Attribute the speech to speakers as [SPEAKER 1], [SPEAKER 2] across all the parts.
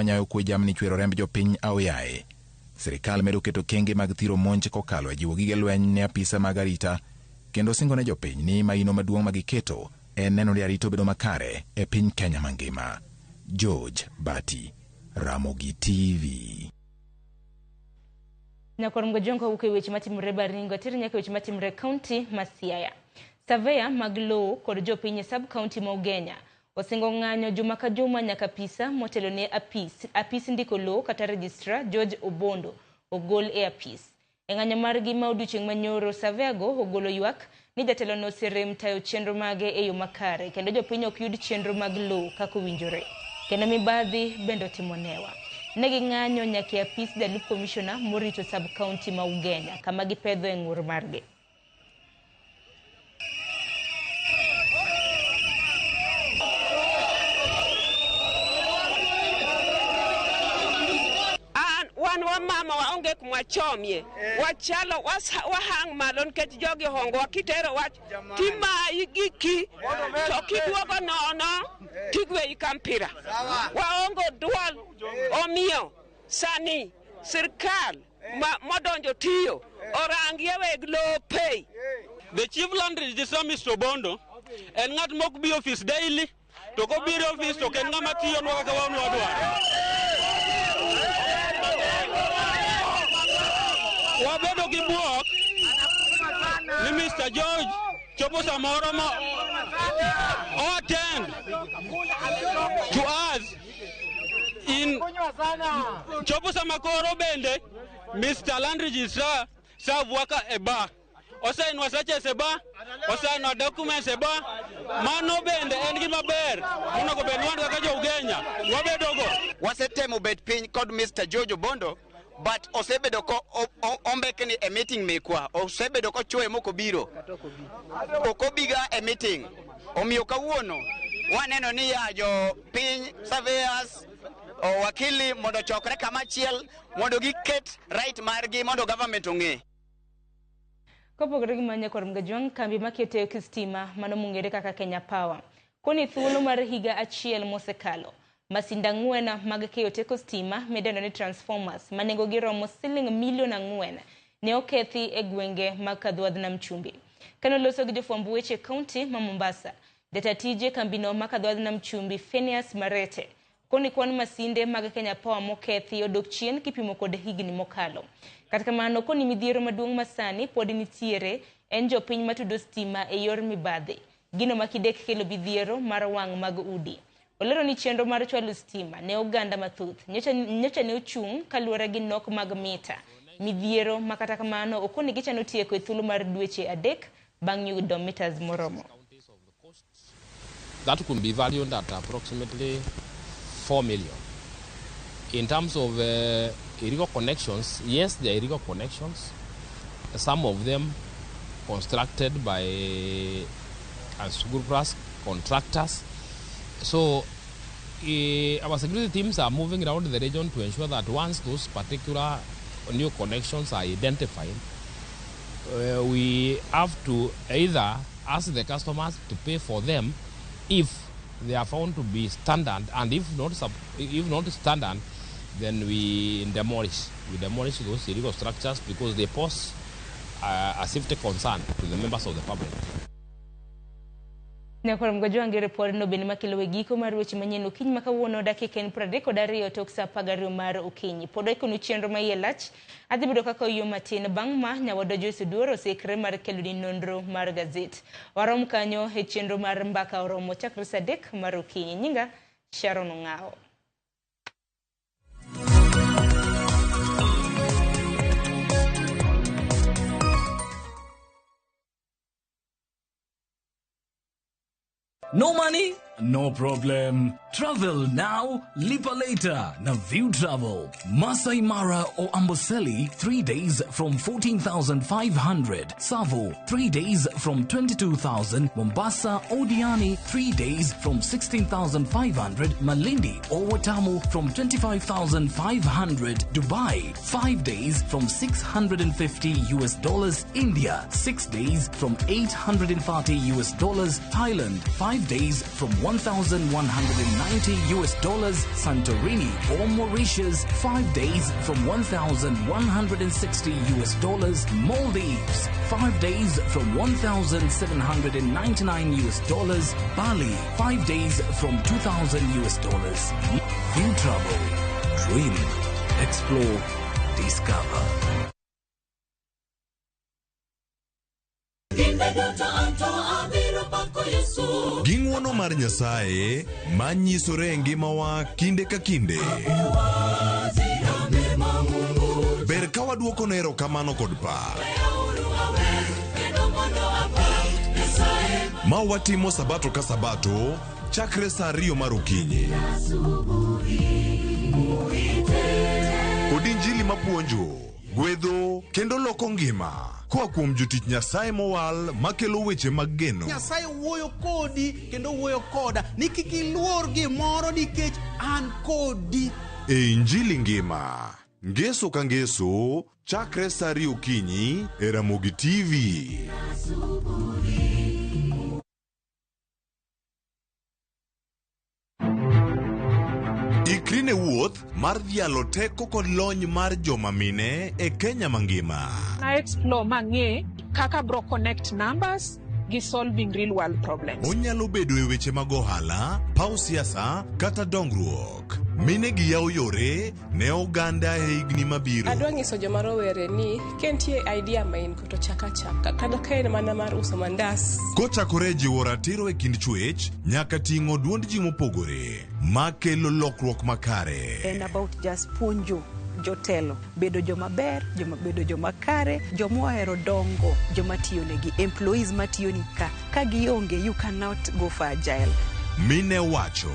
[SPEAKER 1] manyayo kwe jamni chwero remb jopiny aoyaye. Sirikal medo keto kenge mag thiro monj kokalo jiwo gige lweny ne apisa mag arita, kendo singo ne jopiny ni maino maduong' magiketo en neno ni arito bedo makare e piny Kenya mangima. George Bati, Ramogi TV.
[SPEAKER 2] Nyakor mgojongo uke weche matimre Baringo tiri nyaka weche matimre county ma Siaya. Surveyor mag lowo kod jopiny sub county ma Ugenya osingo ng'anyo juma ka juma nyaka apisa motelo ne apis ndiko lowo kata registrar George Obondo ogol e apis. E ng'anyo margi ma odiochieng' manyoro, surveyor go ogolo ywak ni jatelo no serem tayo chenro mage e yo makare kendo jopiny ok yud chenro mag lowo kaka owinjore. Kendo mibadhi bende otimonewa. Negi ng'anyo nyaka apis jalup commissioner morito sub county ma Ugenya kama gipedho e ng'ur margi.
[SPEAKER 3] Wan wa mama wa onge kuma chomie wachalo wahang malon ket jogi hongo kitero wach tima igiki to kidwogo nono tigwe ikampira waongo dual omio sani sirkal modonjo tiyo orangie weg lope.
[SPEAKER 4] The chief land registrar Mr. Obondo en ng'at mok bi office daily to ko bi office to ken ng'ama tiyo no kaka wan wadwaro. Wabedo gi buok ni Mr. George chopo samoro mo attend to us in chopo samakoro bende Mr. Land Registrar serve worker e bar osainwa searches e bar osainwa documents e bar mano bende en gima ber onego bed wan kaka jo Ugenya wabedogo
[SPEAKER 5] wasetemo bet piny kod Mr. George Obondo but osebedo ko ombekni e meeting mekwa osebedo ko chwe moko biro okobiga e meeting omiyo kawuono waneno ni ya jo piny surveyors o wakili mondo chokre kama chiel mondo giket right margi mondo government ong'e.
[SPEAKER 2] Kopogore gi manya kor mgajwang kambi makete kistima mano mungere kaka Kenya Power koni thuolo mar higa achiel mosekalo masinda ng'wena mag keyo teko stima medeno ni transformers manengo giromo siling milion 4 ne okethi e gwenge mag Kadhuadh nam Chumbi. Kano loso gi jofwamb weche county ma Mombasa datatije kambino ma Kadhuadh nam Chumbi Phineas Marete koni kwan masinde mag Kenya Power mokethi odok chien kipimo kod higni mokalo. Katika mano koni midhiero maduong' masani pod nitiere en jopiny matudo stima e yor mibadhi gino makidek kelo bidhiero mar wang' mag udi. Olero ni chenro mar chwalo stima ne oganda mathuth nyocha ne ochung' kaluwore gi nok mag mita midhiero makata kamano okoni gichano tieko e thuolo mar dweche 3 bang' yudo meters moromo.
[SPEAKER 6] That could be valued at approximately 4 million. In terms of irregular connections, yes, there are irregular connections. Some of them constructed by unscrupulous contractors. So our security teams are moving around the region to ensure that once those particular new connections are identified, we have to either ask the customers to pay for them if they are found to be standard, and if not standard, then we demolish those illegal structures because they pose a safety concern to the members of the public.
[SPEAKER 2] Nyakor mgajwangi report no beni makilo giko mar weche manyien okinyi makawuono dakika en 32 tok sa 12 mar okinyi. Podo ikonu chenro mayelach adhi bedo kaka yo matin bang' ma nyawodo Joyce Duoro sekre mar kelo ni nonro mar gazet. Warom kanyo he chenro mar mbaka oromo chakre sa 3 mar okinyi. Nyinga Sharon Ngao.
[SPEAKER 7] No money? No problem. Travel now, lipa later. Na View Travel. Masai Mara or Amboseli, 3 days from 14,500. Savo, 3 days from 22,000. Mombasa or Diani, 3 days from 16,500. Malindi or Watamu from 25,500. Dubai, 5 days from $650. India, 6 days from $840. Thailand, 5 days from $1,190 Santorini or Mauritius 5 days from $1,160 Maldives 5 days from $1,799 Bali 5 days from $2,000 You travel, dream, explore, discover.
[SPEAKER 8] Ging'wono mar Nyasaye manyisore ngimawa kinde ka kinde. Ber ka waduoko ne erokamano kod pak. Ma watimo sabato ka sabato chakre saa 2 mar okinyi. Kod injili mapuonjo, gwedho kendo loko ngima. Koa kuom jotich Nyasaye mowal makelo weche mag geno.
[SPEAKER 9] Nyasaye wuoyo kodi kendo wuoyo koda ni kik iluor gimoro nikech an kodi.
[SPEAKER 8] E injili ngima, ngeso ka ngeso, chakre saa 2 okinyi e Ramogi TV. Ikrine wuoth mar dhialo teko kod lony mar joma mine e Kenya mangima.
[SPEAKER 10] Na explore mang'e kaka bro connect numbers gi solving real world problems.
[SPEAKER 8] Onyalo bedo e weche mag ohala, paw siasa kata dongruok. Mine gi yawo yore ne oganda e higni mabiro.
[SPEAKER 11] Adwa nyiso joma rowere ni kentie idea main koto chaka kada kaen mana mar uso mandas.
[SPEAKER 8] Kochakore jiwo ratiro e kind chwech nyaka ting'o duond ji mopogore makelo lokruok makare.
[SPEAKER 12] And about just puonjo jotelo bedo joma ber, bedo joma kare, joma ohero dongo, joma tiyo negi, employees matiyo ni ka gionge, you cannot go for agile.
[SPEAKER 8] Mine wacho,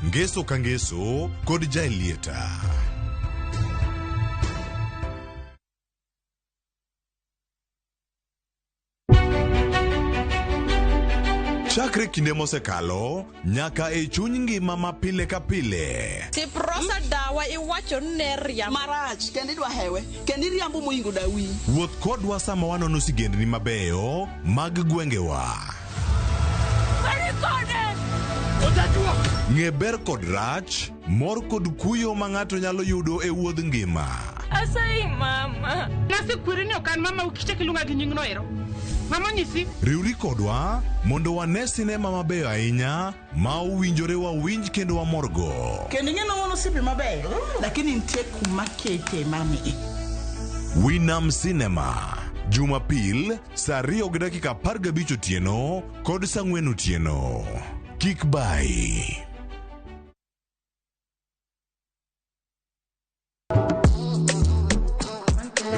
[SPEAKER 8] ngeso ka ngeso kod jailieta. Chakre kinde mosekalo nyaka e chuny ngima ma pile ka pile.
[SPEAKER 13] Tiprosa dawa iwacho neria marach kendi dwa hewe kendi riambo moingo dawi.
[SPEAKER 8] Wuoth kodwa sama wanono sigendni mabeyo mag gwengewa. Ng'e ber kod rach, mor kod kuyo ma ng'ato nyalo yudo e wuodh ngima.
[SPEAKER 10] Asai mama. Nasi kwiri ni okan mama ukiche kilunga gi nyingno ero. Mama nyisi.
[SPEAKER 8] Riuri kodwa mondo wane sinema mabeyo ahinya ma uwinjore wawinj kendo wamorgo.
[SPEAKER 13] Kendi ng'eno wono sipi mabeyo lakini ntie kumakete mami.
[SPEAKER 8] Winam Cinema Jumapil saa 2:15 otieno kod saa 4 otieno. Kik bai.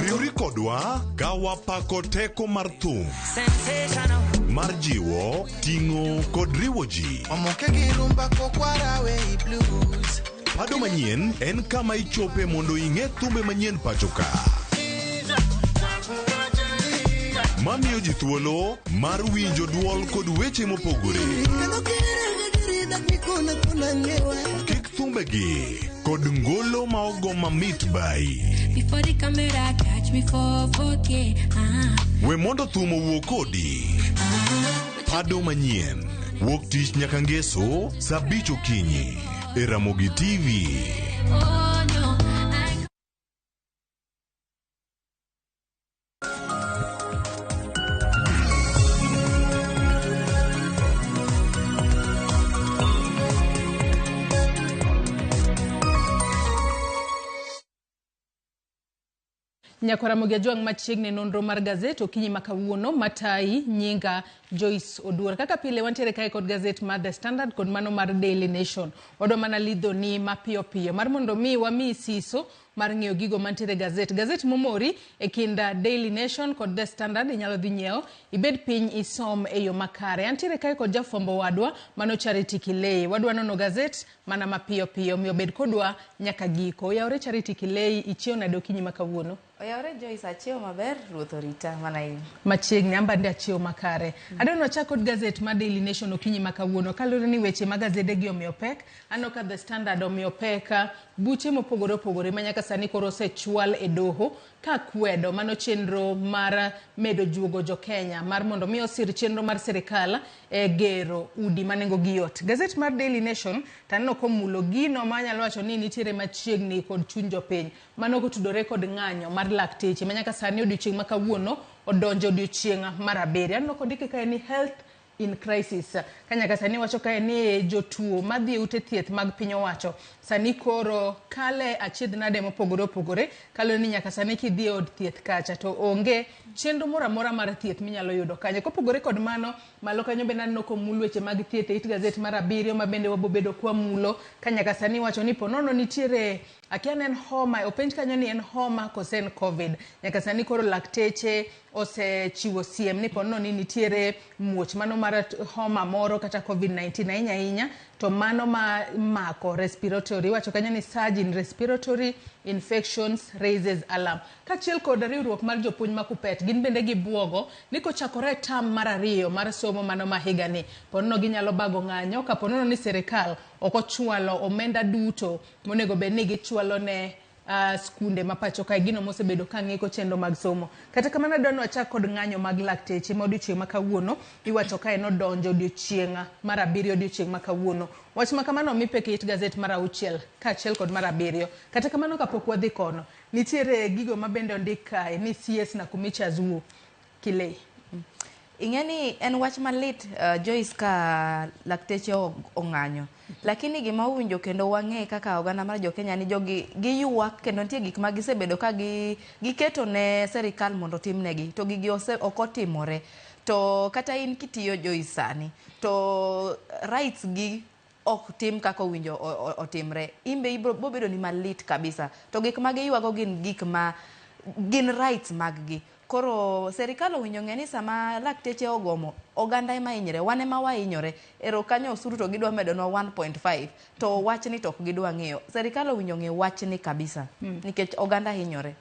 [SPEAKER 8] Riuri kodwa gawa pako teko mar thum, mar jiwo, ting'o kod riwo ji. Pado manyien en kama ichope mondo ing'e thumbe manyien pachoka. Mamiyo ji thuolo mar winjo duol kod weche mopogore. Kik thumbegi kod ngolo ma ogo mamit bai.
[SPEAKER 14] Before the camera catch me for 4K.
[SPEAKER 8] We mondo thum owuo kodi. Pado manyien wuok tich nyaka ngeso saa 5 okinyi e Ramogi TV.
[SPEAKER 14] Oh no.
[SPEAKER 2] Nyakora Ramogi machiegni nonro mar gazet okinyi makawuono matai nyinga Joyce Oduor. Kaka pile wantiere kae kod gazet mar The Standard kod mano mar Daily Nation. Odo mana lidho ni mapiyo piyo. Mar mondo mi wami siso mar ng'eyo gigo mantiere gazet. Gazet momori e kinda Daily Nation kod The Standard inyalo dhi nyiewo. Ibed piny isom e yo makare. Antiere kae kod jafwambo wadwa mano Charity Kilei. Wadwa nono gazet mana mapiyo piyo. Miyo bed kodwa nyaka giko. Yaore Charity Kilei ichiew nade okinyi makawuono.
[SPEAKER 15] Oyawre Joyce achiew maber ruoth orita mana in.
[SPEAKER 10] Machiegni ambande achiew makare. Adon wachako kod gazet ma Daily Nation okinyi makawuono kalure ni weche mag gazede gi omiyo pek. Ano ka The Standard omiyo pek buche mopogore opogore manyaka sani koro osechwal e doho ka kwedo mano chenro mar medo juogo jo Kenya mar mondo mi osir chenro mar sirikal e gero udi manengo gi yot. Gazet mar Daily Nation taneno komulo gino manyalo wacho ni nitiere machiegni kod chuny jopiny mano kotudore kod ng'anyo mar lakteche manyaka sani odiochieng' makawuono odonjo odiochieng' mar 7. Aneno kodike kae ni health in crisis. Kanyaka sani wacho kae ni jotuo madhi ute thieth mag piny owacho sani koro kale achiedh nade mopogore opogore kalo ni nyaka sani kidhi od thieth kacha to onge chenro moro amora mar thieth minyalo yudo kanyo. Kopogore kod mano malo kanyo be naneno komul weche mag thieth e it gazet mar 7 ma bende wabobedo kwa mulo kanyaka sani wacho ni ponono nitiere akia en homa openj kanyo ni en homa kose en covid. Nyaka sani koro lakteche osechiwo siem ni ponono ni nitiere muoch mano mar homa moro kata covid-19 ahinya to mano ma mako respiratory wacho kanyo ni surge in respiratory infections raises alarm. Kachiel kod riwruok mar jopuonj ma Kupet gin bende gibuogo ni kochakore tam mar 2 mar somo mano ma higa ni ponono ginyalo bago ng'anyo ka ponono ni sirikal okochwalo omenda duto monego bed ni gichwalo ne skunde mapacho kae gino mosebedo kang'iko chenro mag somo. Kata kamano adwani wachak kod ng'anyo mag lakteche ma odiochieng' makawuono iwacho kae nodonjo odiochieng' mar 7 odiochieng' makawuono. Wach ma kamano mipeke it gazet mar 6 kaachiel kod mar 7. Kata kamano kapok wadhi kono nitiere gigo mabende ondik kae ni CS na kumicha zuo Kilei.
[SPEAKER 15] Ing'eni en wach malit Joyce ka lakteche ong'anyo. Lakini gima uwinjo kendo wang'e kaka oganda mar jo Kenya ni jogi giyuak kendo nitie gik ma gisebedo ka giketo ne serikal mondo timnegi to gigi ok otimore. To kata in kitiyo Joyce sani to rights gi ok tim kaka owinjo otimre. Imbe ibro bedo ni malit kabisa. To gik ma giyuago gin gik ma gin rights mag gi. Koro serikal owinjo ng'e ni sama lakteche ogomo oganda ema hinyre wane ma wahinyore ero kanyo osuru to gidwa medo no 1.5 to wach ni to ok gidwa ng'eyo. Serikal owinjo ng'e wach ni kabisa nikech oganda hinyore.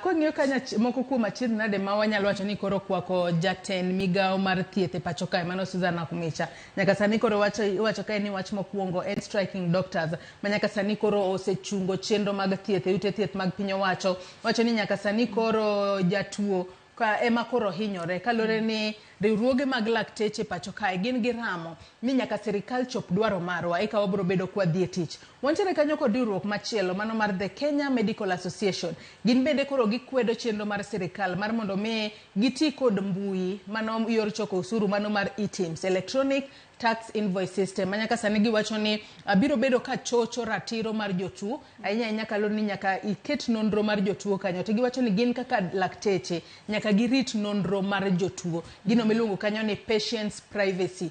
[SPEAKER 10] Kong'iyo kanyo moko kuom achiedh nade ma wanyalo wacho ni koro kwako jatend migao mar thieth e pacho kae mano Susan Nakumicha. Nyaka sani koro wacho kae ni wach mokwongo en striking doctors manyaka sani koro osechungo chenro mag thieth e ute thieth mag piny owacho. Wacho ni nyaka sani koro jatuo ka ema koro hinyore kalore ni riwruoge mag lakteche pacho kae gin gi ramo ni nyaka sirikal chop dwaro marwa eka wabro bedo kwa dhi e tich. Wantiere kanyo kod riwruok machielo mano mar The Kenya Medical Association. Gin bende koro gikwedo chenro mar sirikal mar mondo mi giti kod mbui mano yor choko usuru mano mar e-TIMS electronic tax invoice system manyaka sani giwacho ni biro bedo ka chocho ratiro mar jotuo ahinya kalore ni nyaka iket nonro mar jotuo kanyo to giwacho ni gin kaka lakteche nyaka girit nonro mar jotuo gino miluongo kanyo ni patient's privacy.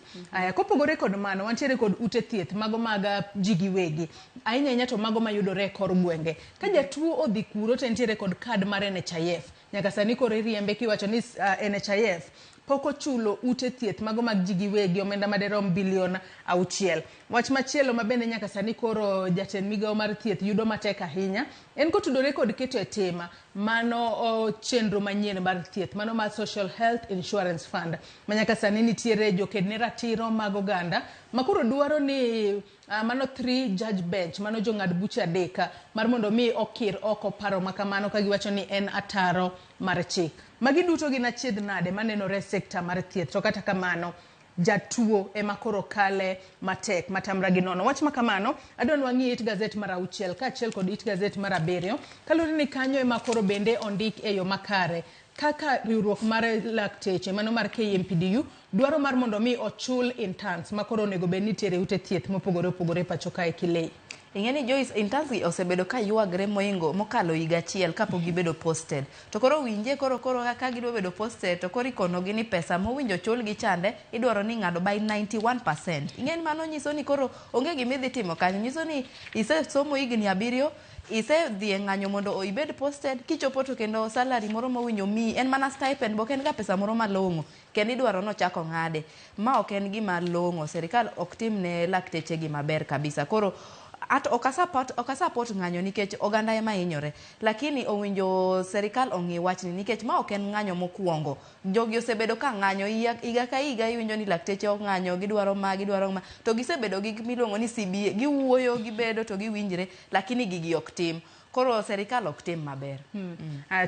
[SPEAKER 10] Kopogore kod mano wantiere kod ute thieth mago mag ji giwegi ahinya to mago mayudore kor gwenge. Ka jatuo odhi kuro to entiere kod kad mar NHIF nyaka sani koro riembe kiwacho ni NHIF poko chulo ute thieth mago mag ji giwegi omenda maderom bilion 6. Wach machielo mabende nyaka sani koro jatend migao mar thieth yudo matek ahinya en kotudore kod keto e tema mano chenro manyien mar thieth mano mar Social Health Insurance Fund manyaka sani nitiere jokedne ratiro mag oganda makoro dwaro ni mano 3 judge bench mano jong'ad bucha 3 mar mondo mi okir oko paro makamano ka giwacho ni en ataro mar chik. Magi duto gin achiedh nade manenore sekta mar thieth to kata kamano jatuo ema koro kale matek matamra gi nono. Wach makamano adwani wang'i it gazet mar 6 kaachiel kod it gazet mar 7 kalore ni kanyo ema koro bende ondik e yo makare kaka riwruok mar lakteche mano mar KMPDU dwaro mar mondo mi ochul interns makoro onego bed nitiere ute thieth mopogore opogore pacho kae Kilei.
[SPEAKER 15] Ing'eni Joyce interns osebado ka yuagre moingo mokalo higa achiel kapok gibedo posted. To koro winje koro ka gidwa bedo posted to koro ikono gi ni pesa mowinjo chul gi chande idwaro ni ng'ado by 91%. Ing'eni mano nyiso ni koro onge gima idhi timo kanyo. Nyiso ni isesomo higni 7 isedhi e ng'anyo mondo ibed posted kichopo to kendo salary moro mowinjo mi en mana stipend bok en ga pesa moro malong'o kendo idwaro no chako ng'ade. Ma ok en gima long'o. Serikal ok tim ne lakteche gi maber kabisa. Koro okasapot ng'anyo nikech oganda ema hinyore, lakini owinjo serikal ong'i wachni nikech ma ok en ng'anyo mokwongo. Jogi osebedo ka ng'anyo higa ka higa, iwinjo ni lakteche ng'anyo, gidwaro ma to gisebedo gi miluongo ni CBA, giwuoyo, gibedo to giwinjre, lakini gigi ok tim. Koro serikal ok tim maber.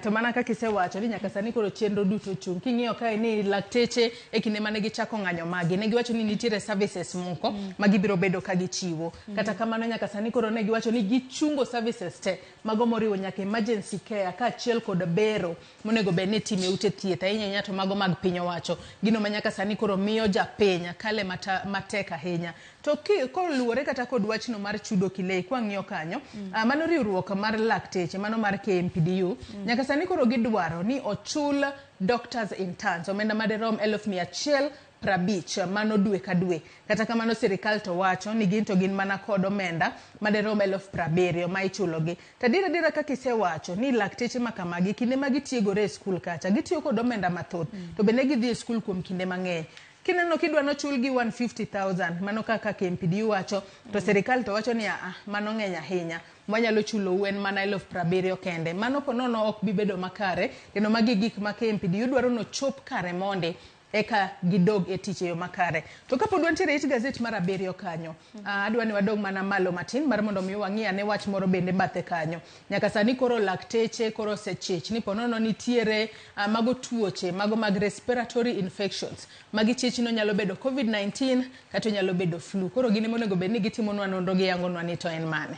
[SPEAKER 10] To mana kaka isewacho ni nyaka sani koro chenro duto chung. King'iyo kae ni lakteche e kinde mane gichako ng'anyo magi, ne giwacho ni nitiere services moko ma gibiro bedo ka gichiwo. Kata kamano nyaka sani koro ne giwacho ni gichungo services te, mago moriwo nyaka emergency care kaachiel kod bero monego bed ni itimo e ute thieth, ahinya to mago mag piny owacho. Gino ma nyaka sani koro miyo japiny kale matek ahinya. To koluwore kata kod wachno mar chudo kilei, kwang'iyo kanyo, mano riwruok mar lakteche, mano mar KMPDU, nyaka sani koro gidwaro ni ochul doctors interns omenda maderom 150 mano dwe ka dwe. Kata kamano sirikal to wacho ni gin to gin mana kod omenda maderom 70,000 ma ichulogi. Tadira kaka isewacho ni lakteche makamagi kinde ma gitiegore e skul kacha, gitiyo kod omenda mathoth, to bende gidhi e skul kuom kinde mang'eny. Kineno kidwa no chulgi 150,000 mano kaka KMPDU wacho, to serikal to wacho ni mano ng'eny ahinya, mwanyalo chulo wen mana 70,000 kende. Mano ponono ok bibedo makare, kendo magi gik ma KMPDU dwaro no chop kare monde eka gidog e tich yo makare. To kapod wantiere it gazet mar 7 kanyo, adwa ni wadog mana malo matin mar mondo mi wang'i ane wach moro bende bathe kanyo. Nyaka sani koro lakteche koro sechich ni ponono nitiere mago tuoche, mago mag respiratory infections. Magi chichno nyalo bedo COVID-19 kata nyalo bedo flu. Koro gine monego bed ni gitimonwa nonro gi yangonwa ni to en mane.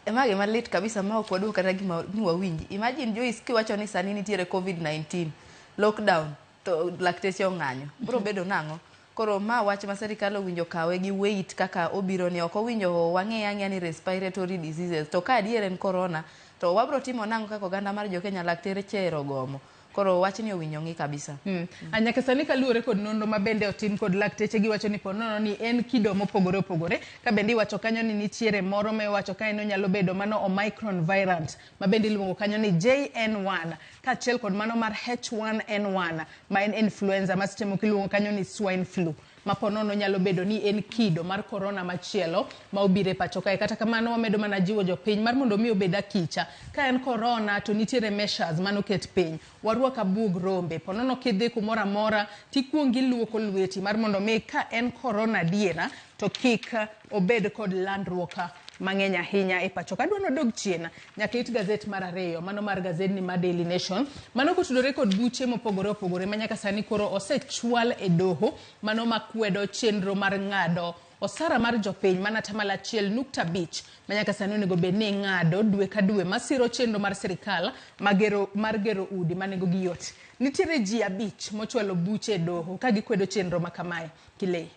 [SPEAKER 15] Emagi malit kabisa ma ok wadwa kata gima wawinji. Imagine Joyce kiwacho ni sani nitiere COVID-19, lockdown, to lakteche ong'anyo. Bro bedo nang'o? Koro ma wach ma serikal owinjo kawe gi weight kaka obiro ni, ok owinjo wang'e ni respiratory diseases. To ka adier en corona, to wabro timo nang'o kaka oganda mar Jo-Kenya lakteche rogomo. Koro wachni owinjo ng'i kabisa.
[SPEAKER 10] Nyaka sani kaluwore kod nonro ma bende otim kod lakteche giwacho ni ponono ni en kido mopogore opogore. Ka bende iwacho kanyo ni nitiere moro ma iwacho kanyo nyalo bedo mano Omicron variant, ma bende iluongo kanyo ni JN1, kaachiel kod mano mar H1N1 ma en influenza, ma seche moko iluongo kanyo ni swine flu. Ma ponono nyalo bedo ni en kido mar corona machielo ma obire pacho kae. Kata kamano wamedo mana jiwo jopiny mar mondo mi obed akicha. Ka en corona to nitiere measures mano ket piny. Warwak abug rombe. Ponono kidhi kumoro amora tikuongi luoko lweti mar mondo mi ka en corona diera to kik obed kod landruok mang'eny ahinya e pacho. Kadwa nodog chien nyaka it gazet mar 2, mano mar gazet ni ma Daily Nation, mano kotudore kod buche mopogore opogore ma nyaka sani koro osechwal e doho, mano makwedo chenro mar ng'ado osara mar jopiny mana 1.5 ma nyaka sani onego bed ni ng'ado dwe ka dwe, masiro chenro mar sirikal mar gero udi manego gi yot. Nitiere ji 5 mochwalo buche e doho ka gikwedo chenro makamae. Kilei.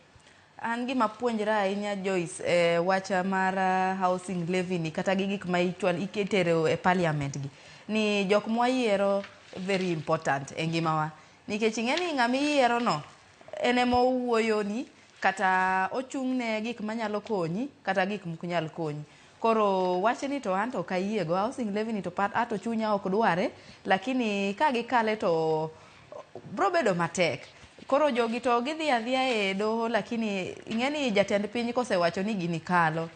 [SPEAKER 15] An gima puonjra ahinya Joyce wacha mar housing levy ni kata gik ma iketero e parliament gi, ni jok mwayiero very important e ngimawa, nikech ing'eni ng'ami yiero no ene mowuoyo ni kata ochung'ne gik manyalo konyi kata gik moknyal konyi. Koro wachni to an to kayiego housing levy ni to ato chunya ok dware, lakini ka gikale to bro bedo matek. Koro jogi to gidhi adhiya e doho, lakini ing'eni jatend piny kosewacho ni gini kalo,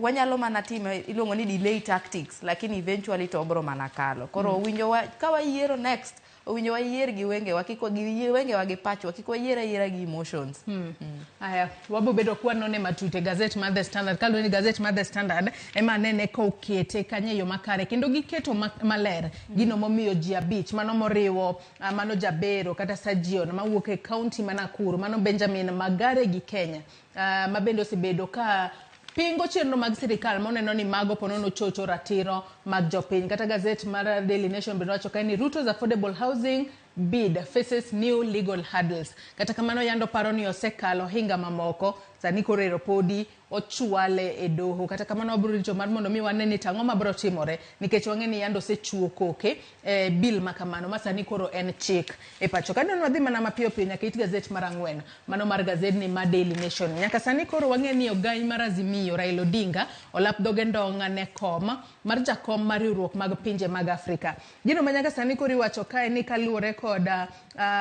[SPEAKER 15] wanyalo mana timo iluongo ni delay tactics, lakini eventually to bro mana kalo. Koro owinjo ka wayiero next, owinjo wayier gi wengewa, kik wengewa gi pachwa, kik wayiera gi emotions.
[SPEAKER 10] Aya, wabo bedo kwanone matute gazet mar The Standard. Kaloni gazet mar The Standard ema nene ko kete kanye yo makare kendo giketo maler gino momiyo ji 5 mano moriwo mano Jabero kata Sajion ma wuok e county ma Nakuru, mano Benjamin Magare gi Kenya, ma bende osebedo ka pingo chenro mag sirikal moneno ni mago ponono chocho ratiro mag jopiny. Kata gazet mar Daily Nation bendo wacho kae ni Ruto's affordable housing bid faces new legal hurdles. Kata kamano yando paro ni osekalo hinga mamoko, sani korero podi ochwale e doho. Kata kamano wabro rito mar mondo mi wane ni tang'o mabro timore, nikech wang'e ni yando sechuo koke bill makamano ma sani koro en chik e pacho. Kadwa wadhi mana mapiyo piyo nyaka it gazet mar 4, mano mar gazet ni ma Daily Nation. Nyaka sani koro wang'e ni ogai mar Azimio Raila Odinga olap dhoge ndong'a ne kom mar jakom mar riwruok mag pinje mag Afrika. Gino ma nyaka sani koro iwacho kae ni kaluwore kod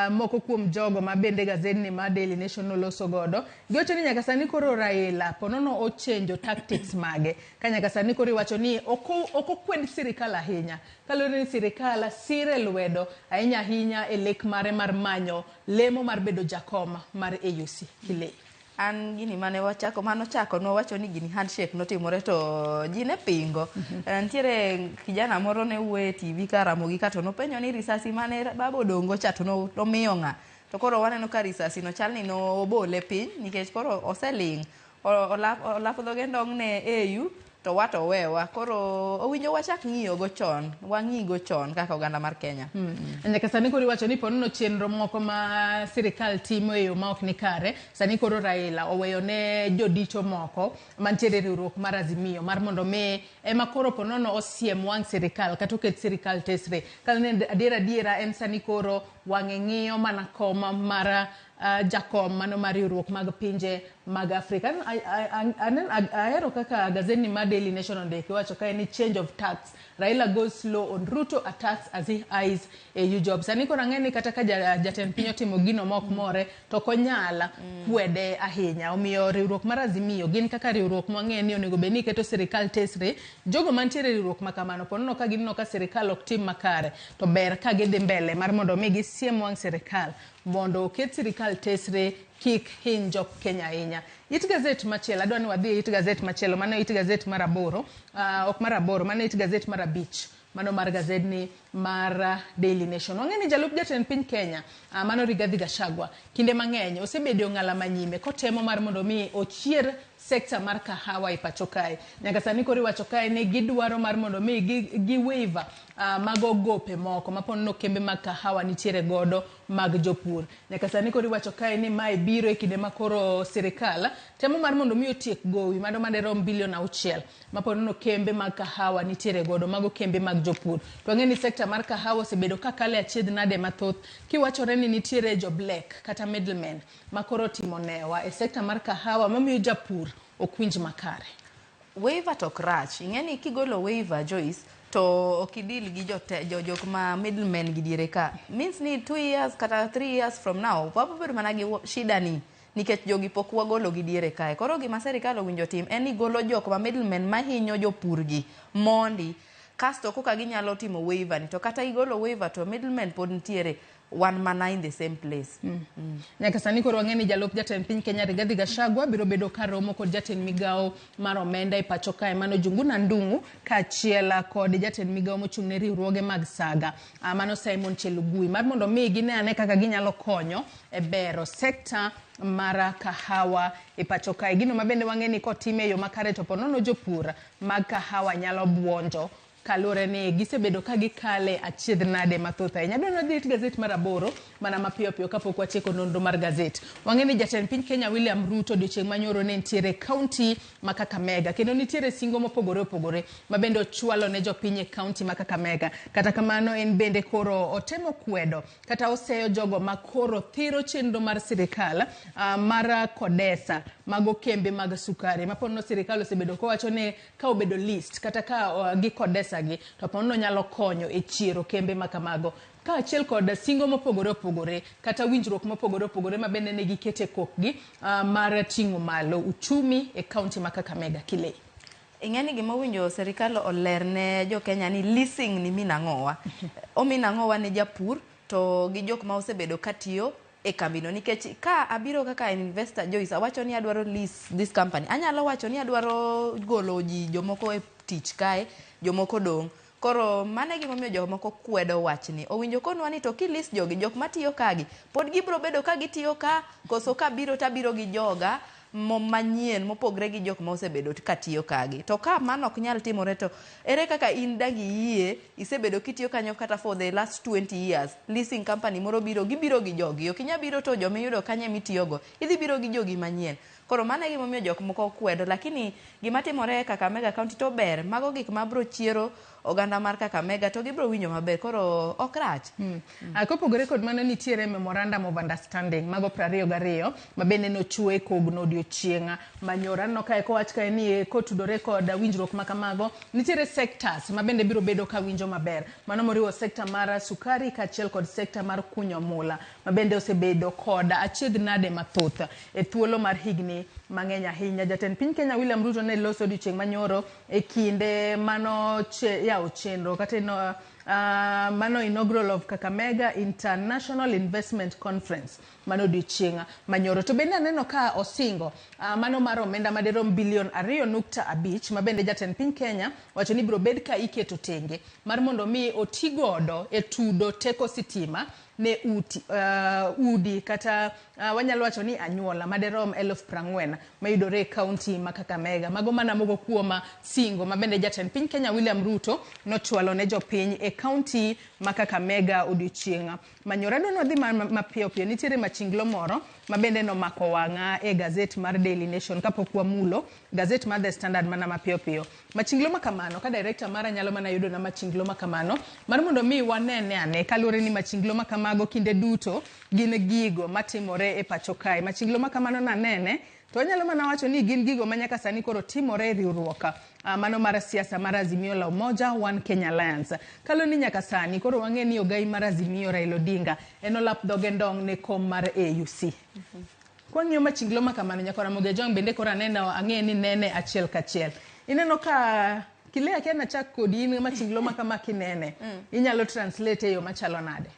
[SPEAKER 10] moko kuom jogo ma bende gazet ni ma Daily Nation noloso godo, giwacho ni nyaka sani koro Raila ponono o change tactics mage kanyaka sani koro iwacho ni oko kwend sirikal ahinya kalore ni sirikal sire lwedo ahinya e lek mare mar manyo lemo mar bedo jakom mar AUC Kilei.
[SPEAKER 15] An gini mane wachako mano chako no wacho ni gini handshake notimore to ji ne pingo. Ntiere kijana moro ne wuoye TV ka Ramogi ka to nopenjo ni risasi mane babo dongo cha to no miyo nga. To koro waneno ka risasi no chal ni no bole piny nikech koro oseling olapo dhoge ndong ne AU to wato wewa koro owinjo wachak ng'iyo go chon wang'i go chon kaka oganda mar Kenya.
[SPEAKER 10] Nyaka sani koro iwacho ni ponono chenro moko ma sirikal timo e yo ma ok ni kare sani koro Raila oweyo ne jodicho moko mantiere riwruok mar Azimio mar mondo me ema koro ponono osiem wang' sirikal kata oket sirikal tesre kalne adiera en sani koro wang'e ng'iyo mana koma mar jakom mano mar riwruok mag pinje mag Afrika. Ahero kaka gazeti mar Daily Nation ondiki wacho ka ni change of tax Raila goes slow on Ruto attacks as he eyes AU jobs. Sani koro ang'eni kata ka jatend piny otimo gino mok more to konyala kwede ahinya omiyo riwruok mar Azimio gin kaka riwruok mang'eny ni onego bed ni keto sirikal tesre jogo mantiere riwruok makamano ponono ka ginno ka sirikal ok tim makare to ber ka gidhi mbele mar mondo mi gisiem wang' sirikal mondo oket sirikal tesre kik hiny jok Kenya ahinya. It gazet machielo adwani wadhi it gazet machielo mano it gazet mar aboro ok mar aboro mano it gazet mar abich mano mar gazedni mar Daily Nation. Wang'eni jalup jatend piny Kenya mano Rigathi Gachagua kinde mang'eny osebedo ng'ala manyime kotemo mar mondo mi ochier sekta mar kahawa e pacho kae. Nyaka sani koro iwacho kae ni gidwaro mar mondo mi gi waiver mago gope moko maponono kembe mag kahawa nitiere godo mag jopur. Nyaka sani koro iwacho kae ni mae biro e kinde makoro sirikal temo mar mondo mi otiek gowi mano maderom bilion 6 maponono kembe mag kahawa nitiere godo mago kembe mag jopur. To ng'eni sekta mar kahawa osebedo kakale achiedh nade mathoth kiwachore ni nitiere jo black kata middlemen makoro timo newa e sekta mar kahawa mamiyo japur okwinj makare.
[SPEAKER 15] Waiver to krach ing'eni kigolo waiver Joyce to okidil gi jok ma middlemen gi diere ka means ni 2 years kata 3 years from now wabedo mana gi shida ni nikech jogi pok wagolo gi diere kae. Koro gima serikal owinjo tim en ni golo jok ma middlemen mahinyo jopur gi mondi kasto koka ginyalo timo waiver ni to kata igolo waiver to middlemen pod ntiere one mana in the same place.
[SPEAKER 10] Nyaka sani koro wang'eni jalup jatend piny Kenya Rigathi Gachagua biro bedo ka romo kod jatend migao mar omenda e pacho kae mano Junguna Ndung'u kaachiel kod jatend migao mochung' ne riwruoge mag saga mano Simon Chelugui mar mondo mi gine ane kaka ginyalo konyo e bero sekta mar kahawa e pacho kae. Gino mabende wang'eni kotime yo makare to ponono jopur mag kahawa nyalo buonjo kalure ni gisebedo ka gikale achiedh nade mathoth ahinya. Adwani wadhi it gazet mar aboro mana mapiyo piyo kapok watieko nonro mar gazet. Wang'eni jatend piny Kenya William Ruto odiochieng' manyoro ne nitiere kaunti ma Kakamega kendo nitiere singo mopogore opogore mabende ochwalo ne jopiny e kaunti ma Kakamega. Kata kamano en bende koro otemo kwedo kata oseyo jogo ma koro thiro chenro mar sirikal mar Kodesa mago kembe mag sukari maponono sirikal osebedo kowacho ne ka obedo list kata ka gi Kodesa gi to ponono nyalo konyo e chiero kembe makamago kaachiel kod singo mopogore opogore kata winjruok mopogore opogore mabende ne gikete kokgi mar ting'o malo uchumi e kaunti ma Kakamega Kilei.
[SPEAKER 15] Ing'eni gima winjo serikal olerne jo Kenya ni leasing ni minang'owa ominang'owa ne japur to gi jok ma osebedo katiyo e kambino nikech ka abiro kaka investor Joyce awacho ni adwaro lease this company anyalo wacho ni adwaro golo ji jomoko e tich kae jomoko dong'. Koro mane gima miyo jomoko kwedo wachni owinjo konwa ni to kilist jogi jok matiyo kagi pod gibro bedo ka gitiyo ka koso ka biro tabiro gi joga manyien mopogre gi jok ma osebedo katiyo kagi to ka mano ok nyal timore to ere kaka in dangi yie isebedo kitiyo kanyo kata for the last 20 years leasing company moro gibiro gi jogi ok inya biro to jomiyudo kanye mitiyogo idhi biro gi jogi manyien. Koro mane gima miyo jok moko kwedo lakini gima timore Kakamega County to ber mago gik ma bro chiero oganda mar Kakamega to gibro winjo maber koro ok rach.
[SPEAKER 10] Kopogore kod mano nitiere memorandum of understanding mago 22 mabende nochwe kogno odiochieng' manyora no kae kowach kae ni kotudore kod winjruok makamago nitiere sectors mabende biro bedo ka winjo maber mano moriwo sekta mar sukari kaachiel kod sekta mar kunyo mula mabende osebedo kod achiedh nade mathoth e thuolo mar higni mang'eny ahinya. Jatend piny Kenya William Ruto ne loso odiochieng' manyoro e kinde mano yawo chenro kata mano inaugural of Kakamega International Investment Conference mano odiochieng' manyoro. To bende aneno ka osingo mano mar omenda madirom bilion 2.5 ma bende jatend piny Kenya wacho ni biro bed ka iketo tenge mar mondo mi otigodo e tudo teko sitima ne udi kata wanyalo wacho ni anyuola madirom 40,000 mayudore e kaunti ma Kakamega. Mago mana moko kuom singo ma bende jatend piny Kenya William Ruto nochwalo ne jopiny e kaunti ma Kakamega odiochieng' manyoro. Adwano dhi mapiyo piyo, nitiere machinglo moro ma bende nomako wang'a e gazet mar Daily Nation kapok wamulo gazet mar The Standard mana mapiyo piyo. Machinglo makamano ka director mara nyalo mana yudo na machinglo makamano mar mondo mi wanene ane kaluwore ni machinglo makamago kinde duto gin gigo matimore e pacho kae. Machinglo makamano nanene to anyalo mana wacho ni gin gigo manyaka sani koro timore e riwruok mano mar siasa mar Azimio la Umoja One Kenya Alliance. Kalo ni nyaka sani koro wang'e ni ogai mar Azimio Raila Odinga en olap dhoge ndong' ne kom mar AUC. Kwa ng'iyo machinglo makamano nyaka Ramogi Jong bende koro aneno ang'e ni nene achiel kachiel. Ineno ka kilea kia na chak kodi in machinglo makama kinene inyalo translate e yo machalo nade?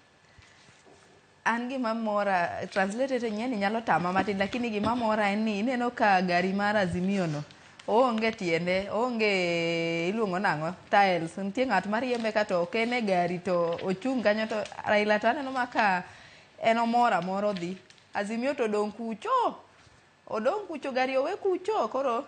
[SPEAKER 15] An gima mora translated nyeni nyalo tama matin, lakini gima mora en ni ineno ka gari mar Azimio no onge tiende, onge iluongo nang'o tiles, nitie ng'at mariembe ka to ok en e gari to ochung' kanyo to Raila to aneno maka en omora moro dhi Azimio to odong' kucho gari owe kucho. Koro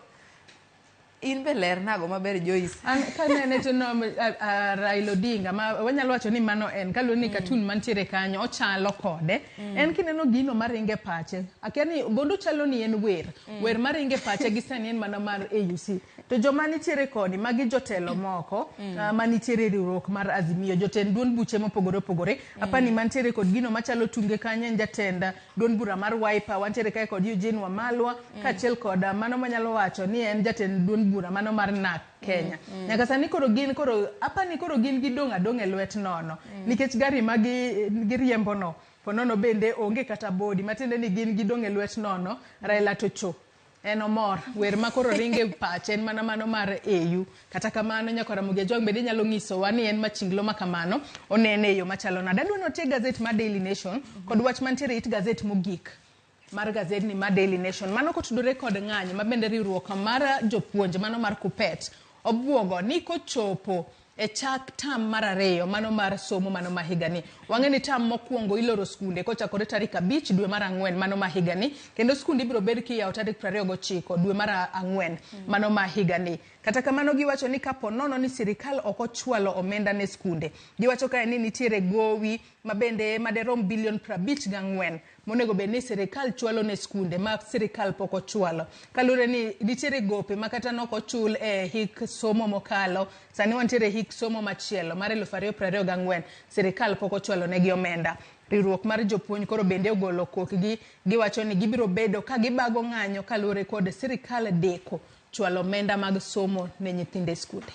[SPEAKER 15] in be ler nago maber Joyce.
[SPEAKER 10] An kanene to no Raila Odinga ma wanyalo wacho ni mano en kaluwore ni katun mantiere kanyo ochalo kode. En kineno gino maringe pache akia ni bondo chalo ni en wer maringe pache gi sani en mana mar AUC. To joma nitiere kodi magi jotelo moko manitiere riwruok mar Azimio, jotend duond buche mopogore opogore. Apani mantiere kod gino machalo tunge kanyo en jatend duond bura mar Wiper, wantiere kae kod Eugene Wamalwa kaachiel kod mano manyalo wacho ni en jatend duond bura mano mar NAK Kenya. Nyaka sani koro apani koro gin gidong' adong' e lwet nono nikech gari magi giriembo no ponono bende onge kata bodi matende ni gin gidong' e lwet nono. Raila to cho en omor wer ma koro ringe pache en mana mano mar AU. Kata kamano nyaka Ramogi Jong bende nyalo nyisowa ni en machinglo makamano onene e yo machalo nade. Adwano tie gazet mar Daily Nation kod wach mantiere it gazet mogik mar gazet ni mar Daily Nation mano kotudore kod ng'anyo ma bende riwruok mar jopuonje mano mar Kupet obwogo ni kochopo e chak tam mar 2 mano mar somo mano ma higani. Wang'e ni tam mokwongo iloro skunde kochakore tarik 5 dwe mar 4 mano ma higani, kendo skundi ibiro bed kiyawo tarik 29 dwe mar 4 mano ma higani. Kata kamano giwacho ni kapo nono ni sirikal ok ochwalo omenda ne skunde, giwacho kae ni nitiere gowi mabende maderom bilion 54 monego bed ni sirikal chwalo ne skunde ma sirikal pok ochwalo. Kalure ni nitiere gope makata nok ochul e hik somo mokalo, sani wantiere hik somo machielo mar 2024 sirikal pok ochwalo negi omenda. Riwruok mar jopuonj koro bende ogolo kokgi, giwacho ni gibiro bedo ka gibago ng'anyo kalure kod sirikal deko chwalo omenda mag somo ne nyithinde skunde.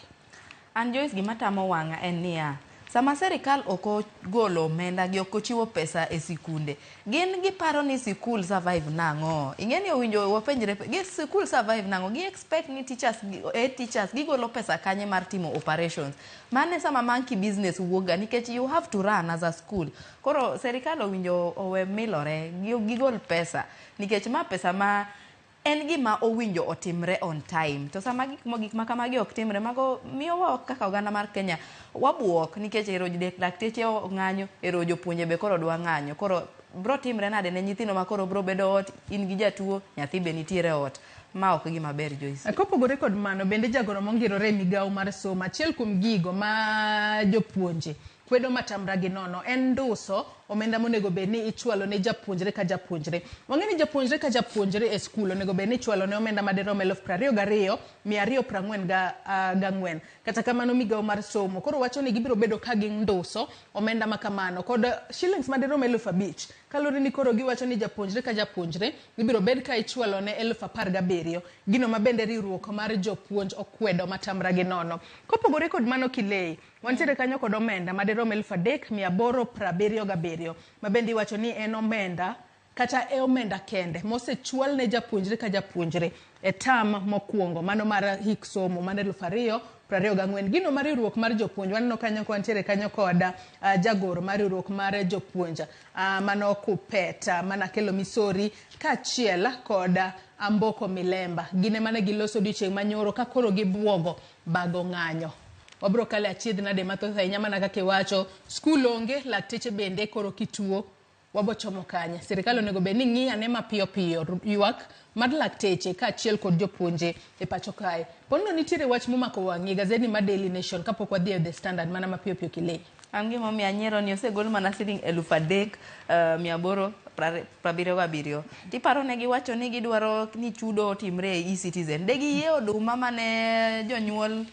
[SPEAKER 15] An Joyce gima tamo wang'a en niya, sama sirikal ok golo omenda gi ok ochiwo pesa e sikunde, gin giparo ni sikul survive nang'o? Ing'eni owinjo wapenjre gi sikul survive nang'o? Gi expect ni teachers gigolo pesa kanye mar timo operations. Mane sama monkey business wuoga nikech you have to run as a school. Koro sirikal owinjo owe milore gigol pesa nikech ma pesa ma en gima owinjo otimre on time. To sama gik makamagi ok timre, mago miyowa kaka oganda mar Kenya wabuok nikech ero lakteche ng'anyo, ero jopuonje be koro dwa ng'anyo. Koro bro timre nade ne nyithindo ma koro bro bedo ot, in gi jatuo, nyathi be nitiere ot. Ma ok gima ber Joyce.
[SPEAKER 10] Kopogore kod mano bende jagoro mongirore migawo mar somo, achiel kuom gigo ma jopuonje kwedo matamra gi nono en nduso omenda monego bed ni ichwalo ne japuonjre ka japuonjre. Wang'e ni japuonjre ka japuonjre e skul onego bed ni ichwalo ne omenda maderom 22,244. Kata kamano migawo mar somo koro wacho ni gibiro bedo ka ginduso omenda makamano kod shillings maderom 5,000. Kalure ni koro giwacho ni japuonjre ka japuonjre gibiro bed ka ichwalo ne 17,000. Gino mabende riwruok mar jopuonj okwedo matamra gi nono. Kopogore kod mano kilei wantiere kanyo kod omenda maderom 3,877 mabende iwacho ni en omenda kata e omenda kende mosechwal ne japuonjre ka japuonjre e tam mokwongo mano mar hik somo mane 2024 gino mar riwruok mar jopuonj waneno kanyo kwantiere kanyo koda jagoro mar riwruok mar jopuonj mano Kupeta mana kelo misori kachiel koda Amboko Milemba gine mane giloso dichieng manyoro ka koro gibuogo bago ng'anyo. Wabro kale achiedh nade mathoth ahinya mana kaka iwacho skul onge lakteche bende koro kituo wabo chomo kanya. Sirikal onego bed ni ng'iyo ane mapiyo piyo ywak mar lakteche kaachiel kod jopuonje e pacho kae. Pono nitiere wach momako wang'i gazeti mar Daily Nation kapok wadhi e The Standard mana mapiyo piyo kile.
[SPEAKER 15] An gima mi anyiero ni osegol mana siling 3,877. Tiparo ne giwacho ni gidwaro ni chudo otimre e e-Citizen. De giyie oduma mane jonyuol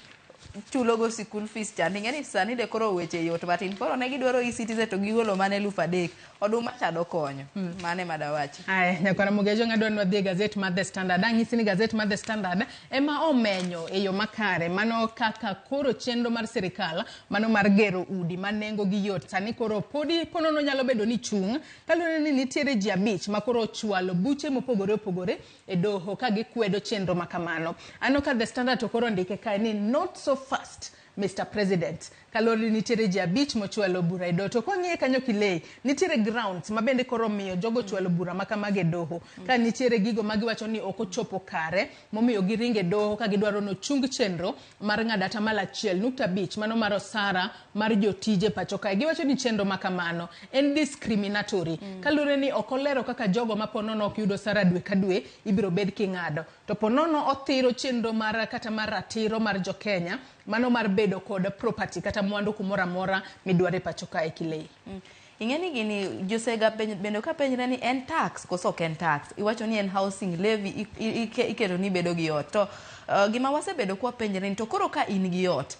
[SPEAKER 15] chulogo school fees chandi ngeni sani de koro weche yot matin koro ne gidwaro e-Citizen to gigolo mane 3,000 oduma chado konyo mane madawachi.
[SPEAKER 10] Ai nyakora mugejo ngado no dhi gazeti mar The Standard ang'isi ni gazeti mar The Standard ema omenyo e yo makare mano kaka koro chenro mar sirikal mano mar gero udi manengo gi yot sani koro podi ponono nyalo bedo ni chung kalone ni nitiere ji 5 ma koro chwalo buche mopogore opogore e doho ka gikwedo chenro makamano. Ano ka The Standard to koro ndike kae ni not so fast Mr. President. Kalori nitiere ji 5 mochwalo bura e doho. To kwang'iye kanyo kilei, nitiere grounds mabende koro miyo jogo chwalo bura makamage doho. Ka nitiere gigo magiwacho ni oko chopo kare, momiyo giringe doho ka gidwaro no chung chenro mar ng'adata mala 1.5 mano mar osara mar jotije pacho kae. Giwacho ni chenro makamano en discriminatory. Kalori ni okolero kaka jogo maponono ok yudo osara dwe ka dwe ibiro bed king'ado. To ponono othiro chenro mar kata mar ratiro mar jo Kenya mano mar bedo kod property kata mwandu kumora mora midware pacho kae kilei.
[SPEAKER 15] Ingeni gini josega bendo ka penjre ni en tax koso ken tax. Iwacho ni en housing levy ikero ni bedo gi ot. To gima wasebedo kwa penjre ni to koro ka in gi ot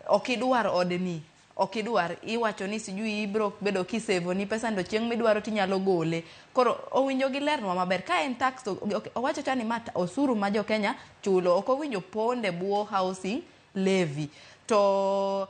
[SPEAKER 15] okidwar odni okidwar iwacho ni sijui ibro bedo kisevo ni pesa ndo chieng midwaro tinyalo gole. Koro owinjo gi lerno maber ka en tax owacho tani mata osuru ma jo Kenya chulo ok owinjo ponde buo housing levy. To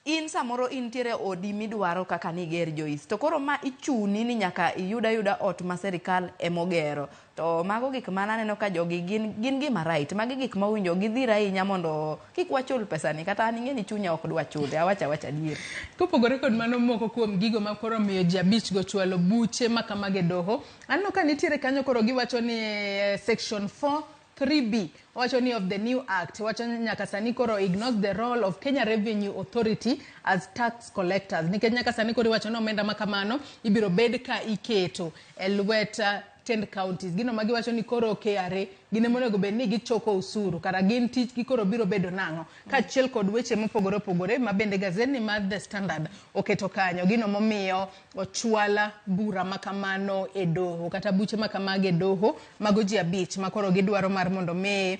[SPEAKER 15] in samoro intiere odi midwaro kaka niger Joyce. To koro ma ichuni ni nyaka iyuda ot ma serikal emogero. To mago gik mananeno ka jogi gin gima right. Magi gik ma winjo gidhira ahinya mondo kik wachul pesa ni kata an ing'eni chunya ok dwa chule awacha dier.
[SPEAKER 10] Kopogore kod mano moko kuom gigo ma koro miyo ji 5 go chwalo buche makamage doho. Anno ka nitiere kanyo koro giwacho ni section 4(3)(b) wacho ni of the new act wacho nyaka sani koro ignores the role of Kenya Revenue Authority as tax collectors. Nikech nyaka sani koro wacho no omenda makamano ibiro bed ka iketo e lwet 10 counties. Gino magi wacho ni koro KRA gine monego bed ni gichoko usuru kara gin tich gi koro biro bedo nang'o kaachiel kod weche mopogore opogore ma bende gazeti mar The Standard oketo kanyo gino momiyo ochwala bura makamano e doho kata buche makamage doho mago ji 5 ma koro gidwaro mar mondo me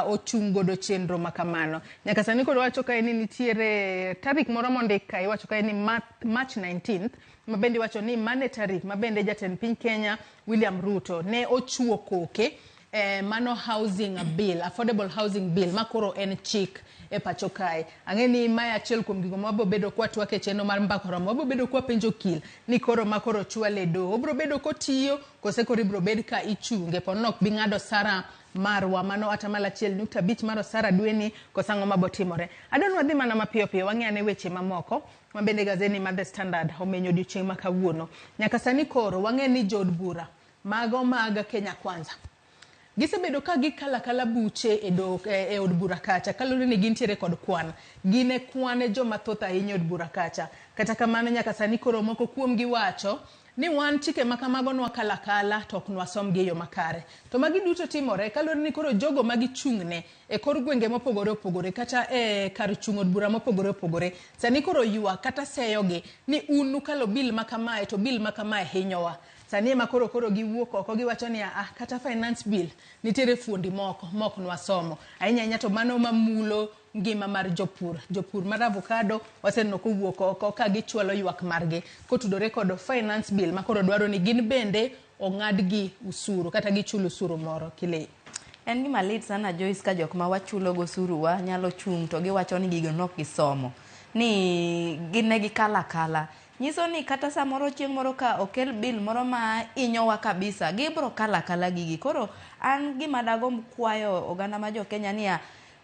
[SPEAKER 10] ochung godo chenro makamano. Nyaka sani koro wacho kae ni nitiere tarik moro mondik kae wacho kae ni March 19th mabende wacho ni mane tarik mabende jatend piny Kenya William Ruto ne ochuo koke mano housing bill, affordable housing bill makoro en chik e pacho kae. Ang'eni maya achiel kuom gigo mabo bedo kwa twake cheno mar mbakora mabo bedo kwa penjo kil ni koro makoro chwale do obro bedo kotiyo kose koro ibro bed ka ichunge ponok bing'ado sara marwa mano atamala 1.5 mar osara dweni kosango mabotimore. Adonwa dhi mana mapiyo piyo wang'ane weche mamoko mabende gazeti mar The Standard omenyo odiochieng' ma kawuono. Nyaka sani koro wang'eni jod bura mago mag Kenya Kwanza gisebedo ka gikala buche e od bura kacha kalore ni gintiere kod kwan gine kwane joma thoth ahinya od bura kacha kata kamano nyaka sani koro moko kuom giwacho ni wan chike makamago nwa kala to ok nwasom gi yo makare to magi duto timore kalore ni koro jogo magi chung'ne e kor gwenge mopogore opogore kata e kar chung od bura mopogore opogore sani koro ywa kata seyogi ni unu kalo bil makamae to bil makamae hinyowa. Sani ema koro giwuok oko giwacho ni kata finance bill nitiere fuondi moko nwasomo ahinya to mano mamulo ngima mar jopur mar avocado waseneno kowuok oko ka gichwalo ywak margi kotudore kod finance bill makoro dwaro ni gin bende ong'adgi usuru kata gichulo usuru moro kile.
[SPEAKER 15] En gima lit sana Joyce ka jok ma wachulo go usuru wa nyalo chung to giwacho ni gigo nok gisomo ni ginne gi kala nyiso ni kata samoro chieng' moro ka okel bill moro ma inyowa kabisa gibro kala gigi. Koro an gima dagomb kwayo oganda ma jo Kenya niya,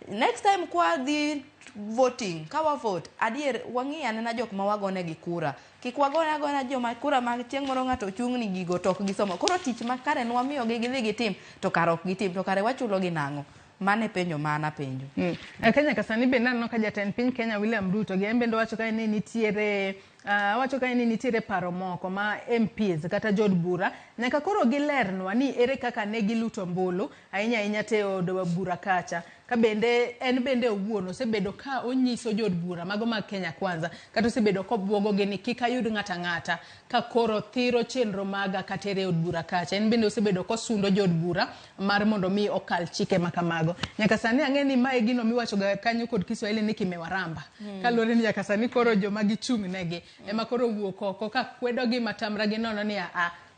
[SPEAKER 15] next time kwa dhi voting, kawa vote, adier wang'i anena jok ma wagone gi kura. Kik wagona joma kura ma chieng' moro ng'ato chung' ni gigo tok gisomo. Koro tich makare nwamiyo gi gidhi gitim, to kare ok gitim, to kare wachulo gi nang'o? Mane penjo mana penjo.
[SPEAKER 10] Kenya kasani bende aneno ka jatend piny Kenya William Ruto gi bende wacho ka ni nitiere paro moko ma MPs kata jod bura nyaka koro gilernwa ni ere kaka ne giluto mbulu ahinya te od bura kacha. Ka bende en bende owuon osebedo ka onyiso jod bura mago mag Kenya Kwanza kata osebedo kobwogo gi ni kik ayud ng'ata ka koro thiro chenro maga katere od bura kacha. En bende osebedo kosundo jod bura mar mondo mi okal chike makamago. Nyaka sani ang'e ni mae gino miwacho ga kanyo kod Kiswahili ni kimewaramba. Kaluwore ni nyaka sani koro joma gichung' negi ema koro wuok oko ka kwedo gi matamra gi nono ni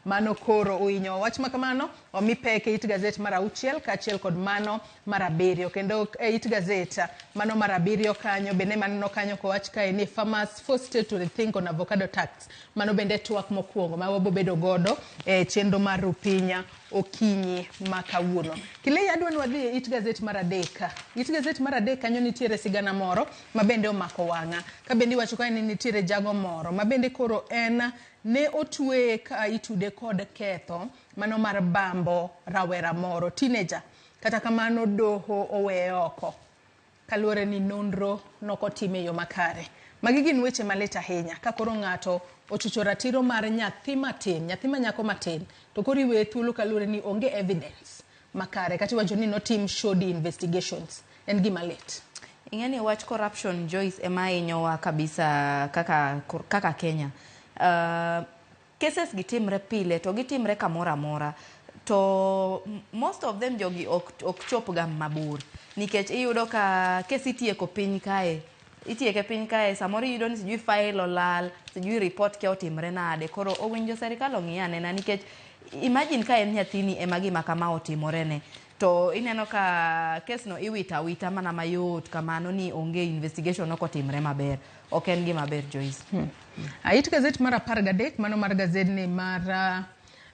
[SPEAKER 10] mano koro uinyo. Wach makamano omi peke It Gazette mar 6 kaachiel kod mano mar 7 kendo It Gazette mano mar 7 kanyo bende maneno kanyo ko wach kae ni farmers forced to rethink on avocado tax. Mano bende twak mokwongo ma wabo bedo godo chenro mar rupinya okinyi makawuono. Kile adwa ni wadhi It Gazette mar 3. It Gazette mar 3 kanyo nitiere sigana moro ma bende omako wang'a. Ka bende wacho kae ni nitiere jago moro ma bende koro en ne otwe ka itude kod ketho mano mar bambo rawera moro teenager. Kata kamano doho owe oko kaluwore ni nonro nokotime yo makare. Magi gin weche malit ahinya ka koro ng'ato ochucho ratiro mar nyathi manyako matin to koro iwe thuolo kaluwore ni onge evidence makare kata wacho ni notim shoddy investigations. En gima lit.
[SPEAKER 15] Ing'eni wach corruption Joyce ema inyowa kabisa kaka Kenya. Cases gitimre pile to gitimre kamora mora to most of them jogi ok chop ga mabur nikech iyudo ka kesi itieko piny kae samoro iyudo ni sijui file olal sijui report ke otimre nade. Koro owinjo serikal ong'i anena nikech imagine ka en nyathini ema gima kama otimorene to ineno ka kesno iwita mana mayot kamano ni onge investigation okotimre maber. Ok en gima ber Joyce.
[SPEAKER 10] It Gazette mar 13 mano mar gazedni mar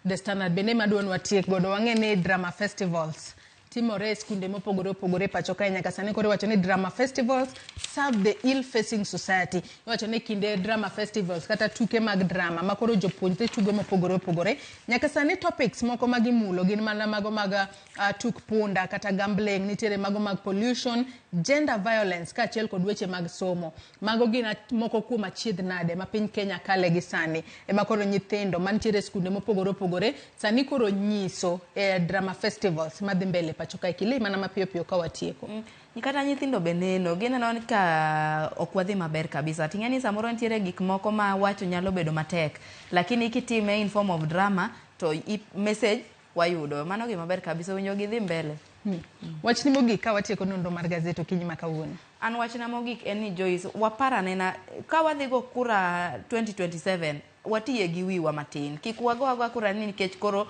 [SPEAKER 10] The Standard bende madwon watiek godo wang'e ni drama festivals timore e skunde mopogore opogore pacho kae. Nyaka sani koro wacho ni drama festivals serve the ill facing society. Wacho ni kinde drama festivals kata tuke mag drama ma koro jopuonjre tugo mopogore opogore. Nyaka sani topics moko magimulo gin mana mago mag tuk punda kata gambling, nitiere mago mag pollution, gender violence kaachiel kod weche mag somo. Mago gin moko kuom achiedh nade ma piny Kenya kale gi sani ema koro nyithindo mantiere skunde mopogore opogore sani koro nyiso drama festivals madhi mbele pacho kae kile mana mapiyo ka watieko.
[SPEAKER 15] Kata nyithindo beneno gineno ka ok wadhi maber kabisa. Ting'eni samoro nitiere gik moko ma wacho nyalo bedo matek lakini kitime in form of drama to message wayudo. Mano gima ber kabisa, winjo gidhi mbele.
[SPEAKER 10] Wachni mogik ka watieko nonro mar gazet okinyi makawuono.
[SPEAKER 15] An wachna mogik en ni Joyce waparanena ka wadhi go kura 2027 watiye gi wiwa matin. Kik wago kura ni nikech koro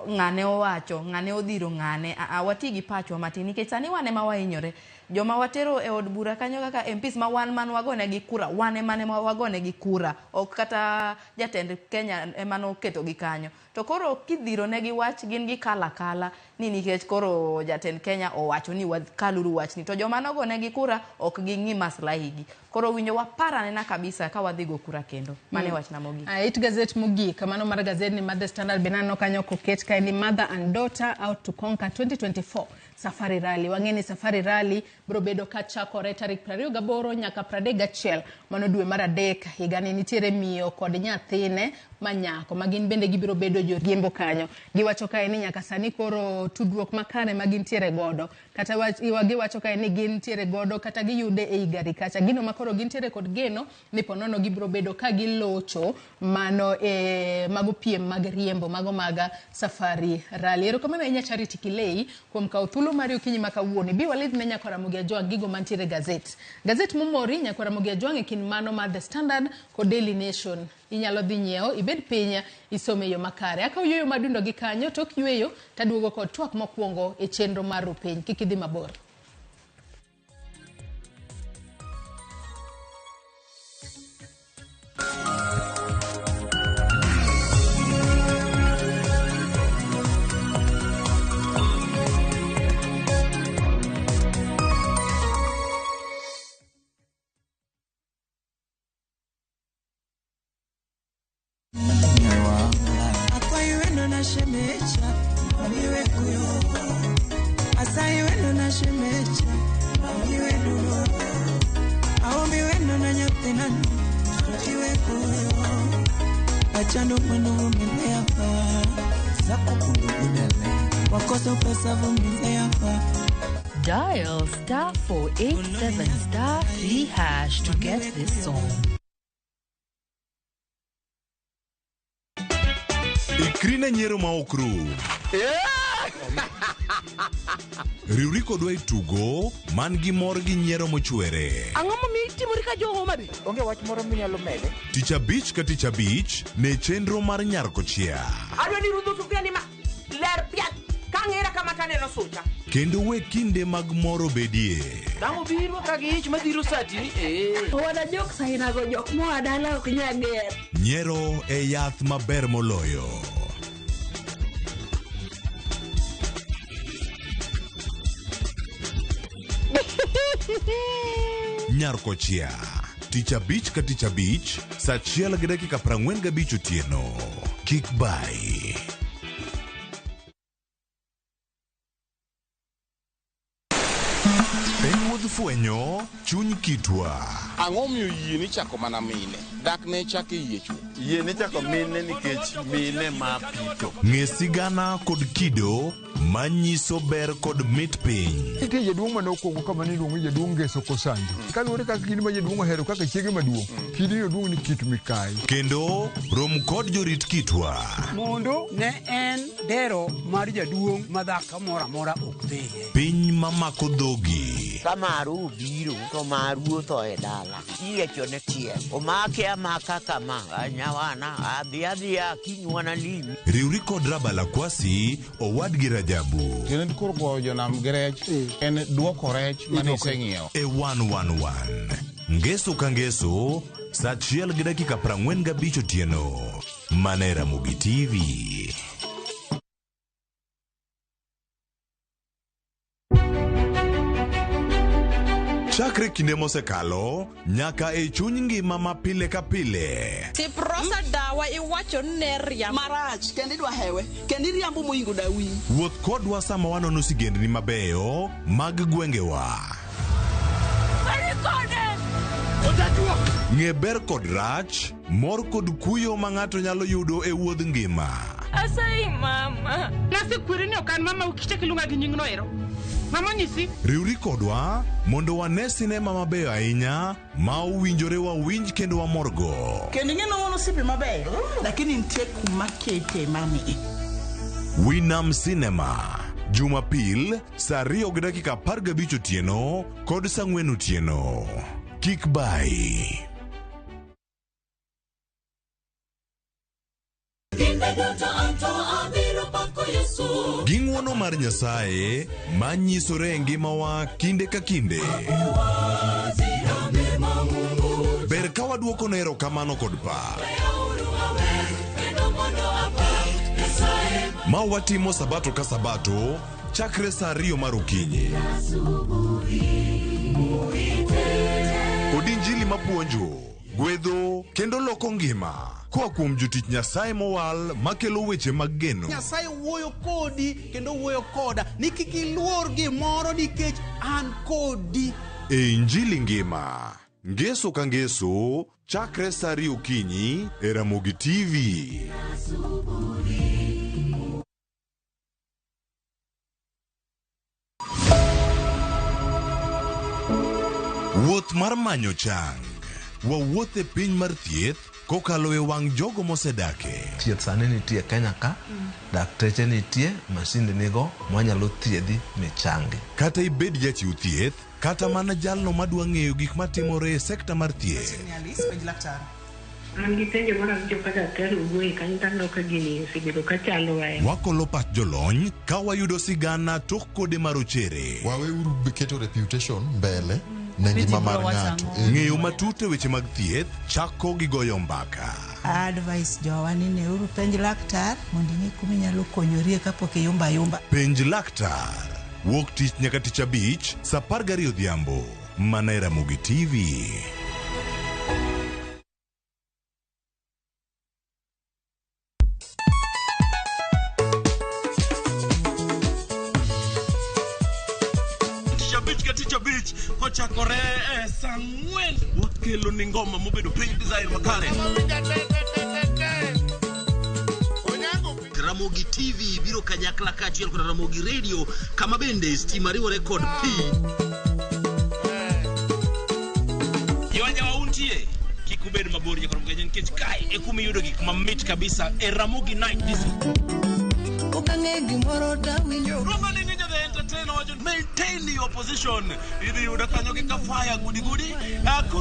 [SPEAKER 15] ng'ane owacho, ng'ane odhiro ng'ane. Wati gi pacho matin nikech sani wane ma wainyore. Joma watero e od bura kanyo kaka MPs ma wan man wagone gi kura, wane mane wagone gi kura, ok kata jatend Kenya emano keto gi kanyo. To koro kidhiro negi wach gin gi kala ni nikech koro jatend Kenya owacho ni wakaluru wachni to joma nogone gi kura ok ging'i maslahi gi. Koro winjo waparanena kabisa ka wadhi go kura kendo. Mane wachna mogik.
[SPEAKER 10] It Gazette mogik kamano mar gazedni mar The Standard benano kanyo koket kae ni mother and daughter out to conquer 2024 Safari Rally. Wang'eni Safari Rally bro bedo ka chakore tarik 28 nyaka 31 mano dwe mar 3 higani. Nitiere miyo kod nyathine manyako magin bende gibiro bedo joriembo kanyo. Giwacho kae ni nyaka sani koro tudruok makare magintiere godo kata giwacho kae ni gintiere godo kata giyude e gari kacha gino makoro gintiere kod geno ni ponono gibiro bedo ka gilocho mano mago piem mag riembo mago maga Safari Rally. Erokamano inya Charity Kilei kuom kawo thuolo mari okinyi makawuono. Bi walid ne nyako Ramogi Ajwang' gigo mantiere gazet momori nyako Ramogi Ajwang' e kin mano mar The Standard kod Daily Nation. Inyalo dhi nyiewo ibed pinya isome yo makare. Akaw yoyo madundo gi kanyo tok yweyo taduogo kod twak mokwongo e chenro mar rupiny. Kik idhi mabor.
[SPEAKER 16] na shemecha miwe kuyo asai wendo na shemecha miwe kuyo aombi wendo na nyote nani miwe kuyo achando mwendo vumilia pa zako kulubunele wakosa pesa vumilia pa.
[SPEAKER 17] Dial *487*3# to get this song.
[SPEAKER 8] Ikrina nyero ma okru. Riuriko dwa itugo man gi mor gi nyiero mochwere.
[SPEAKER 18] Ang'o momiyo itimori ka joho made? Onge wach moro minyalo mede.
[SPEAKER 8] Tich abich ka tich abich ne chenro mar nyarkochia.
[SPEAKER 18] Adwa ni rudho sufria ni ma ler piat kang'era kama taneno sucha.
[SPEAKER 8] Kendo we kinde mag moro bedie.
[SPEAKER 18] Damo biro ka gi ich madhiro sati ni
[SPEAKER 19] Wada jok sainago jok moa dala ok nyager.
[SPEAKER 8] Nyiero e yath maber moloyo. Nyarkochia tich abich ka tich abich saa 1:45 otieno. Kik bai. Fwenyo chuny kitwa.
[SPEAKER 20] Ang'o miyo yie ni chako mana mine? Dak ne chake yie chuo.
[SPEAKER 21] Yie ni chako mine nikech mine ma pito.
[SPEAKER 8] Ng'e sigana kod kido manyiso ber kod mit piny.
[SPEAKER 22] Nitie jaduong' mane okuongo kama niluongo jaduong' Ngeso Kosando. Kaluwore kaka kidi ma jaduong' ohero kaka chiege maduong'. Kidi oduong' ni Kit Mikai.
[SPEAKER 8] Kendo rom kod jorit kitwa.
[SPEAKER 9] Mondo ne en dero mar jaduong' madhaka mora mora ok dhie.
[SPEAKER 8] Piny mamako dhogi.
[SPEAKER 23] Kamaru biro to maru to e dala. Iyiecho ne tie. Omake amaka kama anyawana adhiadhia kinywana limi.
[SPEAKER 8] Riuri kod Rabala Kwasi owad gi Rajabu.
[SPEAKER 20] Kendo kor go jonam grech en duoko rech mane iseng'iewo.
[SPEAKER 8] E 111. Ngeso ka ngeso saa 1:45 otieno. Mane Ramogi TV. Chakre kinde mosekalo nyaka e chuny ngima ma pile ka pile.
[SPEAKER 13] Tiprosa dawa iwacho ne riambo marach kendi dwa hewe kendi riambo moingo dawi.
[SPEAKER 8] Wuoth kodwa sama wanono sigendni mabeyo mag gwengewa. Ng'e ber kod rach, mor kod kuyo ma ng'ato nyalo yudo e wuodh ngima.
[SPEAKER 19] Asai mama.
[SPEAKER 18] Nasi kwiri ni okan mama ukiche kilunga gi nying no ero. Mama nyisi.
[SPEAKER 8] Riuri kodwa mondo wane sinema mabeyo ahinya ma owinjore wawinj kendo wamorgo.
[SPEAKER 13] Kendi ng'eno wono sipi mabeyo. Lakini nitie kuma kete mami.
[SPEAKER 8] Winam Cinema. Jumapil saa 2:15 otieno kod saa 4 otieno. Kik bai. Gi ng'wono mar Nyasaye manyisore e ngimawa kinde ka kinde. Ber ka waduoko ne erokamano kod pak. Ma watimo sabato ka sabato chakre saa 2 mar okinyi. Kod injili mapuonjo, gwedho kendo loko ngima. Koa kuom jotich Nyasaye mowal makelo weche mag geno.
[SPEAKER 9] Nyasaye wuoyo kodi kendo wuoyo koda ni kik iluor gimoro nikech an kodi.
[SPEAKER 8] E injili ngima, ngeso ka ngeso, chakre saa 2 okinyi e Ramogi TV. Wuoth mar manyo chang. Wawuoth e piny mar thieth kokalo e wang' jogo mosedake.
[SPEAKER 24] Thieth sani nitie Kenya ka, dakteche nitie, masinde nigo mwanyalo thiedhi michangi.
[SPEAKER 8] Kata ibed jachiw thieth, kata mana jalno madwa ng'eyo gik matimore e sekta mar thieth.
[SPEAKER 19] An gi penjo mara gi joka daktari wuoyi kanyo tano ka gini osebedo ka chalo wae.
[SPEAKER 8] Wakolo pat jolony ka wayudo sigana tok kode marochere.
[SPEAKER 25] Waweuru keto reputation mbele. Ngima mar ng'ato.
[SPEAKER 8] Ng'eyo matut e weche mag thieth chako gi goyo mbaka.
[SPEAKER 26] Advice jowa ni neuru penj laktar mondo ing'e kuma inyalo konyorie kapok iyumba yumba.
[SPEAKER 8] Penj laktar. Wuok tich nyaka tich abich saa 12 odhiambo. Mana Ramogi TV.
[SPEAKER 1] chakore sangwen wakelo ni ngoma mobedo piny design makare.
[SPEAKER 3] Ramogi TV biro kanyakla kachiel kod Ramogi Radio kama bende stima riwore kod pi.
[SPEAKER 1] Yawanya wauntie kikubed mabor nyakoro mgenyen kech kai ekumi yudo gik mamit kabisa Ramogi Night Disco. Romani Ninja the Entertainer, maintain your position. Idi yuda kanyo kika fire gudi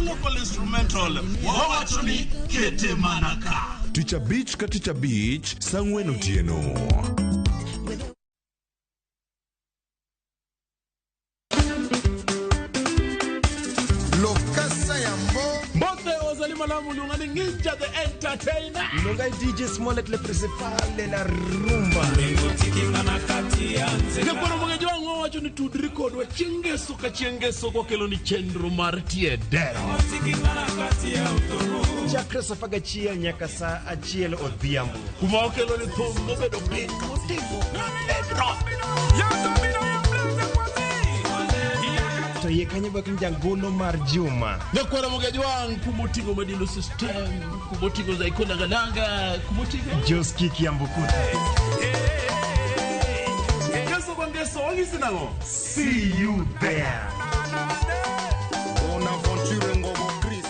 [SPEAKER 1] local instrumental. Wawachoni kete manaka.
[SPEAKER 8] Ticha Beach ka Ticha Beach sangwen otieno.
[SPEAKER 1] Malamu lungani Ninja the Entertainer.
[SPEAKER 4] Lungai DJ Smollett le principale la rumba.
[SPEAKER 1] Nekoro mwenye wangu wacho ni tudri kodwe chengeso ka chengeso kwa kelo ni chendro martie dero.
[SPEAKER 4] Chakreso faga chia nyaka sa achiel odhiambo.
[SPEAKER 1] Kuma okelo ni thumbo bedo pink motigo na edro.
[SPEAKER 4] To ye kanye bakin jangolo mar Juma.
[SPEAKER 1] Nekoro mwenye wangu kumotigo madilo system, kumotigo za ikona galanga, kumotigo
[SPEAKER 4] Joski Kiambukute.
[SPEAKER 1] See you there.
[SPEAKER 4] Bonaventure Ngogo Chris.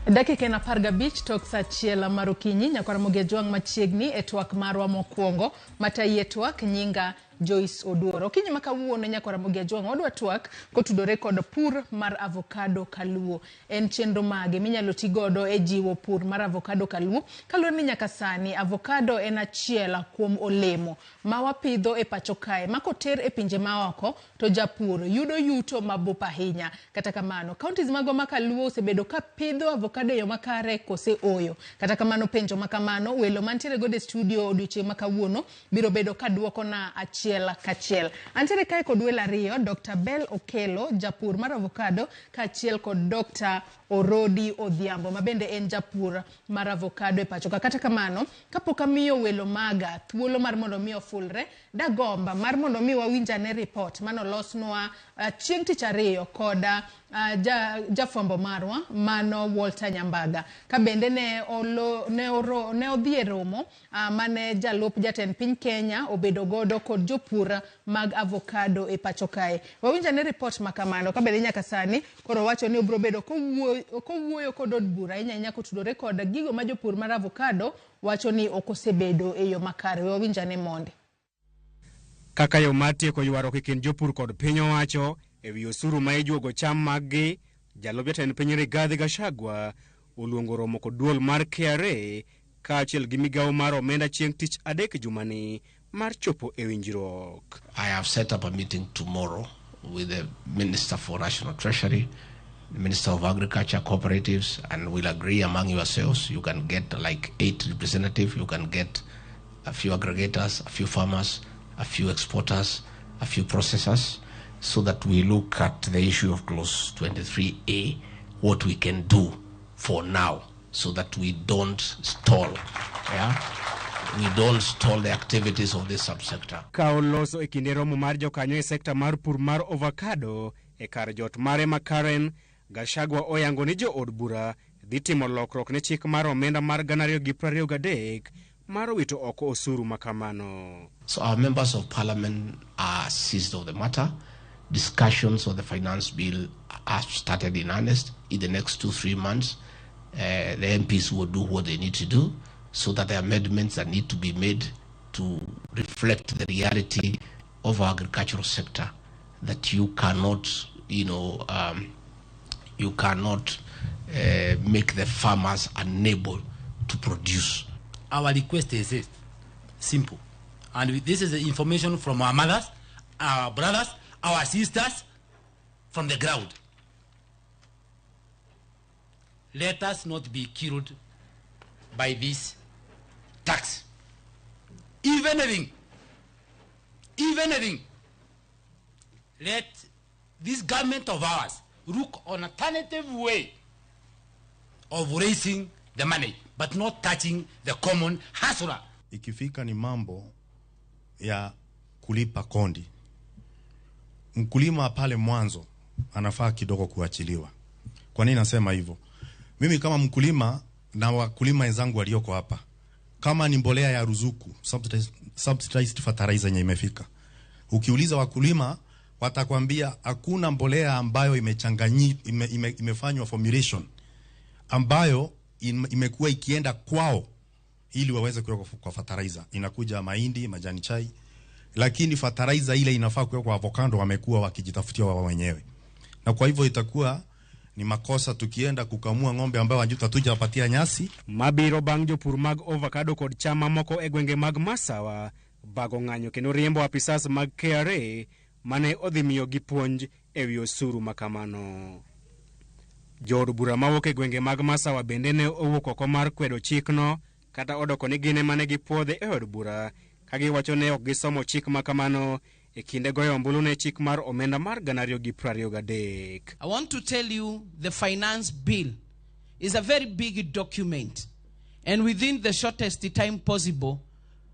[SPEAKER 10] Dakika na parga beach tok sa chiela marukinyi nyakwara mogejuang machiegni e twak marwa mokwongo mataye twak nyinga Joyce Oduoro. Kinyi makawuono nyakwara mogejuang odwa twak kotudore kod pur mar avocado kaluo. En chenro mage minyalo tigodo e jiwo pur mar avocado kaluo. Kaluo ni nyaka sani avocado en achiela kuom olemo ma wapidho e pacho kae makoter e pinje maoko to japur yudo yuto mabup ahinya. Kata kamano counties mago makaluo osebedo ka pidho avocado yo makare kose oyo. Kata kamano penjo makamano welo mantiere gode studio odiochieng' makawuono biro bedo kaduoko na achiel kachiel. Antiere kae kod welo ariyo Dr. Bell Okelo japur mar avocado kachiel kod Dr. Orodi Odhiambo mabende en japur mar avocado e pacho. Kata kamano kapok amiyo welo maga thuolo mar mondo mi ofulre dagomba mar mondo mi wawinjane report manolosnwa chieng' tich ariyo koda jafwambo marwa mano Walter Nyambaga kabende ne odhi e romo mane jalup jatend piny Kenya obedo godo kod jopur mag avocado e pacho kae. Wawinjane report makamano kabende nyaka sani koro wacho ni obro bedo kowuoyo kod od bura inyanya kotudore kod gigo ma jopur mar avocado wacho ni okosebedo e yo makare. Wawinjane monde.
[SPEAKER 5] Kaka yo matieko ywaro kikin jopur kod piny owacho ewi osuru ma ijuogo cham maggi, jalup jatend piny Rigathi Gachagua oluongo romo kod duol mar KRA kaachiel gi migawo mar omenda chieng' tich adek jumani mar chopo e winjruok.
[SPEAKER 6] I have set up a meeting tomorrow with the Minister for National Treasury, the Minister of Agriculture, Cooperatives, and we'll agree among yourselves. You can get like 8 representatives, you can get a few aggregators, a few farmers, a few exporters, a few processors, so that we look at the issue of clause 23A, what we can do for now, so that we don't stall, we don't stall the activities of this subsector.
[SPEAKER 5] Kaoloso e kinde romo mar jokanyo e sekta mar pur mar avocado e kar jot mare ma Karen, Gachagua oyango ni jo od bura dhi timo lokruok ne chik mar omenda mar 2023 mar wito oko osuru makamano.
[SPEAKER 6] So our members of parliament are seized of the matter. Discussions of the finance bill are started in earnest. In the next 2-3 months, the MPs will do what they need to do so that the amendments that need to be made to reflect the reality of our agricultural sector, that you cannot, make the farmers unable to produce.
[SPEAKER 7] Our request is this, simple. And this is the information from our mothers, our brothers, our sisters, from the ground. Let us not be killed by this tax. If anything, let this government of ours look on alternative way of raising the money, but not touching the common hustler.
[SPEAKER 2] Ikifika ni mambo ya kulipa kondi, mkulima pale mwanzo anafaa kidogo kuachiliwa. Kwa nini nasema hivyo? Mimi kama mkulima na wakulima wenzangu walioko hapa, kama ni mbolea ya ruzuku, subsidized fertilizer yenye imefika, ukiuliza wakulima watakwambia hakuna mbolea ambayo imefanywa formulation ambayo imekuwa ikienda kwao ili waweze kuweka kwa fertilizer. Inakuja mahindi, majani chai, lakini fertilizer ile inafaa kuweka kwa avocado wamekuwa wakijitafutia wao wenyewe. Na kwa hivyo itakuwa ni makosa tukienda kukamua ng'ombe ambao wanjuta tujapatia nyasi.
[SPEAKER 5] Mabiro bang jopur mag avocado kod chama moko e gwenge mag Masawa bago ng'anyo kendo riembo apisas mag KRA mane odhi miyo gi puonj e wi osuru makamano. Jood bura mawuok e gwenge mag Masawa bende ne owuok oko mar kwedo chikno, kata odoko ni gine mane gipuodhe e od bura ka giwacho ne ok gisomo chik makamano e kinde goyo ombulu ne chik mar omenda mar 2023.
[SPEAKER 11] I want to tell you the finance bill is a very big document, and within the shortest time possible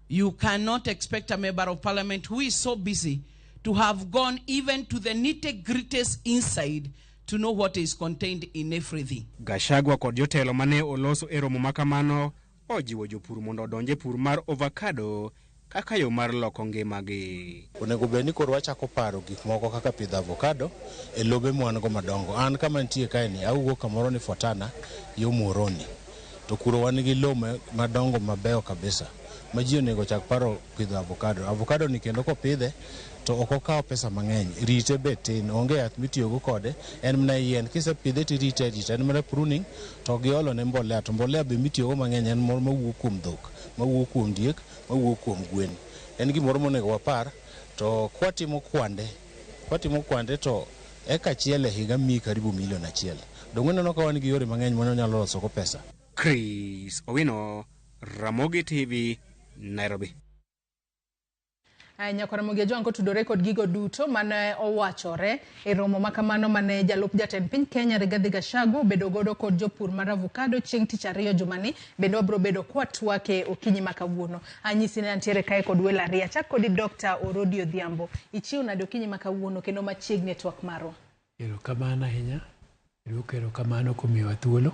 [SPEAKER 11] you cannot expect a member of parliament who is so busy to have gone even to the nitty-gritties inside to know what is contained in everything.
[SPEAKER 5] Gachagua kod jotelo mane oloso e romo makamano ojiwo jopur mondo odonje pur mar avocado kaka yo mar loko ngimagi.
[SPEAKER 20] Onego bed ni koro wachako paro gik moko kaka pidho avocado e lobe mwango madongo. An kama nitie kae ni awuok kamoro ni Fortana yo Muhoroni, to kuro wan gi lobe madongo mabeyo kabisa ma ji onego chak paro pidho avocado. Avocado ni kendo kopidhe to ok okawo pesa mang'eny, rite be tin, onge yath mitiyogo kode, en mana yien. Kisepidhe to rite, en mana pruning, to giolo ne mbolea, to mbolea be mitiyogo mang'eny en moro mawuok kuom dhok, mawuok kuom diek, mawuok kuom gwen. En gimoro monego wapar, to kwatimo kwande to eka achiel e higa miyi karibu $1 million. Dongo neno ka wan gi yore mang'eny mane nyalo loso go pesa.
[SPEAKER 5] Chris Owino, Ramogi TV, Nairobi.
[SPEAKER 10] Nyakora Ramogi Joan kotudore kod gigo duto mane owachore e romo makamano mane jalup jatend piny Kenya Rigathi Gachagua obedo godo kod jopur mar avocado chieng' tich ariyo jumani, bende wabiro bedo kwatwake okinyi makawuono. Anyisi ne antiere kae kod welo ariyo, chak kod Dr. Orodi Odhiambo. Ichiw nade okinyi makawuono kendo machiegni e twak marwa.
[SPEAKER 12] Erokamano ahinya. Erokamano kumiwa thuolo.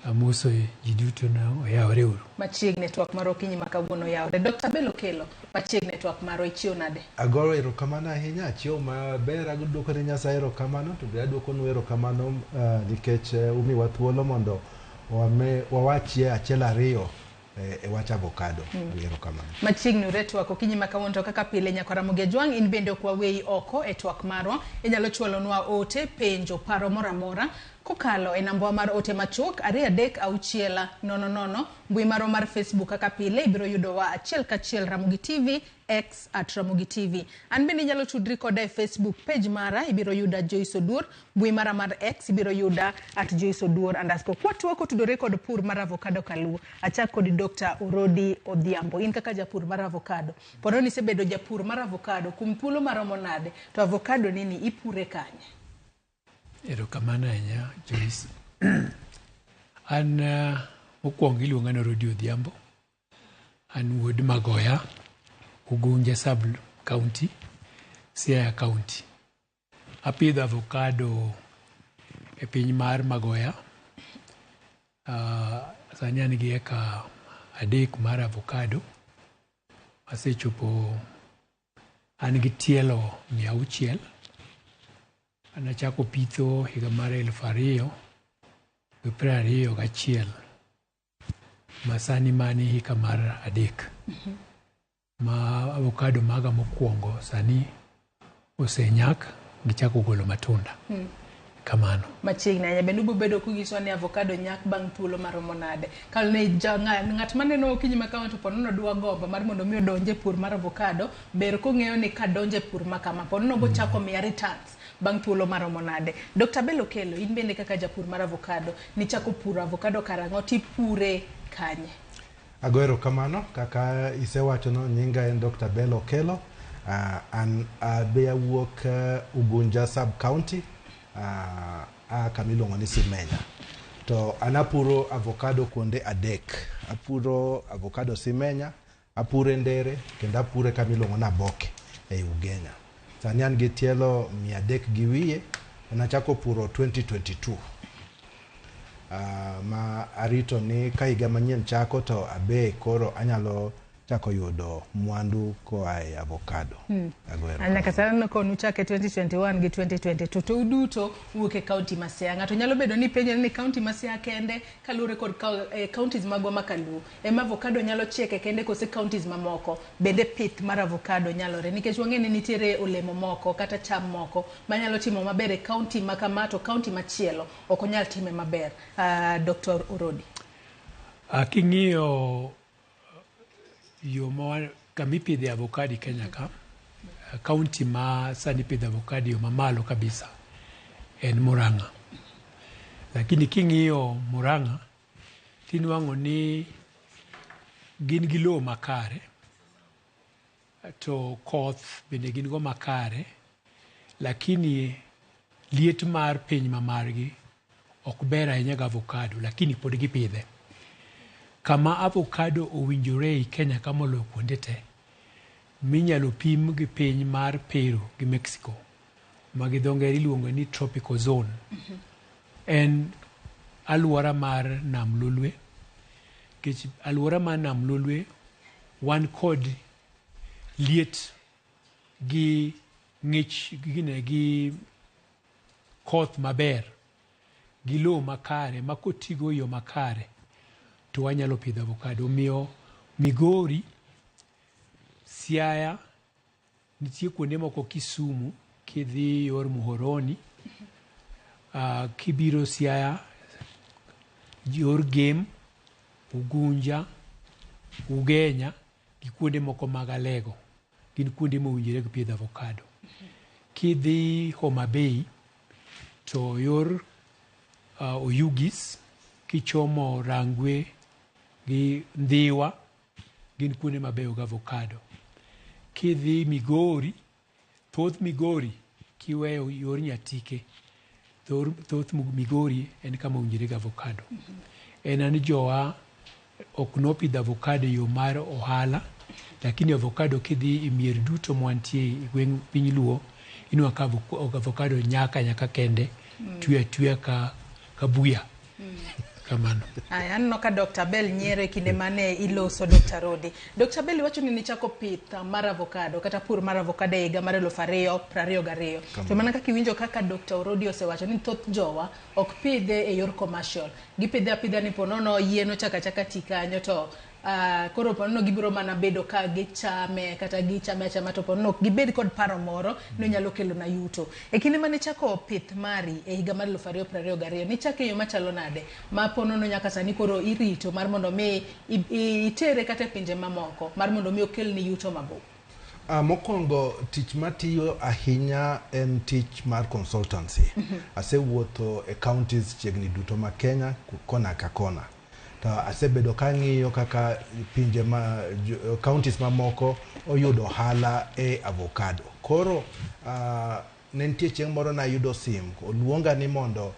[SPEAKER 12] Amoso ji duto na oyawre uru.
[SPEAKER 10] Machiegni twak maro okinyi makawuono yawre. Dr. Bello Kelo, machiegni twak maro ichiw nade?
[SPEAKER 24] Agoro erokamano ahinya, achiw maber, aduoko ne Nyasaye erokamano, to be aduoko erokamano nikech umiwa thuolo mondo wawachie achiel ariyo e wach avocado. Erokamano.
[SPEAKER 10] Machiegni ure twak okinyi makawuono, to kaka pile nyakora Ramogi Joan in bende kwa wei oko e twak marwa. Inyalo chwalonwa ote, penjo, paro moramora kokalo e namba mar ote machuok 236000 mbui maro mar Facebook kaka pile ibiro yudo wa achiel kachiel Ramogi TV X @RamogiTV. An bende nyalo tudri koda e Facebook page mara ibiro yuda Joyce Odur, mbui mara mar X ibiro yuda @JoyceOdur_. Kwatwako tudore kod pur mar avocado kaluo, achak kod Dr. Orodi Odhiambo. In kaka japur mar avocado, poro ni sebedo japur mar avocado kum thuolo maromo nade, to avocado nini ipure kanye?
[SPEAKER 12] Erokamano ahinya Joyce. An mokwongo iluonga ni Orodi Odhiambo. An wuod Magoya, Ugunja Sub County, Siaya County. Apidho avocado e piny mar Magoya. Sani an gi eka 3 mar avocado. Asechopo an gi tielo 600. Anachako pitho higa mar 2021 masani mani hika mar 3. Ma avocado maga mokwongo sani osenyak gichako golo matunda. Kamano.
[SPEAKER 10] Machiegni anya bende ubedo kugiso ni avocado nyak bang' thuolo maromo nade. Kal ne ng'at maneno okinyi makama to ponono dwa gombo mar mondo mi odonje pur mar avocado, ber kong'eyo ni kadonje pur makama ponono bo chako miya returns bang' thuolo maromo nade. Dr. Bello Kelo, in bende kaka japur mar avocado, ni chako puro avocado karang'o tipure kanye?
[SPEAKER 24] Ago erokamano, kaka isewacho no, nyinga en Dr. Bello Kelo. An be awuok Ugunja sub county kamilongo ni Simenya. To anapuro avocado kuonde adek. Apuro avocado Simenya, apure Ndere, kendo apure kamilongo na Boke e Ugenya. Sani an gi tielo 300 gi wiye, nachako puro 2022. Ma arito ni ka higa manyien chako to abe koro anyalo chako yudo mwandu koa e avocado.
[SPEAKER 10] Nyaka sani konu chake 2021 gi 2022 to uduto wuok e county ma Siaya. Ng'ato nyalo bedo ni penjo ni county ma Siaya kende kalure kod counties magwa makalu ema avocado nyalo chieke kende kose counties mamoko bende pith mar avocado nyalore nikech wang'eni nitiere olemo moko kata cham moko manyalo timo maber e county makama to county machielo ok onyal time maber. Dr. Urodi.
[SPEAKER 12] King'iyo yo kama ipidhe avocado Kenya ka, county ma sani pidhe avocado yo mamalo kabisa en Murang'a. Lakini king'iyo Murang'a, tinwang'o ni gin gi lowo makare, to koth bende gin go makare, lakini liet mar piny mamargi ok ber ahinya gi avocado, lakini pod gipidhe. Kama avocado owinjore e Kenya kama oloyo kuonde te, minyalo pim gi piny mar Peru gi Mexico, ma gi dho ngere iluongo ni tropical zone. En alwora mar nam Lolwe, nikech alwora mar nam Lolwe wan kod liet gi ng'ich gi koth maber, gi lowo makare ma kotigo yo makare to wanyalo pidho avocado. Omiyo Migori, Siaya, nitie kuonde moko Kisumu, kidhi yor Muhoroni, kibiro Siaya, yor Gem, Ugunja, Ugenya, gi kuonde moko mag Alego, gin kuonde mowinjore gi pidho avocado. Kidhi Homa Bay, to yor Oyugis, kichomo Rangwe gi Ndhiwa, gin kuonde mabeyo gi avocado. Kidhi Migori, thoth Migori kiweyo yor Nyatike, thoth Migori en kama owinjore gi avocado. En jowa ok nopidho avocado yo mar ohala, lakini avocado kidhi mier duto mwantie e gweng' piny Luo, inwa ka avocado nyaka kende, twe ka buya. Kamano.
[SPEAKER 10] Anno ka Dr. Bell nyiero kinde mane iloso Dr. Rodi. Dr. Bell wacho ni nichako pith mar avocado kata pur mar avocado e higa mar 2022. To mana kaka iwinjo kaka Dr. Rodi osewacho ni thoth jowa ok pidhe e yor commercial. Gipidhe apidha ni ponono yieno chaka tikanyo to koro ponono gibiro mana bedo ka gichame kata gichame achama to ponono gibed kod paro moro no nyalo kelo na yuto. E kinde mane chako pith mari e higa mar 2022 ni chake yo machalo nade ma ponono nyaka sani koro irito mar mondo mi itere kata pinje mamoko mar mondo mi okel ni yuto mabo.
[SPEAKER 24] Mokongo tich matiyo ahinya en tich mar consultancy. Asewuotho e counties chiegni duto ma Kenya kona ka kona. To asebedo ka ng'iyo kaka pinje ma counties mamoko oyudo hala e avocado. Koro ne nitie chieng' moro na yudo sim oluonga ni mondo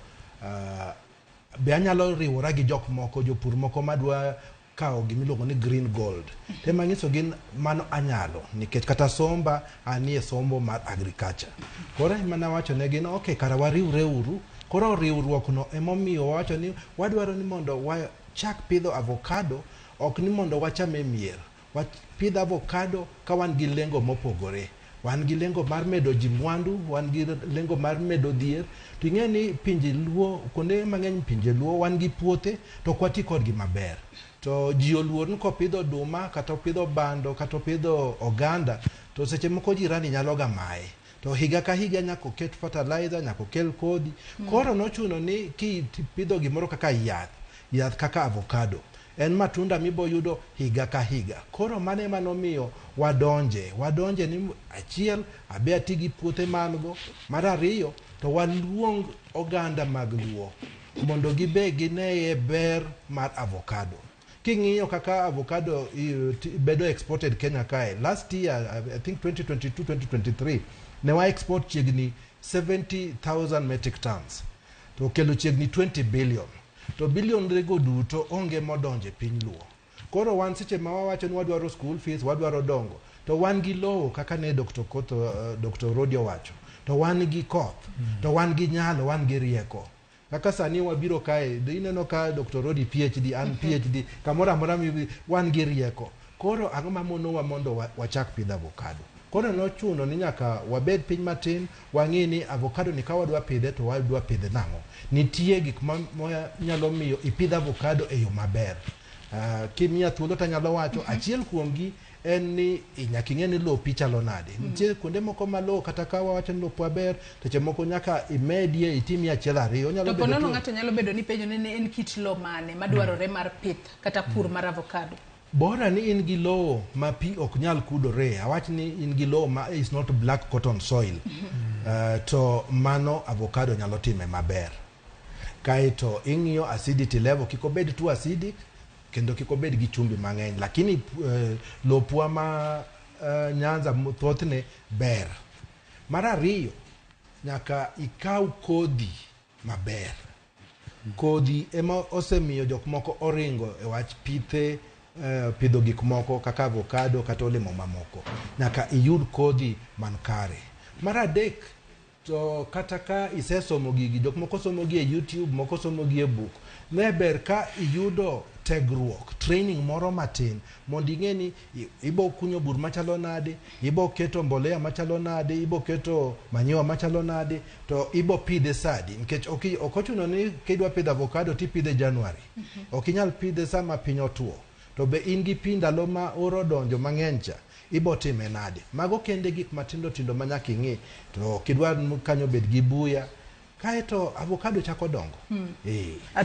[SPEAKER 24] be anyalo riwora gi jok moko, jopur moko madwa kawo gimiluongo ni green gold. Tema nyiso gin mano anyalo nikech kata somba anie sombo mar agriculture. Koro mana wacho ne gin okay, kara wariwre uru. Koro riwruok no emomiyo wacho ni wadwaro ni mondo chak pidho avocado, ok ni mondo wachame mier. Pidho avocado ka wan gi lengo mopogore. Wan gi lengo mar medo ji mwandu, wan gi lengo mar medo dhier. To ing'e ni pinje Luo, kuonde mang'eny pinje Luo wan gi puothe to kwati kodgi maber. To ji oluor ni kopidho oduma kata opidho bando kata opidho oganda to seche moko jirani nyalo ga mae. To higa ka higa nyaka oket fertilizer, nyaka okel kodhi. Koro nochuno ni kipidho gimoro kaka yath kaka avocado, en matunda mibo yudo higa ka higa. Koro mane manomiyo wadonje ni achiel abe ati gi puothe mango, mar ariyo to waluong oganda mag Luo mondo gibe gineye ber mar avocado. king'iyo kaka avocado bedo exported Kenya kae. Last year, I think 2022-2023, ne wa export chiegni 70,000 metric tons. To kelo chiegni 20 billion. To billion rego duto onge modonje piny luo. Koro wan seche ma wawacho ni wadwaro school fees, wadwaro dongo. To wan gi lowo kaka ne Dr. Rodio wacho. To wan gi koth. To wan gi nyalo, wan gi rieko. Kaka sani wabiro kae, ineno ka Dr. Rodi PhD, an PhD, kamora amora wan gi rieko. Koro ang'o mamonowa mondo wachak pidho avocado. Koro nochuno ni nyaka wabed piny matin, wang'i ni avocado ni ka wadwa pidhe to wadwa pidhe nang'o. Nitie gik ma nyalo miyo ipidh avocado e yo maber. Kimiya thuolo to nyalo wacho, achiel kuomgi en ni nyaka ing'e ni lopi chalo nade. Nitie kuonde moko ma lowo kata ka wawacho ni lopo maber, seche moko nyaka imedie itimie achiel ariyo.
[SPEAKER 10] To ponono ng'ato nyalo bedo ni penjo ni en kit lowo mane madwarore mar pith kata pur mar avocado.
[SPEAKER 24] Bora ni in gi lowo ma pi ok nyal kudore, awach ni in gi lowo ma is not black cotton soil, to mano avocado nyalo time maber. Kaeto ing'iyo acidity level, kik obed too acidic, kendo kik obed gi chumbi mang'eny, lakini lopwa ma Nyanza thothne ber. Mar ariyo, nyaka ikaw kodhi maber. Kodhi ema osemiyo jok moko oringo e wach pidho gik moko kaka avocado kata olemo mamoko. Nyaka iyud kodhi man kare. Mar adek, to kata ka isesomo gigi, jok moko somo gi e YouTube, moko somo gi e book, ne ber ka iyudo tegruok, training moro matin, mondo ing'e ni ibo kunyo bur machalo nade, ibo keto mbolea machalo nade, ibo keto manyiwa machalo nade, to ibo pidhe sadi. Nikech ok ochuno ni kidwa pidho avocado tipidhe January. Ok inyal pidhe sama piny otuo. To be in gi pi ndalo ma oro donjo mang'eny cha, ibo time nade. Mago kende gik matindo tindo ma nyaka ing'e. To kidwa kanyo bed gi buya, kaeto avocado chako dongo.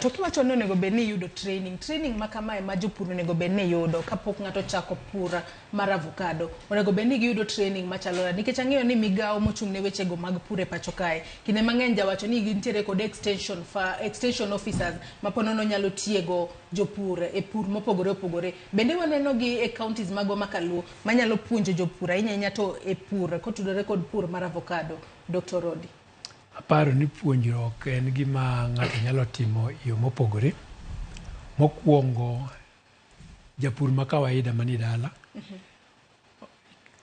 [SPEAKER 10] To kiwacho ni onego bed ni yudo training ma kamae ma jopur onego bed ni yudo kapok ng'ato chako pur mar avocado, onego bed ni giyudo training machalo nade. Nikech ang'eyo ni migawo mochung' ne wechego mag pur e pacho kae, kinde mang'eny jawacho ni gintiere kod extension officers ma ponono nyalo tiego jopur e pur mopogore opogore. Bende waneno gi e counties mago makaluo manyalo puonjo jopur ahinya to e pur kotudore kod pur mar avocado. Dr. Rodi.
[SPEAKER 12] Aparo ni puonjruok en gima ng'ato nyalo timo yo mopogore. Mokwongo, japur ma kawaida mani dala,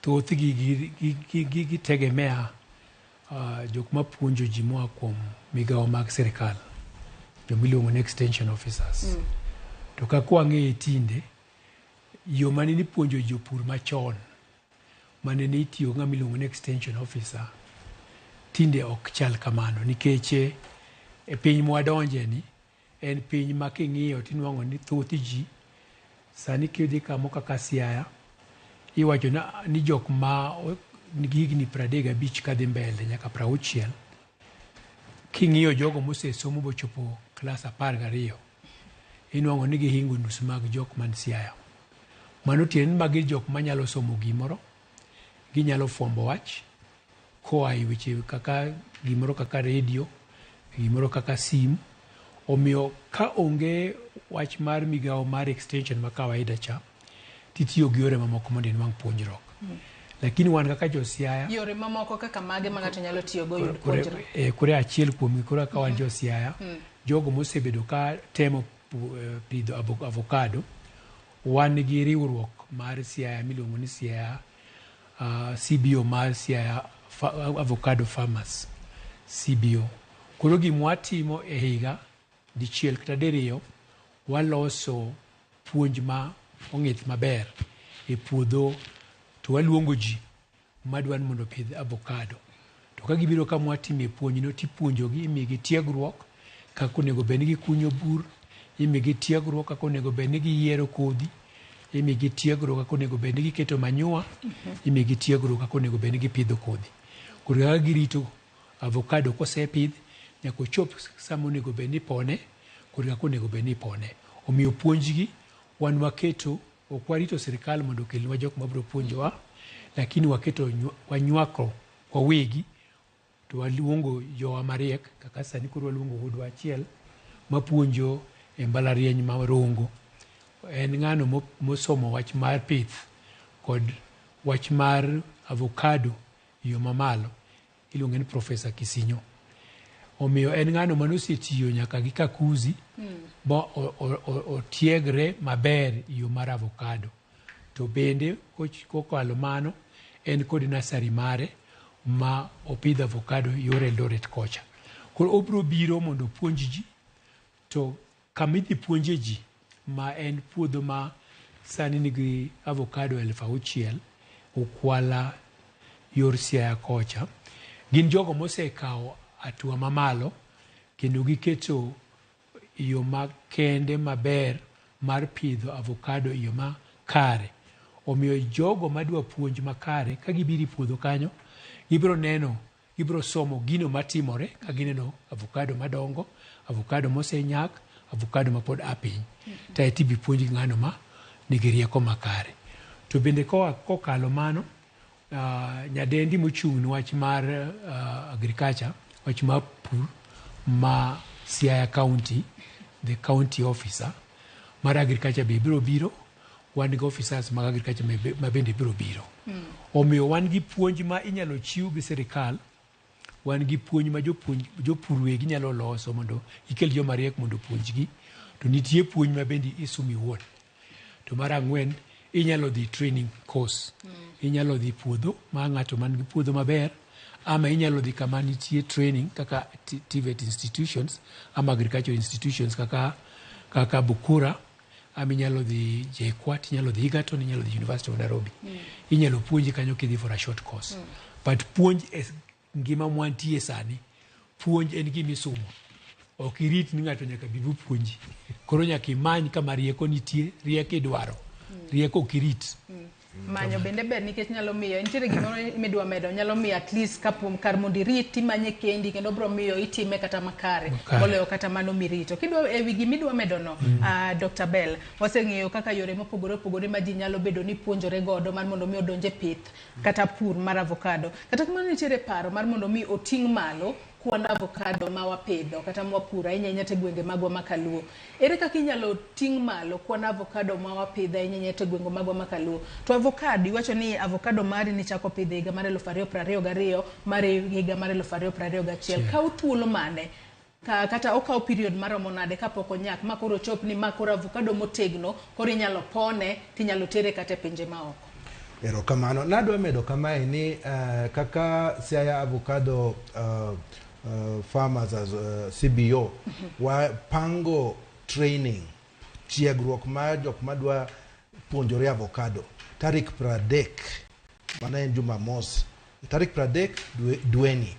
[SPEAKER 12] thoth gi tegemea jok ma puonjo ji moa kuom migawo mag sirikal, jomiluongo ni extension officers. To ka kwang'e tinde, yo mane ni puonjo jopur machon, mane ni itiyo ng'amiluongo ni extension officer, tinde ok chal kamano, nikech e piny mwadonje ni en piny ma king'iyo tinwang'o ni thoth ji sani kidhi kamo kaka Siaya, iwacho ni jok ma nigi higni 35 kadhi mbele nyaka 60, king'iyo jogo mosesomo bochopo klas 12, inwang'o ni gihingo nus mag jok man Siaya. Mano tiende ni magi jok manyalo somo gimoro, ginyalo fwambo wach koa e weche kaka gimoro kaka radio, gimoro kaka sim. Omiyo ka onge wach mar migawo mar extension ma kawaida cha, titiyo gi yore mamoko mondo inwang' puonjruok. Lakini wan kaka jo Siaya,
[SPEAKER 10] yore mamoko kaka mage ma ng'ato nyalo tiyo go yud puonjruok.
[SPEAKER 12] Kore achiel kuom kore ka wan jo Siaya, jogo mosebedo ka temo pidho avocado, wan gi riwruok mar Siaya miluongo ni Siaya CBO mar Siaya Avocado Farmers CBO. Koro gimwatimo e higa dichiel kata diriyo, waloso puonj ma ong'ith maber e puodho, to waluongo ji madwan mondo pidh avocado. To ka gibiro kama watime puonj no, tipuonjogi, imigi tiegruok kaka onego bed ni gikunyo bur, imigi tiegruok kaka onego bed ni giyiero kodhi, imigi tiegruok kaka onego bed ni giketo manyiwa, imigi tiegruok kaka onego bed ni gipidho kodhi. Koro kaka girito avocado kosepidh nyaka ochop sama onego bed ni pone, koro kaka onego bed ni pone. Omiyo puonjgi wan waketo, ok warito sirikal mondo okelnwa jok mabiro puonjowa, lakini waketo wanywako wawegi, to waluongo jowa mariek kaka sani koro waluongo wuodwa achiel mapuonjo e mbalariany ma Rongo. en ng'ano mosomo wach mar pith kod wach mar avocado yo mamalo iluongo ni Profesa Kisinyo. Omiyo en ng'ano manosetiyo nyaka gi Kakuzi bo otiegre maber yo mar avocado. To bende kokalo mano en kod nasari mare ma opidho avocado yore Eldoret kocha. Koro obro biro mondo puonj ji, to kamidhi puonje ji ma en puodho ma sani nigi avocado 6,000 ukwala yor Siaya kocha. Gin jogo mosekawo atua mamalo kendo giketo yo makende maber mar pidho avocado yo makare. Omiyo jogo madwa puonj makare ka gibiri puodho kanyo, gibro somo gino matimore ka gineno avocado madongo, avocado mosenyak, avocado mapod apiny. Taeti bi puonj ng'ano ma nigi rieko makare. To bende kokalo mano, nyadendi mochung' ni wach mar agriculture, wach mar pur ma Siaya County, the county officer mar agriculture be biro biro, wan gi officers mag agriculture ma bende biro biro. Omiyo wan gi puonj ma inyalo chiw gi sirikal, wan gi puonj ma jopur wegi nyalo loso mondo ikel joma riek mondo puonjgi, to nitie puonj ma bende isumi wuon. To mar ang'wen, inyalo dhi training course, inyalo dhi puodho ma ng'ato man gi puodho maber, ama inyalo dhi kama nitie training kaka TVET institutions ama agriculture institutions kaka Bukura, ama inyalo dhi JKUAT, inyalo dhi Egerton, inyalo dhi University of Nairobi. Inyalo puonji kanyo kidhi for a short course. But puonj ngima mwantie sani, puonj en gima isomo. Ok irit ni ng'ato nyaka bibu puonji. Koro nyaka imany kama rieko nitie, rieko idwaro. Rieko ok irit.
[SPEAKER 10] Manyo bende ber nikech nyalo miyo nitiere gimoro midwa medo, nyalo miyo at least kapum kar mondo iriti manye kendi kendo bro miyo itime kata makare moloyo kata mano mirito. Kidwa ewi gimidwa medo no, Dr. Bell, waseng'eyo kaka yore mopogore opogore ma ji nyalo bedo ni puonjore godo mar mondo mi odonje pith kata pur mar avocado. Kata kamano nitiere paro mar mondo mi oting' malo kwan avocado ma wapidho kata mwapura inyanyate gwenge magwa makaluo. Ere kaka inyalo ting' malo kwan avocado ma wapidho inyanyate gwenge magwa makaluo? To avocado, iwacho ni avocado mari ni chako pidho higa mar 2022 mar higa mar 2021. Kaw thuolo mane kata okaw period maromo nade kapok onyak ma koro chop ni ma koro avocado motegno koro inyalo pone tinyalo tere kata pinje maoko?
[SPEAKER 24] Erokamano. Nadwa medo kamae ni kaka Siaya Avocado Farmers as CBO wapango training tiegruok mar jok madwa puonjore avocado tarik 30 mana en Jumamos, tarik 30 dweni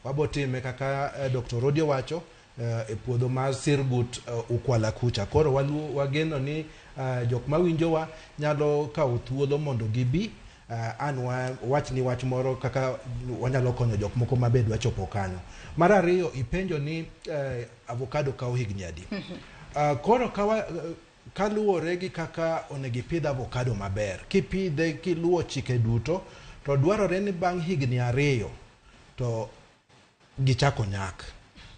[SPEAKER 24] wabotime kaka Dr. Rodio wacho e puodho mar Sirgut Ukwala kucha. Koro wageno ni jok mawinjowa nyalo kawo thuolo mondo gibi an wach ni wach moro kaka wanyalo konyo jok moko mabed wachopo kanyo. Mar ariyo, ipenjo ni avocado kawo higni adi. Koro kaluwore gi kaka onego ipidh avocado maber, kipidhe kiluwo chike duto, to dwarore ni bang' higni 2 to gichako nyak.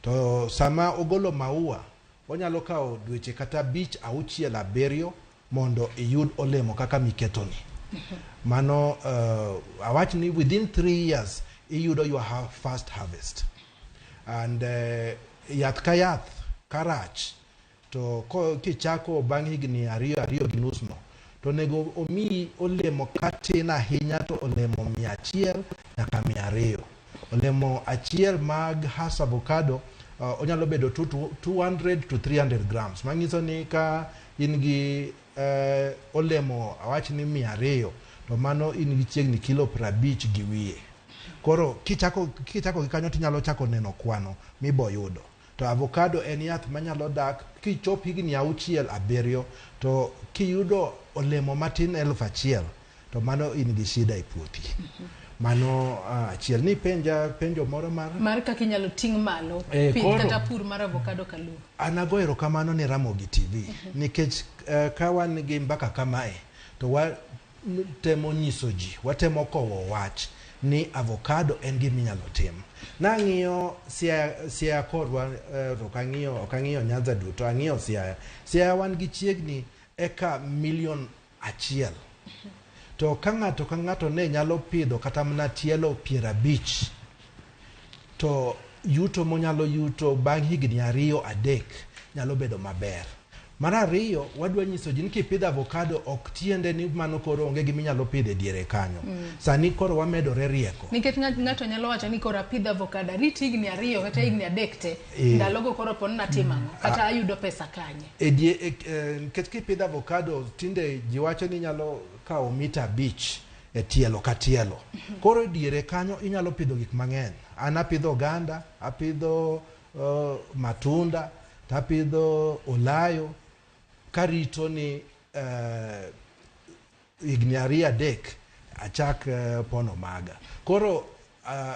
[SPEAKER 24] To sama ogolo maua, onyalo kawo dweche kata 5, 6, 7 mondo iyud olemo kaka miketoni. Mano awach ni within 3 years iyudo your first harvest. And yath ka yath karach to kichako bang' higni 2 gi nus no, to nego omi olemo katin ahinya to olemo 100 nyaka 200. Olemo achiel mag Hass avocado onyalo bedo 200 to 300 grams. Manyiso ni ka in gi olemo awach ni 200, to mano in gi chiegni kilo 50 gi wiye. Koro kichako gi kanyo tinyalo chako neno kwano miboyudo. To avocado en yath manyalo dak kichop higni 6, 7 to kiyudo olemo matin 1,000 to mano in gi shida e puothi. Mano achiel ni penjo moro mar
[SPEAKER 10] kaka inyalo ting' malo pith kata pur mar avocado kaluo.
[SPEAKER 24] Anago erokamano ni RamogiTV nikech ka wan gi mbaka kamae to watemo nyiso ji, watemo kowo wach ni avocado en gima inyalo tim. Nang'iyo Siaya korwa, ok ang'iyo Nyanza duto, ang'iyo Siaya. Siaya wan gi chiegni eka milion 1. To ka ng'ato ne nyalo pidho kata mana tielo 50, to yuto monyalo yuto bang' higni 2-3 nyalo bedo maber. Mar ariyo, wadwa nyiso ji ni kipidho avocado ok tiende ni mano koro onge gima inyalo pidho e diere kanyo. Sani koro wamedore rieko.
[SPEAKER 10] Nikech ng'ato nyalo wacho ni koro apidho avocado rit higni 2 kata higni 3 te. Ndalogo koro pon natimo ang'o kata ayudo pesa kanye.
[SPEAKER 24] Nikech kipidho avocado tinde ji wacho ni nyalo kawo mita 5 e tielo ka tielo. Koro diere kanyo inyalo pidho gik mang'eny. An apidho oganda, apidho matunda, tapidho olayo, karito ni higni 2-3 achak pono maga. Koro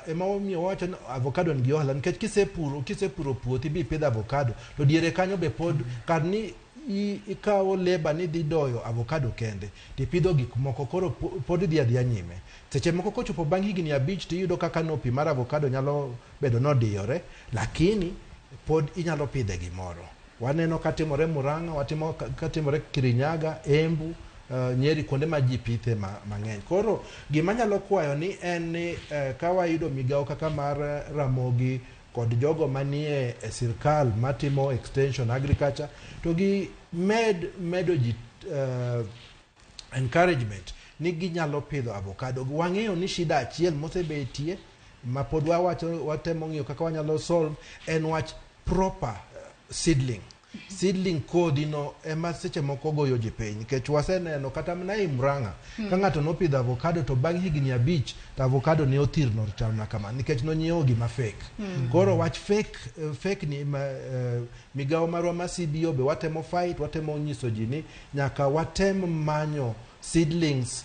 [SPEAKER 24] ema omiyo wacho ni avocado nigi ohala, nikech kisepuro puothi bi pidho avocado to diere kanyo be pod kar ni ikawo leba ni dhi doyo avocado kende tipidho gik moko, koro pod dhi adhiya nyime. Seche moko kochopo bang' higni 5 tiyudo kaka nopi mar avocado nyalo bedo nodiyore, lakini pod inyalo pidhe gimoro. Waneno katimore Murang'a, watimo katimore Kirinyaga, Embu, Nyeri, kuonde ma ji pithe mang'eny. Koro gima nyalo kwayo ni en ni ka wayudo migao kaka mar Ramogi kod jogo manie sirkal matimo extension agriculture, to gi medo ji encouragement ni ginyalo pidho avocado. Wang'eyo ni shida achiel mosebetie ma pod watemo ng'iyo kaka wanyalo solve en wach proper seedling kodhi no ema seche moko goyo ji piny, nikech waseneno kata mana i Murang'a ka ng'ato nopidho avocado to bang' higni 5 to avocado ne othirno chal kama nikech nonyiewo gima fake. Koro wach fake ni migao marwa ma CBO be watemo fight, watemo nyiso ji ni nyaka watem manyo seedlings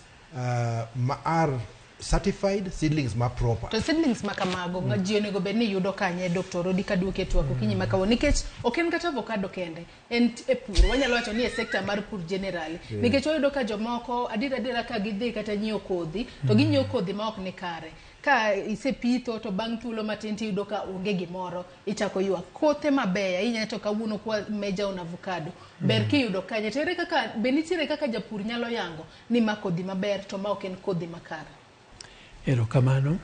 [SPEAKER 24] ma are certified, seedlings ma proper.
[SPEAKER 10] To seedlings makamago ji onego bed ni yudo kanye Dr. Rodi kaduoke twako kinyi makawo, nikech ok en kata avocado kende, en e pur. Wanyalo wacho ni e sector mar pur generally. Nikech oyudo ka jomoko adira ka gidhi kata nyiewo kodhi to ginyiewo kodhi ma ok ni kare. Ka isepitho to bang' thuolo matin tiyudo ka onge gimoro, ichako ywak. Kothe mabeyo inya to kawuono kwa meja un avocado ber kiyudo kanye. To ere kaka benitiere kaka japur nyalo yango ni ma kodhi maber to ma ok en kodhi makare.
[SPEAKER 12] Erokamano.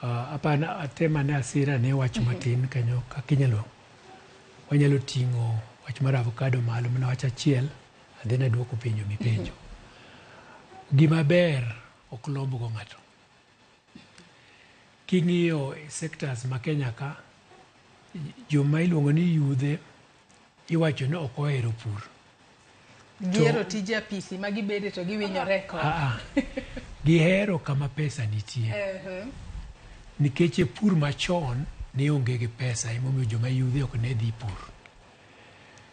[SPEAKER 12] Apana atema ne asira ne wach matin kanyo kakinyalo wanyalo ting'o wach mar avocado malo mana wach achiel adhi na duoko penjo mipenjo. Gima ber ok lombo go ng'ato. King'iyo sectors ma Kenya ka, joma iluongo ni yudhe iwacho ni ok ohero pur.
[SPEAKER 10] Gihero tije apisi ma gibede to giwinyore kod.
[SPEAKER 12] Gihero kama pesa nitie. Nikech pur machon ne onge gi pesa, emomiyo joma yudhe ok ne dhi pur.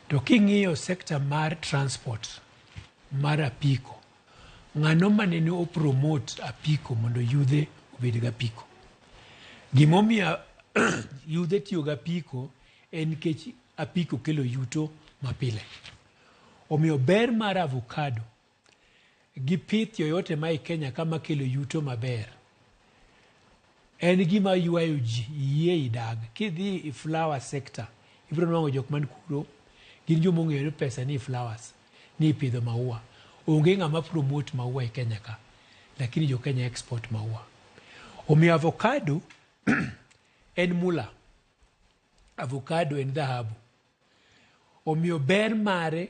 [SPEAKER 12] To king'iyo sector mar transport mar apiko, ng'ano mane ne opromote apiko mondo yudhe obed gapiko. Gimomiyo yudhe tiyo gapiko en nikech apiko kelo yuto mapile. Omiyo ber mar avocado gi pith yoyote ma Kenya kama kelo yuto maber en gima ywayo ji yie idag. Kidhi i flower sector ibiro nwang'o jok man kuro gin joma ong'eyo pesa ni flowers ni pidho maua. Onge ng'ama promote maua e Kenya ka, lakini jo Kenya export maua. Omiyo avocado en mula, avocado en dhahabu. Omiyo ber mare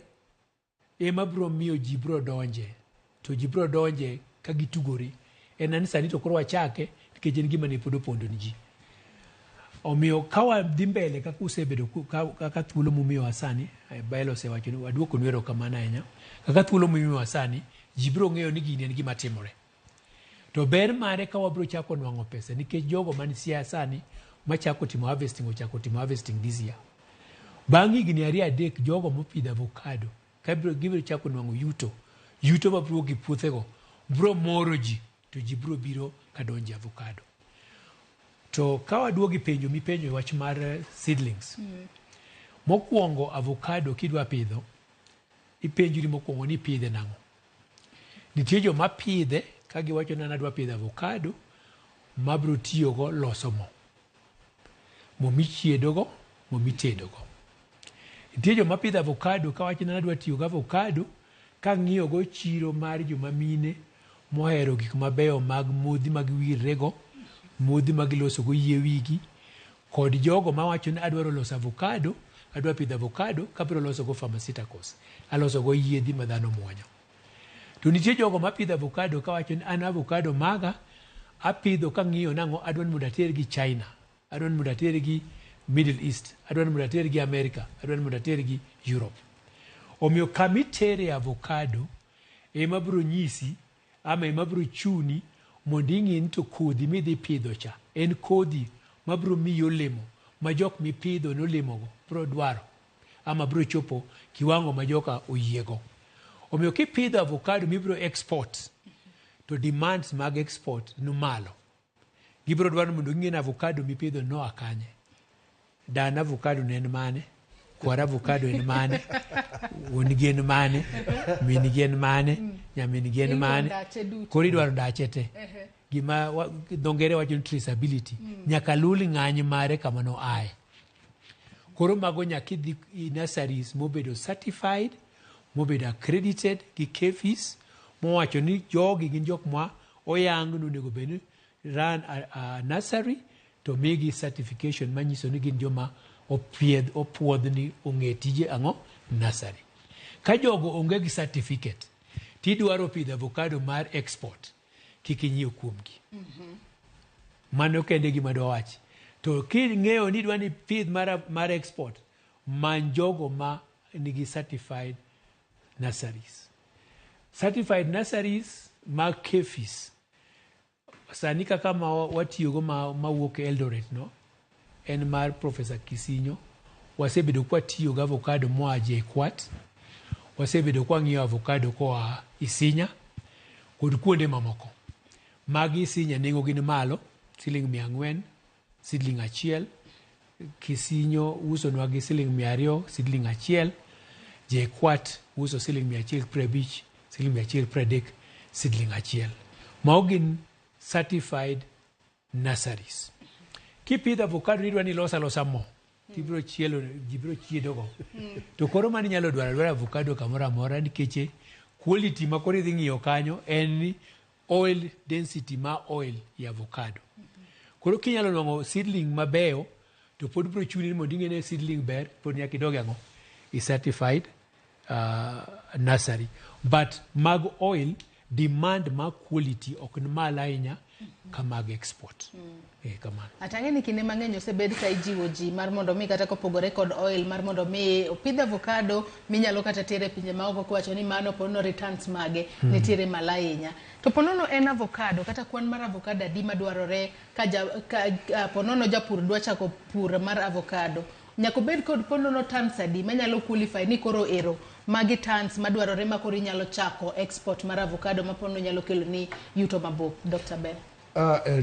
[SPEAKER 12] ema bro miyo ji bro donje, to ji bro donje ka gitugore. En ani sani to koro wachake nikech en gima ne pod opondo ni ji. Omiyo ka wadhi mbele kaka usebedo kaka thuolo mumiyowa sani, Baelo osewacho ni waduoko nwero kamano ahinya, kaka thuolo mumiyowa sani ji bro ng'eyo ni gini en gima timore. To ber mare ka wabro chako nwang'o pesa, nikech jogo man siasa ni machako timo harvesting ochako timo harvesting this year. Bang' higni 2-3 jogo mopidho avocado gibiro chako nwang'o yuto ma bro gi puothego bro moro ji, to ji bro biro kadonje avocado. To ka waduogi penjo mipenjo e wach mar seedlings, mokwongo avocado kidwa pidho ipenjori mokwongo ni pidhe nang'o. Nitie joma pidhe ka giwacho ni adwa pidho avocado mabro tiyogo loso mo michiedogo, mo mitedogo. Nitie joma pidho avocado ka wacho ni adwa tiyo gi avocado kang'iyo go chiro mar joma mine mohero gik mabeyo mag modhi mag wirrego, modhi mag loso go yie wigi, kod jogo mawacho ni adwaro loso avocado, adwa pidho avocado kabiro loso go pharmaceuticals, aloso go yiedhi ma dhano muonyo. To nitie jogo mapidho avocado kawacho ni an avocado maga apidho kang'iyo nang'o adwa ni mondo ater gi China, adwa ni mondo ater gi Middle East, adwa ni mondo ater gi America, adwa ni mondo ater gi Europe. Omiyo kamitere avocado ema biro nyisi ama ema biro chuni mondo ing'e ni to kodhi midhi pidho cha en kodhi mabiro miyi olemo ma jok mipidho nolemogo biro dwaro ama biro chopo kiwango ma joka oyiego. Omiyo kipidho avocado mibiro export to demands mag export no malo. Gibiro dwaro mondo ing'e na avocado mipidho no akanye. Dan avocado ne en mane? Kwar avocado en mane? Wuon gi en mane? Min gi en mane? Nyamin gi en mane? Koro idwaro dache te. Gima dhongere wacho ni traceability. Nyaka lul ng'any mare kama no aye. Koro mago nyaka idhi nurseries mobedo certified, mobedo accredited gi KEPHIS, mowacho ni jogi gin jok ma oyang nonego bed ni run a nursery to migi certification manyiso ni gin joma opuodh ni ong'e tije ang'o nursery. Ka jogo onge gi certificate tidwaro pidho avocado mar export, kik inyiew kuomgi. Mano kende gima dwa wachi. To king'eyo ni dwani pidh mar export, many jogo ma nigi certified nurseries. Certified nurseries mag KEPHIS sani kaka ma watiyogo mawuok Eldoret no en mar Professor Kisinyo. Wasebedo kwa tiyo ga avocado moa JKUAT, wasebedo kwa ng'iyo avocado koa Isinya kod kuonde mamoko. Magi Isinya nengo gin malo $400, seedling achiel. Kisinyo uso nwa gi $200, seedling achiel. JKUAT uso $150, $130, seedling achiel. Mao gin certified nurseries. Kipidho avocado nidwa ni losa mo, tibiro chielo, jibiro chiedogo. To koro mani nyalo dwaro avocado kamoro amora nikech quality ma koro idhi ng'iyo kanyo en ni oil density ma oil ya avocado. Koro kinyalo nwang'o seedling mabeyo to pod biro chuni ni mondo ing'e ni seedling ber, pod nyaka idog ang'o i certified nursery. But mag oil demand ma quality ok ni malo ahinya ka mag export. Kamano.
[SPEAKER 10] Atang'e ni kinde mang'eny osebed ka ijiwo ji mar mondo mi kata kopogore kod oil mar mondo mi opidh avocado minyalo kata tere pinje maoko kuwacho ni mano ponono returns mage nitiere malo ahinya. To ponono en avocado kata kwan mar avocado adi madwarore ka ponono japur dwa chako pur mar avocado. Nyako bed kod ponono tons adi manyalo qualify ni koro ero magi tons madwarore ma koro inyalo chako export mar avocado ma ponono nyalo kelo ni yuto mabup. Dr. Bell.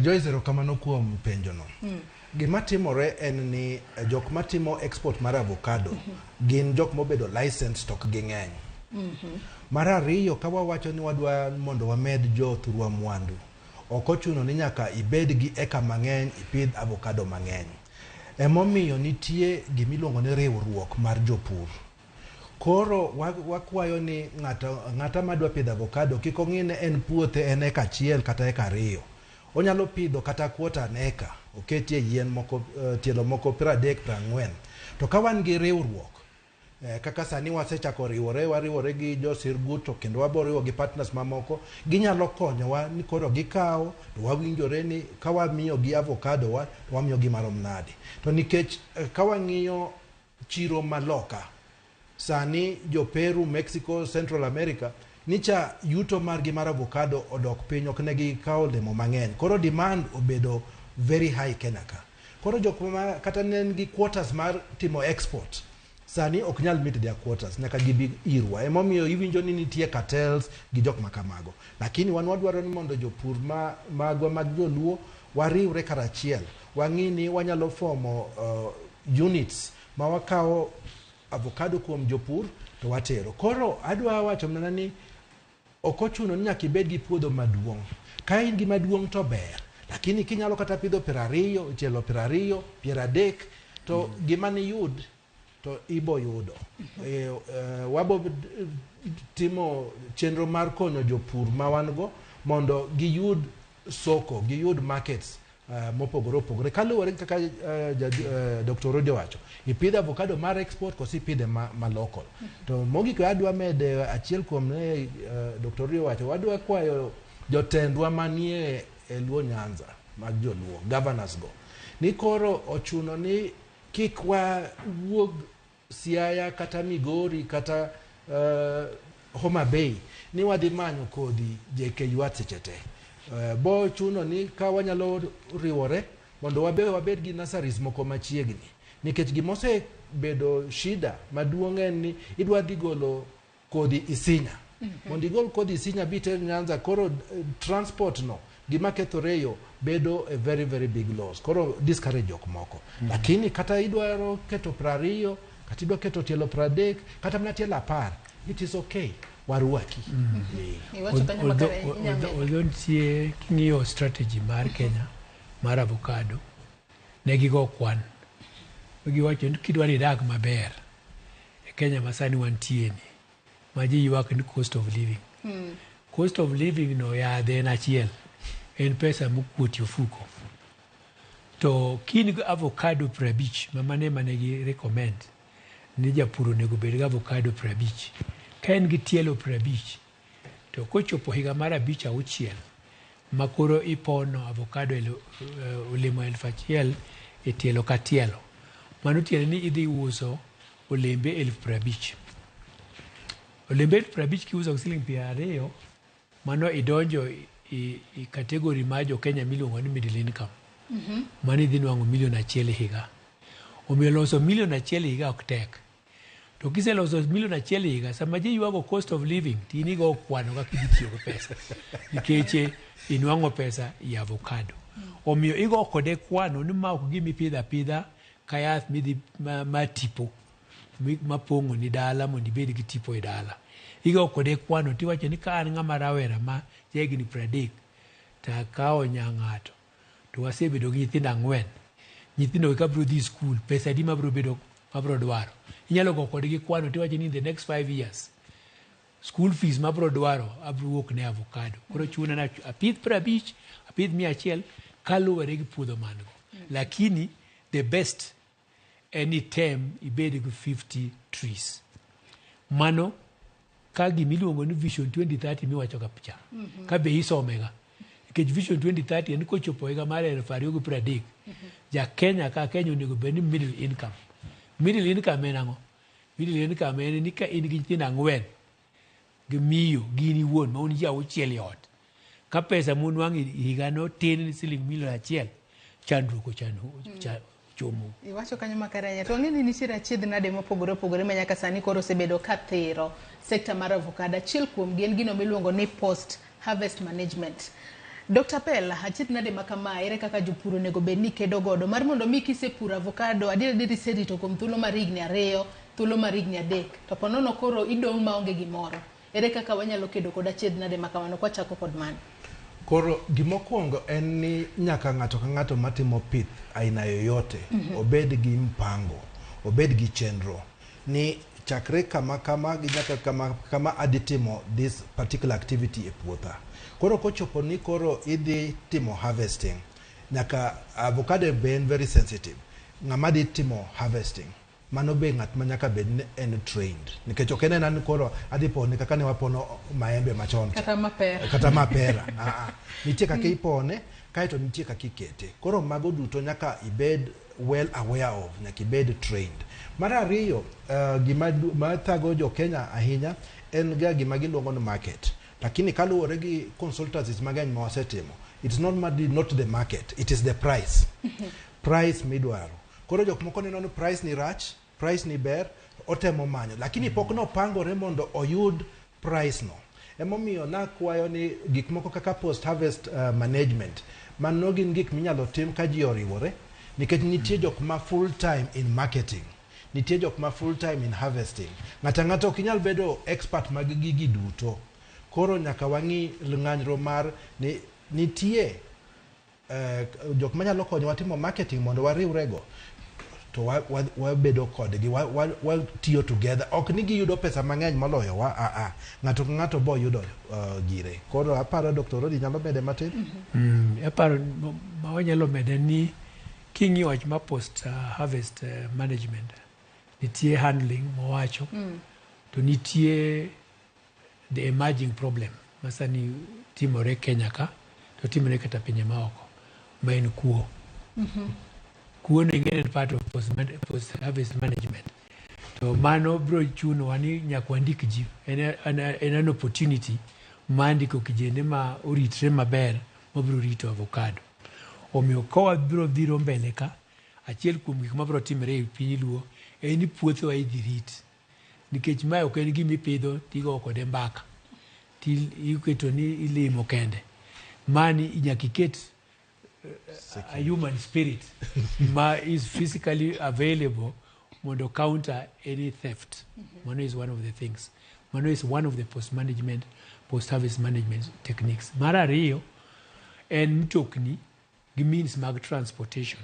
[SPEAKER 24] Joyce erokamano kuom penjono. Gima timore en ni jok matimo export mar avocado gin jok mobedo license tok gi ng'eny. Mar ariyo ka wawacho ni wadwa mondo wamed jothurwa mwandu, ok ochuno ni nyaka ibed gi eka mang'eny ipidh avocado mang'eny. Emomiyo nitie gimiluongo ni riwruok mar jopur. Koro wakwayo ni ng'ata madwa pidho avocado kik ong'ine en puothe en eka achiel kata eka ariyo. Onyalo pidho kata quarter acre, oketie yien moko tielo moko 30-40. To ka wan gi riwruok kaka sani wasechako wariwore gi jo Sirguto kendo waboriwo gi partners mamoko, ginyalo konyowa ni koro gikawo to wawinjore ni ka wamiyo gi avocado wa wamiyo gi marom nade. To nikech ka wang'iyo chiro maloka sani jo Peru, Mexico, Central America nicha yuto margi mar avocado odok piny, ok negi kawo lemo mang'eny. Koro demand obedo very high Kenya ka. Koro jok ma kata nen gi quotas mar timo export sani ok nyal meet their quotas, nyaka gibi irwa. Emomiyo iwinjo ni nitie cartels gi jok makamago. Lakini wan wadwaro ni mondo jopur magwa mag joluo wariwre karachiel. Wang'i ni wanyalo fomo units ma wakawo avocado kuom jopur to watero. Koro adwa wacho mana ni ok ochuno ni nyaka ibed gi puodho maduong'. Ka in gi maduong' to ber, lakini kinyalo kata pidho 20, chielo 20, 30 to gima ni yud to ibo yudo. Wabo timo chenro mar konyo jopur ma wan go mondo giyud soko, giyud markets mopogore opogore kaluwore kaka Dr. Rodi wacho, ipidho avocado mar export kosi ipidhe ma local. To mogik adwa mede achiel kuom Dr. Rodi wacho, wadwa kwayo jotendwa manie Luo Nyanza mag joluo, governors go, ni koro ochuno ni kik wuog Siaya kata Migori kata Homa Bay ni wadhi manyo kodhi JKUAT seche te. Bo chuno ni ka wanyalo riwore mondo wabed gi nurseries moko machiegni, nikech gimose bedo shida maduong' en ni idwa dhi golo kodhi Isinya. Mondo igol kodhi Isinya biter Nyanza, koro transport no gima kethore yo bedo a very very big loss, koro discourage jok moko. Lakini kata idwaro keto 20, kata idwa keto tielo 30, kata mna tielo 10, it is okay. Waruaki.
[SPEAKER 12] Although nitie king'iyo strategy mar Kenya mar avocado, ne gigo kwan. Giwacho ni kidwa ni dak maber e Kenya masani wantie ni, ma ji ywak ni cost of living. Cost of living no yadhe en achiel, en pesa mokuot ofuko. To kin avocado 50 mane gi recommend ni japur onego bed gi avocado 50. Ka en gi tielo 50, to kochopo higa mar 5-6 makoro ipono avocado olemo 1,000 e tielo ka tielo, mano tiende ni idhi uso olembe 50,000. Olembe 50,000 kiuso gi siling 20, mano idonjo i kategori ma jo Kenya miluongo ni middle income. Mano idhi nwang'o $1,000,000 higa. Omiyo loso $1,000,000 higa ok tek. To kiseloso $1,000,000 higa, sama ji ywago cost of living, tinigo kwano kaka idhi tiyo gi pesa. Nikech inwang'o pesa i avocado. Omiyo igo kode kwano ni ma ok gimi pidho apidha ka yath midhi matipo mapong'o ni dala mondo ibed gi tipo e dala. Igo kode kwano tiwacho ni ka an ng'ama rawera ma jahigni 30 to akawo nyang'ato to wasebedo gi nyithindo 4, nyithindo ka biro dhi skul, pesa di mabiro dwaro. Inyalo go kodgi kwano tiwacho ni in the next 5 years school fees mabiro dwaro abiro wuok ne avocado. Koro chuna na apidh 50, apidh 100 kaluwore gi puodho mango. Lakini the best any term ibed gi 50 trees. Mano ka gimiluongo ni Vision 2030 miwacho ka picha. Ka be isomega. Nikech Vision 2030 en kochopo higa mar 2030, ja Kenya ka Kenya onego bed ni middle income. Middle income en ang'o? Middle income en ni ka in gi nyithindo 4 gi miyo gini wuon ma un ji 6 e ot, ka pesa munwang'o higa no tin ni siling $1,000,000, chandruok chomo.
[SPEAKER 10] Iwacho kanyo makaranya. To ng'eni nitiere achiedh nade mopogore opogore ma nyaka sani koro osebedo ka thiro sekta mar avocado. Achiel kuom gi en gino miluongo ni post harvest management. Dr. Pella, achiedh nade makama ere kaka jopur onego bed ni kedo godo mar mondo mi kisepuro avocado adier iserito kuom thuolo mar higni 2, thuolo mar higni 3, to ponono koro idong' maonge gimoro. Ere kaka wanyalo kedo kod achiedh nade makamano kwa chako kod mano?
[SPEAKER 24] Koro gimokwongo en ni nyaka ng'ato ka ng'ato matimo pith aina yoyote obed gi mpango, obed gi chenro ni chakre kama gi nyaka kama aditimo this particular activity e puotha. Koro kochopo ni koro idhi timo harvesting, nyaka avocado be en very sensitive. Ng'ama di timo harvesting, mano be ng'at ma nyaka bed en trained. Nikech ok en nan koro adhi pone kaka ne wapono maembe machon.
[SPEAKER 10] Kata mapera.
[SPEAKER 24] Kata mapera. Nitie kaka ipone, kaeto nitie kaka ikete. Koro mago duto nyaka ibed well aware of, nyaka ibed trained. Mar ariyo, gima thago jo Kenya ahinya en ga gima giluongo ni market. Lakini kaluwore gi consultancies magany ma wasetimo, it's not the market, it is the price. Price midwaro. Koro jok moko neno ni price ni rach, price ni ber, otemo manyo. Lakini pok no pangore mondo oyud price no. Emomiyo nakwayo ni gik moko kaka post harvest management, mano gin gik minyalo tim ka ji oriwore, nikech nitie jok ma full time in marketing, nitie jok ma full time in harvesting. Ng'ato ok inyal bedo expert mag gigi duto. Koro nyaka wang'i ng'anyro mar ni nitie jok manyalo konyo watimo marketing mondo wariwrego. to wabedo kodgi watiyo together ok ni giyudo pesa mang'eny moloyo wa ng'ato ka ng'ato bo yudo gire. Koro aparo Dr. Rodi nyalo mede matin.
[SPEAKER 12] Aparo ma wanyalo mede ni king'iyo wach ma post harvest management nitie handling mowacho to nitie the emerging problem masani timore Kenya ka to timore kata pinje maoko ma en kuo. Kuo ni ng'en part of post harvest management. To mano bro chuno wani nyaka wandik ji en an opportunity ma ndiko kijende ma oritre maber mabiro rito avocado. Omiyo ka biro dhiro mbele ka achiel kuom gik mabiro timore e piny luo en ni puothewa idhi rit nikech mae ok en gima ipidho tigo kode mbaka iketo ni ilimo kende. Mani nyaka iket a human spirit ma is physically available mondo counter any theft. Mano is one of the things. Mano is one of the post-harvest management techniques. Mar ariyo en mtokni gi means mag transportation.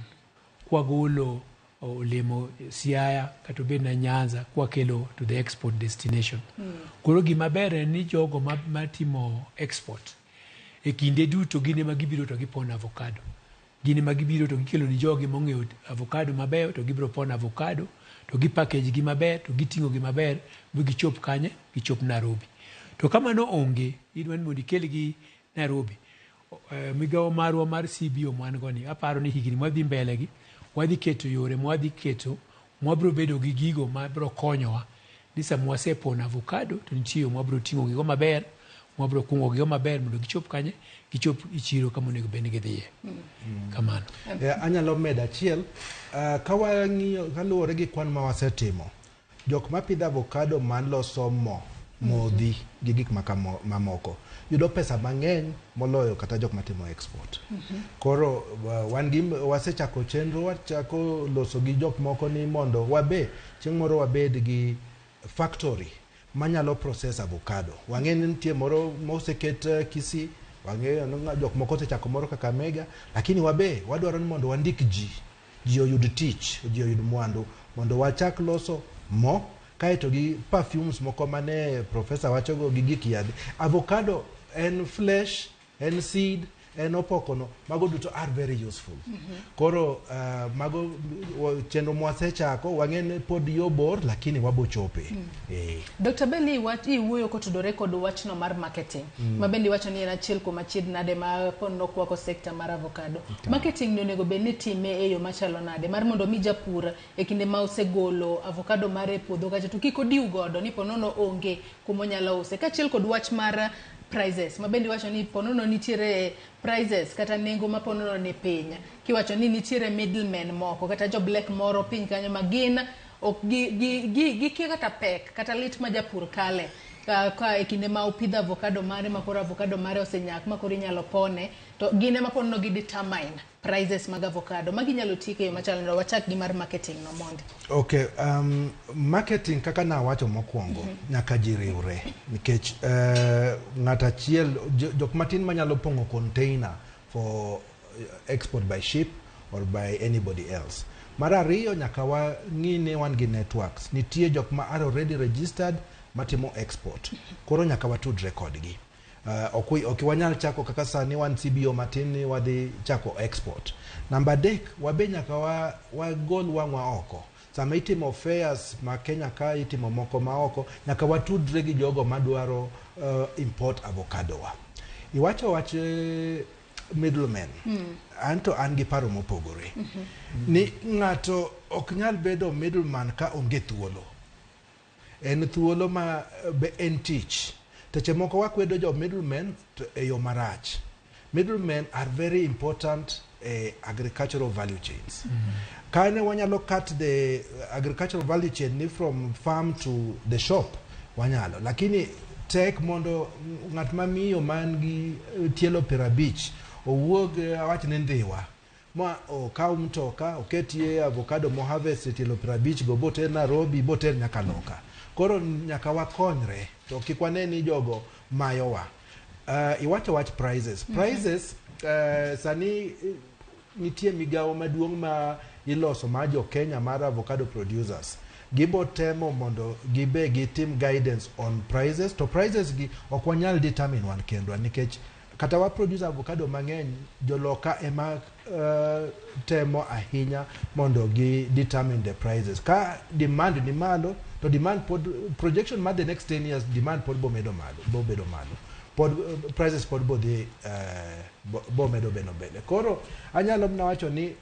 [SPEAKER 12] Kwagolo olemo Siaya kata bed na Nyanza kwakelo to the export destination. Koro gima ber en ni jogo matimo export e kinde duto gine magibiro to gipon avocado. Gine magibiro to gikelo ni jogi mong'eyo avocado maber to gibiro pon avocado to gipackage gi maber to giting'o gi maber bi gichop kanye gichop Nairobi. To kama no onge idwa ni mondo ikel gi Nairobi migawo marwa mar CBO mwan goni aparo ni higni mwadhi mbele gi wadhi keto yore mwadhi keto mwabro bedo gi gigo mabro konyowa ni sama wasepon avocado to nitie mwabro ting'o gigo maber mwabro kungo gigo maber mondo gichop kanye gichop ichiro kama onego bed ni gidhiye. Kamano.
[SPEAKER 24] Anyalo medo achiel kawang'iyo kaluwore gi kwan ma wasetimo jok mapidho avocado man loso modhi gi gik mamoko yudo pesa mang'eny moloyo kata jok matimo export. Koro wasechako chenro wachako loso gi jok moko ni mondo chieng' moro wabed gi factory manyalo process avocado. Wang'e ni nitie moro moseket Kisii, wang'eyo jok moko osechako moro Kakamega, lakini wadwaro ni mondo wandik ji oyud tich, ji oyud mwandu mondo wachak loso mo kaeto gi perfumes moko mane professor wachogo gi gik yadhi. Avocado en flesh, en seed, en opokono, mago duto are very useful. Koro mago chenro mwasechako wang'e pod yo bor lakini wabo chope.
[SPEAKER 10] Dr. Belly iwuoyo kotudore kod wachno mar marketing mabendi wacho ni en achiel kuom achiedh nade ma pono kwako sekta mar avocado. Marketing ni onego bed ni time e yo machalo nade mar mondo mi japur e kinde ma osegolo avocado mare puodho kacha to kik odiw godo ni ponono onge kumonyalo use kachiel kod wach mar prices mabendi wacho ni ponono nitiere prices kata nengo ma ponono ne piny kiwacho ni nitiere middlemen moko kata jo black moro piny kanyo magin ok gi kata pek kata lit ma japur kale ka e kinde ma opidho avocado mare makoro avocado mare osenyak makoro inyalo pone to gine ma ponono gi determine prices mag avocado maginyalo tike machalo no wachak gi mar marketing no mondi.
[SPEAKER 24] Okay, marketing kaka na wacho mokwongo nyaka ji riwre nikech ng'ata achiel jok matin manyalo pongo container for export by ship or by anybody else. Mar ariyo nyaka wang'ine wan gi networks, nitie jok ma are already registered matimo export. Koro nyaka watudre kodgi. Ok wanyal chako kaka sani wan CBO matin ni wadhi chako export. Namba dek wabe nyaka wagol wang'wa oko. Sama itimo fairs ma Kenya ka itimo moko ma oko nyaka watudre gi jogo madwaro import avocado wa. Iwacho wach middlemen. Anto an gi paro mopogore. Ni ng'ato ok nyal bedo middleman ka onge thuolo. En thuolo ma be en tich. Teche moko wakwedo jo middlemen e yo marach. Middlemen are very important agricultural value chains. Kane wanyalo cut the agricultural value chain ni from farm to the shop wanyalo. Lakini tek mondo ng'at mamiyo man gi tielo 50 owuog awach ne ndhiwa ma okaw mtoka oketie avocado mo harvest tielo 50 go boter Nairobi boter nyaka Loka. Koro nyaka wakonyre to kikwane ni jogo mayowa. Iwacho wach prices. Prices sani nitie migawo maduong' ma iloso mar jo Kenya mar avocado producers. Gibo temo mondo gibe gitim guidance on prices. To prices gi ok wanyal determine wan kendwa nikech kata wa produce avocado mang'eny joloka ema temo ahinya mondo gi determine the prices. Ka demand ni malo to demand pod projection mar the next 10 years demand pod bo bedo malo. Pod prices pod bo dhi bo medo beno bele. Koro anyalo mna wacho ni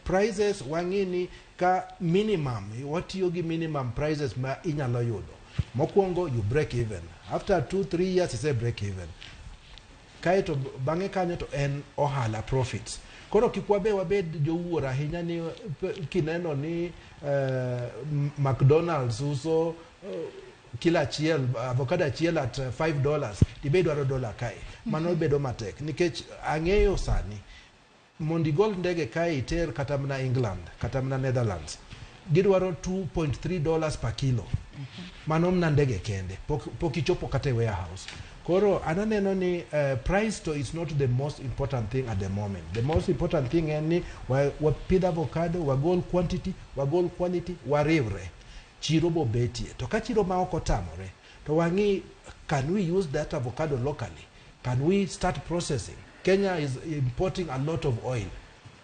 [SPEAKER 24] prices wang'ini ka minimum watiyo gi minimum prices ma inyalo yudo. Mokwongo you break even. After 2-3 years you say break even. Kaeto bang'e kanyo to en ohala profits. Koro kik wabed jowuoro ahinya ni kineno ni McDonald's uso kila achiel avocado achiel at $5 tibe dwaro dola kae. Mano bedo matek nikech ang'eyo sani mondo igol ndege kae iter kata mana England kata mana Netherlands gidwaro $2.3 per kilo. Mano mna ndege kende pok ichopo kata warehouse. Koro ananeno ni price to is not the most important thing at the moment. The most important thing en ni wapidh avocado, wagol quantity, wagol quality, wariwre. Chiro bo betie. To ka chiro ma ok otamore, to wang'i, can we use that avocado locally? Can we start processing? Kenya is importing a lot of oil.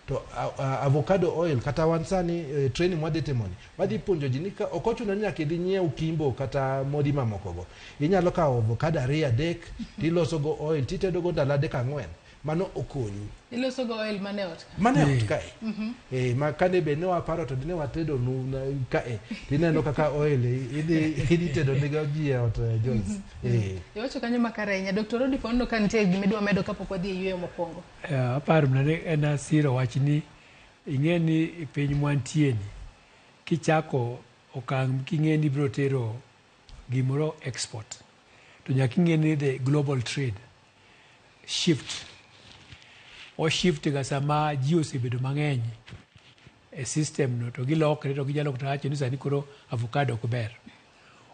[SPEAKER 24] To avocado oil kata wansani training mwadhi timoni wadhi puonjo ji ni ka ok ochuno ni nyaka idhi nyiew kimbo kata modi mamokogo. Inyalo kawo avocado 2-3 tiloso go oil titedo go ndalo 3-4. Mano okonyi.
[SPEAKER 10] Iloso go oil mane ot
[SPEAKER 24] kae. Ma kane be ne waparo to dine watedo nu kae. Tineno kaka oil idhi tedo ne ji ot Jones.
[SPEAKER 10] Iwacho kanyo makarenya. Dr. Rodi Fondo ka nitie gimidwa medo kapok wadhi e yweyo mokwongo.
[SPEAKER 12] Aparo mane en asiro wach ni ing'e ni piny mwantie ni kichako okang' king'e ni biro tero gimoro export to nyaka ing'e ni the global trade shift o shift ga sama ji osebedo mang'eny e system no to gilokre to gijalo kata wacho ni sani koro avocado ok ber.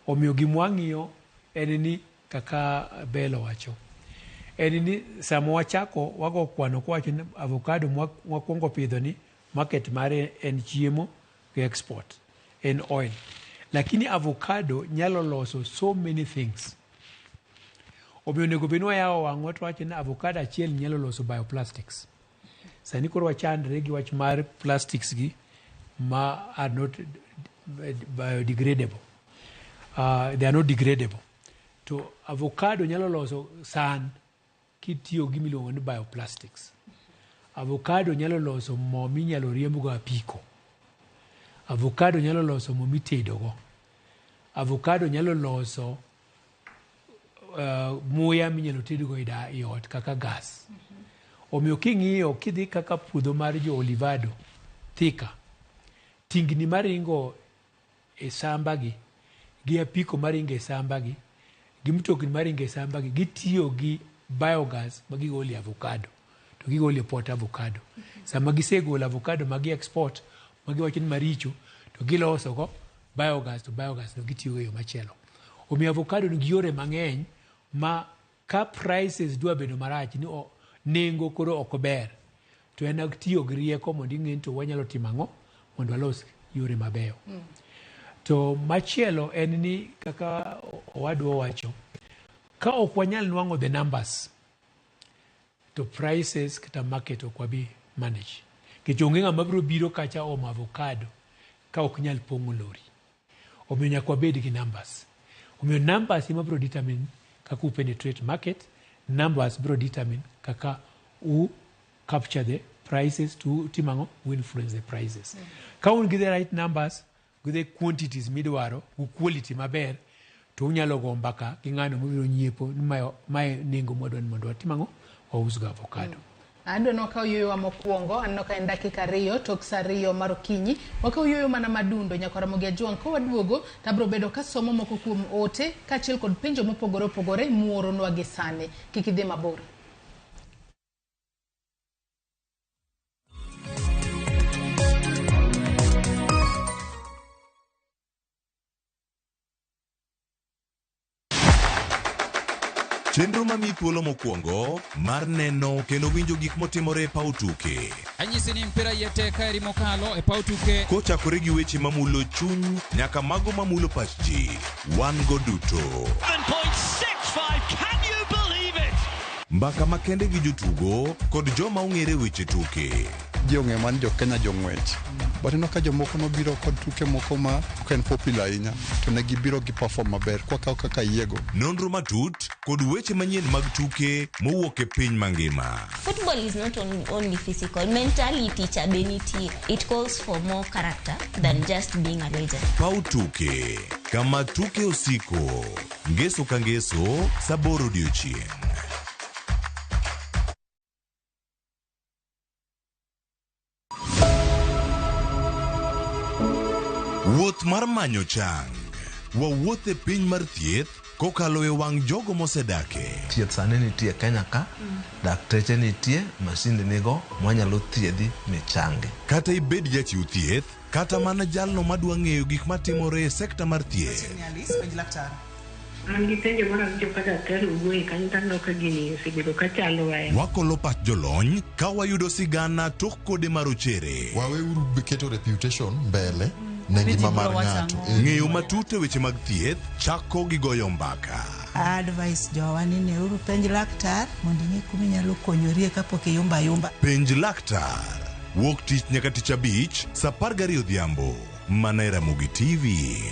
[SPEAKER 12] Omiyo gimwang'iyo en ni kaka Belo wacho en ni sama wachako wago kwano kwacho ni avocado mwakwongo pidho ni market mare en chiemo gi export en oil. Lakini avocado nyalo loso so many things. Omiyo nego beno yawo wang'wa to wacho ni avocado achiel nyalo loso bioplastics. Sani koro wachandre gi wach mar plastics gi ma are not biodegradable. They are not degradable. To avocado nyalo loso san kitiyo gi miluongo ni bioplastics. Avocado nyalo loso mo minyalo riembgo apiko. Avocado nyalo loso mo mitedogo. Avocado nyalo loso muya minyalo tedgo i ot kaka gas. Omiyo king'iyo kidhi kaka puodho mar jo Olivado Thika, tingni maringo e sambagi gi apiko maringo e sambagi gi mtokni maringo e sambagi gitiyo gi biogas magigolo avocado to gigolo pot avocado. Sama gisegolo avocado magi export magiwacho ni maricho to giloso go biogas to biogas no gitiyo e yo machielo. Omiyo avocado nigi yore mang'eny ma ka prices dwa bedo marach ni nengo koro ok ber to en tiyo gi rieko mondo ing'e to wanyalo timo ang'o mondo walos yore mabeyo. To machielo en ni kaka owadwa wacho ka ok wanyal nwang'o the numbers to prices kata market ok wabi manage. Kech onge ng'ama biro biro kacha omo avocado ka ok nyal pong'o lori. Omiyo nyaka wabed gi numbers. Omiyo numbers ema biro determine kaka u penetrate market. Numbers biro determine kaka u capture the prices to timango u influence the prices. Ka un gi the right numbers with the quantities midwaro u quality maber to unyalo go mbaka gi ng'ano mobiro nyiepo ni mae nengo mwadwa ni mondo watimango waus ga avocado.
[SPEAKER 10] Ando no ka yuyo mokwongo anno ka en dakika 2 tok saa 2 mar okinyi waka yuyo mana madundo nyaka Ramogi Ajuang ko waduogo tabro bedo ka somo moko kuom ote ka chiel kod penjo mopogore opogore muoro nwa gi sane kikidhi mabor.
[SPEAKER 8] Chenro mami thuolo mokwongo mar neno kendo winjo gik motimore e paw tuke.
[SPEAKER 14] Anyisi ni mpira yete kaeri mokalo e paw tuke.
[SPEAKER 8] Kochakore gi weche mamulo chuny nyaka mago mamulo pach ji. Wan go duto.
[SPEAKER 15] 7.65, can you believe it?
[SPEAKER 8] Mbaka makende gi jotugo kod joma ong'ere weche tuke.
[SPEAKER 25] Jong'e man jo Kenya jong'wech. But ino ka jomoko nobiro kod tuke moko ma ken popular ahinya to ne gibiro gi perform maber kaka yiego.
[SPEAKER 8] Nonro matut kod weche manyien mag tuke mowuok e piny mangima.
[SPEAKER 16] Football is not only physical, mentally teacher beniti. It calls for more character than just being a legend.
[SPEAKER 8] Paw tuke kama tuke osiko. Ngeso ka ngeso saboro odiochieng'. Wuoth mar manyo chang. Wawuoth e piny mar thieth kokalo e wang' jogo mosedake.
[SPEAKER 17] Thieth sani nitie Kenya ka, dakteche nitie, masinde nigo mwanyalo thiedhi michange.
[SPEAKER 8] Kata ibed jachiw thieth, kata mana jalno madwa ng'eyo gik matimore e sekta mar thieth.
[SPEAKER 19] An gi penjo moro awinjo ka daktari owuoye kanyo taneno ka gini osebedo kachalo waya.
[SPEAKER 8] Wakolo pach jolony ka wayudo sigana tok kode marochere.
[SPEAKER 25] Waweuru keto reputation mbele ne ngima mar ng'ato.
[SPEAKER 8] Ng'eyo matut e weche mag thieth chako gi goyo mbaka.
[SPEAKER 26] Advice jowa ni neuru penj laktar mondo ing'e kuma inyalo konyorie kapok iyumba yumba.
[SPEAKER 8] Penj laktar. Wuok tich nyaka tich abich, saa 12 odhiambo. Mana e Ramogi TV.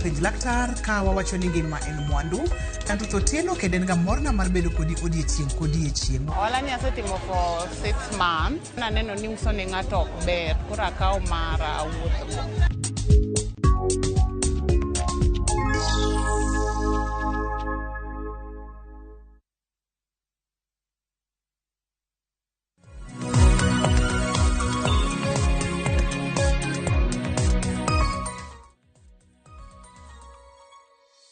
[SPEAKER 21] Penj laktar ka wawacho ni ngima en mwandu, tanto Otieno kendo en ga morna mar bedo kodi odiechieng' kodiechieng'.
[SPEAKER 22] Ohala ni asetimo for 6 months. Naneno ni uso ne ng'ato ok ber, koro akawo mara awuotho.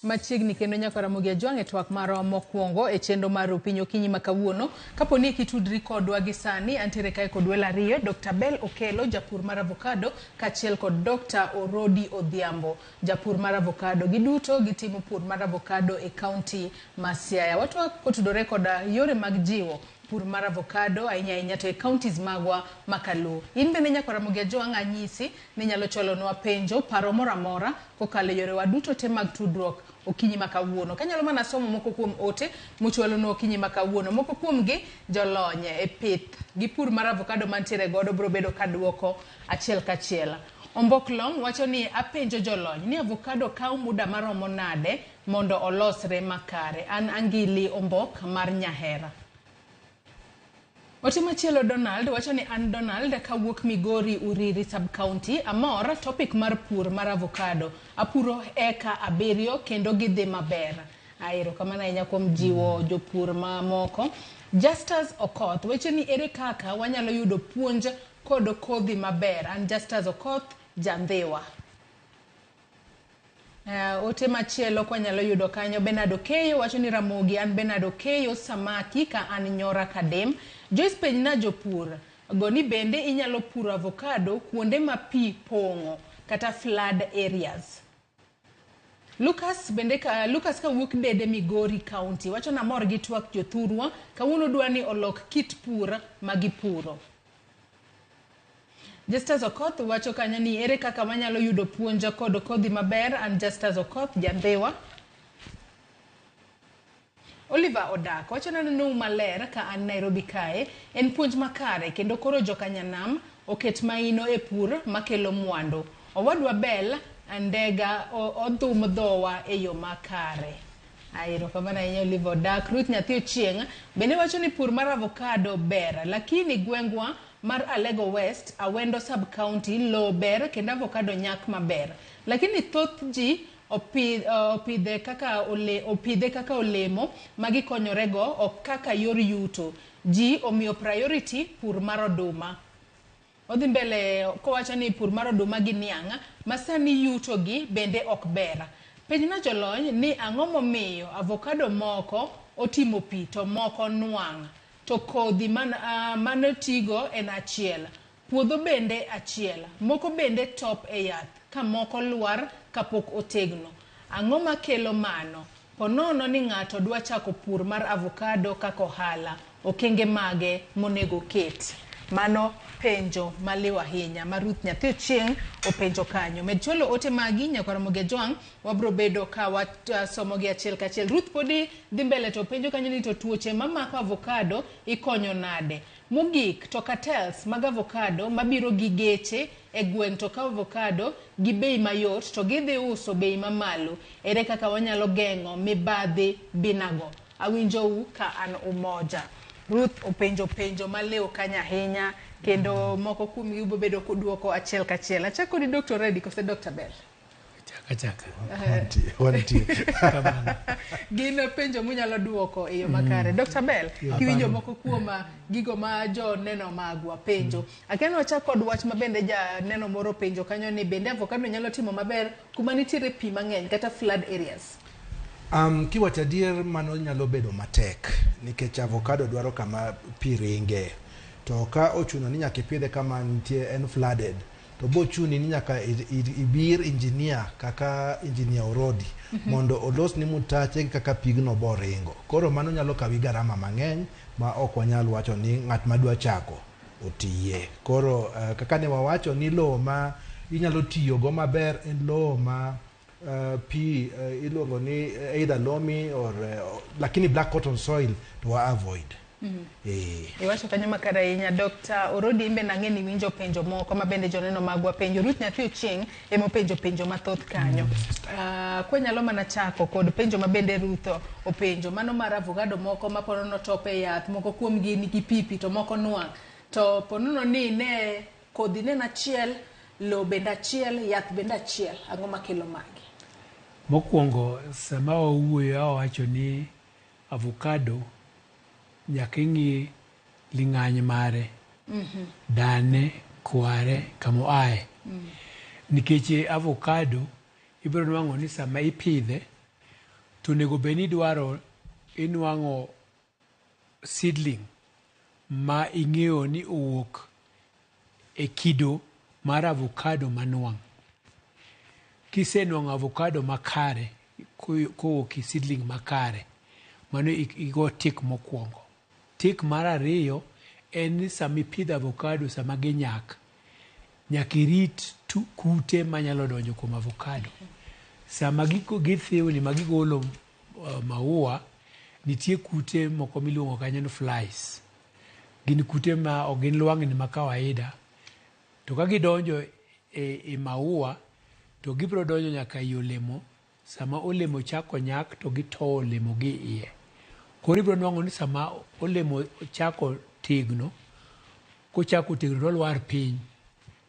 [SPEAKER 10] Machiegni kendo nyaka Ramogi Ajwang' e twak marwa mokwongo e chenro mar Opiny Okinyi ma kawuono. Kapo ni kitudri kodwa gi sani, antiere kae kod welo ariyo, Dr. Bell Okelo, japur mar avocado, kachiel kod Dr. Orodi Odhiambo, japur mar avocado. Giduto gitimo pur mar avocado e kaunti ma Siaya. Watwa kotudore kod yore mag jiwo pur mar avocado ahinya to e counties magwa makalu. In bende nyaka Ramogi Ajwang' anyisi ni nyalo cholonwa penjo paro moro amora kokalo yore waduto te mag tudruok Okinyi ma kawuono. Kanyalo mana somo moko kuom ote muchwalono Okinyi ma kawuono. Moko kuom gi jolony e pith gi pur mar avocado mantiere godo bro bedo ka duoko achiel kachiel. Omboklong wacho ni apenjo jolony ni avocado kawo muda maromo nade mondo olosre makare. An Angili Ombok mar Nyahera. Ote machielo Donald wacho ni an Donald kawuok Migori Uriri sub-county amor topic mar pur mar avocado. Apuro eka 7 kendo gidhi maber. Aero kamana ahinya kuom jiwo jopur mamoko. Justus Okoth wacho ni ere kaka wanyalo yudo puonj kod kodhi maber. An Justus Okoth Jandhiwa. Ote machielo kwa nyalo yudo kanyo Benado Keyo wacho ni Ramogi an Benado Keyo Samaki ka an Nyora Kadem. Joyce Penyna jopur goni bende inyalo puro avocado kuonde ma pi pong'o kata flood areas. Lucas ka wuok Dede Migori County wacho na mor gi twak jothurwa kawuono dwani olok kit pur magipuro. Justus Okoth wacho kanya ni ere kaka wanyalo yudo puonj kod kodhi maber. An Justus Okoth Jandhiwa. Oliver Odak wacho na neno maler ka an Nairobi kae en puonj makare kendo koro joka Nyanam oket maino e pur makelo mwandu. Owadwa Bell andega odhum dhowa e yo makare. Airo kamana yenye Oliver Odak. Ruth Nyathi Ochieng' bende wacho ni pur mar avocado ber lakini gwengwa mar Alego West Awendo sub-county lo ber kendo avocado nyak maber. Lakini thoth ji opidhe kaka olemo magikonyorego ok kaka yor yuto. Ji omiyo priority pur mar oduma. Odhi mbele kowacho ni pur mar oduma gi niang' masani yuto gi bende ok ber. Penjna jolony ni ang'o momiyo avocado moko otimo pi to moko nwang'. To kodhi manotigo en achiel. puodho bende achiel, moko bende top e yath, ka moko lwar kapok otegno. Ang'o makelo mano? Ponono ni ng'ato dwa chako pur mar avocado kaka ohala, okenge mage monego ket. Mano penjo maliw ahinya ma Ruth Nyathi Ochieng openjo kanyo. Med chwalo ote magi nyaka Ramogi Jwang, wabro bedo ka wasomogi achiel kachiel. Ruth podi dhi mbele to penjo kanyo ni to tuoche mamako avocado ikonyo nade. Mogik to cartels mag avocado mabiro gi geche e gweng' to ka avocado gi bei mayot to gidhi uso bei mamalo. Ere kaka wanyalo geng'o mibadhi binago? Awinjou ka an umoja. Ruth openjo maleo kanya ahinya, kendo moko kuom gi bedo kuduoko achiel kachiel. Achako ni Dr. Reddy kose Dr. Bell.
[SPEAKER 12] Chaka.
[SPEAKER 24] Wanti.
[SPEAKER 10] Gino penjo munyalo duoko e yo makare. Dr. Bell, kiwinjo moko kuom gigo ma jo neno magwa penjo. Akeno achako kod wach mabende ja neno moro penjo kanyo ni bende avocado nyalo timo maber kuma nitiere pi mang'eny kata flood areas.
[SPEAKER 24] Kiwacho adier mano nyalo bedo matek nikech avocado dwaro kama pi ringe. To ka ochuno ni nyaka ipidhe kama nitie en flooded, to bo chuni ni nyaka ibir engineer kaka engineer Orodi mondo olos ni mutache kaka pigno bo ringo. Koro mano nyalo kawi garama mang'eny ma ok wanyal wacho ni ng'at madwa chako otiye. Koro kaka ne wawacho ni lowo ma inyalo tiyo go maber en lowo ma pi iluongo ni either loamy or lakini black cotton soil to avoid.
[SPEAKER 10] Iwacho kanyo makara ahinya. Dr. Orodi imbe nang'eni winjo penjo moko mabende joneno magwa penjo. Ruth Nyathi Ochieng emo penjo mathoth kanyo. Kwenyalo mana chako kod penjo mabende Ruth openjo. Mano mar avocado moko maponono tope yath, moko kuom gi nigi pipi to moko nuang'. To ponono ni ne kodhi ne achiel, lo bende achiel, yath bende achiel. Ang'o makelo magi?
[SPEAKER 12] Mokwongo sama wawuoyo awacho ni avocado nyaka ing'i ling'any mare, dane, kware, kama oaye. Nikech avocado ibiro nwang'o ni sama ipidhe to nego bed ni inwang'o seedling ma ing'eyo ni owuok e kido mar avocado manuang'. Kisenwang'o avocado makare kowuok e seedling makare, mano igo tik mokwongo. Tik mar ariyo en ni sama ipidho avocado sama ginyak, nyaka irit kute manyalo donjo kuom avocado. Sama githiwni ma gigolo maua, nitie kute moko miluongo kanyo ni flies. Gin kute ma ok gin lwang'ni ma kawaida. To ka gidonjo e maua, to gibiro donjo nyaka i olemo. Sama olemo chako nyak to gitowo olemo gi iye. Koro ibiro nwang'o ni sama olemo chako tegno, kochako tegno to lwar piny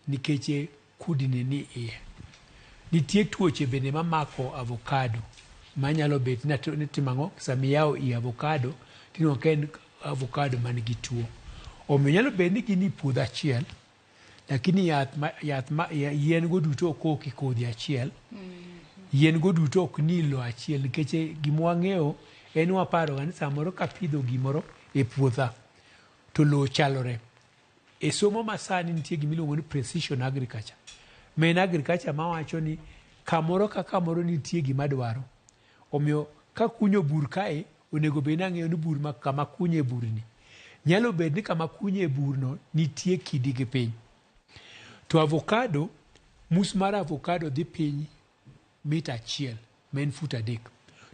[SPEAKER 12] nikech kudni ni iye. Nitie tuoche bende mamako avocado manyalo bet ni timang'o sama iyawo i avocado tinwang'o ka en avocado man gi tuo. Omiyo nyalo bet ni gin i puodho achiel, lakini yien go duto ok oki kodhi achiel. Yien go duto ok ni lo achiel, nikech gima wang'eyo en waparo ni samoro kapidho gimoro e puotha to lo chalore. E somo masani nitie gimiluongo ni precision agriculture. Men agriculture mawacho ni kamoro ka kamoro nitie gima dwaro. Omiyo ka kunyo bur kae, onego bed ni ang'eyo ni bur kama kunye burni. Nyalo bed ni kama kunye burno nitie kidi gi piny. To avocado, mus mar avocado dhi piny mita achiel, maen fut 3.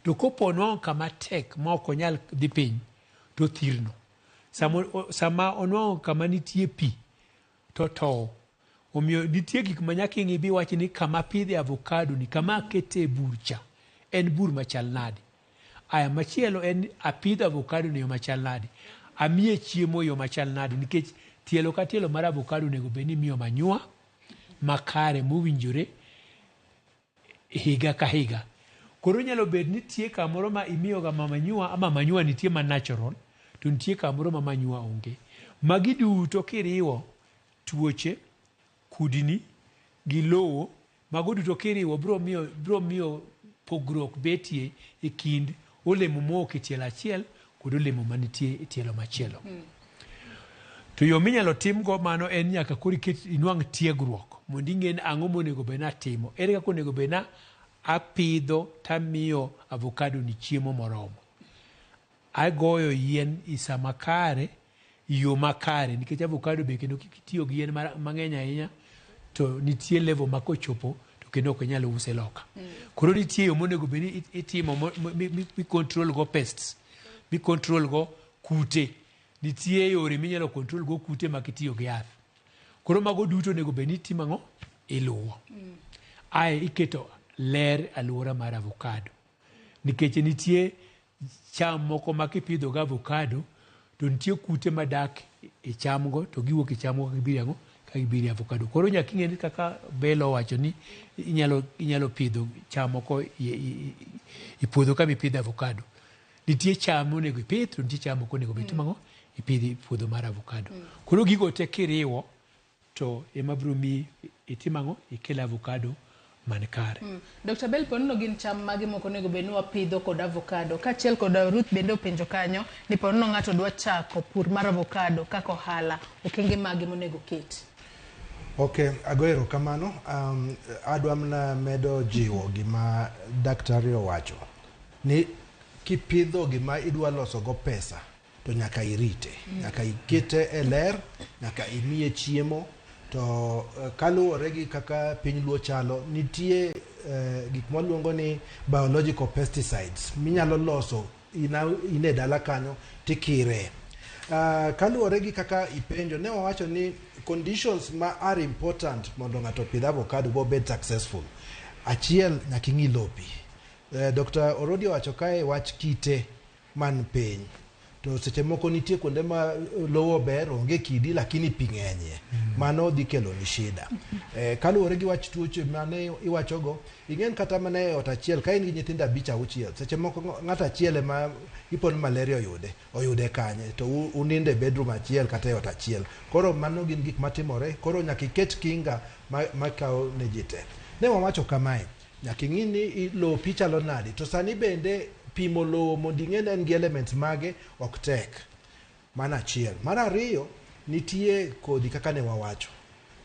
[SPEAKER 12] To kopo nwang'o kama tek ma ok onyal dhi piny, to thirno. Sama onwang'o kama nitie pi, to towo. Omiyo nitie gik ma nyaka ing'i bi wach ni kama pidhe avocado ni, kama akete bur cha, en bur machal nade. Aya machielo en apidho avocado ni yo machal nade. Amiye chiemo yo machal nade, nikech tielo ka tielo mar avocado nego bed ni miyo manyua makare mowinjore higa ka higa. Koro nyalo bed ni tie kamoro ma imiyo ga manyua, ama manyua nitie ma natural, to nitie kamoro ma manyua onge. Magi duto kiriwo, tuoche, kudni gi lowo, mago duto kiriwo bro miyo pogruok betie e kind olemo mowuok e tielo achiel kod olemo manitie e tielo machielo. To yo minyalo tim go mano en nyaka koro inwang' tiegruok mondo ing'e ang'o monego bed natimo. Ere kaka onego bed na apidho tamiyo avocado ni chiemo moromo. Agoyo yien isa makare, yo makare, nikech avocado be kendo kitiyo gi yien mang'eny ahinya to nitie level ma kochopo to kendo ok inyalo use loka. Koro nitie yo monego bed ni itimo mi control go pests, mi control go kute. Nitie yore minyalo control go kute makitiyo gi yath. Koro mago duto onego bed ni itimo ang'o? Iluwo. Ae iketo ler alwora mar avocado. Nikech nitie cham moko makipidho ga avocado to nitie kute madak e chamgo to giwuok e chamgo kagibiri ang'o? Kagibiri avocado. Koro nyaka ing'e kaka Belo wacho ni inyalo pidho cham moko i puodho kama ipidho avocado. Nitie cham monego ipidh to nitie cham moko onego bed itimo ang'o? Ipidhi puodho mar avocado. Koro gigo te kiriwo to ema biro mi itimo ang'o? Ikel avocado man kare.
[SPEAKER 10] Dr. Bell, ponono gin cham magi moko onego bed ni wapidho kod avocado. Kaachiel kod Ruth bende openjo kanyo ni ponono ng'ato dwa chako pur mar avocado kaka ohala, okenge magi monego ket.
[SPEAKER 24] Ok, ago erokamano. Adwa mana medo jiwo gima daktari owacho ni kipidho gima idwa loso go pesa to nyaka irite, nyaka ikete e ler, nyaka imiye chiemo. To kaluwore gi kaka piny luo chalo, nitie gik mwaluongo ni biological pesticides minyalo loso ine dala kanyo tikire. Kaluwore gi kaka ipenjo, ne wawacho ni conditions ma are important mondo ng'ato pidh avocado bo bed successful. Achiel, nyaka ing'i lopi. Dr. Orodi wacho kae wach kite man piny. To seche moko nitie kuonde ma lowo ber, onge kidi lakini pi ng'enyie. Mano dhi kelo ni shida. Kaluwore gi wach tuoche mane iwachogo, ing'en kata mana e ot achiel, ka in gi nyithindo 5-6, seche moko ng'ato achiel ema ipo ni malaria oyude kanye, to uninde bedroom achiel kata e ot achiel. Koro mano gin gik matimore, koro nyaka iket kinga makawo ne ji te. Ne wawacho kamae, nyaka ing'i ni lopi chalo nade, to sani bende pimo lowo mondo ing'e ni en gi elements mage ok tek. Mano achiel. Mar ariyo, nitie kodhi kaka ne wawacho.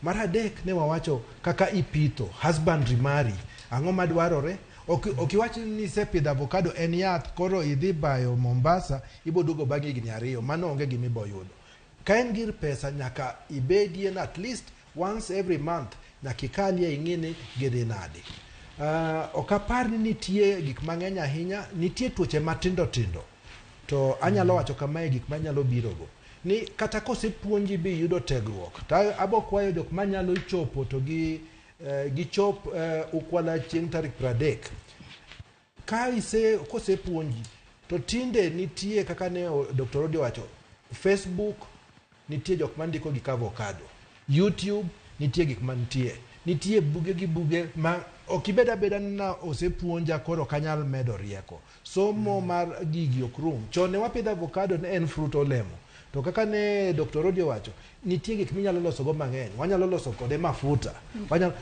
[SPEAKER 24] Mar adek, ne wawacho kaka ipitho, husbandry mari, ang'o madwarore. Ok iwach ni isepidho avocado en yath, koro idhi bayo Mombasa, iboduogo bang' higni 2, mano onge gima ibo yudo. Ka en gir pesa, nyaka ibedie at least once every month, nyaka ikalie ing'i ni gidhi nade. Ok apar ni nitie gik mang'eny ahinya, nitie tuoche matindo tindo. To anyalo wacho kamae gik manyalo birogo. Ni kata kosepuonji bi yudo tegruok. Ta abo kwayo jok manyalo chopo to gichop ukwala chieng' tarik 30. Kosepuonji, to tinde nitie kaka ne Dr. Rodi wacho, Facebook nitie jok mandiko gik avocado. YouTube nitie gik mantie. Nitie buge ma okibed abeda na osepuonja koro kanyal medo rieko. Somo mar gigi ok rum. Chon ne wapidho avocado ne en fruit olemo. To kaka ne Dr. Rodi wacho, nitie gik minyalo loso go mang'eny. Wanyalo loso kode mafuta.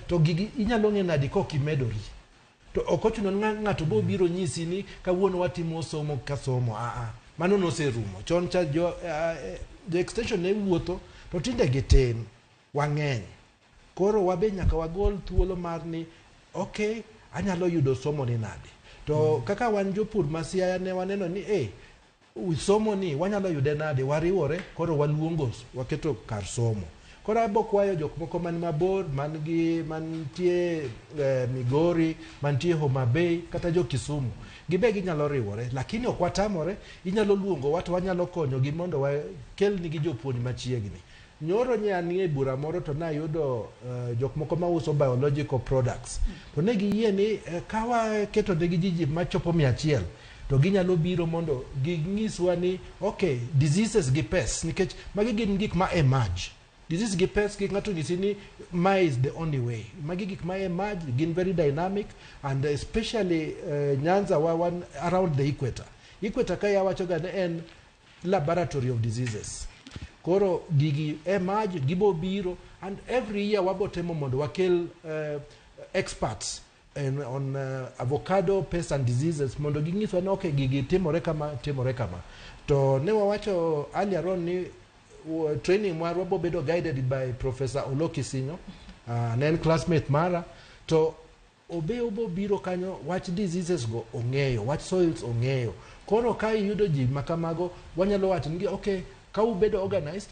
[SPEAKER 24] To gigi inyalo ng'e nadi kok imedori. To ok ochuno ng'ato bo biro nyisi ni kawuono watimo somo ka somo. Mano noserumo. Chon cha jo extension ne wuotho, to tinde gitin wang'eny. Koro wabe nyaka wagol thuolo mar ni ok, anyalo yudo somo ni nade. To kaka wan jopur masiaya ne waneno ni somo ni wanyalo yude nade, wariwore koro waluongo waketo kar somo. Koro abo kwayo jok moko man mabor, mantie Migori, mantie Homa Bay kata jo Kisumu, gibe ginyalo riwore, lakini ok watamore. Inyalo luongo watu, wanyalo konyo gi mondo wakel nigi jopuonj machiegni. Nyoro nyani e bura moro to nayudo jok moko mauso biological products. To ne giyie ni kawa keto negi jiji machopo 100, to ginyalo biro mondo ginyiswa ni diseases gi pests, nikech magi gin gik ma emerge. Disease gi pests gik ng'ato nyisi ni is the only way. Magi gik ma emerge, gin very dynamic, and especially Nyanza one around the equator. Equator kaya wacho ga en laboratory of diseases. Koro gigi emerge, gibo biro, and every year wabotemo mondo wakel experts on avocado pests and diseases mondo ginyiswa ni gigi timore kama. To ne wawacho earlier on ni training marwa bo bedo guided by Professor Oloki Sinyo, nen classmate mara, to obo biro kanyo wach diseases go ong'eyo, wach soils ong'eyo. Koro ka iyudo ji makamago, wanyalo wacho ni okay, ka ubedo organized,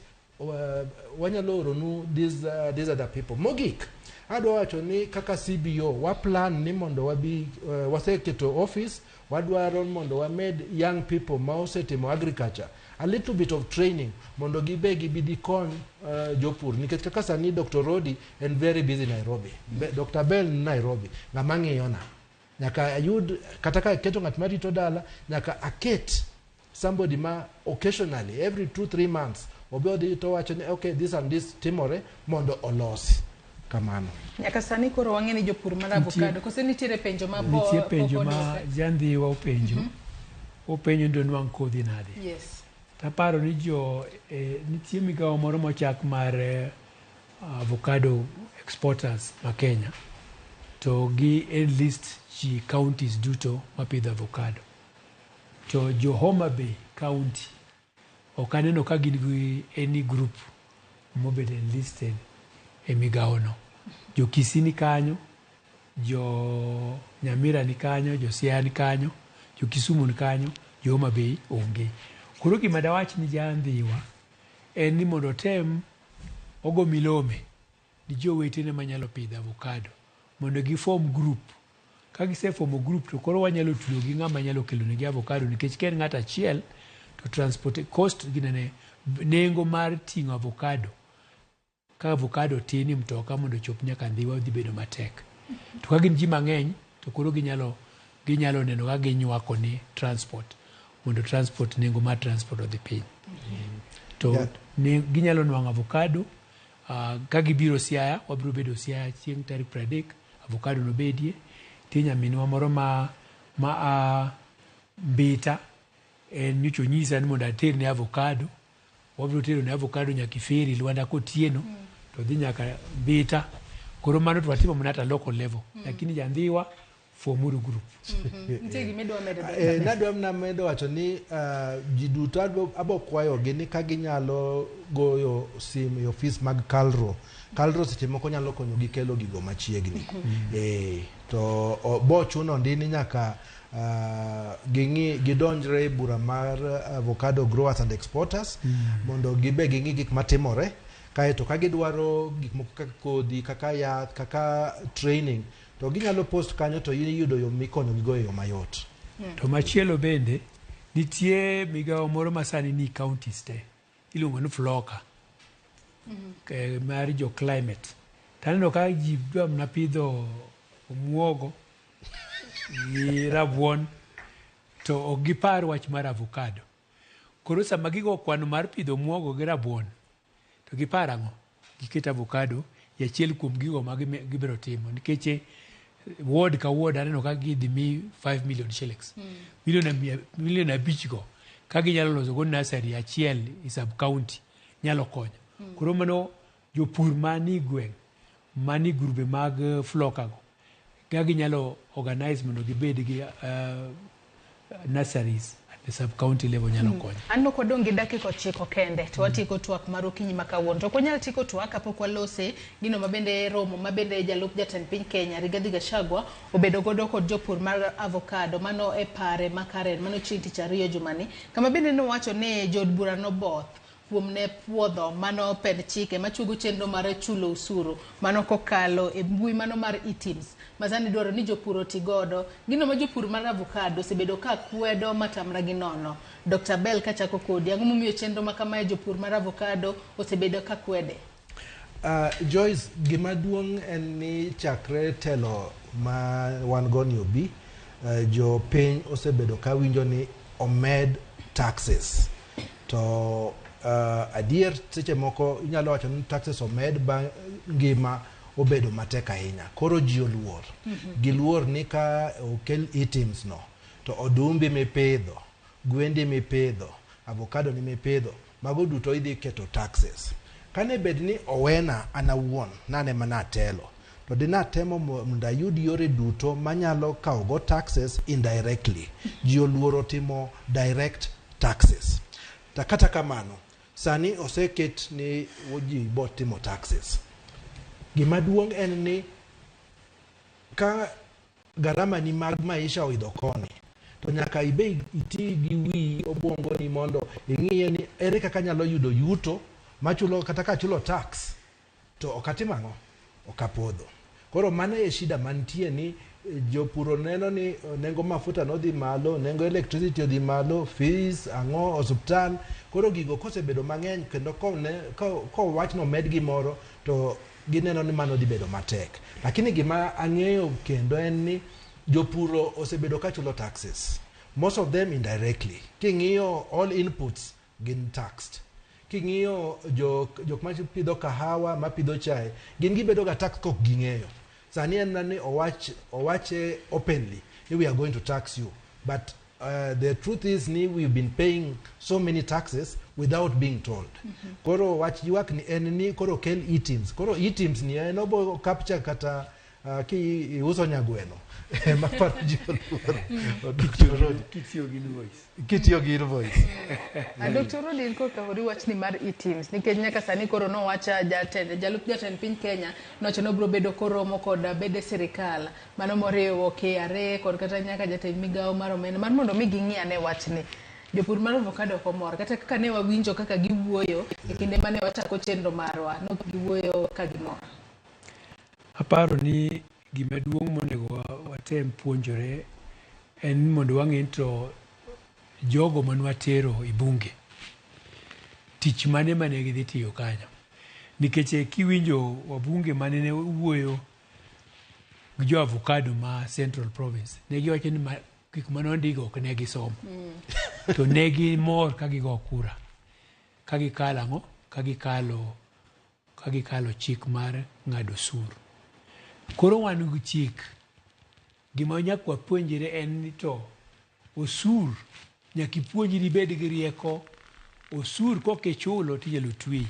[SPEAKER 24] wanyalo oronu these other people. Mogik, adwa wacho ni kaka CBO, wa plan ni mondo wabi, waseketo office, wadwaro mondo wamed young people ma osetimo agriculture a little bit of training mondo gibe gibidi kon jopur nikech kaka sani Dr. Rodi and very busy Nairobi, Dr. Bell Nairobi, ng'amangi yona nyaka ayud kata ka keto ng'at marito dala nyaka aket somebody ma occasionally every 2-3 months obeodi to wacho ni okay, this and this timore mondo olosi kamano.
[SPEAKER 10] Nyaka sani koro wang'eni jopur mar avocado kose nitiere penjo ma bo
[SPEAKER 12] nitie penjo ma jandhiwa openjo openjo ndo nwang' kodhi nade.
[SPEAKER 10] Yes.
[SPEAKER 12] Taparo ni nitie migawo moro mochak mar avocado exporters ma Kenya, to gi enlist ji counties duto mapidho avocado, to jo Homa Bay county ok aneno ka gin gi any group mobed enlisted e migawo no. Jo Kisii ni kanyo, jo Nyamira ni kanyo, jo Siaya ni kanyo, jo Kisumu ni kanyo, jo Homa Bay onge. Koro gima dawach ni jandhiwa en ni mondo tem ogo milome ni jowetene manyalo pidho avocado mondo gi form group. Ka gise form group to koro wanyalo tudo gi ng'ama nyalo kelo negi avocado, nikech ken ng'at achiel to transport cost ginene nengo mar ting'o avocado ka avocado tini mtoka mondo chop nyaka Ndhiwa dhi bedo matek. To ka gin ji mang'eny to koro ginyalo neno ka ginywako ni transport mondo transport nengo mar transport odhi piny. To ginyalo nwang'o avocado ka gibiro Siaya, wabiro bedo Siaya chieng' tarik 30 avocado no bedie. Tie nyaminwa moro ma Mbita en nyocha onyisa ni mondo ater ne avocado, wabiro tero ne avocado nyaka Feri Lwanda kotieno to dhi nyaka Mbita. Koro mano to watimo mana local level, lakini jandhiwa formuru group.
[SPEAKER 24] Nadwa medo wacho ni ji duto abo kwayo gi ni ka ginyalo goyo sim e office mag Kalro seche moko nyalo konyo gi kelo gigo machiegni. To bo chuno ndi ni nyaka gidonjre e bura mar avocado growers and exporters mondo gibe ging'i gik matimore, kaeto ka gidwaro gik moko kaka kodhi, kaka yath, kaka training, to ginyalo post kanyo to yudo yo mikonyo gigo e yo mayot.
[SPEAKER 12] To machielo bende nitie migawo moro masani ni counties te iluongo ni Floka mar jo climate. Taneno ka ji dwa na pidho omuogo gi rabuon to ok gipar wach mar avocado. Koro sama gigo kwano mar pidho omuogo gi rabuon to gipar ang'o, giketo avocado achiel kuom gigo ma gibiro timo, nikech ward ka ward aneno ka gidhi mi 5 million shillings. Milion 5 go ka ginyalo loso go nursery achiel i sub county nyalo konyo. Koro mano jopur mani gweng' mani grube mag Floka go ka ginyalo organize mondo gibed gi nurseries at the sub county level nyalo konyo.
[SPEAKER 10] Anno kodong gi dakika 9 kende to watieko twak mar okinyi makawuono. To konyal tiko twak kapok walose gino mabende romo mabende jalup jatend piny Kenya Rigathi Gachagua obedo godo kod jopur mar avocado mano e pare makare mano chieng' tich ariyo jumani. Kama bende no wacho ne jod bura no both kuom ne puodho mano pen chike machugo chenro mar chulo usuru mano kokalo e mbui mano mar e-teams mazani dwaro ni jopur otigodo gino ma jopur mar avocado sebedo ka kwedo matamra gi nono. Dr. Bell kachako kodi ang'o momiyo chenro makama jopur mar avocado osebedo ka kwede?
[SPEAKER 24] Joyce, gima duong' en ni chakre telo ma wan goni obi, jo piny osebedo ka winjo ni omed taxes. To adier seche moko inyalo wacho ni taxes omed ba ngima obedo matek ahinya. Koro ji oluor. Giluor ni ka okel e-teams no to odumbi mipidho, gwendi mipidho, avocado ni mipidho, mago duto idhi keto taxes. Kane bed ni owena anawuon nane manatelo to dinatemo mondo ayud yore duto manyalo kawo go taxes indirectly. Ji oluoro timo direct taxes. Kata kamano sani oseket ni ji botimo taxes. Gima duong' en ni ka garama ni mag maisha oidho koni, to nyaka iti gi wi obwongo ni mondo ing'iye ni ere kaka nyalo yudo yuto machulo kata ka chulo tax to okatimo ang'o, okapodho. Koro mano e shida mantie ni jopuro neno ni nengo mafuta nodhi malo, nengo electricity odhi malo, fees, ang'o, osuptal. Koro gigo kosebedo mang'eny kendo kowach no med gimoro to gineno ni mano dhi bedo matek. Lakini gima ang'eyo kendo en ni jopuro osebedo ka chulo taxes. Most of them indirectly. King'iyo all inputs gin taxed. King'iyo jok ma pidho kahawa, ma pidho chai, gin gibedo ga tax kok ging'eyo. Sani en ni owache openly, we are going to tax you. But the truth is we've been paying so many taxes without being told. Koro wach yuak ni en ni koro kel e-teams. Koro e-teams ni en obo capture kata ki uso nyagweno. Kitiyo gi invoice.
[SPEAKER 10] Dr. Rodi koka hori wach ni mar e-teams nikech nyaka sani koro no wacha jalup jatend piny Kenya nocho no bro bedo koromo kod bede sirikal mano moriwo KRA kod kata nyaka jatend migawo mar omenda mar mondo mi ging'iane wach ni. Jopur mar avocado ok omor kata kaka ne wawinjo kaka giwuoyo e kinde mane wachako chenro marwa no giwuoyo ka gimor.
[SPEAKER 12] Aparo ni gima duong' monego watem puonjore en mondo wang'e to jogo manwatero i bunge tich mane gidhi tiyo kanyo, nikech kiwinjo wabunge mane ne wuoyo gi jo avocado ma Central Province ne giwacho ni gik mane ondigo ok ne gisomo to ne gimor ka gigo kura ka gikalo ang'o, ka gikalo chik mar ng'ado osuru. Koro wan gi chik gima nyaka wapuonjre en ni to osur nyaka ipuonjri bed gi rieko. Osur kokichulo tinyalo twi,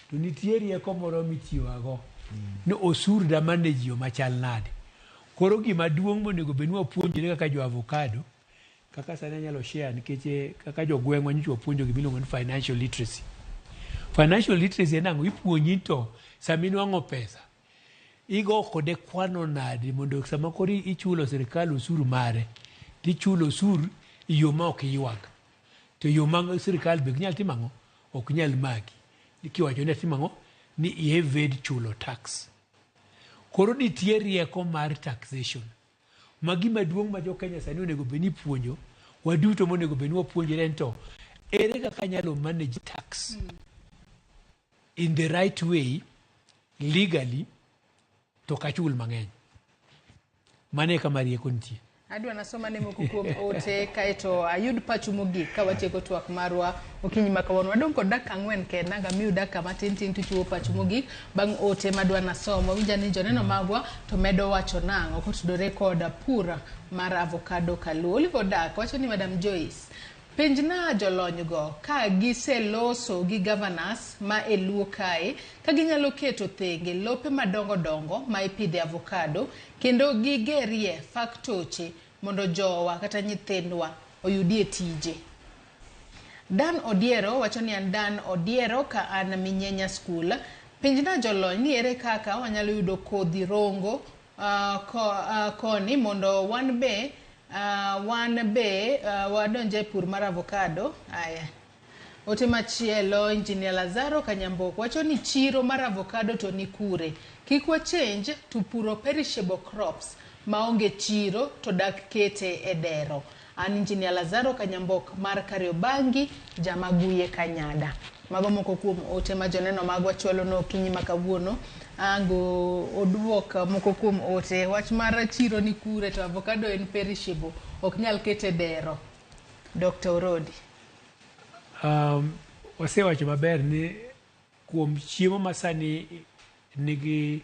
[SPEAKER 12] to nitie rieko moro mitiyogo ni osur da manage machal nade. Koro gima duong' monego bed ni wapuonjre kaka jo avocado, kaka sani anyalo share nikech kaka jo gweng'wa nyicho wapuonjo gimiluongo ni financial literacy. Financial literacy en ang'o? Ipuonji to saminwang'o pesa igo kode kwano nade mondo sama koro ichulo sirikal osuru mare tichulo osuru iyo ma ok ywag, to yo ma sirikal be nyal timo ang'o, ok nyal magi nikiwacho ni timo ang'o ni evade chulo tax. Koro nitie rieko mar taxation ma gima duong' ma jo Kenya sani onego bed ni puonjo waduto monego bed ni wapuonjore en to ere kaka nyalo manage tax in the right way legally to kachul mang'eny. Mane kama rieko nitie.
[SPEAKER 10] Adwa nasoma ne moko kuom ote kaeto ayud pacho mogik ka watieko twak marwa okinyi makawuono. Wadong' kod dakika 4 kenda anga miu dakika matin to chuo pacho mogik bang' ote madwa nasomo. Winja ni joneno magwa to medo wacho nang'o kotudore kod pura mar avocado Kaluo. Oliver Dak wacho ni Madam Joyce penjna jolony go ka giseloso gi governors ma eluo kae ka ginyalo keto thenge lope madongo dongo ma ipidhe avocado kendo gigerie faktoche mondo jowa kata nyithindwa oyudie tije. Dan Odiero wacho ni an Dan Odiero ka an Minyenya School. Penjna jolony ni ere kaka wanyalo yudo kodhi rongo koni mondo wan be wadonje pur mar avocado. Aya. Ote machielo Engineer Lazaro Kanyamboko wacho ni chiro mar avocado to ni kure. Kik wa change to puro perishable crops maonge chiro to dak kete edero. An Engineer Lazaro Kanyambok mar Kariobangi Jamaguye Kanyada. Mago moko kuom ote ma joneno magwa chwalo no kinyi makawuono. Ango oduok moko kuom ote wach mar chiro ni kure to avocado en perishable ok nyal kete dero. Dr. Orodi.
[SPEAKER 12] Wasewacho maber ni kuom chiemo masani nigi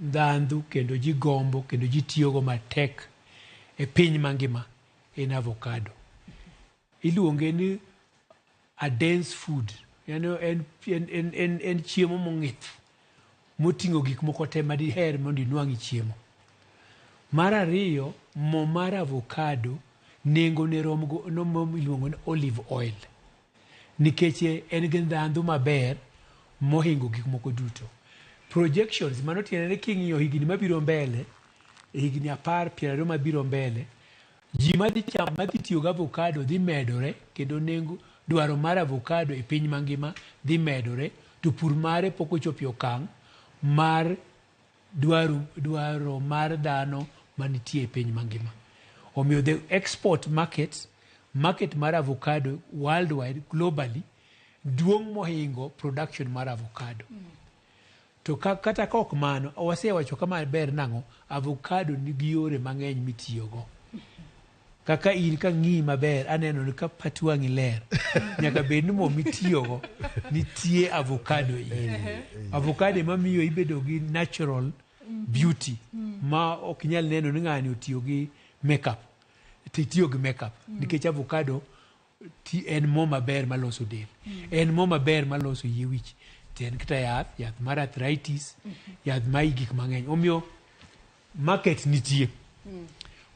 [SPEAKER 12] ndhandhu kendo ji gombo kendo ji tiyogo matek e piny mangima en avocado. Iluonge ni a dense food, en chiemo mong'ith moting'o gik moko te madiher mondo inwang'i chiemo. Mar ariyo, mo mar avocado nengo ne romgo no mo iluongo ni olive oil nikech en gi ndhandhu maber mohingo gik moko duto. Projections mano tiende ni king'iyo higni mabiro mbele, higni 10-20 mabiro mbele, ji madhi tiyo gi avocado dhi medore, kendo nengo dwaro mar avocado e piny mangima dhi medore, to pur mare pok ochopo okang' mar dwaro mar dhano manitie e piny mangima. Omiyo the export market mar avocado worldwide, globally, duong' mohingo production mar avocado. To kata ka ok mano, wasewacho kama ber nang'o, avocado nigi yore mang'eny mitiyogo. Kaka in ka ng'i maber, aneno ni ka pat wang'i ler, nyaka bed ni mo mitiyogo nitie avocado avocado ema miyo ibedo gi natural beauty ma ok nyal neno ni ng'ani otiyo gi makeup. Tiyo gi makeup nikech avocado en mo maber maloso del, en mo maber maloso yie wich, ten kata yath mar arthritis, yath mai gik mang'eny. Omiyo market nitie.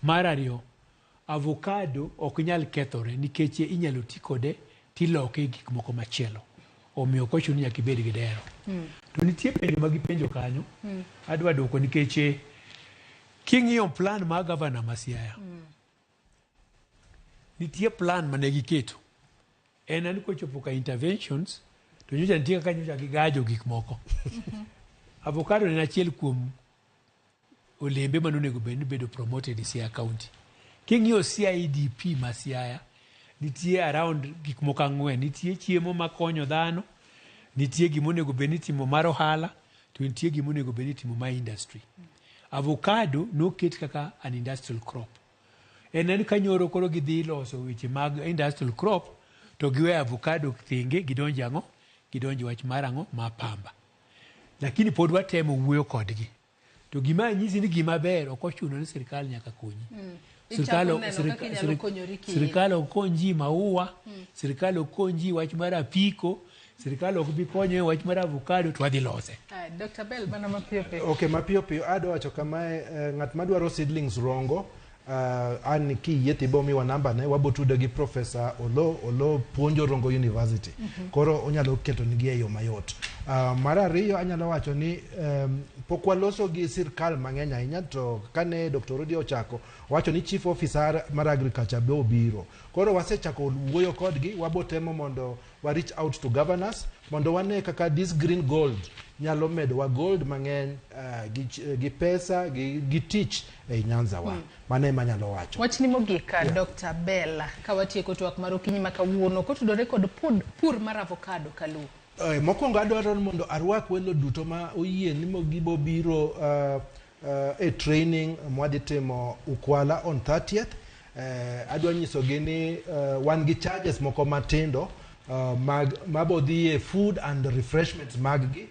[SPEAKER 12] Mar ariyo, avocado ok nyal kethore nikech inyalo ti kode tiloke gik moko machielo. Omiyo kochuno nyaka ibed gi dero. To nitie penjo ma gipenjo kanyo, adwa dwoko nikech king'iyo plan mar gavana ma Siaya, nitie plan mane giketo. En ani kochopo ka interventions, to nyocha nitie kaka nyocha gigajo gik moko. Avocado en achiel kuom olembe manonego bed ni bedo promoted e Siaya County. King'iyo CIDP ma Siaya, nitie around gik moko 4. Nitie chiemo makonyo dhano, nitie gimonego bed ni timo mar ohala, to nitie gimonego bed ni timo mar industry. Avocado noket kaka an industrial crop. En kanyoro koro gidhi loso weche mag industrial crop, to giwe avocado thenge gidonje ang'o? Gidonje wach mar ang'o? Ma pamba. Lakini pod watemo wuoyo kodgi. To gima nyisi ni gima ber, ok ochuno ni sirkal nyaka konyi. Sirkal okonji maua, sirkal okonji wach mar apiko, sirkal ok bi konyo wach mar avocado, to wadhi lose.
[SPEAKER 10] Dr. Bell, bana mapiyo piyo.
[SPEAKER 24] Okay, mapiyo piyo ado wacho kamae, ng'at madwaro seedlings Rongo, an kiyie tibo miwa namba ne, wabotudo gi Professor Olo puonjo Rongo University. Koro onyalo keto nigi e yo mayot. Mar ariyo anyalo wacho ni pok waloso gi sirkal mang'eny ahinya, to kane Dr. Rudi ochako, wacho ni Chief Officer mar Agriculture be obiro. Koro wasechako wuoyo kodgi, wabotemo mondo wa reach out to governors, mondo wane kaka this green gold nyalo medowa gold mang'eny gi pesa, gi tich e Nyanza wa. Mane manyalo wacho.
[SPEAKER 10] Wachni mogika, Dr. Bell, ka watieko twak mar okinyi ma kawuono, kotudore kod pur mar avocado Kalu.
[SPEAKER 24] Mokwongo adwaro mondo arwak welo duto ma oyie ni mogibo biro a training mwadhi timo Ukwala on 30th. Adwa nyisogi ni wan gi charges moko matindo mabodhie food and refreshments maggi,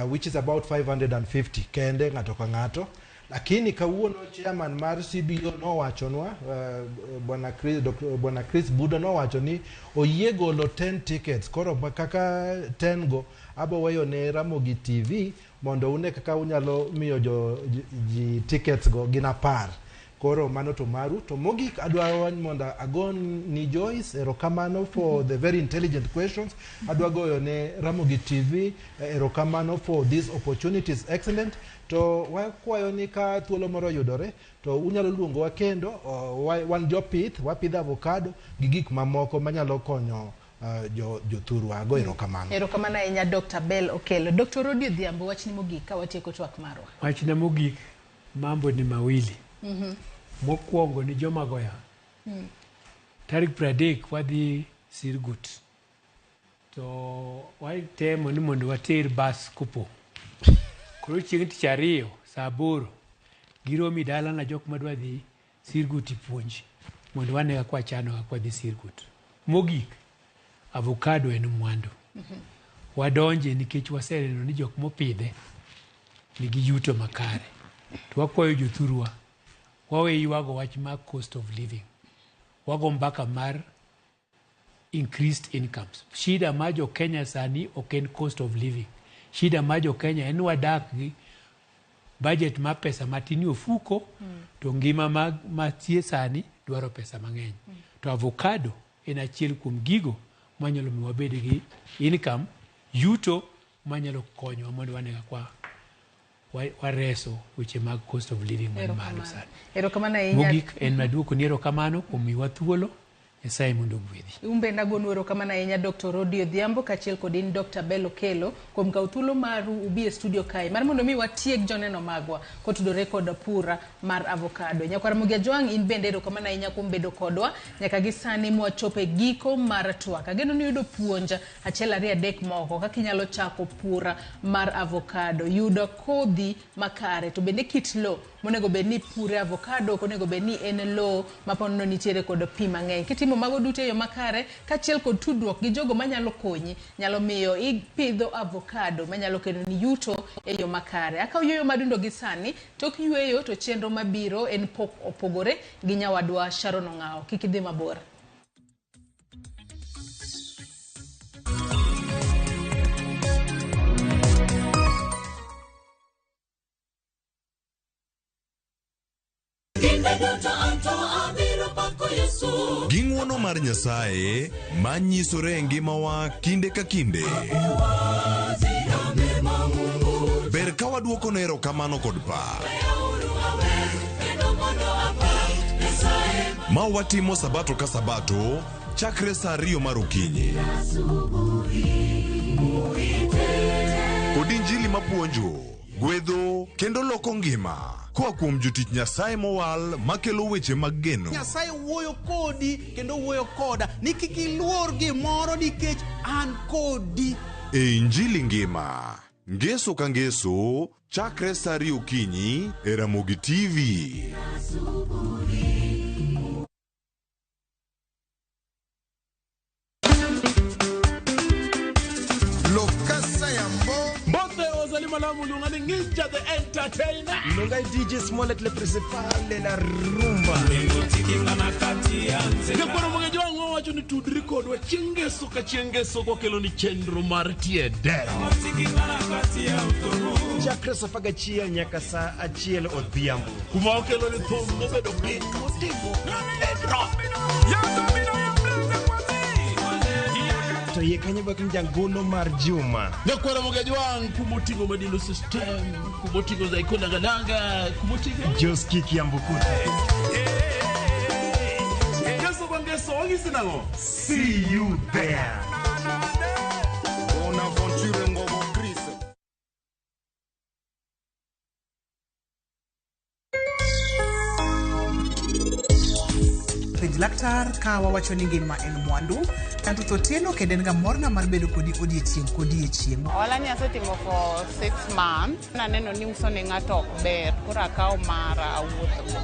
[SPEAKER 24] which is about 550 kende ng'ato ka ng'ato. Lakini kawuono chairman mar CBO nowachonwa, Bwana Chris Buda nowacho ni oyie golo 10 tickets. Koro kaka 10 go abo weyo ne Ramogi TV mondo une kaka unyalo miyo ji tickets go gina par. Koro mano to maru. To mogik adwa mondo agon ni Joyce erokamano for the very intelligent questions. Adwa goyo ne Ramogi TV erokamano for this opportunity is excellent. To wakwayo ni ka thuolo moro yudore, to unyalo luongo wa kendo, wan jopith, wapidho avocado gi gik mamoko manyalo konyo jothurwa. Go erokamano.
[SPEAKER 10] Erokamano ahinya Dr. Bell Okelo. Dr. Rudi Odhiambo, wachni mogik ka watieko twak marwa.
[SPEAKER 12] Wachna mogik, mambo ni mawili. Mokwongo ni joma goya. Tarik 30 wadhi Sirgut. To watemo ni mondo water bas kupo. Koro chieng' tich ariyo saa 8 giromi dala na jok madwa dhi Sirgut puonj mondo wane kaka wachano kaka dhi Sirgut. Mogik, avocado en mwandu. Wadonje nikech waseneno ni jok mopidhe nigi yuto makare. To wakwayo jothurwa, wawe yuago wach mar cost of living. Wago mbaka mar increased incomes. Shida ma jo Kenya sani ok en cost of living. Shida ma jo Kenya en wadak gi budget ma pesa matini ofuko, to ngima matie sani dwaro pesa mang'eny. To avocado en achiel kuom gigo manyalo mi wabed gi income yuto manyalo konyo mondo wanega kwa wareso weche mag cost of living man malo sana.
[SPEAKER 10] Erokamano ahinya.
[SPEAKER 12] Mogik en maduoko ni erokamano kuom miwa thuolo. Nyasaye mondo gwedhi.
[SPEAKER 10] Umbe nagonu erokamano ahinya Dr. Rodi Odhiambo kaachiel kod in Dr. Bello Kelo kuom kawo thuolo maru ubi e studio kae mar mondo mi watieg joneno magwa kotudore kod pur mar avocado. Nyakwar Ramogi Ajwang' in bende erokamano ahinya kuom bedo kodwa nyaka gi sani mwachopo e giko mar twak. Ageno ni yudo puonj achiel ariyo adek moko kaka inyalo chako pur mar avocado, yudo kodhi makare to bende kit lo monego bed ni pure avocado onego bed ni en lo mapono nitiere kod pi mang'eny. Kitimo mago duto e yo makare kaachiel kod tudruok gi jogo manyalo konyi nyalo miyo ipidho avocado manyalo kelo ni yuto e yo makare. Akaw yueyo madundo gi sani, tok yueyo to chenro mabiro en pok opogore gi nyawadwa Sharon Ong'ao. Kik idhi mabor.
[SPEAKER 8] Gi ng'wono mar Nyasaye manyisore e ngimawa kinde ka kinde. Ber ka waduoko ne erokamano kod pak. Ma watimo sabato ka sabato chakre saa 2 mar okinyi. Kod injili mapuonjo, gwedho kendo loko ngima. Koa kuom jotich Nyasaye mowal makelo weche mag geno.
[SPEAKER 1] Nyasaye wuoyo kodi kendo wuoyo koda ni kik iluor gimoro nikech an kodi.
[SPEAKER 8] E injili ngima, ngeso ka ngeso, chakre saa 2 okinyi e Ramogi TV.
[SPEAKER 4] Malamu lungani Ninja the Entertainer. Lungai DJ Smollett le principal de la rumba. Nyakwar Ramogi Ajwang' wacho ni tudri kodwa chiengeso ka chiengeso kokelo ni chenro mar tiede. Chakre saa 11 nyaka saa 1 odhiambo. Kuma okelo ni thum mobedo piny motimo edro. To ye kanye bakin jangolo mar juma. Nyakwar Ramogi Ajwang' kumotingo Madilu system, kumotingo Zaiko Lagalaga, kumotingo Joski Kiambukute. Yeso bangeso wangisi nango. See you there. Una aventure ngobo Chris.
[SPEAKER 21] Penj laktar ka wawacho ni ngima en mwandu kanto to tieno kendo en ga morna mar bedo kodi odiechieng'.
[SPEAKER 22] Ohala ni asetimo for 6 months. Naneno ni uso ne ng'ato ok ber, koro akawo mara awuotho.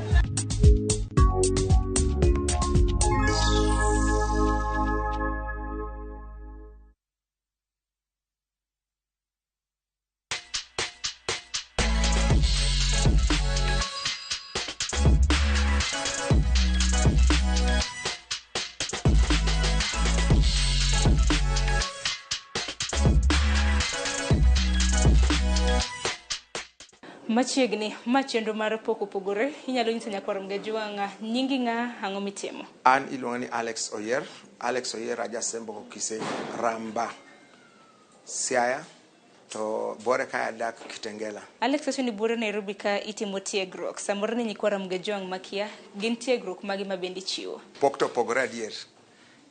[SPEAKER 3] Machiegni chenro mar pok opogore inyalo nyiso Nyakwar Ramogi Ajwang' nyingi ng'a ang'o mitimo.
[SPEAKER 9] An iluonga ni Alex Oyer ajasembo kise Ramba Siaya to bore ka adak Kitengela.
[SPEAKER 3] Alex wacho ni bore Nairobi ka itimo tiegruok samoro ni Nyakwar Ramogi Ajwang' makia gin tiegruok magi mabendi chiwo.
[SPEAKER 9] Pok to opogore adier.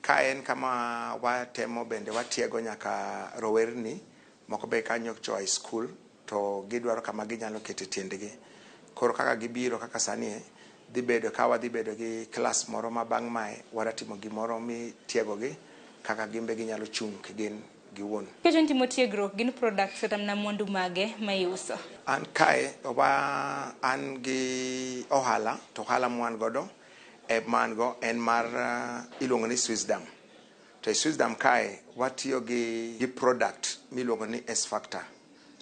[SPEAKER 9] Ka en kama watemo bende watiego nyaka rowerni moko be kanyo choa school to gidwaro kama ginyalo kete tiendgi. Koro kaka gibiro kaka sani dhi bedo ka wadhi bedo gi class moro ma bang' mae waratimo gimoro mi tiegogi kaka gimbe ginyalo chung' kigin giwuon.
[SPEAKER 3] Kejo ntimo tiegruok gin products kata na mwandu mage ma iuso.
[SPEAKER 9] An kae an gi ohala to ohala mwan godo mango en mar iluongo ni Swiss-Dam. To Swiss-Dam kae watiyo gi product miluongo ni S-Factor.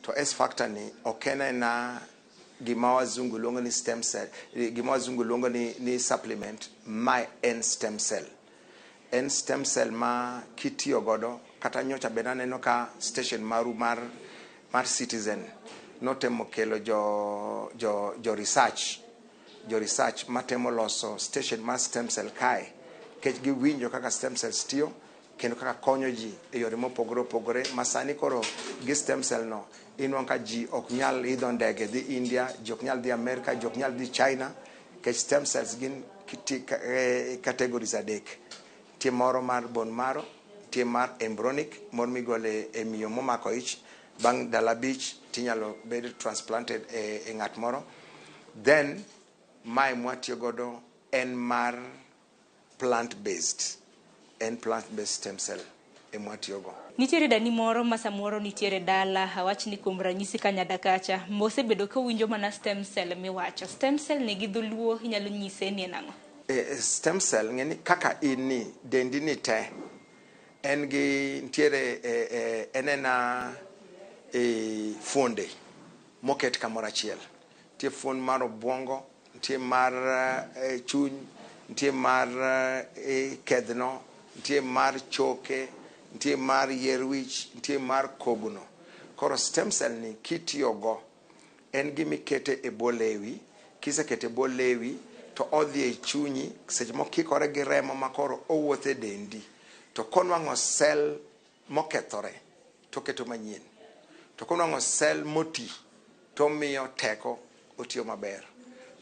[SPEAKER 9] To S-Factor ni okena na gima wazungu luongo ni stem cell, gima wazungu luongo ni supplement ma en stem cell. En stem cell ma kitiyo godo kata nyocha be naneno ka station maru mar Citizen notemo kelo jo research matemo loso station mar stem cell kae kech giwinjo kaka stem cells tiyo kendo kaka konyo ji e yore mopogore opogore. Masani koro gi stem cell no inwang' ka ji ok nyal idho ndege dhi India, ji ok nyal dhi America, ji ok nyal dhi China, kech stem cells gin categories adek. Tie moro mar bone marrow, tie mar embryonic, moro migole e miyo momako ich, bang' dala bich tinyalo bed transplanted e ng'at moro. Then mae mwatiyo godo en mar plant based, en plant based stem cell e mwatiyogo.
[SPEAKER 3] Nitiere dani moro ma samoro nitiere dala, awach ni kuom ranyisi ka nyadakacha mosebedo ka winjo mana stem cell miwacho. Stem cell ni gi dholuo inyalo nyise ni nang'o?
[SPEAKER 9] Stem cell ng'eni kaka in ni dendi ni te en gi nitiere enena fuonde moket kamoro achiel. Nitie fuon mar obwongo, nitie mar chuny, nitie mar kedhno, nitie mar choke, nitie mar yier wich, nitie mar kogno. Koro stem cell ni kitiyogo en gimikete e bwo lewi. Kisekete e bwo lewi to odhi e chunyi, seche mokikore gi remo makoro owuothe dendi. To konwang'o sel mokethore to keto manyien. To konwang'o sel moti to miyo teko otiyo maber.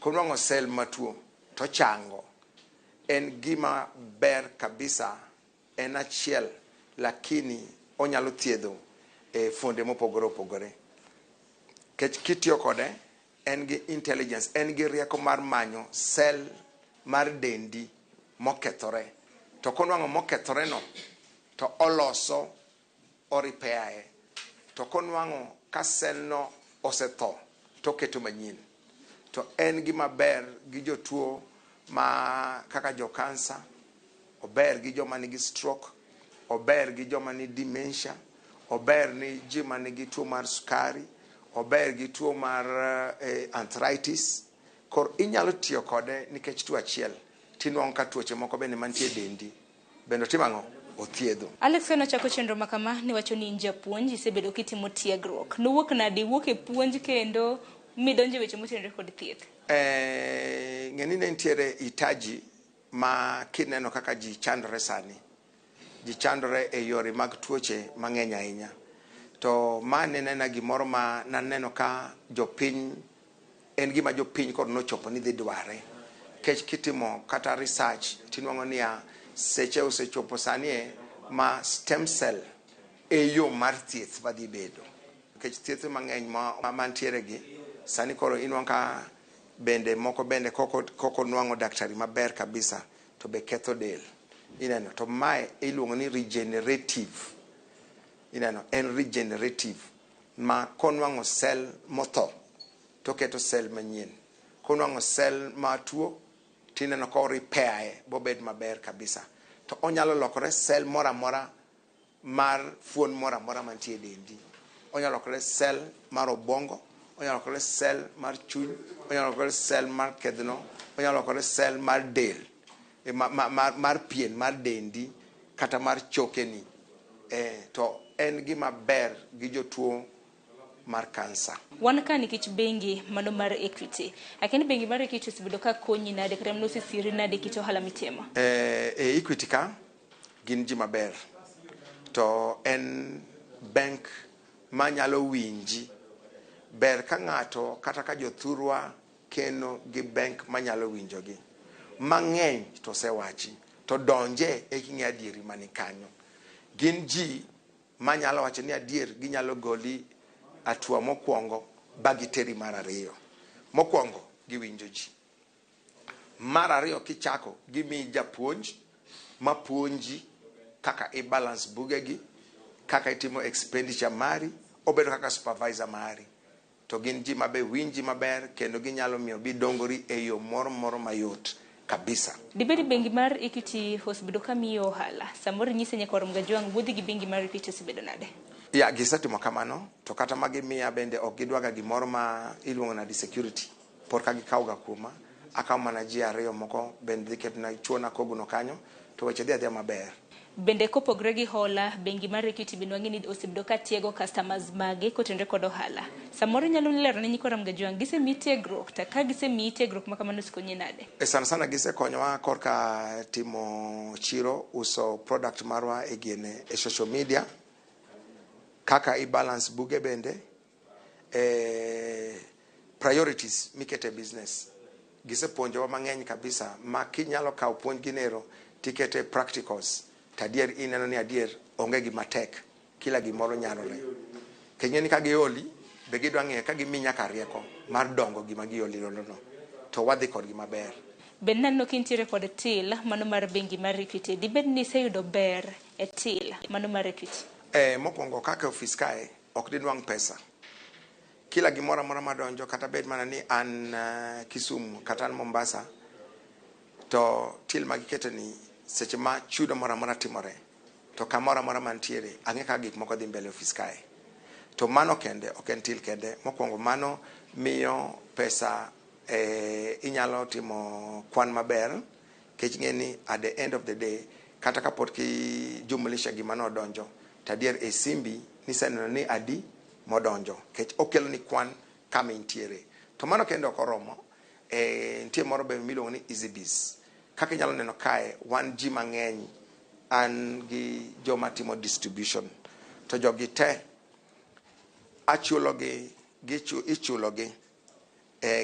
[SPEAKER 9] Konwang'o sel matuo to chango. En gima ber kabisa, en achiel, lakini onyalo thiedho fuonde mopogore opogore. Kitiyo kode en gi intelligence, en gi rieko mar manyo sel mar dendi mokethore. To konwang'o mokethore no to oloso, oripeae. To konwang'o ka sel no osetho to keto manyien. To en gima ber gi jotuo ma kaka jo cancer, ober gi joma nigi stroke, ober gi joma ni dementia, ober ni ji ma nigi tuo mar sukari, ober gi tuo mar arthritis. Kor inyalo tiyo kode nikech tuo achiel tinwang'o ka tuoche moko bende mantie dendi bende timang'o othiedho.
[SPEAKER 3] Alex kano chako chenro makama ni wacho ni inja puonj isebedo kitimo tiegruok. Nowuok nadi wuok e puonj kendo midonje weche motenore kod thieth?
[SPEAKER 9] Ng'eni ne nitiere itaji ma kineno kaka ji chandore sani. Ji chandore e yore mag tuoche mang'eny ahinya. To ma nena gimoro ma naneno ka jopiny, en gima jopiny kod nochopo ni dhi dware. Kech kitimo kata research tinwang'o niya seche osechopo sani ma stem cell e yo mar thieth madhi bedo. Kech thieth mang'eny mantiere gi sani koro inwang'o ka bende moko bende koko nwang'o daktari maber kabisa to be ketho del. Ineno to mae iluongo ni regenerative. Ineno en regenerative ma konwang'o sel motho to keto sel manyien. Konwang'o sel matuo tineno ko repair bobed maber kabisa. To onyalo lokore sel mora mora mar fuon mora mora mantie dendi. Onyalo lokore sel mar obwongo, onyalo lokore sel mar chuny, onyalo lokore sel mar kedhno, onyalo lokore sel mar del, mar pien mar dendi kata mar chokeni. To en gima ber gi jotuo mar kansa.
[SPEAKER 3] Wan ka nikech bengi mano mar Equity. Lakini bengi mar Equity osebedo ka konyi nade kata mno sisiri nade kit ohala mitimo?
[SPEAKER 9] Equity ka gin ji maber. To en bank manyalo winji. Ber ka ng'ato kata ka jothurwa keno gi bank manyalo winjogi. Mang'eny to sewachi. To donje e king'e adieri mani kanyo. Gin ji manyalo wacho ni adier ginyalo goli atua mokwongo bagiteri mar ariyo. Mokwongo giwinjo ji. Mar ariyo kichako gimi japuonj mapuonji kaka i-balance bugegi, kaka itimo expenditure mari, obedo kaka supervisor mari. To gin ji mabe winji maber kendo ginyalo miyo bidongori e yo moro mayot kabisa.
[SPEAKER 3] Dibedi bengi mar Equity osebedo ka miyo ohala. Samoro nyise nyakor Mgajwang' wuodhi gi bengi mar Equity osebedo nade?
[SPEAKER 9] Ya gisetimo kamano, to kata magi miya bende ok gidwaga gimoro ma iluongo na di security. Por ka gikawga kuma, akaw mana ji ariyo moko bende dhi ketna chuona kogno kanyo, to weche dhi adhiya maber.
[SPEAKER 3] Bende kopogre gi hola, bengi mar Equity binwangi ni osebedo ka tiego customers mage kotenre kod ohala. Samoro nyalo lero ne nyiko Ramogi gise mi tiegruok, ta ka gise mi tiegruok ma kamano sikonyi nade?
[SPEAKER 9] Sana sana gise konyowa korka timo chiro, uso product marwa e gine e social media, kaka balance buge bende, priorities mikete business. Gise puonjowa mang'eny kabisa, ma kinyalo kawo puonj ginero tikete practicals. Tadier ineno ni adier onge gima tek, kila gimoro nyalore. Kenyeni ka gioli, be gidwa ng'eyo ka giminya ka rieko mar dongo gima gioli no, to wadhi kod gima ber.
[SPEAKER 3] Ben nanno kintiere kod till mano mar bengi mar Equity, dibed ni iseyudo ber e till mano mar Equity?
[SPEAKER 9] Mokwongo kaka ofis kae ok dinwang' pesa. Kila gimoro amora madonjo, kata bed mana ni an Kisumu kata an Mombasa, to till magiketo ni seche ma chudo mora mora timore, to kamora mora mantiere ang'e ka gik moko dhi mbele ofis kae. To mano kende ok en till kende. Mokwongo mano miyo pesa inyalo timo kwan maber, kech ng'eni at the end of the day kata kapot ki jumlisha gima no donjo, tadier e simbi niseneno ni adi modonjo, kech okelo ni kwan kama intiere. To mano kende ok oromo, nitie moro be miluongo ni EasyBiz. Kaka inyalo neno kae, wan ji mang'eny, an gi joma timo distribution, to jogi te ichulogi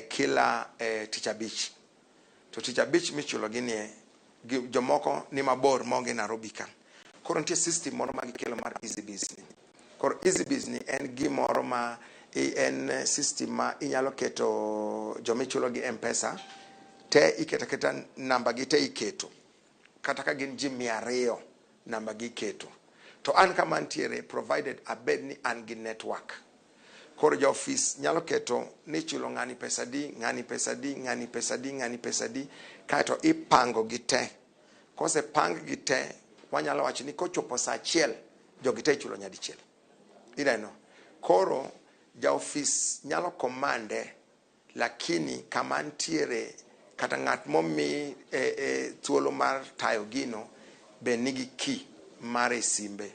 [SPEAKER 9] kila tich abich. To tich abich michulogi nie, jomoko ni mabor maonge Nairobi ka. Koro nitie system moro ma gikelo mar EasyBiz ni. Koro EasyBiz ni en gimoro ma en system ma inyalo keto jomichulogi M-Pesa, te iketa namba gi te iketo. Kata ka gin ji 200 namba gi iketo. To an kama antiere provided abed ni an gi network. Koro ja office nyalo keto ni chulo ng'ani pesa di, ng'ani pesa di, ng'ani pesa di, ng'ani pesa di, kaeto ipango gi te. Kose pang gi te, wanyalo wacho ni kochopo saa 1 jogi te chulo nyadichiel. Ineno. Koro ja office nyalo komande, lakini kama antiere kata ng'at momi thuolo mar tayo gino be nigi key mar simbe,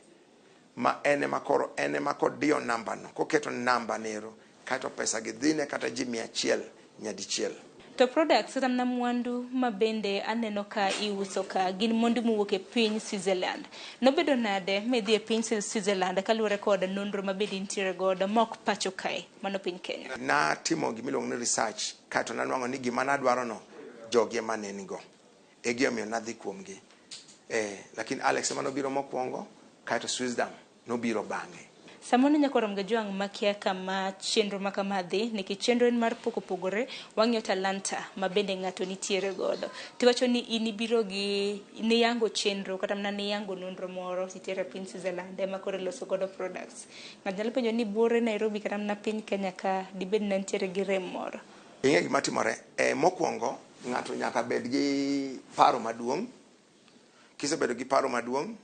[SPEAKER 9] ma ene makoro ene makodiyo namba no, koketo namba nero kato pesa gi dhine kata ji 100 nyadichiel.
[SPEAKER 3] To products kata na mwandu mabende aneno ka iuso ka gin mwandu mowuok e piny Switzerland. Nobedo nade medhi e piny Switzerland kaluwore kod nonro mabende intiere godo mok pacho kae mano piny Kenya?
[SPEAKER 9] Na timo gimiluongo ni research, kato nanwang'o ni gima nadwaro no jogi ema ne nigo. Egi omiyo nadhi kuomgi. Lakini Alex ema nobiro mokwongo, kaeto Switzerland nobiro bang'e.
[SPEAKER 3] Samone nyako Ramogi makia kama chenro makamadhi, niki chenro en mar pogore, wang'yo talanta mabende ng'ato nitiere godo. Tiwacho ni inibiro gi niyango chenro kata mna niyango nonro moro titiere piny Switzerland ema kore loso godo products. Ng'ato nyalo penjo ni buore Nairobi kata mna piny Kenya ka dibed na nitiere gi rem moro.
[SPEAKER 9] Ing'e gima timore, mokwongo ng'ato nyaka bed gi paro maduong'. Kisebedo gi paro maduong',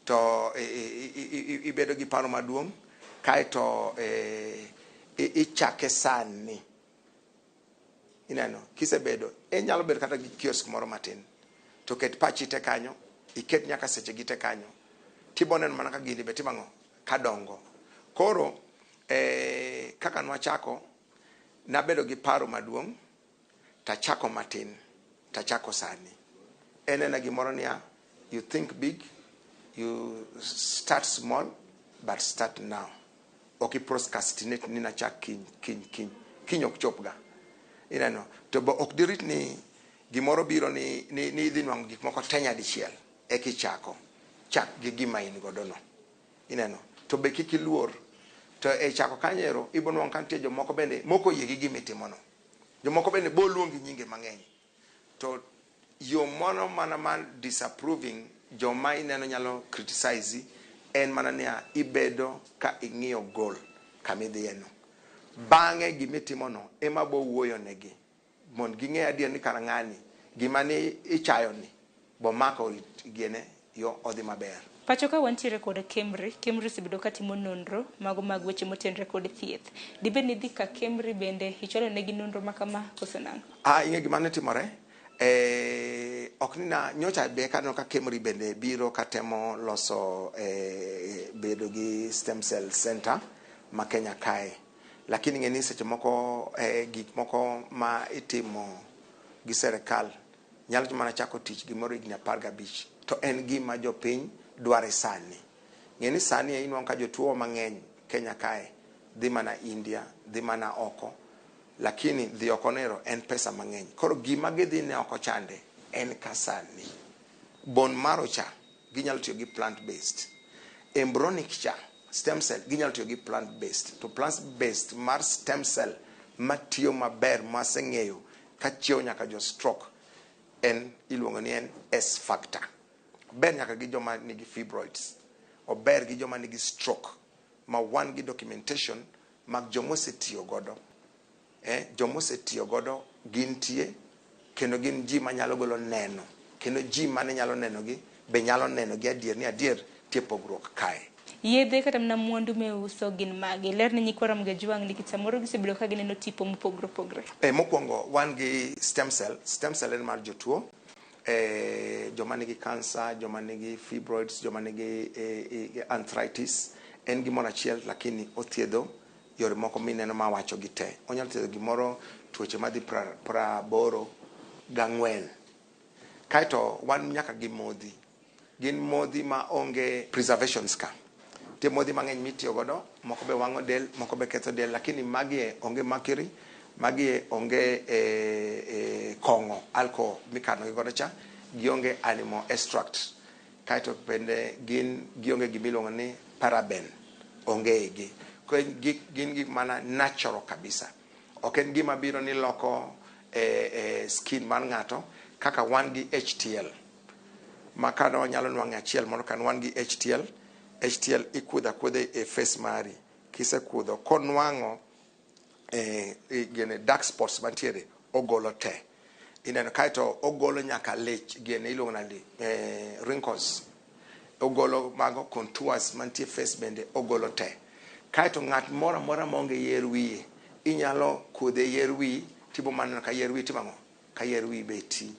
[SPEAKER 9] to ibedo gi paro maduong', kaeto ichake sani. Ineno, kisebedo, nyalo bedo kata gi kiosk moro matin. To ket pachi te kanyo, iket nyaka seche gi te kanyo. Tibonen mana ka gini be timang'o kadongo. Koro, kaka nwachako, nabedo gi paro maduong', tachako matin, tachako sani. Enena gimoro niya, you think big, you start small, but start now. Okay, procrastinate ni na chak kiny ok chopga. Ineno, to bo ok dirit ni gimoro biro ni idhi nwang'o gik moko tenya dichiel kichako. Chak gi gima in godo no. Ineno, to be kik iluor. To chako kanyero, ibo nwang'o kantie jomoko bende moko yie gi gimitimono. Jomoko bende bo luongi nyinge mang'eny. To yo mono mana man disapproving joma ineno nyalo criticize en mana niya ibedo ka ing'iyo gol kamidhieno. Bang'e gimitimono ema bo wuoyo negi mond ging'e adier ni kara ng'ani gima ni ichayoni bo mako gene yo odhi maber.
[SPEAKER 3] Pacho ka wantiere kod Kemri sibedo katimo nonro mago mag weche motenre kod thieth. Dibed ni dhi ka Kemri bende icholo negi nonro makama koso nang'o?
[SPEAKER 9] Ing'e gima ne timore, oknina nyocha be kano ka Kemri bende biro katemo loso bedo gi stem cell center ma Kenya kae, lakini ng'eni seche moko gik moko ma itimo gi serikal nyalo mana chako tich gimoro higni 15 to en gima jopiny dware sani. Ng'eni sani inwang' ka jotuo mang'eny Kenya kae dhi mana India, dhi mana oko, lakini dhi oko nero en pesa mang'eny. Koro gima gidhi ne oko chande en kasani. Bone marrow cha ginyalo tiyo gi plant based, embryonic cha stem cell ginyalo tiyo gi plant based. To plant based mar stem cell matiyo maber maseng'eyo ka chiewo nyaka jo stroke en iluongo ni en S factor. Ber nyaka gi joma nigi fibroids, ober gi joma nigi stroke, ma wan gi documentation mag jomosetiyo godo. Jomosetiyo godo gintie, kendo gin ji manyalo golo neno, kendo ji mane nyalo neno gi be nyalo neno gi adier ni adier tie pogruok kae.
[SPEAKER 3] Yedhe kata mna mwandu me uso gin magi ler ne nyikwara mga juang nikech samoro gisebedo ka gineno tipo mopogre.
[SPEAKER 9] Mokwongo wan gi stem cell en mar jotuo, joma nigi cancer, joma nigi fibroids, joma nigi arthritis, en gimoro achiel lakini othiedho yore moko mineno ma wacho gi te. Onyalo thiedho gimoro tuoche madhi 84. Kaito wan nyaka gi modhi. Gin modhi ma onge preservations ka. Tie modhi mang'eny mitiyo godo, moko be wang'o del, moko be ketho del, lakini magie onge mercury, magie onge kong'o, alcohol mikano gi godo cha, gionge animal extract. Kaito bende gionge gimiluongo ni paraben, onge gi. Gin gik mana natural kabisa. Ok en gima biro ni loko skin mar ng'ato, kaka wan gi HTL. Ma kano nyalo nwang'e achiel mondo kan wan gi HTL ikudha e face mari. Kise kudho konwang'o gene dark spots mantiere ogolo te. Ineno kaito ogolo nyaka lech gene iluongo nadi wrinkles. Ogolo mago contours mantie face bende ogolo te. Kaito ng'at moro amora maonge yer wiye inyalo kudhe yer wiyi tibo maneno ka yer wiyi timang'o ka yer wiyi beti.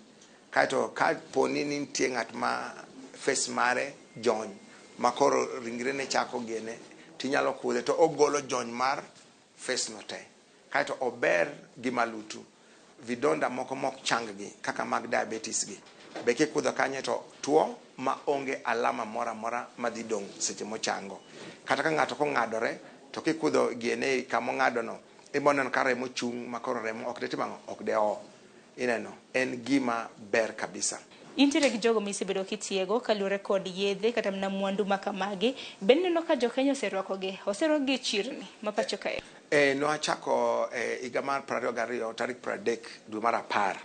[SPEAKER 9] Kaito ka poni ni nitie ng'at ma face mare jony makoro ringre ne chako gene tinyalo kudhe to ogolo jony mar face no te. Kaito ober gi malutu, vidonda moko mok chang gi kaka mag diabetes gi be kikudho kanye to tuo ma onge alama mora mora madhi dong seche mochango. Kata ka ng'ato kong'adore to kikudho gene kamo ng'adono iboneno ka remo chung makoro remo ok de timang'o ok de o. Ineno en gima ber kabisa.
[SPEAKER 3] Intiere gi jogo misebedo kitiego kaluwore kod yedhe kata mna mwandu makamagi, ben neno ka jo Kenya oserwakogi chirni mapacho kae.
[SPEAKER 9] Noachako higa mar 22 tarik 30 dwe mar 10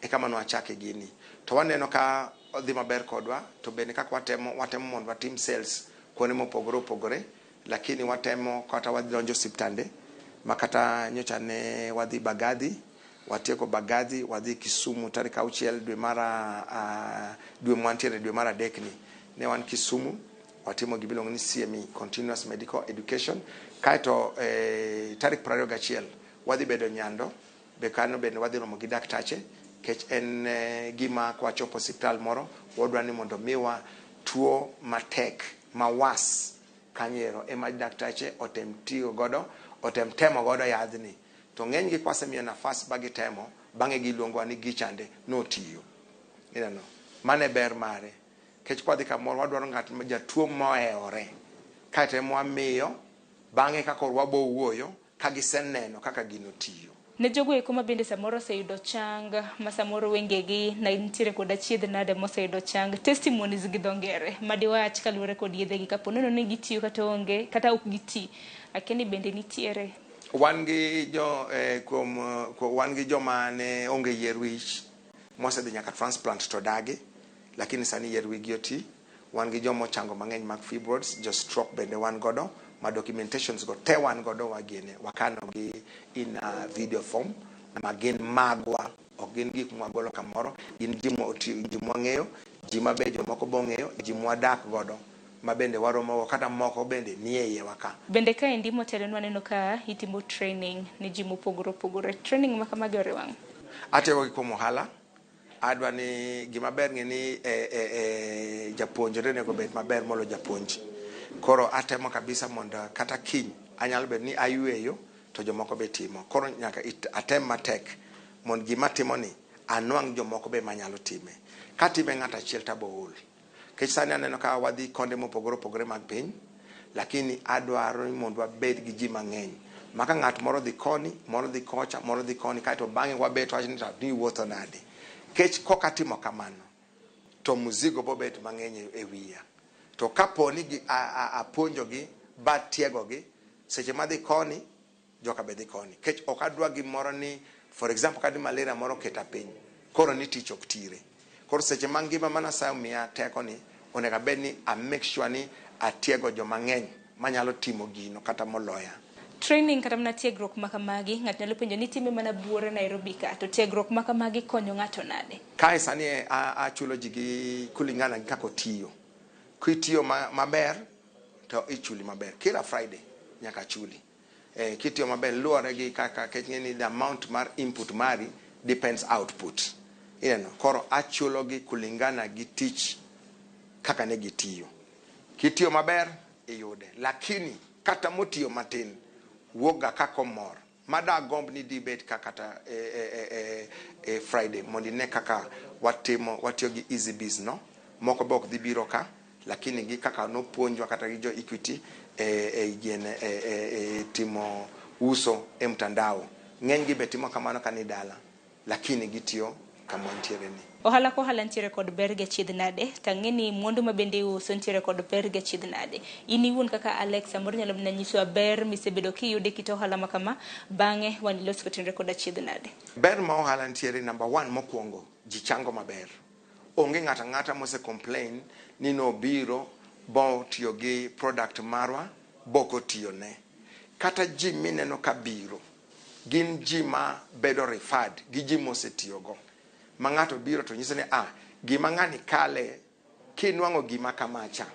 [SPEAKER 9] kama noachake gini. To waneno ka odhi maber kodwa, to bende kaka watemo mondo watim sales kuonde mopogore, lakini watemo kata wadhi donjo osiptande, makata nyocha ne wadhi Bagathi, watieko Bagathi, wadhi Kisumu tarik 6 dwe mwantiere dwe mar 3 ni. Ne wan Kisumu, watimo gibilongo ni CME, Continuous Medical Education. Kaito tarik 21 wadhi bedo Nyando, bekano bende wadhi romo gi daktache, kech en gima kwachopo hospital moro, wadwa ni mondo miwa tuo matek, mawas kanyero, ema daktache otem tiyo godo, otem temo godo yadhni. To ng'eny gi kwasemiyo nafas bagi temo, bang'e giluongo ni gichande notiyo. Ineno, mane ber mare. Kech kwadhi kamoro wadwaro ng'at ma jatuo moewore. Kaito ema wamiyo, bang'e kako wabo wuoyo, kagiseneno kaka gino tiyo.
[SPEAKER 3] Ne jogo eko ma bende samoro oseyudo chang, ma samoro wengegi na nitiere kod achiedh nade moseyudo chang, testimonies gi dho ngere madiwach kaluwore kod yedhegi kapo neno ni gitiyo kata onge kata ok giti, akeni bende nitiere.
[SPEAKER 9] Wan gi wan gi joma ne onge yer wich mosedhi nyaka transplant to dagi, lakini sani yer wigi oti. Wan gi joma ochango mang'eny mag fibroids, jo stroke bende wan godo, ma documentations go te wan godo wagene wakano gi in video form ma gin magwa, ok gin gik mwagolo kamoro, gin ji mwang'eyo, ji mabejo moko bong'eyo, ji mwadak godo ma bende waromo kata moko bende nie iye waka.
[SPEAKER 3] Bende ka endi motelo waneno ka itimo training ni ji mopogore. Training makamagi ore wang'.
[SPEAKER 9] Atego gi kuom ohala, adwa ni gima ber ng'eni japuonjre nego bet maber molo japuonj. Koro atemo kabisa mondo kata kiny anyalo bet ni ayueyo to jomoko be timo. Koro nyaka atem matek mondo gima timo ni anwang' jomoko be manyalo time. Katime ng'ato achiel tabo ol. Kech sani aneno ka wadhi konde mopogore opogore mag piny, lakini adwaro ni mondo wabed gi ji mang'eny. Maka ng'at moro dhi koni, moro dhi kocha, moro dhi koni, kaito bang'e wabet wach ni wuotho nade. Kech koka timo kamano, to muzigo bo bet mang'eny e wiya. To kapo ni apuonjogi, ba tiegogi, seche madhi koni, joka be dhi koni. Kech ok adwa gimoro ni, for example, kadi malaria moro keta piny, koro ni tich ok tire. Koro seche mangima mana sa miya teko ni, onega bed ni a make sure ni atiego jo mang'eny manyalo timo gino kata moloya.
[SPEAKER 3] Training kata mana tiegruok makamagi, ng'at nyalo penjo ni time mana buore Nairobi ka, to tiegruok makamagi konyo ng'ato nade?
[SPEAKER 9] Kae sani achulo ji gi kulingana gi kako tiyo. Kitiyo maber, to ichuli maber. Kila Friday nyaka chuli. Kitiyo maber, luore gi kaka ni the amount mar input mari depends output. Koro achulo gi kulingana gi tich kaka ne gitiyo. Kitiyo maber, iyude. Lakini, kata motiyo matin, woga kako mor. Mada gomb ni dibet kakata Friday. Mondi ne kaka watiyo gi easy biz, no? Moko bok di biro ka. Lakini gi kaka no puonjwa kata gi jo Equity timo uso mtandao. Ng'eny gi be timo kamano kanidala. Lakini gitiyo kama ntiere ni.
[SPEAKER 3] Ohala ko hala ntiere kod ber ga chiedh nade, tang'eni mwandu mabende uso ntiere kod ber ga chiedh nade. Ini wuon kaka Alex amor nyalo mna nyiso ber misebedo kiyude kito ohala makama, bang'e wanilos kotenre kod chiedh nade.
[SPEAKER 9] Ber ma ohala ntiere number 1 mokwongo, ji chango maber. Onge ng'ata mose complain ni no biro bo tiyo gi product marwa boko tiyo ne. Kata ji mineno ka biro, gin ji ma bedo referred, gi ji mose tiyo go. Mangato biro to nyise ni gima ng'ani kale kinwang'o gima kamacha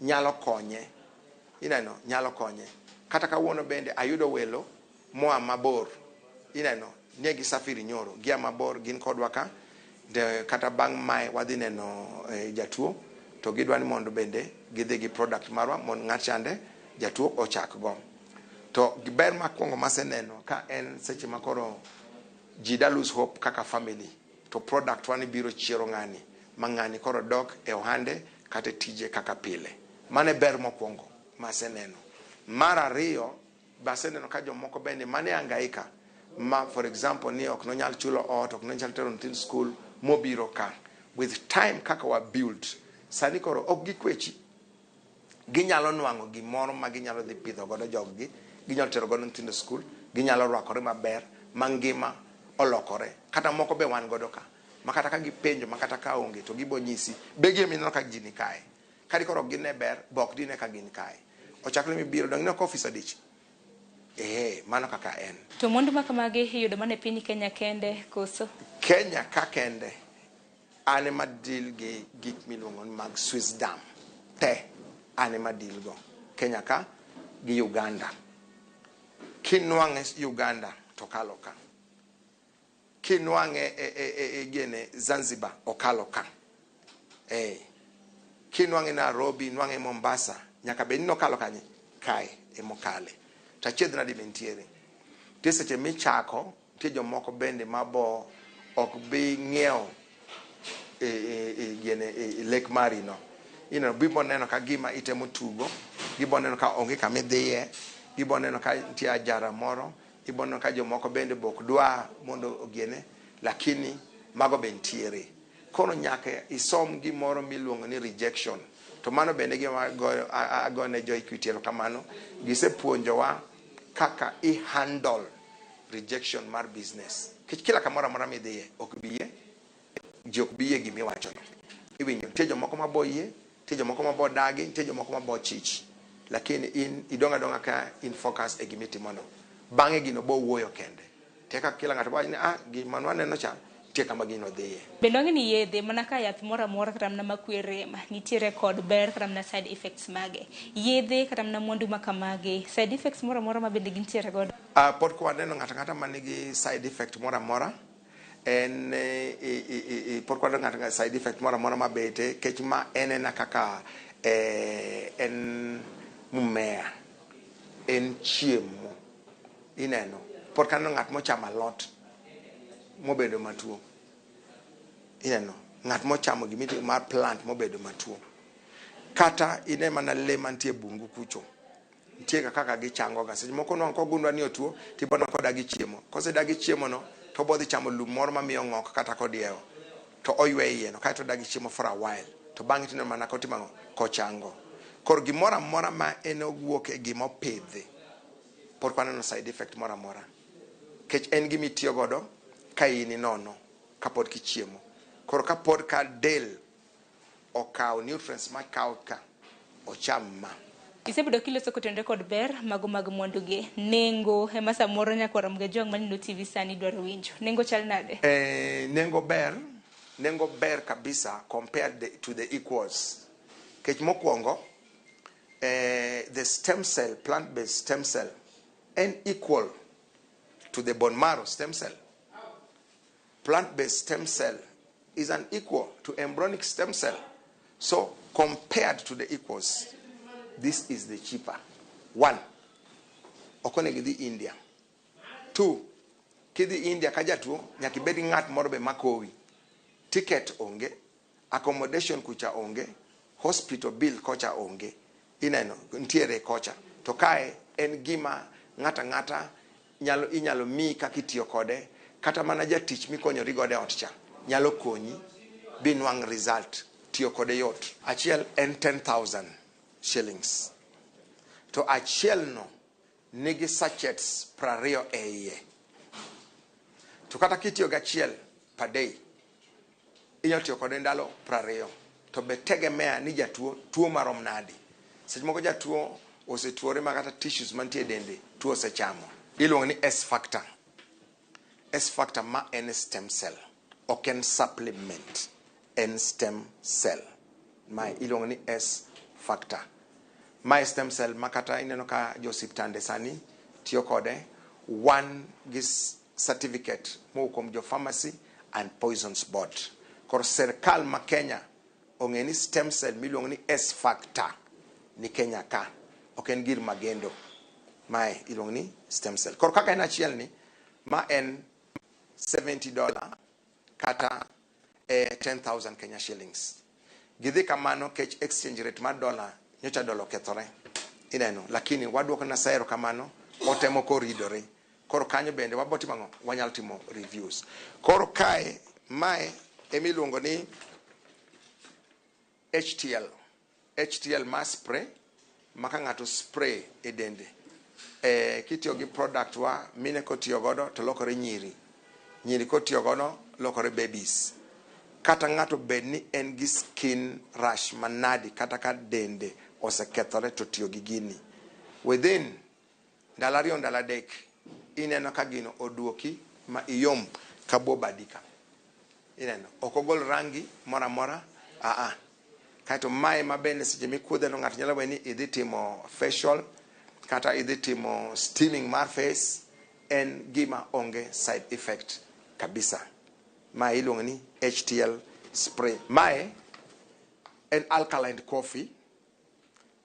[SPEAKER 9] nyalo konye nyalo konye. Kata kawuono bende ayudo welo moa mabor ne gisafiri nyoro gia mabor gin kodwa ka kata bang' mae wadhi neno jatuo to gidwa ni mondo bende gidhi gi product marwa mondo ng'at chande jatuo ochak go. To ber makwongo maseneno ka en seche makoro ji da lose hope kaka family to product wani biro chiero ng'ani mang'ani koro dok e ohande kata tije kaka pile. Mane ber mokwongo maseneno. Mar ariyo baseneno ka jomoko bende mane angaika ma for example ni ok nonyal chulo ot, ok nonyal tero ntin school mobiro ka with time kaka wa build sani koro ok gikwechi ginyalo nwang'o gimoro ma ginyalo dhi pidho godo joggi, ginyalo tero godo ntin school, ginyalo rwakore maber mangima olokore. Kata moko be wan godo ka makata ka gipenjo makata ka onge to gibo nyisi bege mineno ka gini kae kadi koro gine ber bok dine ka gin kae ochakle mi biro dong ne ko office adich mano kaka en.
[SPEAKER 3] To mwandu makamagi yudo mane piny Kenya kende koso?
[SPEAKER 9] Kenya ka kende ane madil gi gik miluongo ni mag Swiss dam te ane madil go Kenya ka gi Uganda. Kinwang'e Uganda to kalo ka, kinwang'e gene Zanzibar okalo ka, kinwang'e Nairobi, nwang'e Mombasa, nyaka be nino kalo kanye kae emokale. Tachiedh nadi bentiere. Tie seche michako, tie jomoko bende mabo ok bi ng'iew gene Lake Marino. Bibo neno ka gima itemo tugo, gibo neno ka onge kamidhiye, gibo neno ka tie ajara moro, gibo neno ka jomoko bende bok dwa mondo ogiene, lakini mago bentiere. Kono nyaka isom gimoro miluongo ni rejection. To mano bende gima agone jo Equity kamano, gisepuonjowa kaka handle rejection mar business. Kila kamora mora midhiye ok biye, ji ok biye gimiwacho. Iwinjo tie jomoko maboyie, tie jomoko mabodagi, tie jomoko mabochich. Lakini idonga donga ka in focus e gimitimono. Bang'e gino bo wuoyo kende. Teka kila ng'ato wacho ni gima waneno cha tie kama gino dhiye.
[SPEAKER 3] Bende wang'eni yedhe mana ka yath moro amora kata mana makwere ma nitiere kod ber kata mana side effects mage. Yedhe kata mana mwandu makamage side effects moro amora ma bende gintiere godo.
[SPEAKER 9] Pod ko waneno ng'ata man nigi side effect moro amora en por kwado ng'ato side effect moro amora mabete kech ma en kaka en mumea en chiemo ineno por kano ng'at mochamo alot mobedo matuo ineno ng'at mochamo gimiti mar plant mobedo matuo kata ine mana le mantie bungu kucho nitie kaka gichango ga seche moko no kogundwa ni otuo tibono kodagi chiemo kosedagi chiemo no to bodhi chamo lum moro mamiyo ng'ok kata kodiewo to oywe iye no kaito dagi chiemo for a while to bang'e tino mana kotimo kochango kor gimoro amora ma en owuok e gima opidhi por kwaneno side effect moro amora kech en gimi tiyo godo ka in nono kapod kichiemo kor kapod ka del okaw nutrients ma kaw ka ocham ma
[SPEAKER 3] isebedo kiloso kotendre kod ber mago mag mwandugi nengo ema samoro nyakwara mga jong manino TV sani dwaro winjo nengo chal nade
[SPEAKER 9] nengo ber kabisa compared to the equals kech mokwongo the stem cell plant based stem cell and equal to the bone marrow stem cell. Plant based stem cell is an equal to embryonic stem cell. So compared to the equals, this is the cheaper. 1, okone gidhi India. 2, kidhi India kajatuo nyaki bedi ng'at moro be makowi. Ticket onge, accommodation kucha onge, hospital bill kocha onge. Ineno ntiere kocha. To kae en gima ng'ata inyalo mi kakitiyo kode kata mana jatich mikonyori gode otcha nyalo konyi binwang result tiyo kode yot. Achiel en 10,000 shillings. To achiel no nigi sachets 20 e iye. To kata kitiyo gachiel per day inyalo tiyo kode ndalo 20. To be tegemea ni jatuo tuo marom nadi. Seche moko jatuo osetuore makata tissues mantie dende tuo osechamo. Iluongo ni S factor. S factor ma en stem cell. Ok en supplement. En stem cell. Ma iluongo ni S factor. Ma stem cell makata ineno ka josiptande sani tiyo kode 1 gis certificate mokom jo pharmacy and poisons board. Kor serikal ma Kenya ong'e ni stem cell miluongo ni S factor ni Kenya ka. Ok en gir magendo. Mae iluongo ni stem cell. Kor kaka en achiel ni ma en $70 kata 10,000 Kenya shillings. Gidhi kamano kech exchange rate mar dola nyocha dola okethore. Ineno lakini waduoko na saero kamano otemo koridore. Koro kanyo bende wabotimo ang'o wanyalo timo reviews. Koro kae mae emiluongo ni HTL ma spray maka ng'ato spray e dende. Kitiyo gi product wa mine kotiyo godo to lokore nyiri kotiyo godo lokore babies. Kata ng'ato bed ni en gi skin rash manadi kata ka dende osekethore to tiyo gi gini within ndalo 2 ndalo 3 ineno ka gino oduoki ma iyom ka buo badika. Ineno okogol rangi mora mora kaito mae mabende seche mikudhe no ng'ato nyalo ni idhi timo facial kata idhi timo steaming mar face en gima onge side effect kabisa. Mae iluongo ni HTL spray. Mae en alkaline coffee.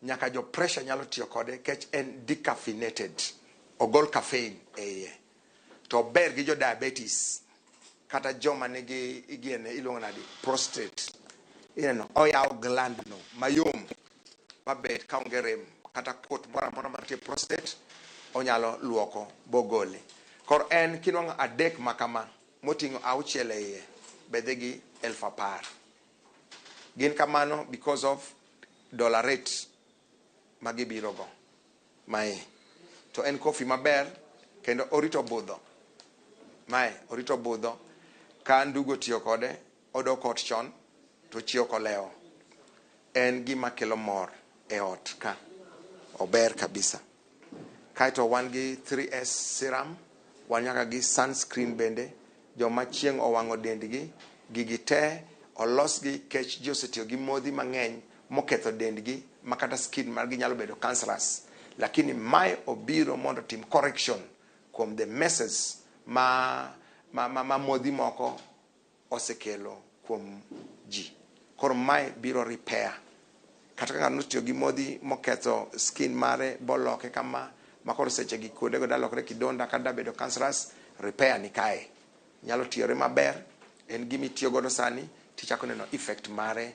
[SPEAKER 9] Nyaka jo pressure nyalo tiyo kode kech en decaffeinated. Ogol caffeine e iye. To ber gi jo diabetes kata joma nigi igiene iluongo nadi prostate. Ineno oyaw gland no mayom mabet ka onge rem kata kot mora mora mantie prostate onyalo luoko bogole. Kor en kinwang'o 3 makama moting'o 6 e iye bedhe gi 10,000. Gin kamano because of dollar rate magibiro go mae. To en coffee maber kendo orito budho. Mae orito budho ka ndugo tiyo kode odok ot chon to chiyo koleo. En gima kelo mor e ot ka. Ober kabisa. Kaito wan gi 3S serum, wan nyaka gi sunscreen bende. Joma chieng' owang'o dendgi gigi te olosgi kech josetiyo gi modhi mang'eny moketho dendgi makata skin margi nyalo bedo cancerous. Lakini mae obiro mondo tim correction kuom the messes ma modhi moko osekelo kuom ji. Koro mae biro repair. Kata ka ng'ano tiyo gi modhi moketho skin mare boloke kama makoro seche gi kuonde go dalokre kidonda kada bedo cancerous, repair ni kae. Nyalo tiyore maber, en gimi tiyo godo sani, tichako neno effect mare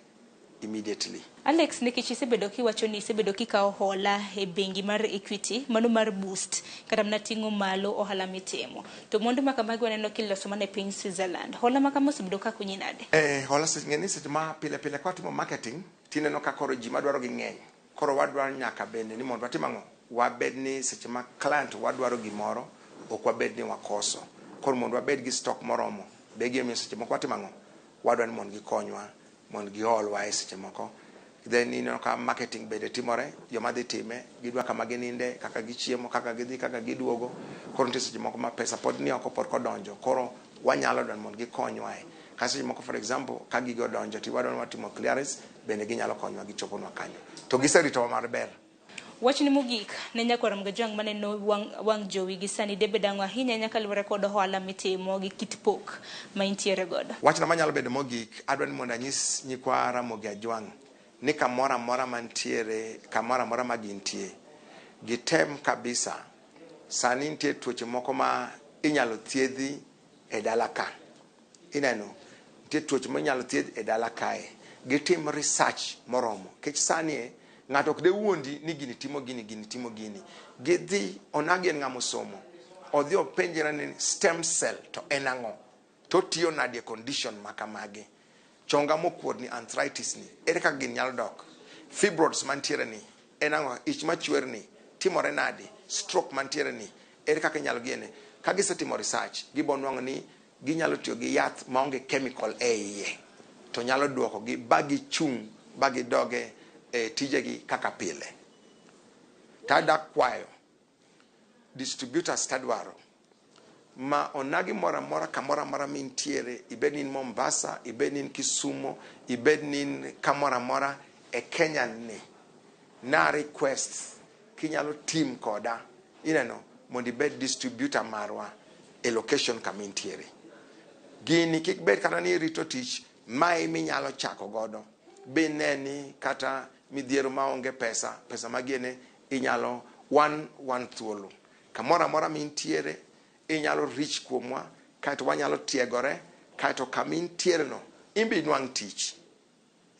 [SPEAKER 9] immediately.
[SPEAKER 3] Alex, nikech isebedo kiwacho ni isebedo kikawo hola e bengi mar Equity, mano mar boost, kata mna ting'o malo ohala mitimo. To mondo makamagi waneno kiloso mana e piny Switzerland. Hola makama osebedo ka kunyi nade?
[SPEAKER 9] Hola ng'eni seche ma pile pile kwa timo marketing, tineno ka koro ji madwaro gi ng'eny. Koro wadwaro nyaka bende ni mondo watim ang'o? Wabed ni seche ma client wadwaro gimoro, ok wabed ni wakoso. Koro mondo wabed gi stock moromo. Begi emiyo seche moko watim ang'o? Wadwaro ni mondo gikonywa, mondo giholwa e seche moko. Then ineno ka marketing bende timore, joma dhi time, gidwa kama gininde, kaka gichiemo, kaka gidhi, kaka giduogo. Koro nitie seche moko ma pesa pod ni oko pod kodonjo. Koro wanyalo dwaro mondo gikonywa e. Ka seche moko for example, ka gigo donjo tiwadwaro watimo clearance, bende ginyalo konywa gichoponwa kanyo. To giseritowa maber.
[SPEAKER 3] Wachni mogik ne nyakwara Mgajwang' maneno wang' jowi gi sani debedang'o ahinya nyaka luwore kod ohala mitimo gi kit pok ma intiere godo.
[SPEAKER 9] Wachna manyalo bedo mogik, adwa ni mondo anyis nyikwa Ramogi Ajwang' ni kamora mora mantiere, kamora mora ma gintie, gitem kabisa. Sani nitie tuoche moko ma inyalo thiedhi e dala ka. Ineno, nitie tuoche ma inyalo thiedhi e dala kae. Gitim research moromo. Kech sani ng'ato ok de wuondi ni gini timo gini. Gidhi onagi en ng'amo somo. Odhi openjera ni stem cell to en ang'o. To tiyo nadi condition makamagi. Chonga mokuod ni arthritis ni. Ere kaka gini nyalo dok. Fibroids mantiere ni. En ang'o. Ich machwer ni. Timore nadi. Stroke mantiere ni. Ere kaka nyalo gene. Kagisetimo research. Gibonwang'o ni ginyalo tiyo gi yath maonge chemical e iye. To nyalo duoko gi bagi chung. Bagi doge tijegi kaka pile. Tada kwayo distributors tadwaro ma onagi mora mora kamora mora mintiere, ibed ni Mombasa, ibed ni Kisumu, ibed ni kamora mora e Kenya ni. Na request kinyalo team koda ineno mondo ibed distributor marwa e location kamintiere. Gini kikbed kata ni rito tich mai minyalo chako godo. Beneni kata midhiero maonge pesa magiene inyalo one thuolo. Kamora mora mintiere inyalo reach kuomwa, kaito wanyalo tiegore, kaito kamintiere no imbi nwang' tich.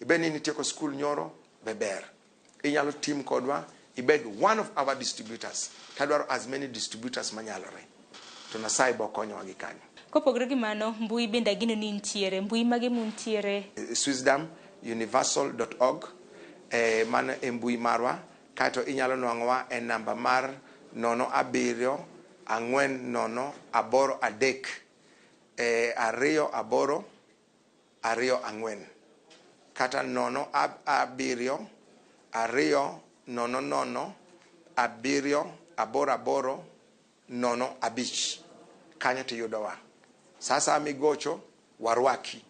[SPEAKER 9] Ibed ni nitieko school nyoro beber. Inyalo team kodwa, ibed one of our distributors. Tadwaro as many distributors manyalore. To Nyasaye bo konyowa gi kanyo.
[SPEAKER 3] Kopogore gi mano, mbui bende gino ni ntiere, mbui mage muntiere.
[SPEAKER 9] Switzerland universal.org mana e mbui marwa, kaito inyalo nwang'wa e namba mar 074083 2824 kata 0720007885. Kanyo tiyudowa. Sasa migocho warwaki.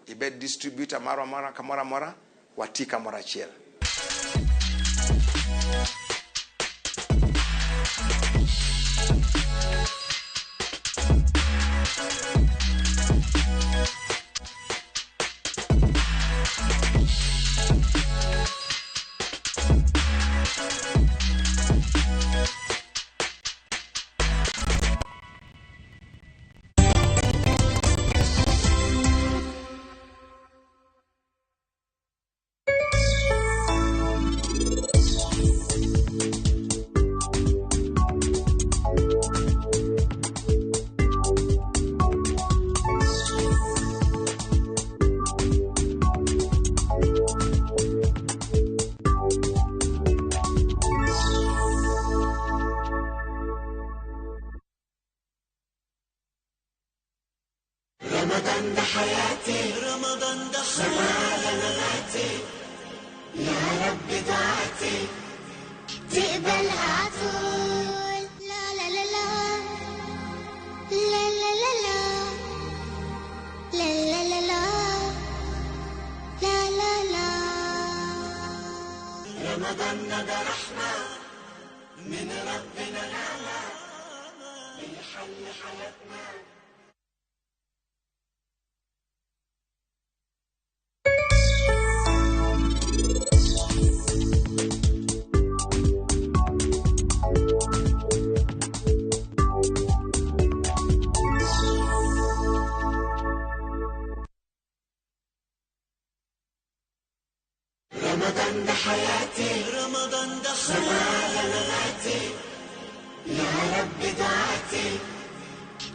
[SPEAKER 9] Ibed distributor mara kamora mora watika mora chiel.
[SPEAKER 2] رمضان ده حياتي رمضان ده حياتي يا رب دعاتي تقبلها عطول لا لا لا لا لا لا لا لا لا لا لا لا لا لا رمضان ده رحمة من ربنا الأعلى بيحل حياتنا.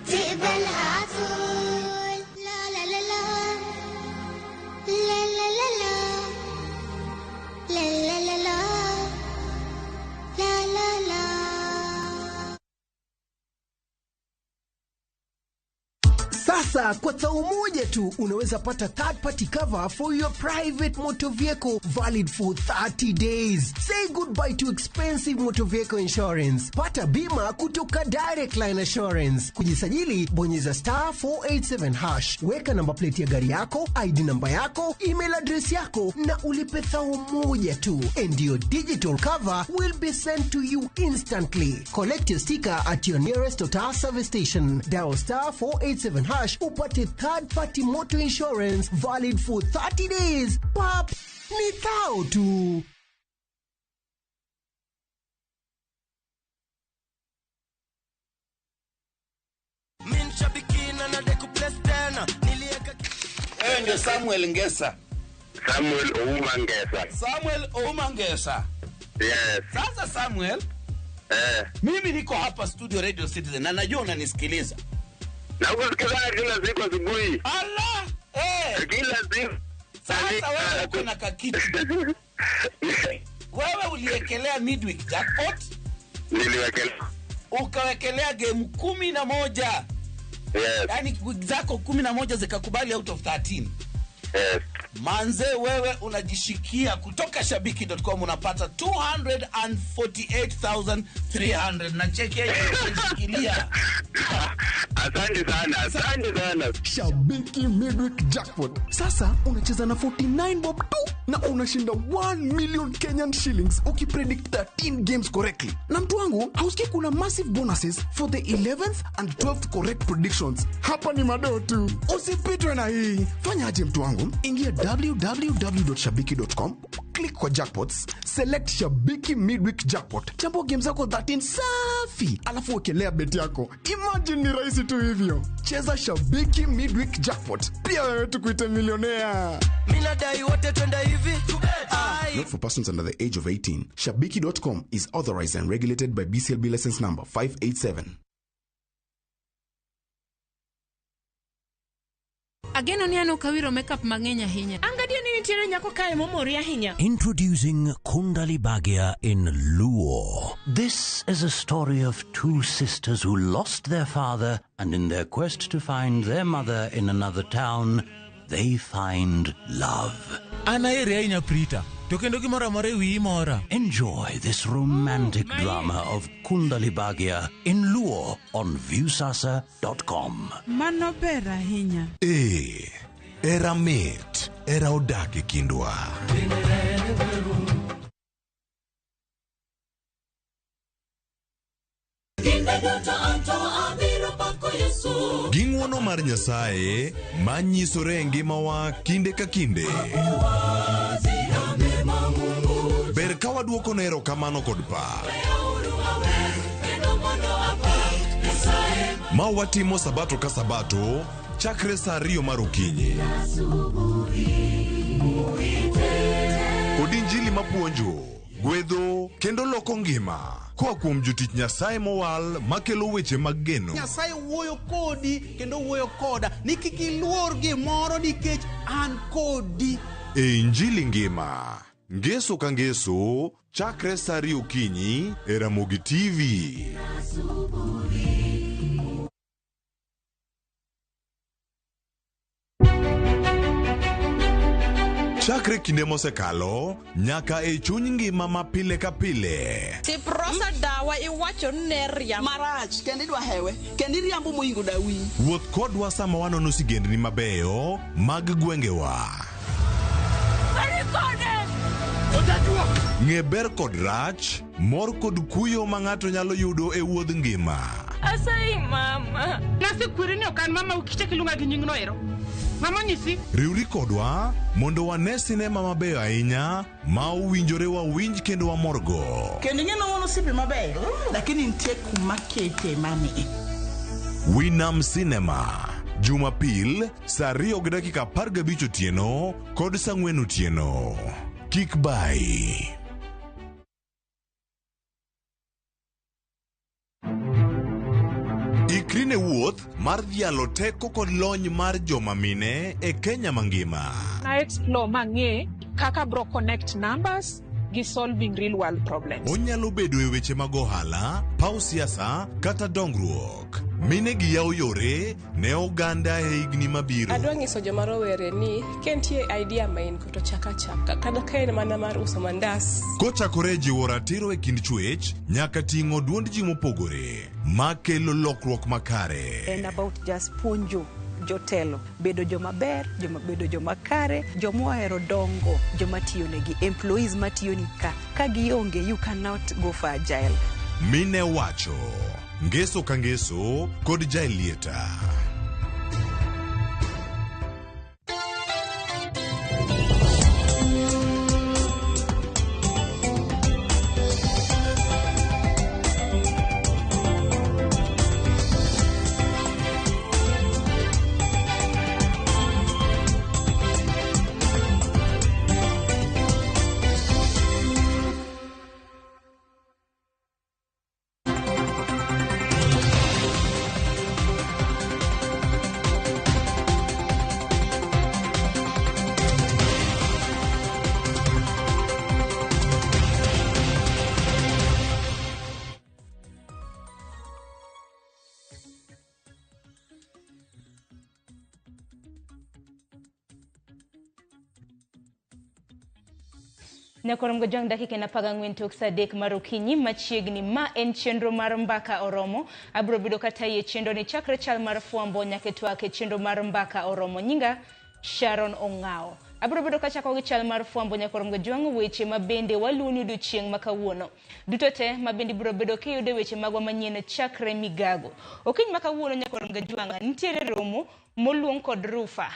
[SPEAKER 2] تقبلها طول لا لا لا لا لا لا لا لا لا لا لا لا لا لا.
[SPEAKER 6] Sasa kwa tao moja tu unaweza pata third party cover for your private motor vehicle valid for 30 days. Say goodbye to expensive motor vehicle insurance. Pata bima kutoka Direct Line Assurance. Kujisajili bonyeza *487#. Weka namba plate ya gari yako, ID namba yako, email address yako na ulipe thao moja tu. And your digital cover will be sent to you instantly. Collect your sticker at your nearest Total service station. Dial *487# upate third party motor insurance valid for 30 days. Pap, ni thao tu.
[SPEAKER 7] Wewe ndio Samuel Ngesa.
[SPEAKER 11] Samuel Ouma Ngesa.
[SPEAKER 7] Samuel Ouma Ngesa.
[SPEAKER 11] Yes.
[SPEAKER 7] Sasa Samuel, mimi niko hapa studio Radio Citizen na najua unanisikiliza.
[SPEAKER 11] Na unasikiliza kila siku asubuhi.
[SPEAKER 7] Allah!
[SPEAKER 11] Kila siku.
[SPEAKER 7] Sasa wewe uko na kakitu. Wewe uliekelea midweek jackpot?
[SPEAKER 11] Niliwekelea.
[SPEAKER 7] Ukawekelea game 11.
[SPEAKER 11] Yes.
[SPEAKER 7] Yaani zako 11 zikakubali out of 13.
[SPEAKER 11] Yes.
[SPEAKER 7] Manze wewe unajishikia kutoka shabiki.com unapata 248,300 na cheki hiyo unajishikilia.
[SPEAKER 11] Asante sana.
[SPEAKER 13] Shabiki midweek jackpot. Sasa unacheza na 49 bob tu na unashinda 1 million Kenyan shillings ukipredict 13 games correctly. Na mtu wangu, hausikii kuna massive bonuses for the 11th and 12th correct predictions. Hapa ni madoo tu. Usipitwe na hii. Fanya aje mtu wangu? Ingia www.shabiki.com, click kwa jackpots, select Shabiki midweek jackpot. Chambua games zako 13 safi, alafu wekelea bet yako. Imagine ni rahisi tu hivyo. Cheza Shabiki midweek jackpot. Pia wewe tukuite millionaire.
[SPEAKER 18] Mina dai wote twenda hivi.
[SPEAKER 13] Not for persons under the age of 18. Shabiki.com is authorized and regulated by BCLB license number 587.
[SPEAKER 23] Ageno ni ano kawiro makeup mangenya hinya.
[SPEAKER 27] Angadio ni nitiere nyako kae momoria hinya.
[SPEAKER 28] Introducing Kundali Bhagia in Luo. This is a story of two sisters who lost their father, and in their quest to find their mother in another town, they find love.
[SPEAKER 29] Anaere inya Prita. Tokendo gimora more wi mora.
[SPEAKER 28] Enjoy this romantic drama of Kundali Bhagia in Luo on viewsasa.com.
[SPEAKER 27] Mano bera hinya.
[SPEAKER 8] Era mit, era odake kindwa. Ging'wono mar Nyasaye manyisore ngimawa kinde ka kinde. Ber ka waduoko ne erokamano kod pak. Ma watimo sabato ka sabato chakre sa 2 mar okinyi. Kod injili mapuonjo, gwedho kendo loko ngima. Koa kuom jotich Nyasaye mowal makelo weche mag geno.
[SPEAKER 1] Nyasaye wuoyo kodi kendo wuoyo koda ni kik iluor gimoro nikech an kodi.
[SPEAKER 8] E injili ngima, ngeso ka ngeso, chakre sa 2 okinyi e RamogiTV. Chakre kinde mosekalo nyaka e chuny ngima ma pile ka pile.
[SPEAKER 27] Tiprosa dawa iwacho neria marach kendi dwa hewe kendi riambo moingo dawi.
[SPEAKER 8] Wuoth kodwa sama wanono sigendni mabeyo mag gwengewa. Ng'e ber kod rach, mor kod kuyo ma ng'ato nyalo yudo e wuodh ngima.
[SPEAKER 27] Asai mama. Nasi kwirini okan mama ukicheki lunga gi nying noero. Mama nyisi.
[SPEAKER 8] Riuri kodwa mondo wane sinema mabeyo ahinya ma owinjore wawinj kendo wamorgo.
[SPEAKER 27] Kendi ng'eno wono sipi mabeyo lakini nitie kuma kete mami.
[SPEAKER 8] Winam Cinema, Jumapil saa 2:15 otieno kod saa 4 otieno. Kik bai. Ikri ne wuoth mar dhialo teko kod lony mar joma mine e Kenya mangima.
[SPEAKER 27] Na explore mang'e kaka bro connect numbers gi solving real world problems.
[SPEAKER 8] Onyalo bedo e weche mag ohala, paw siasa kata dongruok. Mine gi yawo yore ne oganda e higni mabiro.
[SPEAKER 5] Adwa nyiso joma rowere ni kentie idea main koto chaka kada kain mana mar uso mandas.
[SPEAKER 8] Kochakore jiwo ratiro e kind chwech nyaka ting'o duond ji mopogore makelo lokruok makare.
[SPEAKER 14] And about just puonjo jotelo bedo joma ber, bedo joma kare, joma ohero dongo, joma tiyo negi, employees matiyo ni ka gionge, you cannot go for agile.
[SPEAKER 8] Mine wacho, ngeso ka ngeso kod jailieta.
[SPEAKER 3] Nyakorom gojang dakika na pagang'wen tok sadek mar okinyi machiegni ma en chenro mar mbaka oromo. Abro bido kata ye chenro ni chakre chal mar fuambo nyake twake chenro mar mbaka oromo. Nyinga Sharon Ongao. Abro bido kachako gi chal mar fuambo nyakorom gojang weche mabende waluni du chieng makawuono. Dutote mabende bro bido kiyude weche magwa manyien chakre migago. Okiny makawuono nyakorom gojang nitiere romo moluong kod Rufa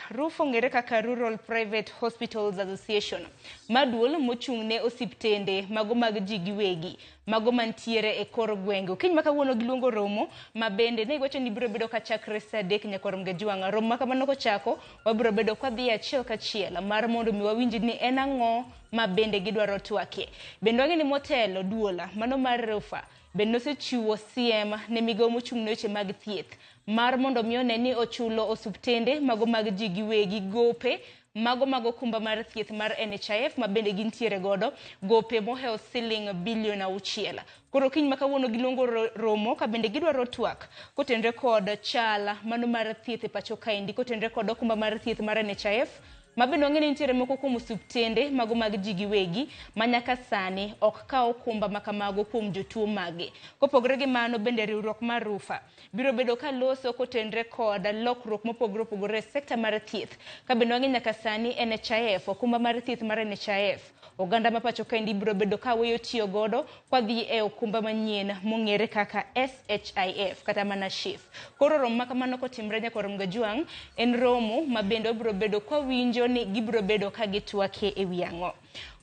[SPEAKER 3] ngere kaka Rural Private Hospitals Association maduol mochung'ne osiptende mago mag ji giwegi mago mantiere e kor gwenge. Okiny makawuono giluongo romo mabende ne iwacho ni biro bedo ka chakre saa 3 nyakorom gajwanga. Romo makamano kochako wabiro bedo kwa dhi achiel kachiel mar mondo mi wawinj ni en ang'o mabende gidwaro twake. Bende wang'e ni motelo duola mano mar Rufa bende nosechiwo siem ne migawo mochung'ne weche mag thieth mar mondo mi one ni ochulo osuptende mago mag ji giwegi gope mago kumba mar thieth mar NHIF mabende gintiere godo gope moheo siling bilion 6. Koro kiny makawuono giluongo romo ka bende gidwaro twak kotenre kod chala mano mar thieth e pacho kaendi kotenre kod okumba mar thieth mar NHIF mabende wang'e ni nitiere moko kuom osuptende mago mag ji giwegi manyaka sani ok kawo okumba makamago kuom jotuo mage. Kopogore gi mano bende riwruok mar Rufa biro bedo ka loso kotenre kod lokruok mopogore opogore sekta mar thieth ka bende wang'e nyaka sani NHIF okumba mar thieth mar NHIF oganda mapacho kaendi biro bedo ka weyo tiyo godo kwa dhi e okumba manyien mong'ere kaka SHIF kata mana SHIF. Koro romo makamano kotimre nyakorom gajwang en romo mabende biro bedo kwa winjo ni gibiro bedo ka gitwake e wiang'o.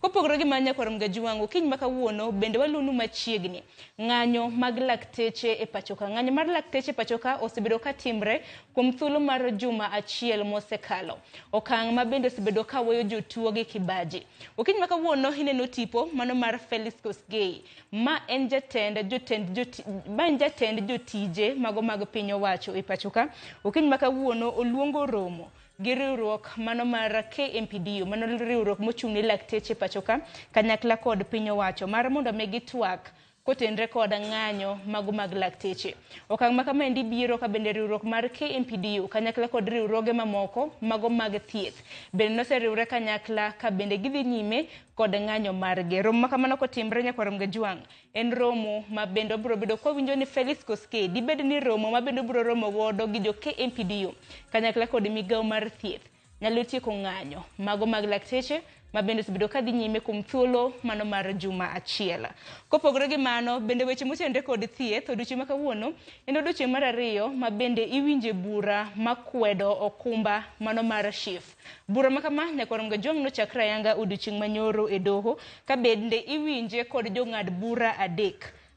[SPEAKER 3] Kopogore gi manya korom gajwango kiny makawuono bende walunu machiegni ng'anyo mag lakteche e pachoka. Ng'anyo mar lakteche e pachoka osebedo ka timre kuom thuolo mar juma achiel mosekalo. Okang' mabende osebedo ka weyo jotuo gi kibaji. Okiny makawuono ineno tipo mano mar Felix Kosgei ma en jatend jotije mago mag piny owacho e pachoka. Okiny makawuono oluongo romo gi riwruok mano mar KMPDU mano riwruok mochung'ne lakteche pachoka kanyakla kod piny owacho mar mondo me gitwak kotenre kod ng'anyo mago mag lakteche. Okang' makamendi biro ka bende riwruok mar KMPDU kanyakla kod riwruoge mamoko mago mag thieth bende noseriwre kanyakla ka bende gidhi nyime kod ng'anyo margi. Romo makamano kotimre nyakorom gajwang en romo mabende biro bedo kwa winjo ni Felix Koskei dibed ni romo mabende biro romo godo gi jo KMPDU kanyakla kod migawo mar thieth nyalo tieko ng'anyo mago mag lakteche mabende osebedo ka dhi nyime kuom thuolo mano mar juma achiel. Kopogore gi mano bende weche motenre kod thieth odiochieng' makawuono en odiochieng' mar 2 mabende iwinje bura makwedo okumba mano mar SHIF. Bura makama nyakorom gajwang nochakre ayanga odiochieng' manyoro e doho ka bende iwinje kod jong'ad bura 3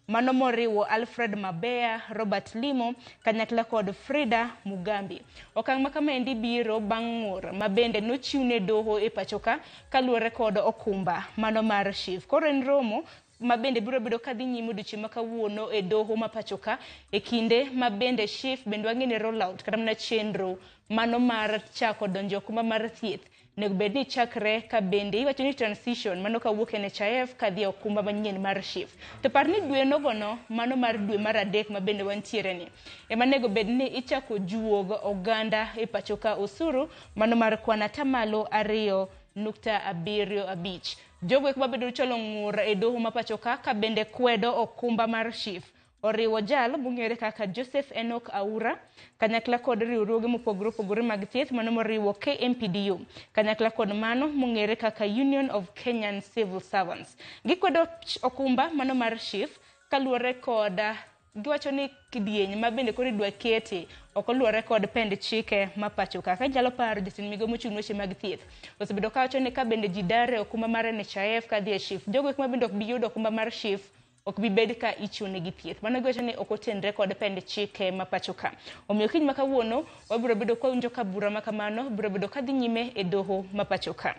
[SPEAKER 3] mano moriwo Alfred Mabea, Robert Limo kanyakla kod Frida Mugambi. Okang' makamendi biro bang' ng'ur mabende nochiwne doho e pachoka kaluwore kod okumba mano mar SHIF. Koro en romo mabende biro bedo kadhi nyime odiochieng' ma kawuono e doho ma pachoka e kinde mabende shif bende wang'eni rollout kata mana chenro mano mar chako donjo kuma mar thieth nego bed ni chakre ka bende iwacho ni transition mano kawuok e NHIF kadhi okumba manyien mar shif. To par ni dwe nogono mano mar dwe mar adek ma bende wantiere ni ema nego bed ni ichako juog oganda e pachoka osuru mano mar kwana tamalo 2.75. Jogo kuma bedo cholo ng'ur e doho ma pachoka ka bende kwedo okumba mar shif. Oriwo jal mong'ere kaka Joseph Enoch Aura kanyakla kod riwruoge mopogore opogore mag thieth mano moriwo KMPDU kanyakla kod mano mong'ere kaka Union of Kenyan Civil Servants. Gikwedo okumba mano mar shif kaluwore kod giwacho ni kidieny ma bende koro idwa kete ok oluwore kod pend chike ma pachoka. Ka nyalo paro jatend migawo mochung' weche mag thieth osebedo ka wacho ni ka bende ji dare okumba mar NHIF kadhi e shif, jogo ma bende ok bi yudo okumba mar shif ok bi bed ka ichune gi thieth. Mano giwacho ni ok otenre kod pend chike ma pachoka. Omiyo kiny ma kawuono wabiro bedo kwa winjo ka bura ma kamano biro bedo kadhi nyime e doho ma pachoka.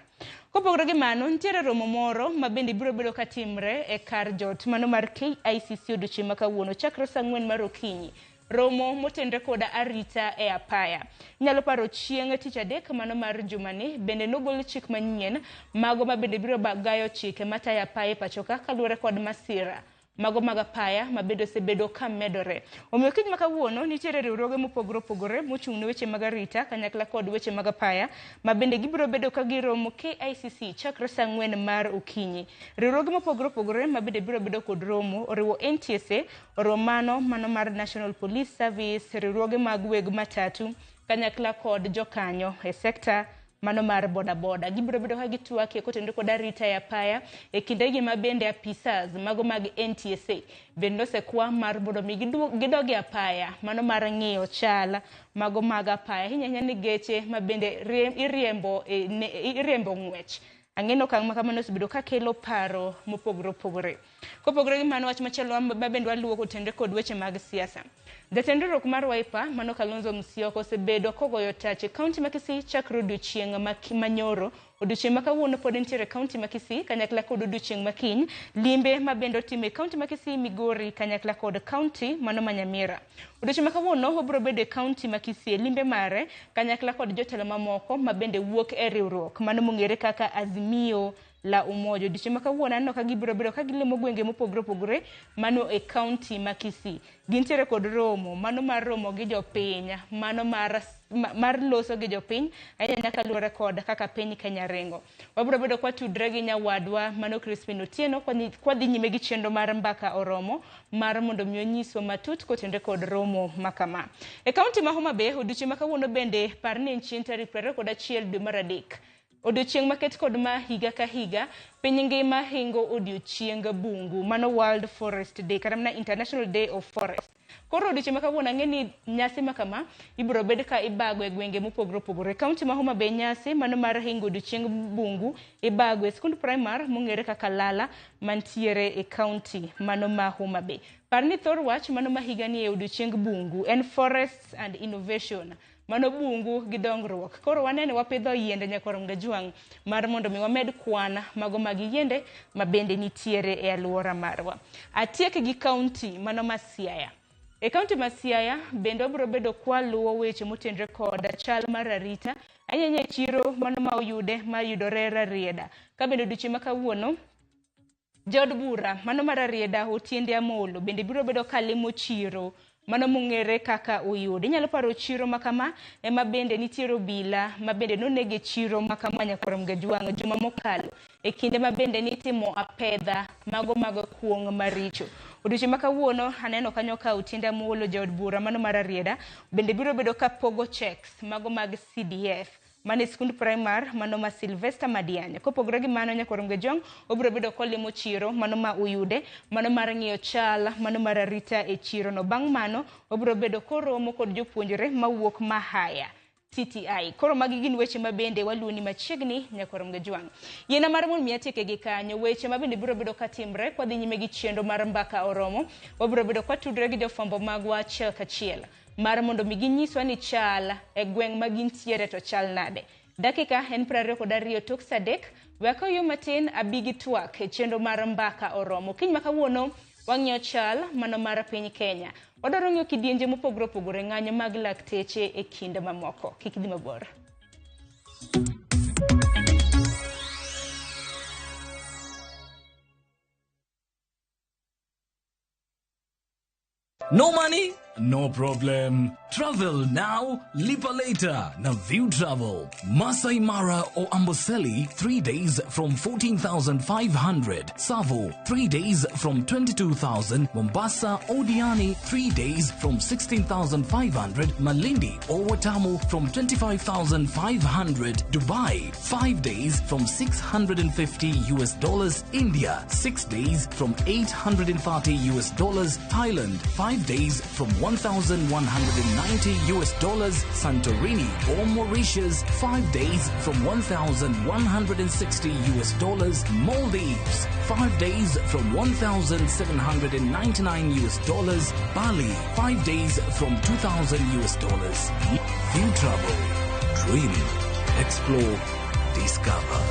[SPEAKER 3] Kopogore gi mano, nitiere romo moro ma bende biro bedo ka timre e kar jot mano mar KICC odiochieng' ma kawuono chakre saa 4 mar okinyi. Romo motenre koda arita e apaya. Nyalo paro chieng' tich adek mano mar jumani bende nogol chik manyien mago ma bende biro gayo chike matayo apaya e pachoka kaluwore kod masira mago mag apaya ma bende osebedo ka medore. Omiyo kiny ma kawuono nitiere riwruoge mopogore opogore mochung' ne weche mag arita kanyakla kod weche mag apaya ma bende gibiro bedo ka giromo KICC chakre saa 4 mar okinyi. Riwruoge mopogore opogore ma bende biro bedo kod romo oriwo NTSA, Romano mano mar National Police Service, riwruoge mag weg matatu kanyakla kod jokanyo e sekta mano mar boda boda. Gibiro bedo ka gitwake kotendo kod arita ya apaya e kinde gi ma bende apisas mago mag NTSA bende osekwa mar bodo mi gidogi apaya mano mar ng'iyo chal mago mag apaya hinya ni geche ma bende iriembo ng'wech. Ang'eno kang' makamano osebedo ka kelo paro mopogore opogore. Kopogore gi mano wach machielo ma bende waluwo kotende kod weche mag siasa. Jatend riwruok mar Wiper mano Kalonzo Musyoka osebedo kogoyo tach e kaunti ma Kisii chakre odiochieng' manyoro. Odiochieng' ma kawuono pod nitiere kaunti ma Kisii kanyakla kod odiochieng' ma kiny. Limbe ma bende otime kaunti ma Kisii, Migori kanyakla kod kaunti mano ma Nyamira. Odiochieng' ma kawuono obiro bedo e kaunti ma Kisii limbe mare kanyakla kod jotelo mamoko ma bende wuok e riwruok mano mong'ere kaka Azimio la Umoja. Odiochieng' ma kawuono aneno ka gibiro bedo ka gilimo gwenge mopogore opogore mano e kaunti ma Kisii. Gintiere kod romo mano mar romo gi jopiny mano mar loso gi jopiny ahinya kaluwore kod kaka piny Kenya ringo. Wabiro bedo kwa tudre gi nyawadwa mano Crispin Otieno kwa dhi nyime gi chenro mar mbaka oromo mar mondo mi onyiswa matut kotende kod romo makama. E kaunti ma Homa Bay odiochieng' ma kawuono bende par ni chien tarik 21 dwe mar adek. Odiochieng' maket kod ma higa ka higa piny ngima hingo odiochieng' bungu mano World Forest Day kata mana International Day of Forest. Koro odiochieng' ma kawuono ang'eni nyasi makama ibiro bed ka ibago e gwenge mopogore opogore. Kaunti ma Homa Bay nyasi mano mar hingo odiochieng' bungu ibago e skund primar mong'ere kaka Lala mantiere e kaunti mano ma Homa Bay. Par ni thor wach mano ma higa ni e odiochieng' bungu en Forests and Innovation. Mano bungu gi dongruok. Koro wanene wapidho yiende nyakorom gajwang' mar mondo mi wamed kwana mago mag yiende ma bende nitiere e alwora marwa. Atiek gi kaunti mano ma Siaya. E kaunti ma Siaya bende obiro bedo kwa luwo weche motenre kod chal mar arita ahinya chiro mano ma oyude ma yudore Rarieda. Ka bende odiochieng' ma kawuono jod bura mano mar Rarieda Otiende Amolo bende biro bedo ka limo chiro mano mong'ere kaka oyude. Inyalo paro chiro makama ema bende nitiere obila ma bende nonege chiro makama nyakorom gajwang' juma mokalo e kinde ma bende nitimo apedha mago mag kuong' maricho. Odiochieng' ma kawuono aneno kanyo ka Otiende Amolo jaod bura mano mar Rarieda bende biro bedo ka pogo checks mago mag CDF mane skund primar mano ma Sylvester Madianya. Kopogore gi mano nyakorom gajwang' obiro bedo kolimo chiro mano ma uyude mano mar ng'iyo chal mano mar arita e chiro no. Bang' mano obiro bedo koromo kod jopuonjre mawuok Mahaya TTI. Koro magi gin weche ma bende waluoni machiegni nyakorom gajwang'. Yiena mar mon miatieke gi kanyo weche ma bende biro bedo katimre kwa dhi nyime gi chenro mar mbaka oromo. Wabiro bedo kwa tudre gi jofwambo magwa achiel kachiel mar mondo mi ginyiswa ni chal e gweng' ma gintiere to chal nade. Dakika en 22 tok sadek Weko yo matin abigi twak e chenro mar mbaka oromo. Kiny makawuono wang'yo chal mano mar piny Kenya. Wadwaro ng'yo kidienje mopogore opogore ng'anyo mag lakteche e kinde mamoko. Kik idhi mabor.
[SPEAKER 12] No money? No problem. Travel now, lipa later. Na View Travel. Masai Mara or Amboseli, 3 days from 14,500. Savo, 3 days from 22,000. Mombasa or Diani, 3 days from 16,500. Malindi or Watamu from 25,500. Dubai, 5 days from $650. India, 6 days from $830. Thailand, 5 days from $1,190. Santorini or Mauritius, 5 days from $1,160. Maldives, 5 days from $1,799. Bali, 5 days from $2,000. View Travel. Dream. Explore. Discover.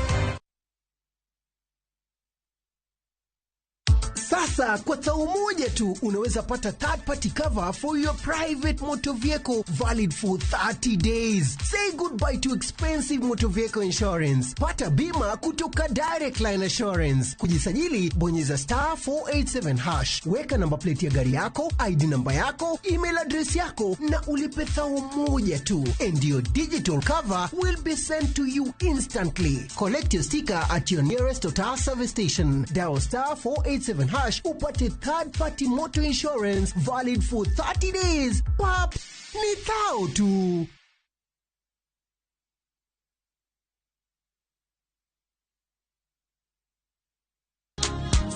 [SPEAKER 6] Sasa kwa tao moja tu unaweza pata third party cover for your private motor vehicle valid for 30 days. Say goodbye to expensive motor vehicle insurance. Pata bima kutoka Direct Line Assurance. Kujisajili bonyeza *487#. Weka namba plate ya gari yako, ID namba yako, email address yako na ulipe thao moja tu. And your digital cover will be sent to you instantly. Collect your sticker at your nearest Total service station. Dial *487# upate third party motor insurance valid for 30 days. Pap, ni thao tu.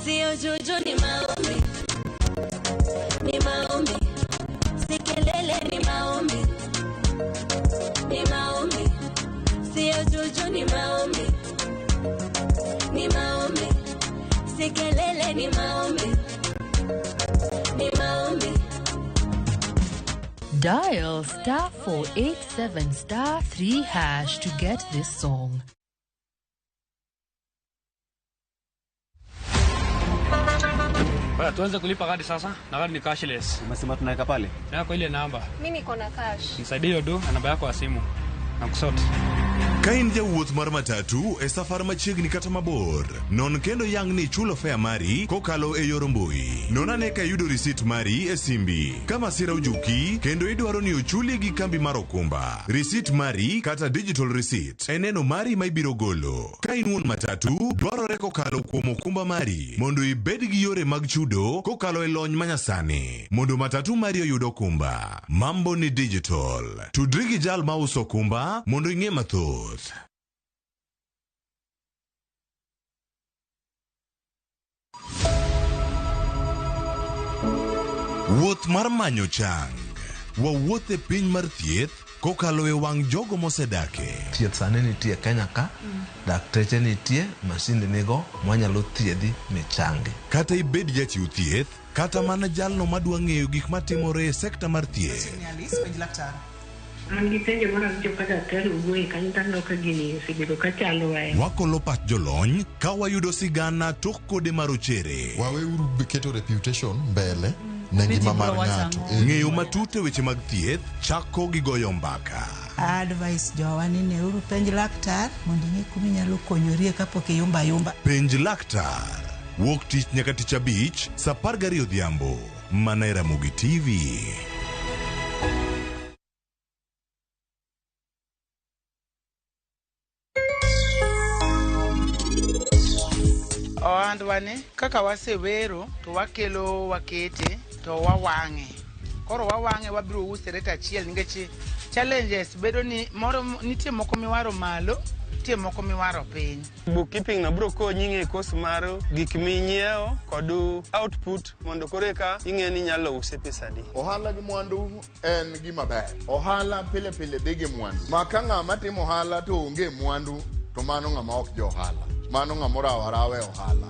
[SPEAKER 15] Sio juju ni maombi. Ni maombi. Sikelele ni maombi. Ni maombi. Sio juju ni maombi. Ni maombi. Sikelele ni maombi. Ni maombi.
[SPEAKER 16] Dial *487*3# to get this song.
[SPEAKER 17] Baya tuanze kulipa kadi sasa. Na kadi ni cashless.
[SPEAKER 19] Umesema tunaweka pale?
[SPEAKER 17] Na kwa ile namba.
[SPEAKER 20] Mimi niko na cash.
[SPEAKER 17] Nisaidie hiyo do na namba yako ya simu. Na kusoti.
[SPEAKER 8] Kain jawuoth mar matatu e safar machiegni kata mabor. Non kendo yang ni chulo fare mari kokalo e yor mbui. Non ane ka yudo receipt mari e simbi. Kama sira ujuki kendo idwaro ni ochuli gi kambi mar okumba. Receipt mari kata digital receipt eneno mari ma ibiro golo. Kain wuon matatu dwarore kokalo kuom okumba mari mondo ibed gi yore mag chudo kokalo e lony manyasani. Mondo matatu mari oyud okumba. Mambo ni digital. Tudri gi jal ma uso okumba mondo ing'e mathoth. Wuoth mar manyo chang. Wawuoth e piny mar thieth kokalo e wang' jogo mosedake.
[SPEAKER 24] Thieth sani nitie Kenya ka, dakteche nitie, masinde nigo mwanyalo thiedhi michangi.
[SPEAKER 8] Kata ibed jachiw thieth, kata mana jalno madwa ng'eyo gik matimore e sekta mar thieth. Wakolo pat jolony ka wayudo sigana tok kode marochere.
[SPEAKER 25] Waweuru keto reputation mbele ne ngima mar ng'ato.
[SPEAKER 8] Ng'eyo matut e weche mag thieth chako gi goyo mbaka.
[SPEAKER 26] Advice jowani ne uru penj laktar mondo ing'e kumi nyalo konyorie kapok iyumba yumba.
[SPEAKER 8] Penj laktar. Wuok tich nyaka tich abich, saa 12 odhiambo. Mana e Ramogi TV.
[SPEAKER 22] Ohandwane kaka wasewero to wakelo wakete to wawang'e. Koro wawang'e wabiro use rate achiel nikech challenges bedo ni moro nitie moko miwaro malo, nitie moko miwaro piny.
[SPEAKER 30] Bookkeeping na bro konyi ng'e cost mar gik minyiewo kod output mondo koreka ing'e ni nyalo use pesa di.
[SPEAKER 25] Ohala gi mwandu en gima ber. Ohala pile pile dhi gi mwandu. Ma ka ng'ama timo ohala to onge mwandu to mano ng'ama ok jo ohala. Mano ng'ama rawe ohala.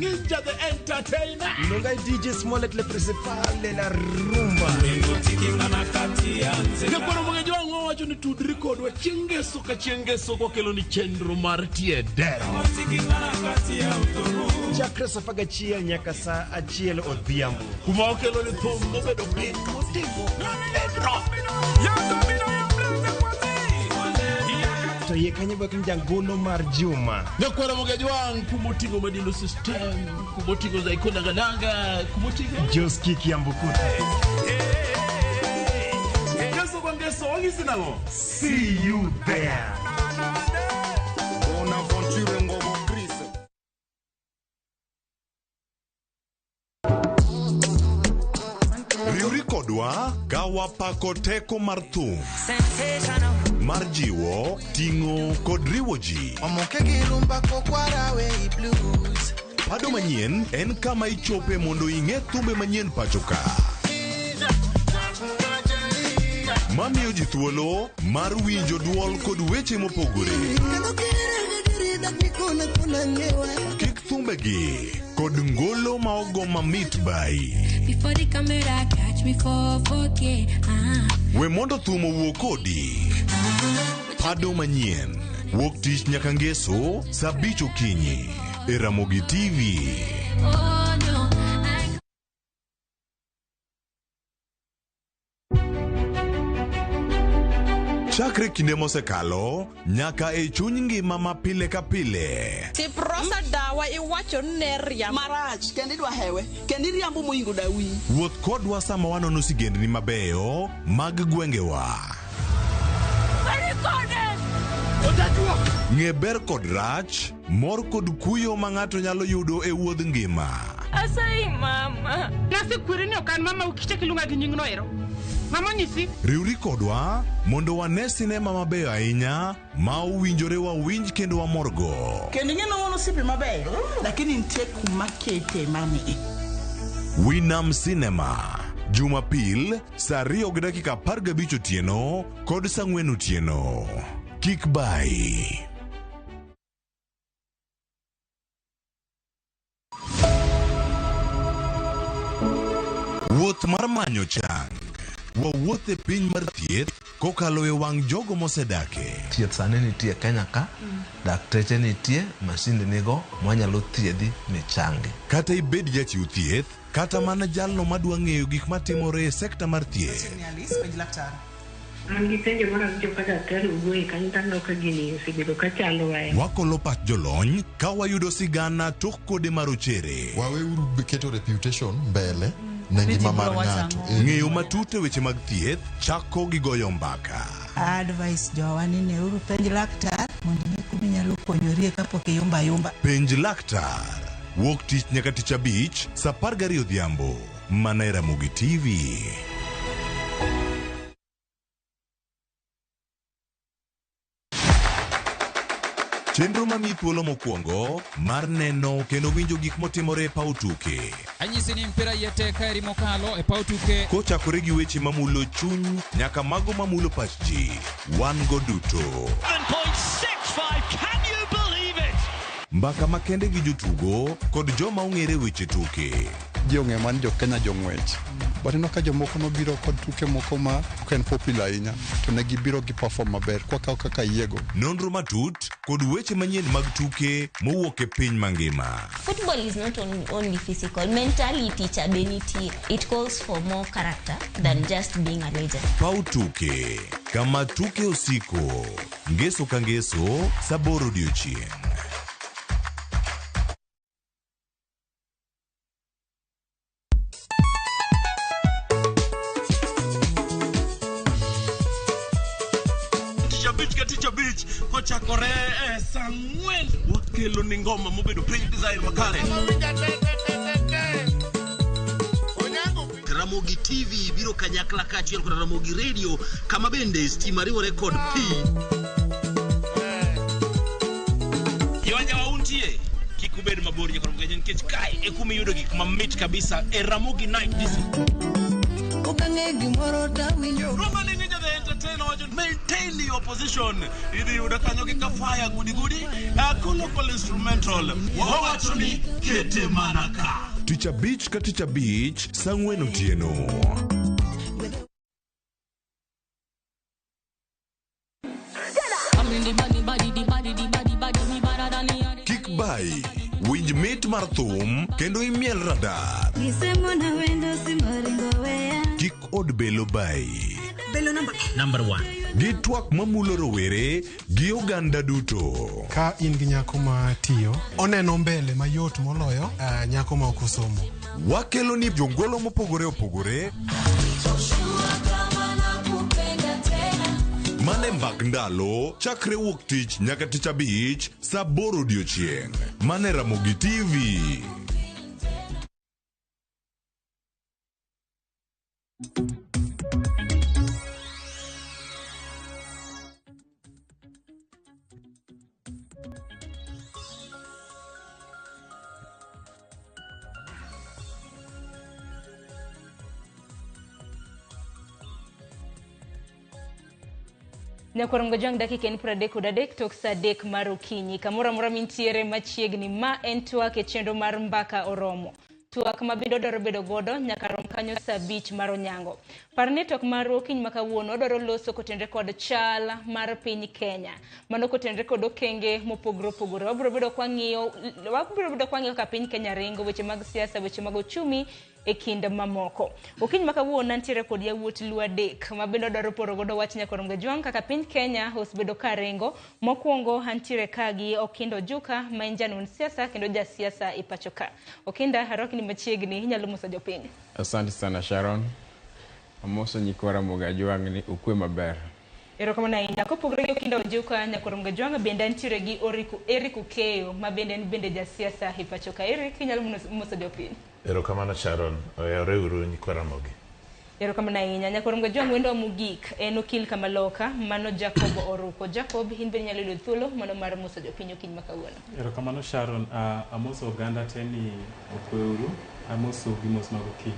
[SPEAKER 2] Ninja the Entertainer.
[SPEAKER 6] Nonga DJ Smollett le principal de la rumba.
[SPEAKER 2] Nekoro mwenye wangu wacho ni tudri kodwa chengeso ka chengeso kwa kelo ni chenro martie dera.
[SPEAKER 6] Chakreso paga chiel nyaka sa achiel odhiambo.
[SPEAKER 2] Kuma okelo ni thumbo bedo piny motimo edro.
[SPEAKER 6] To ye kanye bak njangolo mar juma.
[SPEAKER 2] Nekoro mwenye wangu kumotigo madino system, kumotigo za ikona galanga, kumotigo
[SPEAKER 6] Joski Kiambukute.
[SPEAKER 2] See you there.
[SPEAKER 8] Riuri kodwa gawa pako teko mar thum mar jiwo, ting'o kod riwo ji. Pado manyien en kama ichope mondo ing'e thumbe manyien pachoka. Mamiyo ji thuolo mar winjo duol kod weche mopogore. Kik thumbegi kod ngolo ma ogo mamit bai.
[SPEAKER 15] Before the camera catch me for 4K.
[SPEAKER 8] We mondo thum owuo kodi. Pado manyien wuok tich nyaka ngeso saa 5 okinyi e Ramogi TV.
[SPEAKER 15] Oh no.
[SPEAKER 8] Chakre kinde mosekalo nyaka e chuny ngima ma pile ka pile.
[SPEAKER 4] Tiprosa dawa iwacho neria marach kendi dwa hewe kendi riambo moingo dawi.
[SPEAKER 8] Wuoth kodwa sama wanono sigendni mabeyo mag gwengewa. Ng'e ber kod rach, mor kod kuyo ma ng'ato nyalo yudo e wuodh ngima.
[SPEAKER 27] Asai mama. Nasi kwirini okan mama ukiche kilunga gi nyingno ero. Mama nyisi.
[SPEAKER 8] Riuri kodwa mondo wane sinema mabeyo ahinya ma uwinjore wawinj kendo wamorgo.
[SPEAKER 4] Kendi ng'eno wono sipi mabeyo lakini ntie kumakete mami.
[SPEAKER 8] Winam Cinema Jumapil saa 2:15 otieno kod saa 4 otieno. Kik bai. Wuoth mar manyo chang. Wawuoth e piny mar thieth kokalo e wang' jogo mosedake.
[SPEAKER 24] Thieth sani nitie Kenya ka, dakteche nitie, masinde nigo mwanyalo thiedhi michangi.
[SPEAKER 8] Kata ibed jachiw thieth, kata mana jalno madwa ng'eyo gik matimore e sekta mar thieth. Wakolo pach jolony ka wayudo sigana tok kode marochere.
[SPEAKER 7] Waweuru keto reputation mbele ne ngima mar ng'ato.
[SPEAKER 8] Ng'eyo matut e weche mag thieth chako gi goyo mbaka.
[SPEAKER 26] Advice jowani ne uru penj laktar mondo ne kumi nyalo konyorie kapok yumba yumba.
[SPEAKER 8] Penj laktar. Wuok tich nyaka tich abich saa 12 odhiambo. Mana e Ramogi TV. Chenro mami thuolo mokwongo mar neno kendo winjo gik motimore e paw tuke.
[SPEAKER 9] Anyisi ni mpira yeteka eri mokalo e paw tuke.
[SPEAKER 8] Kochakore gi weche mamulo chuny nyaka mago mamulo pach ji. Wan go duto.
[SPEAKER 10] 7.65, can you believe it?
[SPEAKER 8] Mbaka makende gi jotugo kod joma ong'ere weche tuke.
[SPEAKER 7] Ji ong'e man jo Kenya jong'wech. Batino ka jomoko nobiro kod tuke moko ma ken popular ahinya to ne gibiro gi perform maber kaka yiego.
[SPEAKER 8] Nonro matut kod weche manyien mag tuke mowuok e piny mangima.
[SPEAKER 11] Football is not only physical, mentally teacher beniti. It calls for more character than just being a legend.
[SPEAKER 8] Pau tuke kama tuke osiko ngeso ka ngeso saboro diochieng.
[SPEAKER 2] Kochakore saa 4 wakelo ni ngoma mobedo piny design makare.
[SPEAKER 18] Ramogi TV biro kanyakla kachiel kod Ramogi Radio kama bende stima riwore kod P.
[SPEAKER 2] Yawanya wauntie kikubed mabor nyaka Ramogi nikech kai e kuma yudo gik mamit kabisa e Ramogi Night this.
[SPEAKER 15] Okange gimoro ta winjo.
[SPEAKER 2] Roma ni Ninja the tena wacho maintain your position. Idhi udakanyo kika fire gudi. Local instrumental. Wawacho ni kete manaka.
[SPEAKER 8] Ticha Beach ka Ticha Beach, Sangwen Otieno. Kickby, winj mit mar thum kendo imiel radar. Kik od belo bai.
[SPEAKER 18] Belo number 1.
[SPEAKER 8] Gi twak mamulo rowere gi oganda duto.
[SPEAKER 1] Ka in gi nyako ma tiyo, oneno mbele mayot moloyo nyako ma ok osomo.
[SPEAKER 8] Wakelo ni jongolo mopogore opogore. Mane mbak ndalo chakre wuok tich nyaka Ticha Beach saa 8 odiechieng'. Mane Ramogi TV.
[SPEAKER 3] Nyakorongo jang dakika en 33 tok saa 3 mar okinyi. Kamoro amora mintiere machiegni ma en twak e chenro mar mbaka oromo. Twak ma bende odwaro bedo godo nyaka rom kanyo saa 5 mar onyango. Parne twak mar okinyi ma kawuono odwaro loso kotenre kod chal mar piny Kenya. Mano kotenre kod okenge mopogore opogore. Wabiro bedo kwang'iyo ka piny Kenya ringo, weche mag siasa, weche mag uchumi e kind mamoko. Okinyi ma kawuono ntiere kod yawuot lu adek ma bende odwaro poro godo wach Nyakorongo jwang kaka piny Kenya osbedo ka ringo. Mokwongo antiere ka gi Okindo Juka ma en janun siasa kendo ja siasa e pacho ka. Okinda harok ni machiegni inyalo moso jopiny.
[SPEAKER 5] Asante sana Sharon. Amoso nyikwara Ramogi jwang ni ukwe maber.
[SPEAKER 3] Erokamano ahinya. Kopogore gi Okindo Juka, Nyakorongo jwang bende ntiere gi Eric Keyo ma bende ja siasa e pacho ka. Eric inyalo moso jopiny.
[SPEAKER 13] Erokamano Sharon, oreuru nyikwara Ramogi.
[SPEAKER 3] Erokamano ahinya. Nyakorongo jwang wendo mogik en okil Kamaloka mano Jacob Oruko. Jacob in bende nyalo yudo thuolo mano mar moso jopiny okinyi ma kawuono.
[SPEAKER 14] Erokamano Sharon, amoso oganda teni okweuru, amoso gi mos mag okinyi.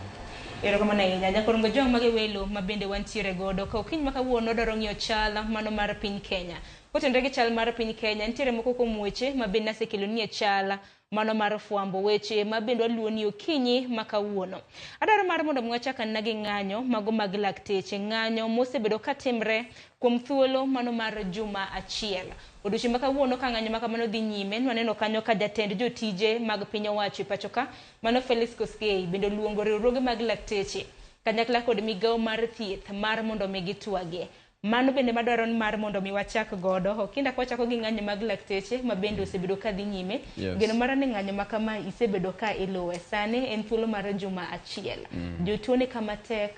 [SPEAKER 3] Erokamano ahinya. Nyakorongo jwang mage welo ma bende wantiere godo ka okinyi ma kawuono odwaro ng'iyo chal mano mar piny Kenya. Kotenre gi chal mar piny Kenya ntiere moko kuom weche ma bende nasekelo ni e chal mano mar fwambo weche ma bende waluo ni okinyi ma kawuono. Adwaro mar mondo mwachaka na gi ng'anyo mago mag lakteche, ng'anyo mosebedo ka timre kuom thuolo mano mar juma achiel. Odiochieng' ma kawuono ka ng'anyo ma kamano dhi nyime, waneno kanyo ka jatend jotije mag piny owacho e pacho ka mano Felix Koskei bende luongo riwruoge mag lakteche kanyakla kod migawo mar thieth mar mondo mi gitwage. Mano bende madwaro mar mondo mi wachak godo. Okinda kwa chako gi ng'anyo mag lakteche ma bende osebedo ka dhi nyime. Geno mara ni ng'anyo ma kama isebedo ka iluwe sani en thuolo mar juma achiel. Jotuo ni kama tek,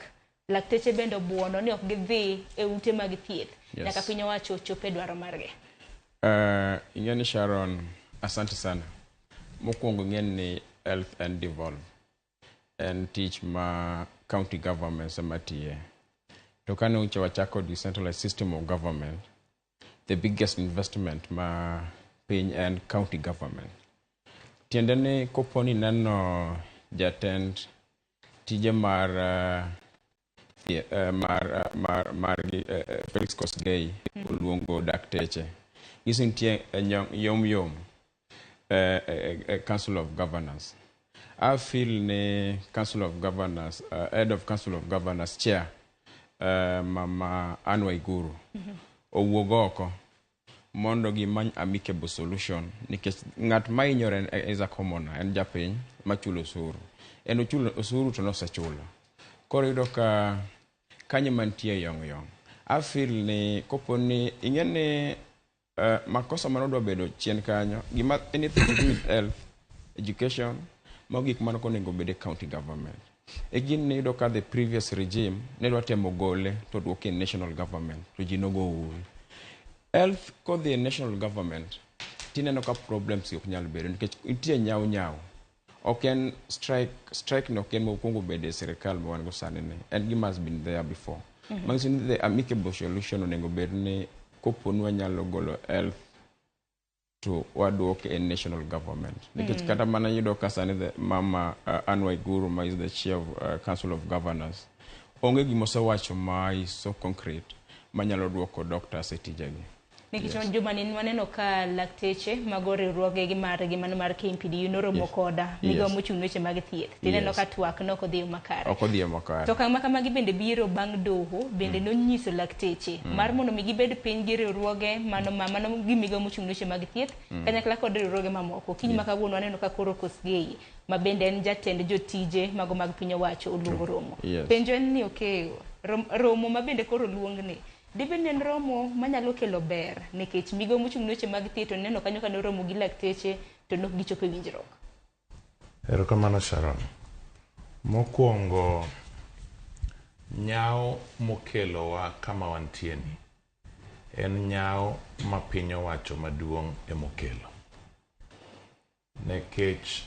[SPEAKER 3] lakteche bende buono ni ok gidhi e ute mag thieth. Nyaka piny owacho chope dwaro margi.
[SPEAKER 5] Ingeni Sharon, asante sana. Mokwongo ng'en ni health and devolve and teach ma county governments amatiye. To kane uche wachako decentralized system of government, the biggest investment ma piny and county government. Tiende ni koponi nano jatend tije mar Felix Koskei uluongo dakteche. Isintie yom Council of Governors. I feel ni Council of Governors, head of Council of Governors chair, Mama Anwai Guru owuogoko mondo gi many amicable solution nikech ng'at ma inyore is a commoner en japiny machulo osuru en ochulo osuru to nosechulo koro yudo ka kanyo mantie yong I feel ni koponi ing'eni makosa manodwa bedo chien kanyo gima anything to do with health education mogik mano konego bede county government. Again, ne do ka the previous regime ne do temo gole to duoke national government to ji no go ul. Health ko the national government tineno ka problems yok nyal bedo nikech itie nyao. Oken strike no ken mo kongo bede serikal mo wan go sani ne and it must been there before. Mangsin the amicable solution onego bed ni koponu nyalo golo health to waduoke in national government. Nikech kata mana yudo kasani the Mama Anwai Guru ma is the chair of Council of Governors. Onge gimosewacho ma is so concrete manyalo duoko doctors e tijegi.
[SPEAKER 3] Nikech juma ni waneno ka lakteche mag riwruoge gi margi mano mar KMPDU noromo koda migawo mochung' weche mag thieth. Tineno ka twak nok odhi makare.
[SPEAKER 5] Ok odhi makare.
[SPEAKER 3] To kama kamagi bende biro bang' doho bende nonyiso lakteche mar mondo mi gibed piny gi riwruoge mano gi migawo mochung' weche mag thieth kanyakla kod riwruoge mamoko. Kiny ma kawuono waneno ka koro Kosgei ma bende en jatend jotije mago mag piny owacho oluongo romo. Penjo en ni romo ma bende koro luongni dibende en romo manyalo kelo ber nikech migawo mochung' weche mag thieth to neno kanyo kano romo gi lakteche to nok gichopo winjruok.
[SPEAKER 13] Erokamano Sharon. Mokwongo nyao mokelowa kama wantieni en nyao ma piny owacho maduong' emokelo. Nekech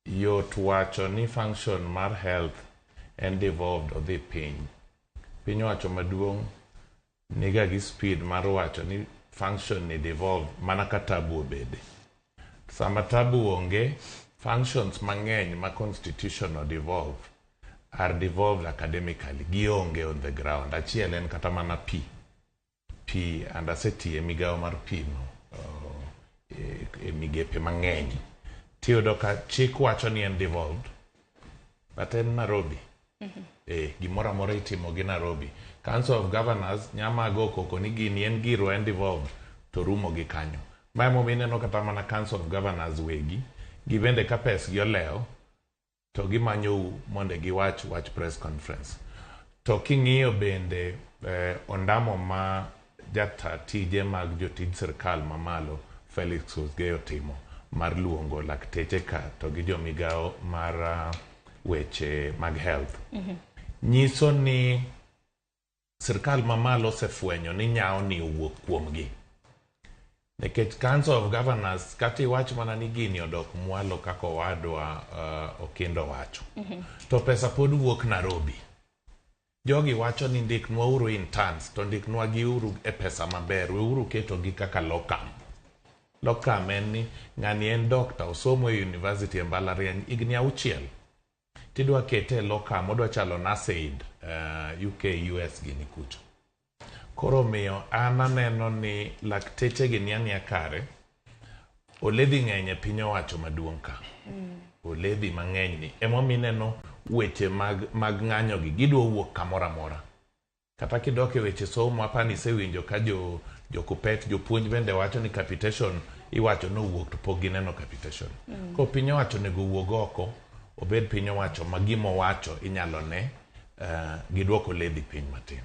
[SPEAKER 13] yot wacho ni function mar health en devolved odhi piny. Piny owacho maduong' niga gi speed mar wacho ni function ni devolved mana ka tabu obede. Sama tabu onge, functions mang'eny ma constitutional devolve are devolved academically. Gionge on the ground. Achiel en kata mana pi. And aseti e migawo mar pi no. E migepe mang'eny. Tiyudo ka chik wacho ni en devolved. But en Nairobi. Gimora mora itimo gi Nairobi. Council of Governors nyama go koko ni gini en giro en devolved to rumo gi kanyo. Mae momineno kata mana Council of Governors wegi gibende ka pes gi oleo to gimanyo monde gi wach press conference. To king'iyo bende ondamo ma jata tije mag jotij sirkal mamalo Felix Kosgei otimo mar luongo lakteche ka to gi jomigawo mar weche mag health. Nyiso ni sirkal mamalo osefwenyo ni nyao ni owuok kuomgi. Nekech Council of Governors kati wach mana ni gini odok mwalo kako wadwa Okendo wacho. To pesa pod wuok Nairobi. Jogi wacho ni ndiknwa uru interns to ndiknwa gi uru e pesa maber. We uru keto gi kaka locum. Locum en ni ng'ani en doctor osomo e university e mbalariany igni 6. Tidwa kete locum odwa chalo NASAID UK US gini kucho. Koro miyo aneno ni lakteche gini ania kare oledhi ng'eny e piny owacho maduong' ka. Oledhi mang'eny ni emomineno weche mag ng'anyo gi gidwa wuok kamora mora. Kata kidok e weche somo apani sewinjo ka jokupet jopuonj bende wacho ni capitation iwacho no wuok to pok gineno capitation. Ko piny owacho nego wuog oko obed piny owacho ma gimo wacho inyalo ne giduoko ledhi piny matin.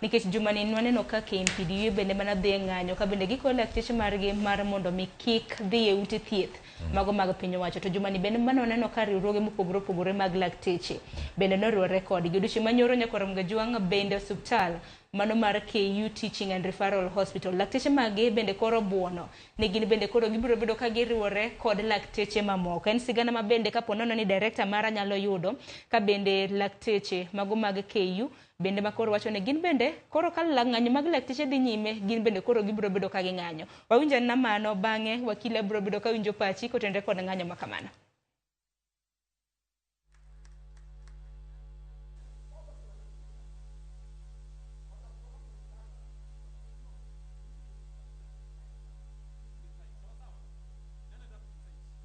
[SPEAKER 3] Nikech juma ni waneno ka KMPDU bende mana dhi ng'anyo ka bende giko lakteche margi mar mondo mi kik dhi e ute thieth mago mag piny owacho. To juma ni bende mana waneno ka riwruoge mopogore opogore mag lakteche bende noriwore kodgi. Odiochieng' manyoro nyaka RamogiTV bende osiptal mano mar KU Teaching and Referral Hospital. Lakteche magi bende koro buono. Ne gin bende koro gibiro bedo ka giriwore kod lakteche mamoko. En sigana ma bende kapo nono ni director mara nyalo yudo ka bende lakteche mago mag KU bende makoro wacho ne gin bende koro ka ng'anyo mag lakteche dhi nyime gin bende koro gibiro bedo ka ging'anyo. Wawinjo na mano bang'e wakila biro bedo ka winjo pachi kotende kod ng'anyo makamano.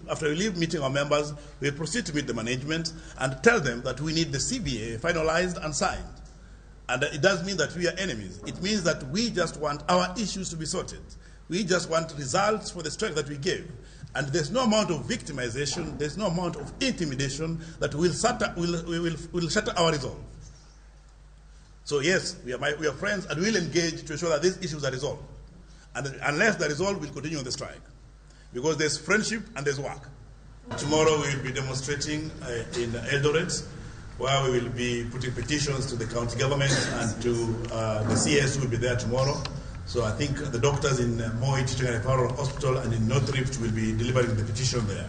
[SPEAKER 12] After we leave meeting our members, we'll proceed to meet the management and tell them that we need the CBA finalized and signed. And it does mean that we are enemies. It means that we just want our issues to be sorted. We just want results for the strike that we gave. And there's no amount of victimization, there's no amount of intimidation that will shatter our resolve. So yes, we are friends and we'll engage to ensure that these issues are resolved. And unless they're resolved, we'll continue on the strike. Because there's friendship and there's work. Tomorrow we will be demonstrating in Eldoret, where we will be putting petitions to the county government and to the CS who will be there tomorrow. So I think the doctors in Moi Teaching and Referral Hospital and in North Rift will be delivering the petition there.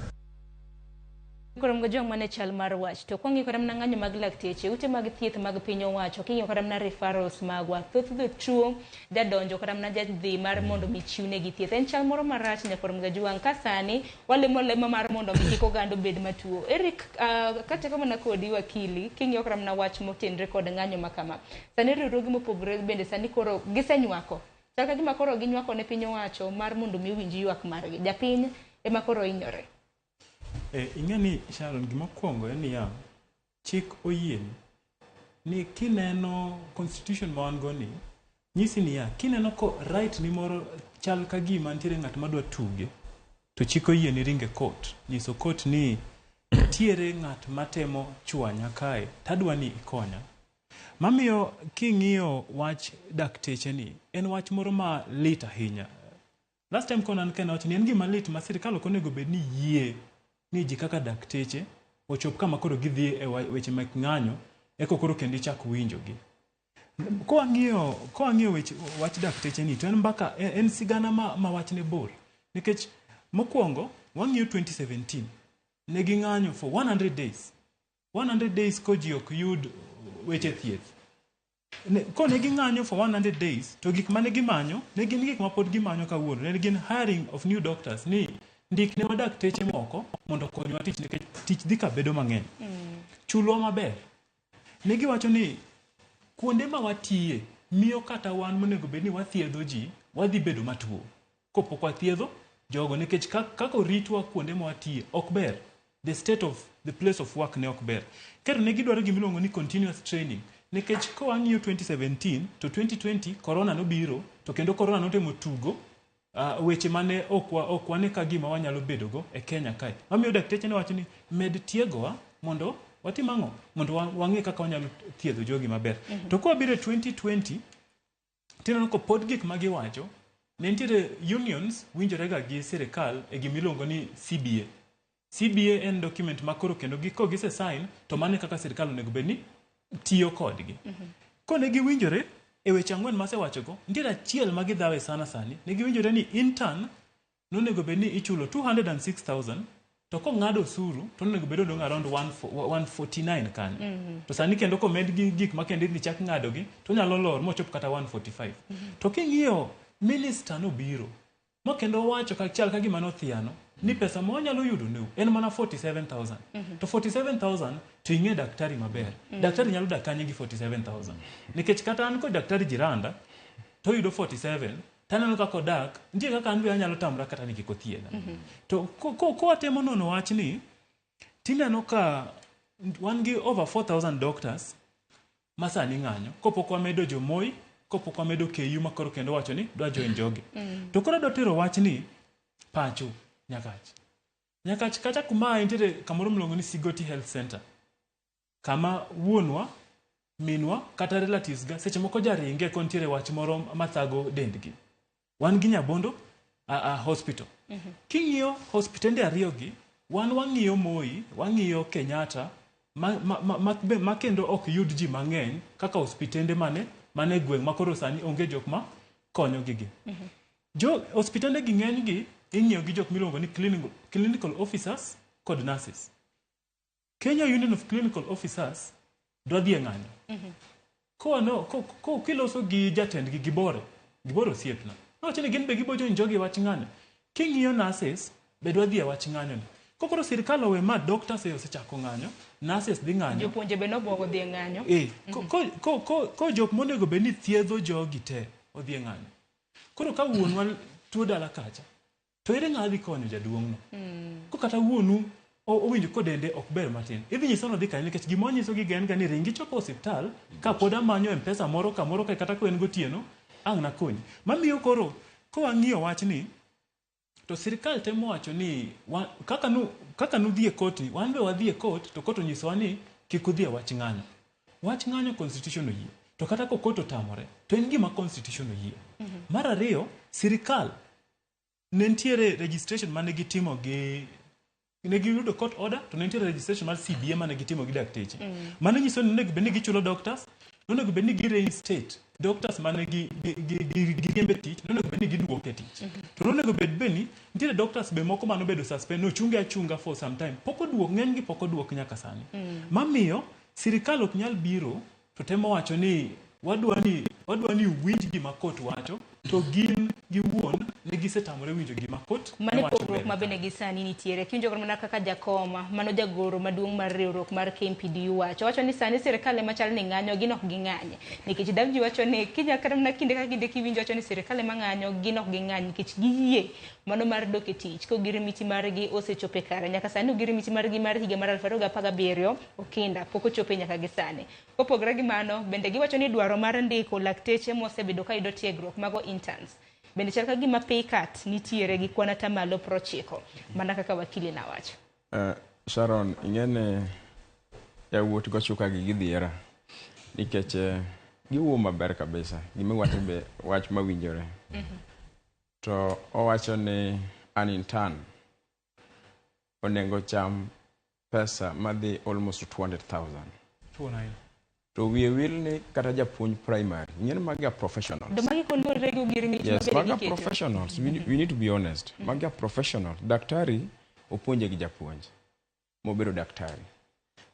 [SPEAKER 3] Koram ga jong mane chal mar wach to kwangi koram na ng'anyo mag lakteche ute mag thieth mag piny owacho kinyo koram na referrals magwa thoth tuo da donjo koram na jadhi mar mondo mi chiwne gi thieth en chal moro marach ne koram ga jwang kasani wale lemo mar mondo mi kiko gando bed matuo Eric kata kama na kodi wakili kinyo koram na wach motenre kod ng'anyo makama sani riwruoge mopogore bende sani koro gisenywako chaka gima koro ginywako ne piny owacho mar mondo mi winji ywak margi japiny ema koro inyore.
[SPEAKER 14] Ing'ani Sharon gima kwongo en ya chik oyien ni kineno constitution ma wan go ni nyisi ni ya kineno ko right ni moro chal ka gima ntiere ng'at madwa tuge to chik oyien ni ringe court nyiso court ni tiere ng'at matemo chwanya kae tadwa ni ikonya mamiyo king'iyo wach dakteche ni en wach moro ma lit ahinya. Last time konan kena wach ni en gima lit ma sirikal ok onego bed ni yie ni ji kaka dakteche ochop kama koro gidhi e weche mek ng'anyo eko koro kendi chak winjo gi. Ko ang'iyo wach dakteche ni to en mbaka en sigana ma wach ne bor nikech mokwongo wang'iyo 2017 ne gi ng'anyo for 100 days ko ji ok yud weche thieth ko ne gi ng'anyo for 100 days to gik mane gimanyo ne gin gik ma pod gimanyo kawuono ne gin hiring of new doctors ni ndik ne dakteche moko mondo konywa tich nikech tich dhi ka bedo mang'eny chulwa maber ne giwacho ni kuonde ma watiye miyo kata wan monego bed ni wathiedho ji wadhi bedo matuo kopok wathiedho jogo nikech kaka ritwa kuonde ma watiye ok ber the state of the place of work ne ok ber kero ne gidwaro gimiluongo ni continuous training nikech ko ang'iyo 2017 to 2020 corona nobiro to kendo corona notemo tugo weche mane ok wane ka gima wanyalo bedogo e Kenya kae mamiyo dakteche ne wacho ni med tiegowa mondo watim ang'o mondo wang'e kaka wanyalo thiedho jogi maber to ko biro 2020 tineno ko pod gik ma giwacho ne nitiere unions winjorega gi sirikal e gimiluongo ni CBA en document makoro kendo ko gise sign to mane kaka sirikal onego bed ni tiyo kodgi ko ne giwinjore e weche ang'wen masewachogo nitiere achiel ma gidhawe sana sani ne giwinjore ni intern nonego bed ni ichulo 206,000 to ko ng'ado osuru to nonego bed odong' around 149 kanyo to sani kendo komed gik ma kendo idhi chak ng'adogi to nyalo lor mochop kata 145 to king'iyo minister nobiro ma kendo wacho chal ka gima nothiano ni pesa ma wanyalo yudo ne en mana 47,000 to 47,000 to ing'e daktari maber daktari nyalo dak kanye gi 47,000 nikech kata an ko daktari jiranda to yudo 47 taneno kako dak ntie kaka an be anyalo tamra kata ni kiko thiedha to ko atemo nono wach ni tineno ka wan gi over 4,000 doctors masani ng'anyo kopok wamedo jomoi kopok wamedo KU makoro kendo wacho ni dwa join jogi to koro dotero wach ni pacho Nyakach kata kuma intere kamoro mlongo ni Sigoti Health Center kama wuonwa minwa kata relatives ga seche moko jaringe kontiere wach moro mathago dendgi wan gi Nyabondo hospital king'iyo hospitende ariyo gi wan wang'iyo Moi wang'iyo Kenyatta ma kendo ok yud ji mang'eny kaka hospitende mane gweng' makoro sani onge jok ma konyo gigi hospitende gi ng'eny gi ing'iyo gi jok miluongo ni clinical officers kod nurses. Kenya Union of Clinical Officers dwa dhi e ng'anyo. Ko kiloso gi jatend gi giboro siepna. Nowacho ni gin be gibojo njogi wach ng'anyo. King'iyo nurses be dwa dhi e wach ng'anyo ni. Kokoro sirikal owe ma doctors osechako ng'anyo, nurses dhi ng'anyo.
[SPEAKER 3] Jopuonje be nobwogo dhi e ng'anyo.
[SPEAKER 14] Ko jok monego be ni thiedho jogi te odhi e ng'anyo. Koro ka wuonwa tuo dala kacha to ere ng'adhi konyo jaduong'no ko kata wuonu owinjo ko dende ok ber matin idhi nyiso no dhi kanyo nikech gima onyiso gi gen ga ni ringi chopo hospital ka pod amanyo M-Pesa moro kamoro kata ko en gotieno ang' na konyi mamiyo koro ko ang'iyo wach ni to sirikal temo wacho ni kaka nudhi e court ni wan be wadhi e court to court onyisowa ni kik udhi e wach ng'anyo constitution oyie to kata ko court otamore to en gima constitution oyie mar ariyo sirikal ne nitiere registration mane gitimo gi ne giyudo court order to ne nitiere registration mar CBA mane gitimo gi dakteche mane nyiso ni nego bende gichulo doctors nonego bed ni gi-reinstate doctors mane giriembe tich, nonego bed ni giduoke tich. To nonego bed ni nitiere doctors be moko manobedo suspend, nochunge achunga for some time. Poko duok, ng'enygi poko duok nyaka sani. Mamiyo sirikal ok nyal biro to temo wacho ni wadwa ni winj gima kot wacho, to gin giwuon ne gisetamore winjo gima kot
[SPEAKER 3] mane pogruok mabende gisani nitiere. Kiwinjo mana kaka jakoma mano jagoro maduong' mar riwruok mar KMPDU wacho ni sani sirikal ema chal ni ng'anyo, gin ok ging'anye. Nikech Davji wacho ni kata mana kinde ka kinde kiwinjo wacho ni sirikal ema ng'anyo, gin ok ging'any nikech giyie mano mar dok e tich ko girimiti margi osechope kare. Nyaka sani girimiti margi mar higa mar 2017 okinda pok ochope nyaka gisani. Kopogore gi mano, bende giwacho ni dwaro mar ndiko lakteche mosebedo ka yudo tiegruok mago interns bende chal ka gima pay cut nitiere gi kwana tamalo 90 mana kaka wakili na wacho.
[SPEAKER 5] Sharon, ingene yawuot go chuka gi gidhiera nikech giwuo maber kabisa, gimiwacho be wach mawinjore. To owacho ni an intern onengo cham pesa madhi almost 200,000. To we will ni kata japuonj primary, ingene magia professionals.
[SPEAKER 3] Do magi konduore rego girimiti
[SPEAKER 5] yes, magia professionals. We need to be honest. Magia professionals. Daktari opuonje gi japuonj. Mobedo daktari.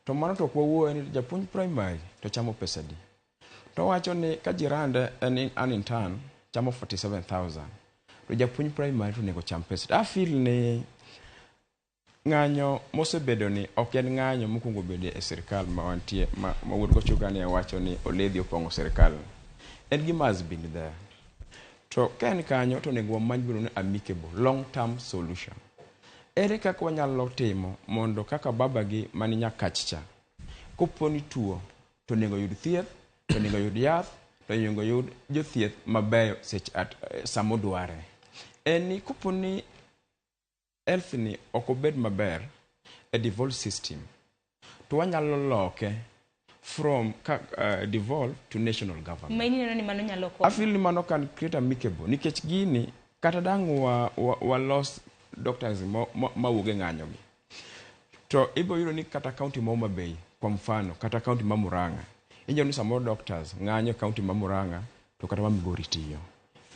[SPEAKER 5] To mano to kwawuo ni japuonj primary to chamo pesa di. To wacho ni ka jirande an intern chamo 47,000. To japuonj primary to nego cham pesa. I feel ni ng'anyo mosebedo ni ok en ng'anyo mokuongo bede e sirikal ma wantie ma wuod go chugani wacho ni oledhi opongo sirikal. En gima has been there. To ken kanyo to nego wamany biro ni amicable long term solution. Ere kaka wanyalo timo mondo kaka baba gi mani nyakachcha koponi tuo to nego yud thieth, to nego yud yath, to nego yud jothieth mabeyo samodware. Eni koponi health ni okobed maber a devolved system to wanyalo loke from devolved to national government.
[SPEAKER 3] Maini neno ni mano nyalo ko.
[SPEAKER 5] I feel ni mano can create amicable nikech gini kata dang wa lost doctors ma wuge ng'anyo gi. To ibo yiro ni kata county ma Homa Bay kwa mfano kata county ma Murang'a. Injo ni samoro doctors ng'anyo county ma Murang'a to kata ma Migori tiyo.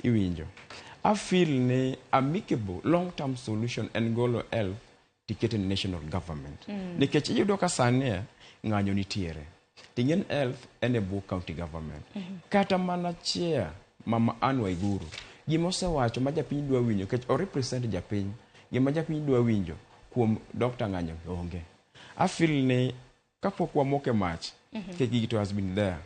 [SPEAKER 5] Iwinjo. I feel ni amicable long-term solution and goal of health ticket in national government. Nikech iyudo ka sani ng'anyo nitiere. Tingen health en e buo county government. Kata mana chair Mama Anwaiguru. Gima osewacho ma japiny dwa winjo kech o represent japiny. Gima japiny dwa winjo kuom Dr. ng'anyo onge. I feel ni kapok wamoke mach keki to has been there.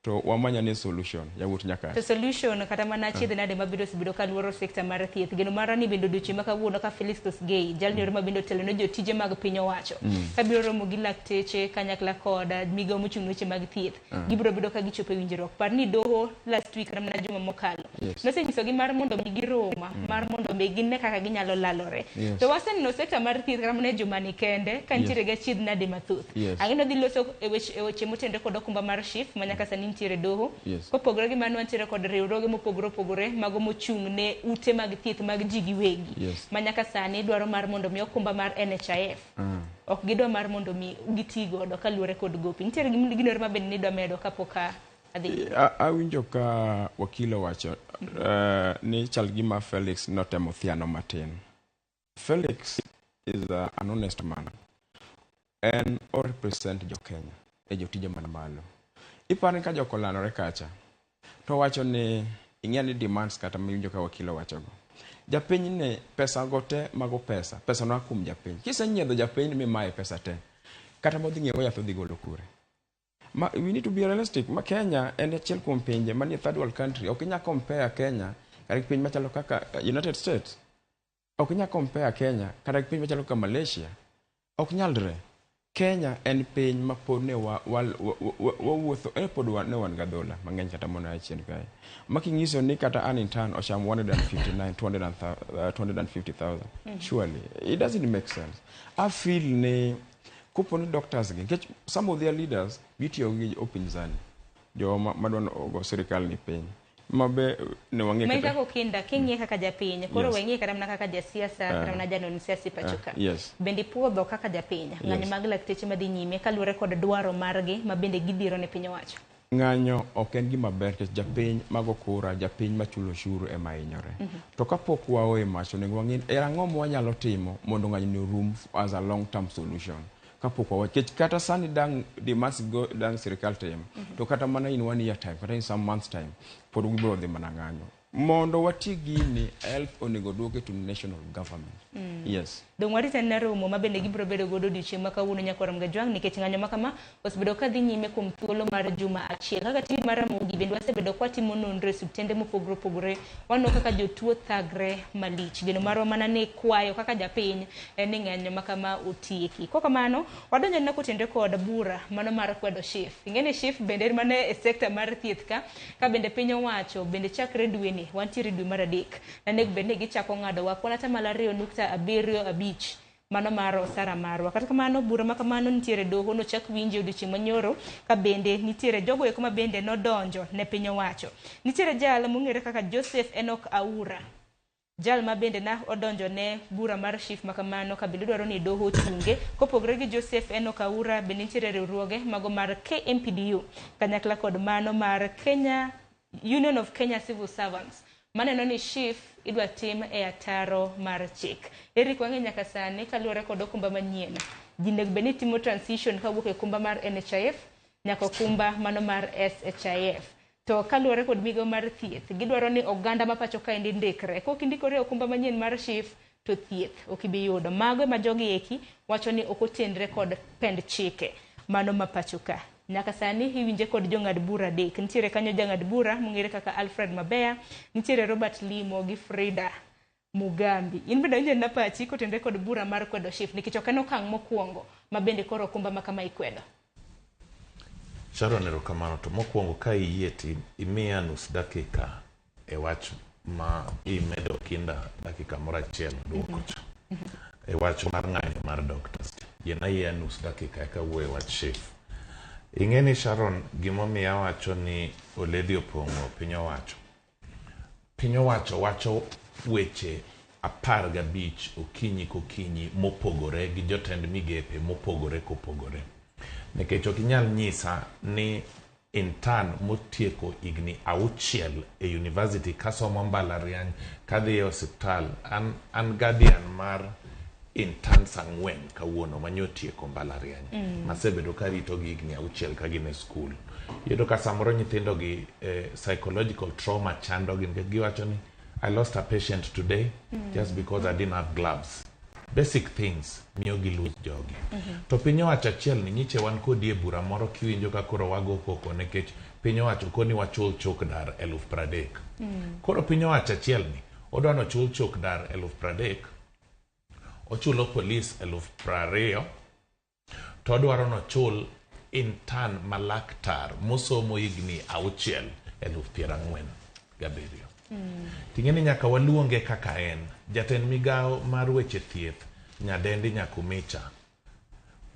[SPEAKER 5] To wamanya ne solution ya wut nyaka.
[SPEAKER 3] To solution kata mana chiedhe nade mabido sibido ka luoro sekta mar thieth. Geno mara ni bendo dochi maka wuono ka Felix Tosgei jalni ore mabindo telo ne jotije mag piny owacho. Kabiro romo gi lakteche kanyakla koda migawo mochung' weche mag thieth. Gibiro bedo ka gichope winjruok. Par ni doho last week kata mana juma mokalo. Nosenyiso gi mar mondo mi giroma, mar mondo mi ginne kaka ginyalo lalore. To waseneno sekta mar thieth kata mana juma ni kende ka nitiere ga chiedh nade mathoth. Ang'eno dhi loso e weche motende kod okumba mar SHIF manyaka sani nitiere doho. Kopogore gi mano nitiere kod riwruoge mopogore mago mochung' ne ute mag thieth mag ji giwegi. Manyaka sani dwaro mar mondo mi okumba mar NHIF. Ok gidwa mar mondo mi gitigo do kaluore kod gopi. Nitiere ginore mabende ni dwa medo kapoka adhi.
[SPEAKER 5] Awinjo ka wakilo wacho ni chal gima Felix notemo thiano matin. Felix is an honest man and or represent jo Kenya e jotije man malo. Ipani ka joko lanore kacha to wacho ni ing'eni demands kata miwinjo ka wakilo wacho go. Japiny ne pesa gote mago pesa no akum japiny. Kisenyiedho japiny mi mae pesa te. Kata modhi ng'iewo yath odhi golo kure. We need to be realistic. Ma Kenya en achiel kuom pinje manie third world country. Ok inya compare Kenya kata piny machalo kaka United States. Ok inya compare Kenya kata piny machalo kaka Malaysia. Ok nyalre. Kenya en piny ma pod ne wawuotho pod ne wan gadola mang'eny kata mona achien kae. Makinyiso ni kata an intern ocham 250,000. Surely it doesn't make sense. I feel ni kuponi doctors gi some of their leaders gitiyo gi opinzani jo madwan go sirikal ni piny mabe ne wang'e
[SPEAKER 3] kata mai kako kinda king'e kaka japiny koro weng'e kata mana kaka jasiasa kata mana janon siasa pachoka bende puodho kaka japiny ng'anyo mag lakteche madhi nyime kaluore kod dwaro margi ma bende gidhiro ne piny owacho.
[SPEAKER 5] ng'anyo ok en gima ber nikech japiny mago kura, japiny machulo ushuru ema hinyore. To kapok waoe mach onego wang'e ang'o mwanyalo timo mondo ng'anyo orum as a long term solution. Kapok waoe nikech kata sani they must go dang sirikal tim. To kata mana in 1 year time, kata in some months time, pod wibiro dhi mana ng'anyo. Mondo wati gini help onego duoke to national government. Yes.
[SPEAKER 3] Dong warita na romo mabende gibiro bedo godo odiochieng' ma kawuono nyaka Ramgajwang' nikech ng'anyo ma kama osebedo ka dhi nyime kuom thuolo mar juma achiel. Kaka tim mar Ramogi bende wasebedo kwa timo nonro e osiptende mopogore opogore. Waneno kaka jotuo thagre malich. Geno marwa mana ne kwayo kaka japiny en ni ng'anyo ma kama otieki. Kwa kamano wadonjo na kotende kod bura mano mar kwedo SHIF. Ing'eni SHIF bende mane e sekta mar thieth ka bende piny owacho bende chakre dweni wantiere dwe mar adek na nego bende gichako ng'ado wa kwana tamala 2.75 mano mar osara marwa. Kata kamano bura ma kamano nitiere doho no chak winje odiochieng' manyoro ka bende nitiere jogo eko ma bende nodonjo ne piny owacho. Nitiere jal mong'ere kaka Joseph Enoch Aura, jal ma bende na odonjo ne bura mar SHIF ma kamano ka bende dwaro ni doho chunge. Kopogore gi Joseph Enoch Aura bende nitiere riwruoge mago mar KMPDU kanyakla kod mano mar Kenya Union of Kenya Civil Servants. Maneno ni SHIF idwa tim e ataro mar chik. Eric wang'e nyaka sani kaluwore kod okumba manyien. Jinego bende timo transition kawuok e okumba mar NHIF nyaka okumba mano mar SHIF. To kaluwore kod migo mar thieth, gidwaro ni oganda ma pacho ka endi ndikre. Kok indikore okumba manyien mar SHIF to thieth ok ibi yudo. Mago ma jogi eki wacho ni ok otendre kod pend chike mano ma pacho ka. Nyaka sani iwinje kod jong'ad bura adek. Nitiere kanyo jang'ad bura mong'ere kaka Alfred Mabea, nitiere Robert Limo gi Frida Mugambi. In bende winje na pachi kotende kod bura mar kwedo SHIF nikech ok en okang' mokwongo ma bende koro okumba ma kama ikwedo.
[SPEAKER 13] Sharon erokamano, to mokwongo ka iyie ti imiya nus dakika e wach ma imedo kinda dakika moro achiel duoko cha. E wach mar ng'anyo mar doctors. Yena yie nus dakika eka wuo e wach SHIF. Ing'eni Sharon gimomiyo awacho ni oledhi opong'o piny owacho. Piny owacho wacho weche 15 okinyi kokinyi mopogore gi jotend migepe mopogore kopogore. Nikech ok inyal nyisa ni intern motieko higni 6 e university kasomo mbalariany kadhi e osiptal an guardian mar interns 4 kawuono manyotieko mbalariany masebedo ka rito gi higni 6 ka gin e school. Yudo ka samoro nyithindo gi psychological trauma chando gi nikech giwacho ni I lost a patient today just because I didn't have gloves. Basic things miyo gi lose jogi. To piny owacho achiel ni nyiche wan kodi e bura moro kiwinjo ka koro wago koko nikech piny owacho koni wachul chok dar 30,000. Koro piny owacho achiel ni odwa no chul chok dar 30,000, ochulo polis 20,000, to odwaro no chul intern malaktar mosomo higni 6 40,047. Ting'eni nyaka waluonge kaka en jatend migao mar weche thieth nyadendi Nyakumicha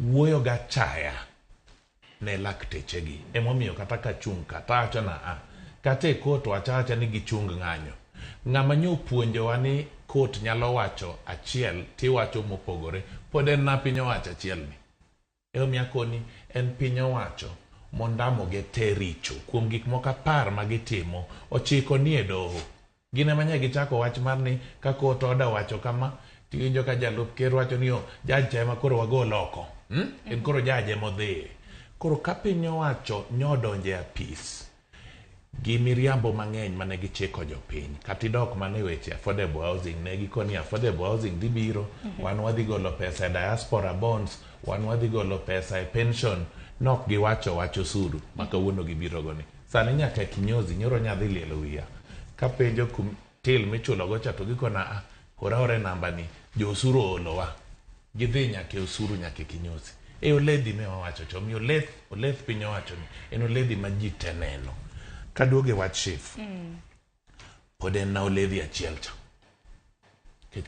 [SPEAKER 13] wuoyo ga chaya ne lakteche gi emomiyo kata ka chung kata acho na kata e kot wachacha ni gichung ng'anyo. Ng'ama nyo puonjowa ni kot nyalo wacho achiel tiwacho mopogore pod en na piny owacho achiel ni. Omiya koni en piny owacho mondamo ge tericho kuom gik moko 10 ma gitimo ochiko ni e doho. Gine manya gichako wach mar ni ka kot oda wacho kama tiwinjo ka jalup ker wacho ni judge ema koro wago loko. En koro judge modhi. Koro ka piny owacho nyodonje apis gi miriambo mang'eny mane gichiko jopiny katidok mane weche affordable housing ne gikoni affordable housing dhi biro wan wadhi golo pesa e diaspora bonds wan wadhi golo pesa e pension nok giwacho suru makawuono gibiro goni. Sani nyaka e kinyozi nyoro nyadhi lielo wiya ka penjo til michulo go cha to gikona ore namba ni jo usuru olowa gidhi nyaka usuru nyaka kinyozi e oledhi me wacho cho mi oleth piny owacho ni en oledhi ma ji teneno kaduoge wach SHIF pod en na oledhi achiel cha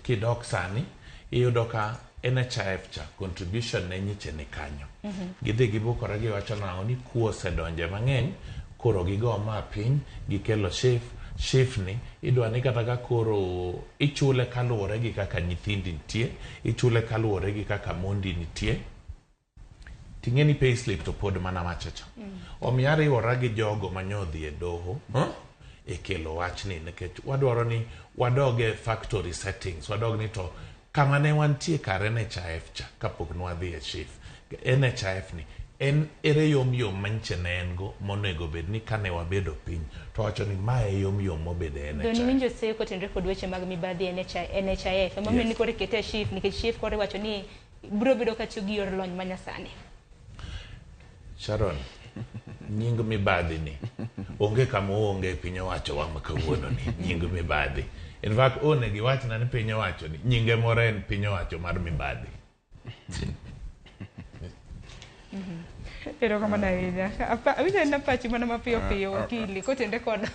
[SPEAKER 13] kidok sani iyudo ka NHIF cha contribution ne nyiche ni kanyo gidhi gibukore giwacho na ni kuo sedonje mang'eny koro gigo ma piny gikelo SHIF ni idwa ni kata ka koro ichule kaluwore gi kaka nyithindi nitie ichule kaluwore gi kaka mondi nitie ting'eni payslip to pod mana machacha. Omiyo ariwora gi jogo manyodhi e doho e kelo wachni nikech wadwaro ni wadoge factory settings, wadog ni to kama ne wantie kar NHIF cha kapok nwadhi e chief. NHIF ni en ere yom manche ne en go monego bed ni kane wabedo piny to wacho ni mae yom mobede NHIF.
[SPEAKER 3] Doni winjo se ko tenre kod weche mag mibadhi NHIF. Mamiyo ni kore kete chief nikech chief kore wacho ni bro bedo ka tiyo gi yor lony manyasani.
[SPEAKER 13] Sharon, nying mibadhi ni onge kama onge piny owacho wa makawuono ni nying mibadhi. In fact, one giwachna ni piny owacho ni nyinge moro en piny owacho mar mibadhi.
[SPEAKER 3] Pero kama ahinya. Awinjo na pachi mana mapiyo wakili kotende kod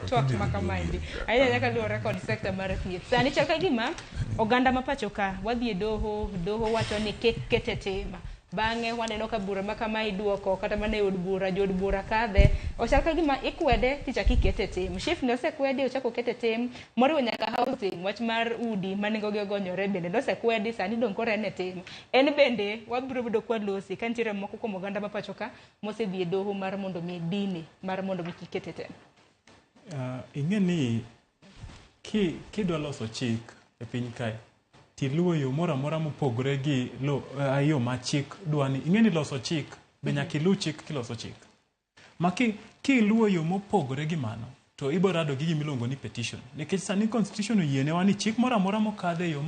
[SPEAKER 3] twak makamaindi. Ahinya nyaka luwore kod sekta mar thieth. Sani chal ka gima oganda ma pacho ka wadhi e doho wacho ni kete tema. Bang'e waneno ka bura makama iduoko kata mana e od bura kadhe ochal ka gima ikwede tichaki kete tem. Chief ne osekwedi ochako kete tem moriwo nyaka housing wach mar udi maningo gi ogonyore bende nosekwedi sani dong kore ne tem. En bende wabiro bedo kwa losi ka nitiere moko kuom oganda ma pacho ka mosedhi e doho mar mondo mi dini mar mondo mi kikete tem.
[SPEAKER 14] Ing'e ni kidwa loso chik e piny kae tiluwo yo moro amora mopogore gi yo ma chik dwani. Ing'e ni loso chik be nyaka iluw chik kiloso chik. Ma kiluwo yo mopogore gi mano to ibiro rado gi gimiluongo ni petition. Nikech sani constitution oyienewa ni chik moro amora mokadhe yo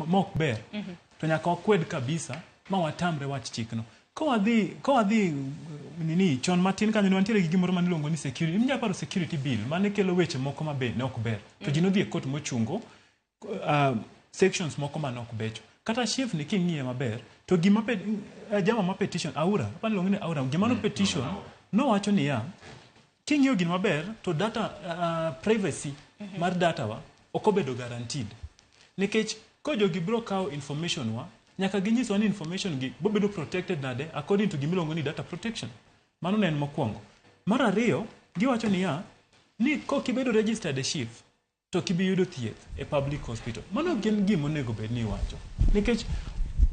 [SPEAKER 14] mok ber to nyaka wakwed kabisa ma watamre wach chikno. Kowadhi nini chon matin kanyo wantiere gi gimoro maniluongo ni security. Inyalo paro security bill mane kelo weche moko mabe ne ok ber. To ji nodhi e court mochungo sections moko manok becho. Kata chief ni king'iye maber to gima jama ma petition aura panilongo ni aura gima no petition no wacho ni ya king'iyo gima maber to data privacy mar data wa okobedo guaranteed. Nikech ko jogi bro kawo information wa nyaka ginyiswa ni information gi bobedo protected nade according to gimilongo ni data protection. Mano ne en mokwongo. Mar ariyo giwacho ni ya ni ko kibedo registered chief to kibi yudo thieth e public hospital. Mano gin gima onego bed ni iwacho. Nikech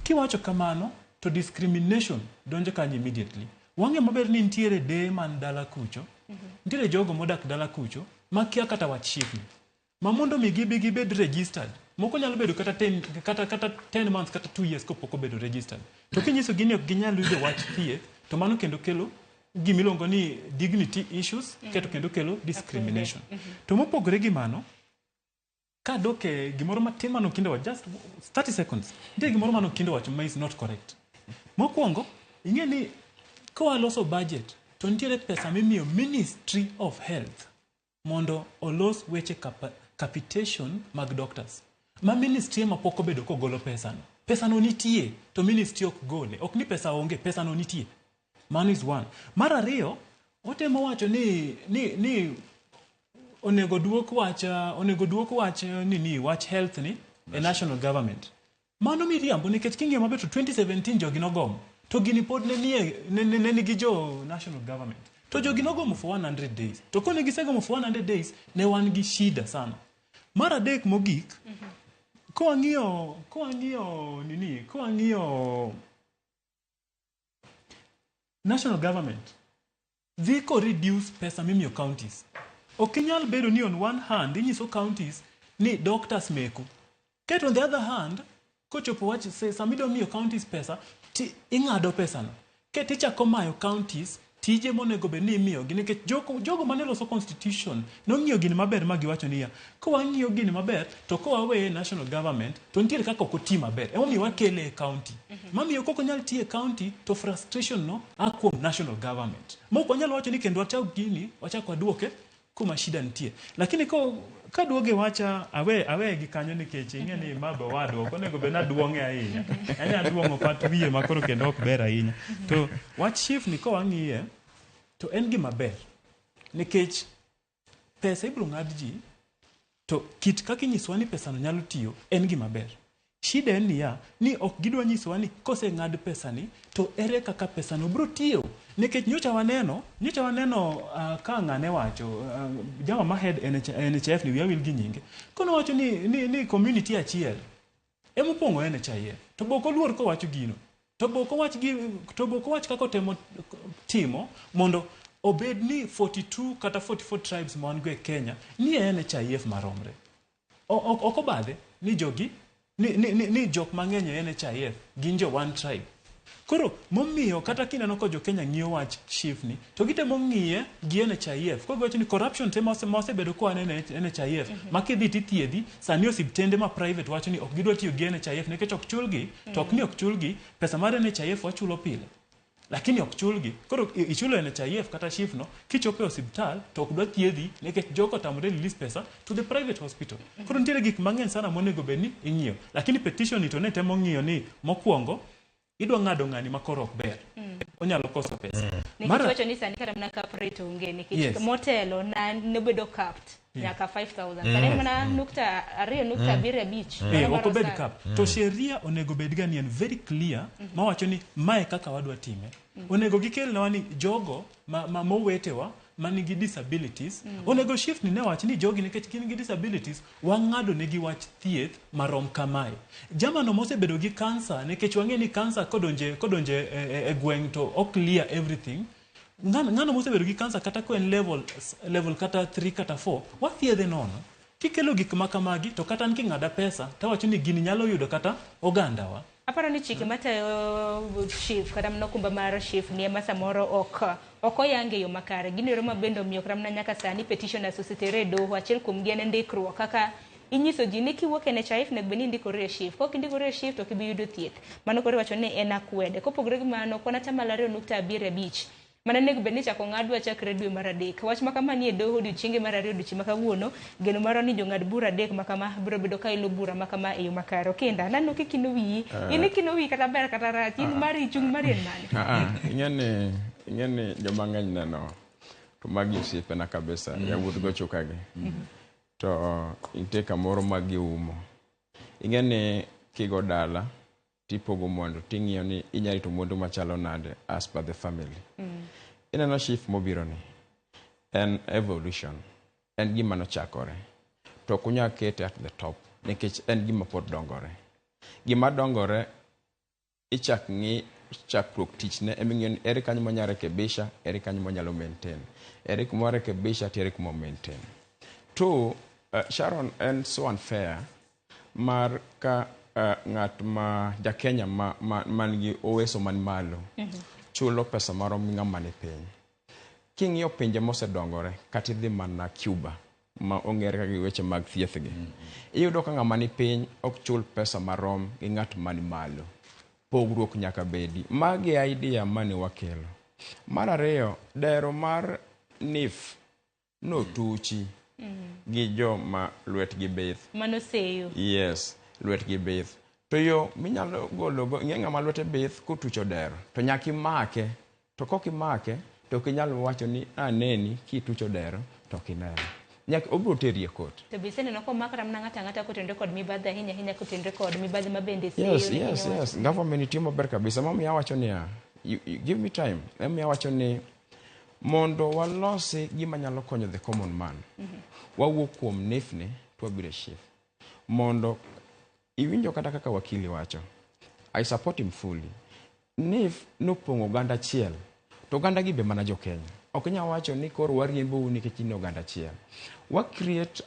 [SPEAKER 14] kiwacho kamano to discrimination donjo kanyo immediately. Wang'e maber ni nitiere deye man dala kucho. Nitiere jogo modak dala kucho makia kata wach chief ni. Ma mondo mi gibed registered. Moko nyalo bedo kata 10 months kata 2 years kopok obedo registered. To kinyiso gini ok ginyal yudo wach thieth to mano kendo kelo gimiluongo ni dignity issues kendo kelo discrimination. To mopogore gi mano ka doke gimoro matin mano kinde wa just 30 seconds. Nitiere gimoro mano kinde wacho ma is not correct. Mokwongo ing'e ni kowa loso budget to nitiere pesa mimiyo Ministry of Health mondo olos weche capitation mag doctors. Ma ministry ma pok obedo kogolo pesano. Pesano nitie to ministry ok gole. Ok ni pesa onge, pesano nitie. Man is one. Mar ariyo otemo wacho ni onego duok wach nini wach health ni a national government. Mano miriambo nikech king'iyo maber to 2017 jogi nogomo. To gini pod ne nigi jo national government. To jogi nogomo for 100 days. To kone gisegomo for 100 days ne wan gi shida sana. Mar adek mogik ko ang'iyo national government dhi ko reduce pesa mimiyo counties. Ok inyal bedo ni on one hand inyiso counties ni doctors meku. Ket on the other hand kochopo wach samido miyo counties pesa ti ing'ado pesano. Ket ichako mayo counties tije monego bed ni imiyogi nikech jogo mane loso constitution nong'iyo gini maber ma giwacho niya ko wang'iyo gini maber to ko wawe national government to nitiere kaka ok oti maber emomiyo wakele e county mamiyo koko nyal ti e county to frustration no akuom national government moko wanyalo wacho ni kendo wachak waduoke kuma shida nitie lakini ka duoge wacha awe gi kanyo nikech ing'e ni mabo waduoko onego bed naduong'e ahinya anya duong'o pat wiye makoro kendo ok ber ahinya to wach chief ni ko wang'iye to en gima ber nikech pesa ibiro ng'ad ji to kit kaka inyiswa ni pesano nyalo tiyo en gima ber. Shida en niya ni ok gidwa nyisowa ni kose ng'ad pesani to ere kaka pesano biro tiyo nikech nyocha waneno ka ng'ane wacho jama ma head NHIF ni wiya wil gi nyinge kono wacho ni community achiel emopong'o NHIF to boko luor ko wacho gino to boko wach kako timo mondo obed ni 42 kata 44 tribes ma wan go e Kenya ni NHIF maromre. Ok obadhe ni jogi ni jok mang'eny e NHIF gin jo one tribe. Koro momiyo kata kineno ko jo Kenya ng'iyo wach shift ni to gitemo ng'iye gi NHIF. Ko gocho ni corruption tema osebedo ko an NHIF makidhi tithiedhi sani osiptende ma private wacho ni ok gidwa tiyo gi NHIF nikech ok chulgi to ok ni ok chulgi pesa mar NHIF wachulo pile. Lakini ok chulgi. Koro ichulo NHIF kata shift no kichopo e osiptal to ok dwa thiedhi nikech jogo tamore release pesa to the private hospital. Koro nitiere gik mang'eny sana monego bedni ing'iyo. Lakini petition ni to ne temo ng'iyo ni mokwongo idwa ng'ado ng'ani makoro ok ber. Onyalo koso pesa.
[SPEAKER 3] Nikech wacho ni sani kata mna cap rate onge nikech motelo na nebedo capped nyaka 5,000. Sani mana nukta 2.75.
[SPEAKER 14] Ok obed cap. To sheria onego bed ga ni en very clear mawacho ni mae kaka wadwa time. Onego gikelnwa ni jogo ma mowetewa manigi disabilities onego shift ni ne wach ni jogi nikech gin gi disabilities wang'ado negi wach thieth marom kamae. Jamano mosebedo gi cancer nikech wang'e ni cancer kodonje e gweng' to ok clear everything. Ng'ano mosebedo gi cancer kata ko en level kata 3 kata 4 wathiedhe nono. Kikelo gik makamagi to kata ng'ada pesa tawacho ni gini nyalo yudo kata ogandawa.
[SPEAKER 3] Aparo ni chike matayo shift kata mnokumba mar shift ni ema samoro ok oyange yo makare. Gini roma bendo miyo kramna nyaka sani petition associated do achiel kuom gi en ndikruok kaka inyiso ji ni kiwuok NHIF nego beni ndikore shift. Kok ndikore shift ok ibi yudo thieth. Mano koro wacho ni en akwede. Kopogore gi mano kwana tamala 2.75 mana nego beni chako ng'adwa chakre dwe mar adek. Wach makama ni e doho odiochienge mar ariyo odiochieng' makawuono geno maro ni jong'ad bura adek makama biro bedo ka ilo bura makama e yo makare. Okenda nano kikino wiyi ini kino wiyi kata ber kata rach in mari chung mari en mane.
[SPEAKER 5] Ing'eni joma ng'eny neno to magi osiepena kabisa yawuoth go chokagi to nitie kamoro magi umo. Ing'eni kigo dala tipogo mwandu ting'iyo ni inyarito mwandu machalo nade as per the family. Ineno shift mobiro ni en evolution, en gima nochakore to kunya kete at the top nikech en gima pod dongore. Gima dongore ichak ng'i chakruok tich ne eming'yo ni ere kanyo manyalo rekebisha, ere kanyo manyalo maintain, ere kuma rekebisha, ere kuma maintain. To Sharon, en so unfair mar ka ng'at ma jakenya man gi oweso man malo chulo pesa marom ng'ama ni piny. King'iyo pinje mosedongore kata idhi mana Cuba ma ong'ere ka gi weche mag thieth gi, iyudo ka ng'ama ni piny ok chul pesa marom gi ng'at man malo. Pogruok nyaka bedi. Magi idea mane wakelo. Mar ariyo, dero mar NIF no tuchi gi jo ma lwet gi bith.
[SPEAKER 3] Mano seyo.
[SPEAKER 5] Yes, lwet gi bith. To yo minyalo golo go ng'ama lwete bith kutucho dero. To nyaki make. To koki make to kinyalo wacho ni aneni kitucho dero to kineno. Nyaka obro teri e kot.
[SPEAKER 3] To bisene no ko makram na ng'ata kotendre kod mibadhi hinya kotendre kod mibadhi mabende seyo.
[SPEAKER 5] Yes. Government timo ber kabisa. Mama ya wacho ni you give me time. Mama ya wacho ni mondo walosi gima nyalo konyo the common man. Wawuok kuom NIF ni to wabire shift. Mondo iwinjo kata kaka wakili wacho. I support him fully. NIF nopongo ganda chiel. To ganda gi be mana jo Kenya. Ok nya wacho ni koro wariembo nikech ni oganda chiel. Wa create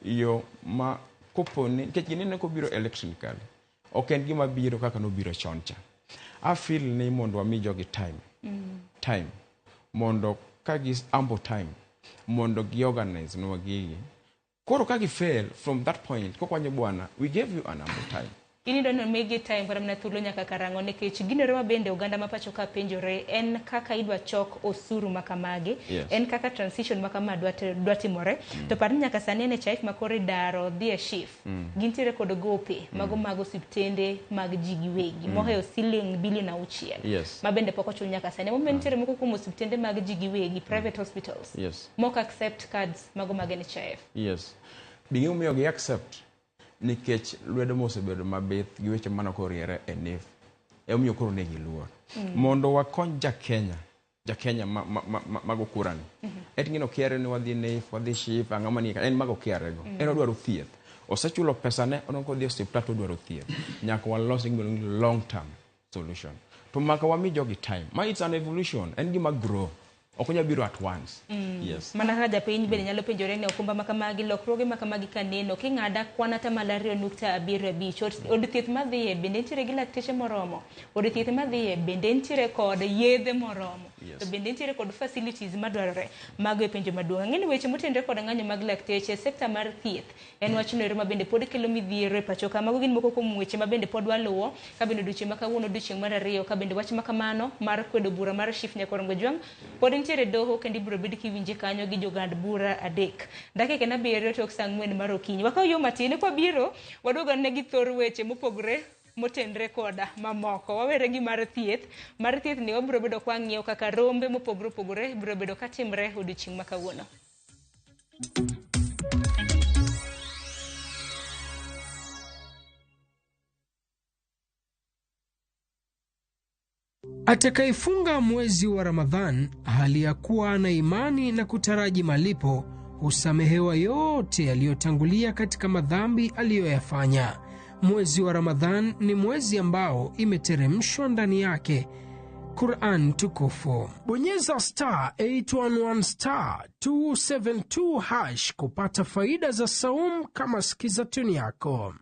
[SPEAKER 5] yo ma koponi nikech ginene ko biro electronically. Ok en gima biro kaka no biro choncha. I feel ni mondo wami jogi time. Mondo kagi ambo time. Mondo gi organize no gigi. Koro kagi fail from that point kokwanyo bwana we gave you an ample time.
[SPEAKER 3] Ini dono megi time para mna thulo nyaka karango nikech ginero mabende oganda mapacho ka penjore en kaka idwa chok osuru makamagi en kaka transition makama dwa timore to par nyaka sani ne chaik makore daro dhie shift gintiere kod gope mago siptende mag jigi wegi moheyo siling bilion auchiel mabende poko chul nyaka sani momentere moko kuom siptende mag jigi wegi private hospitals moko accept cards mago mag NHIF
[SPEAKER 5] bingi umiyo gi accept nikech lwedo mosebedo mabith gi weche mana koriere e NIF omiyo koro ne giluor mondo wakony jakenya mago kurani et ngino kiere ni wadhi NIF wadhi shift ang'ama ni en mago kierego en odwaro thieth osechulo pesa ne onko dhi hospital to odwaro thieth nyaka walosi long term solution. To maka wami jogi time. Ma it's an evolution. En gima grow. Okonya biro at once. Yes.
[SPEAKER 3] Mana ka japiny bende nyalo penjore ne okumba makamagi lokruoge makamagi kaneno king'ada kwanata malaria nukta abiriyo abich od thieth madhiye bende nitiere gi lakteche moromo od thieth madhiye bende nitiere kod yedhe moromo to bende nitiere kod facilities madwarore mago e penjo maduong'. Ang'eni weche motenore kod ng'anyo mag lakteche sekta mar thieth en wach noero ma bende pod kelo midhiero e pacho ka. Mago gin moko kuom weche ma bende pod waluwo ka bende odiochieng' ma kawuono odiochieng' mar ariyo ka bende wach makamano mar kwedo bura mar Chief Nyakorongo Jwang pod nitiere doho kendo ibiro bed kiwinje kanyo gi jogand bura adek. Dakika na biro tok saa 4 mar okinyi. Wakaw yo matin kwa biro waduogo ne gi thor weche mopogore motenre koda mamoko. Wawere gi mar thieth. Mar thieth ni wabiro bedo kwa ng'iyo kaka rombe mopogore opogore biro bedo katimre odiochieng' ma kawuono.
[SPEAKER 6] Atakayefunga mwezi wa Ramadhan hali ya kuwa na imani na kutaraji malipo husamehewa yote yaliyotangulia katika madhambi aliyoyafanya. Mwezi wa Ramadhan ni mwezi ambao imeteremshwa ndani yake Qur'an tukufu. Bonyeza *811 272 hash kupata faida za saum kama sikiza tuni yako.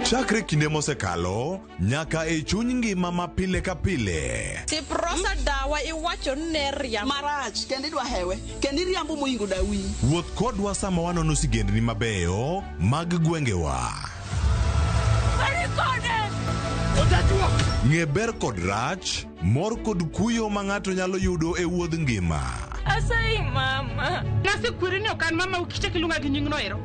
[SPEAKER 8] Chakre kinde mosekalo nyaka e chuny ngima ma pile ka pile.
[SPEAKER 4] Tiprosa dawa iwacho ne riambo marach kendo idwa hewe kendo riambo moingo dawi.
[SPEAKER 8] Wuoth kodwa sama wanono sigendni mabeyo mag gwengewa. Ng'e ber kod rach, mor kod kuyo ma ng'ato nyalo yudo e wuodh ngima.
[SPEAKER 27] Asai mama. Nasikwiri ni okan mama ukiche kilunga gi nying noero.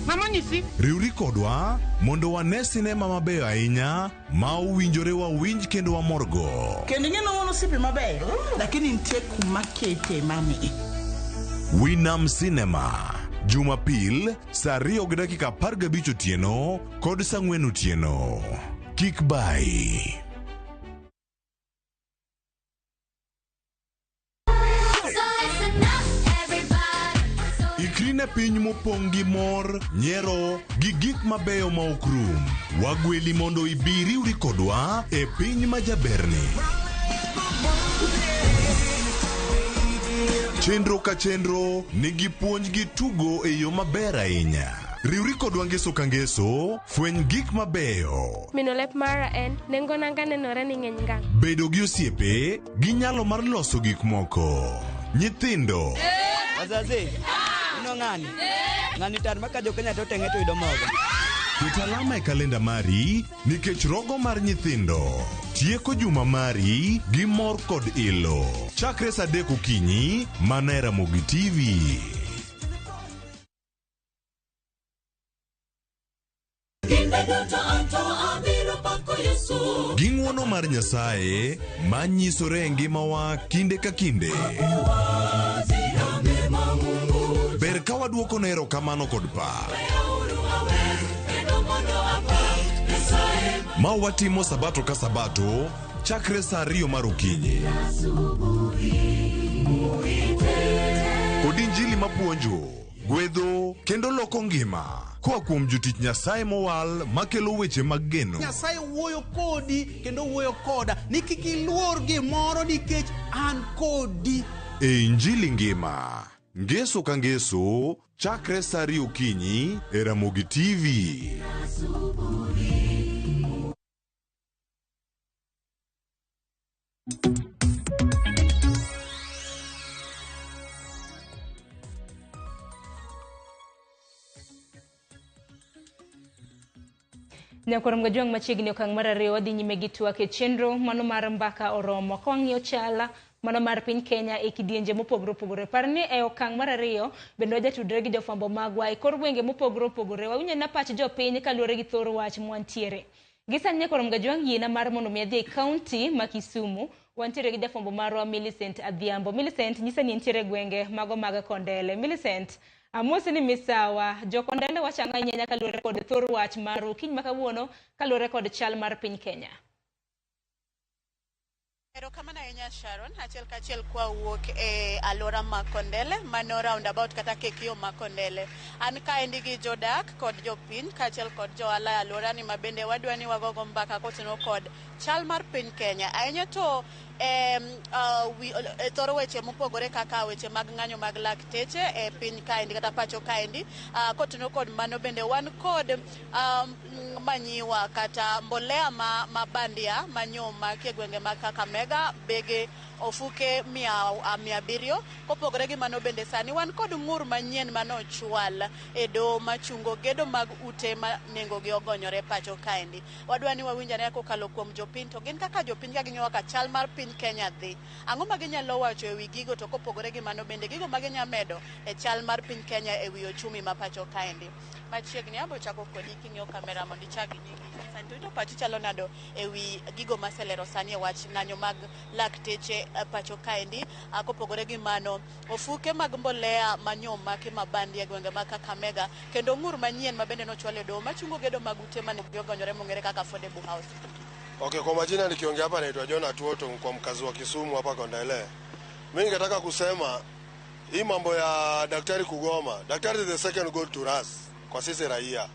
[SPEAKER 27] Mama nyisi.
[SPEAKER 8] Riuri kodwa mondo wane sinema mabeyo ahinya ma uwinjore wawinj kendo wamorgo.
[SPEAKER 4] Kendo ng'eno wono sipi mabeyo lakini nitie kuma kete mami.
[SPEAKER 8] Winam Cinema. Jumapil saa 2:15 otieno kod saa 4 otieno. Kik bai. Ikrine piny mopong' gi mor, nyiero gi gik mabeyo ma ok rum. Wagweli mondo ibiri uri kodwa e piny majaberni. Chenro ka chenro nigi puonj gi tugo e yo maber ahinya. Riuri kodwa ngeso ka ngeso, fweny gik mabeyo.
[SPEAKER 16] Minolep mara en nengo nanga nenore ni ng'eny ngang'.
[SPEAKER 8] Bedo gi osiepe gi nyalo mar loso gik moko. Nyithindo.
[SPEAKER 17] Wazazi. Ino ng'ani. Ng'ani tar maka jo Kenya to tenge to ido mogo.
[SPEAKER 8] Ket alama e kalenda mari nikech rogo mar nyithindo. Tieko juma mari gi mor kod ilo. Chakre saa 3 okinyi mana e RamogiTV. Ging'wono mar Nyasaye manyisore e ngimawa kinde ka kinde. Ber ka waduoko ne erokamano kod pak. Ma watimo sabato ka sabato chakre saa 2 mar okinyi. Kod injili mapuonjo, gwedho kendo loko ngima. Koa kuom jotich Nyasaye mowal makelo weche mag geno.
[SPEAKER 19] Nyasaye wuoyo kodi kendo wuoyo koda ni kik iluor gimoro nikech an kodi.
[SPEAKER 8] E injili ngima, ngeso ka ngeso, chakre saa 2 okinyi e RamogiTV.
[SPEAKER 3] Nyakorongo Jwang machiegni okang' mar ariyo wadhi nyime gi twak e chenro mano mar mbaka oromo ka wang'iyo chala mano mar piny Kenya e kidienje mopogore opogore. Par ni e okang' mar ariyo bende wajatudre gi jofwambo magwa e kor gwenge mopogore opogore. Wawinjo na pach jopiny kaluwore gi thor wach mwantiere. Gisani Nyakorongo Jwang yiena mar mondo mi adhi e kaunti ma Kisumu wantiere gi jafwambo marwa Millicent Adhiambo. Millicent, nyisa ni ntiere gwenge mago mag Kondele. Millicent, amosi ni misawa, jo Kondele wachanga nyenya kaluwore kod thor wach maru kiny makawuono kaluwore kod chal mar piny Kenya.
[SPEAKER 20] Erokamano ahinya Sharon, achiel kachiel kwa wuok e alwora Makondele, mano roundabout kata Kekio Makondele. An kaendi gi jodak kod jopiny kachiel kod johala e alwora ni mabende wadwa ni wagogo mbaka kotenore kod chal mar piny Kenya. Ahinya to thoro weche mopogore kaka weche mag ng'anyo mag lakteche e piny kaendi kata pacho kaendi. Kotenore kod mano bende wan kod manyiwa kata mbolea mabandia manyoma kiegwenge mag Kakamega, Bege, Ofuke 700. Kopogore gi mano bende sani wan kod ng'ur manyien manochwal e doho machungo gedo mag ute ma nengogi ogonyore pacho kaendi. Wadwa ni wawinjane kokalo kuom jopiny, to gin kaka jopiny ka ging'iyo ka chal mar piny Kenya dhi. Ang'o ma ginyalo wacho ewi gigo, to kopogore gi mano bende gigo ma ginyalo medo e chal mar piny Kenya ewi ochumi ma pacho kaendi. Machiegni abo chako kodi king'iyo kamera mondo ichagi nyingi. Santo to pachi chalo nado ewi gigo maselero sani e wach ng'anyo mag lakteche pacho kaendi. Kopogore gi mano, ofuke mag mbolea manyoma mabandi e gwenge mag Kakamega, kendo ng'ur manyien mabende nochwal e doho machungo gedo mag ute mane ogonyore mong'ere kaka affordable house.
[SPEAKER 21] Okay, kwa majina nikiongea hapa naitwa John Atuoto, kwa mkazi wa Kisumu hapa Kondele. Mimi ningetaka kusema hii mambo ya daktari kugoma. Daktari is the second god to us kwa sisi raia.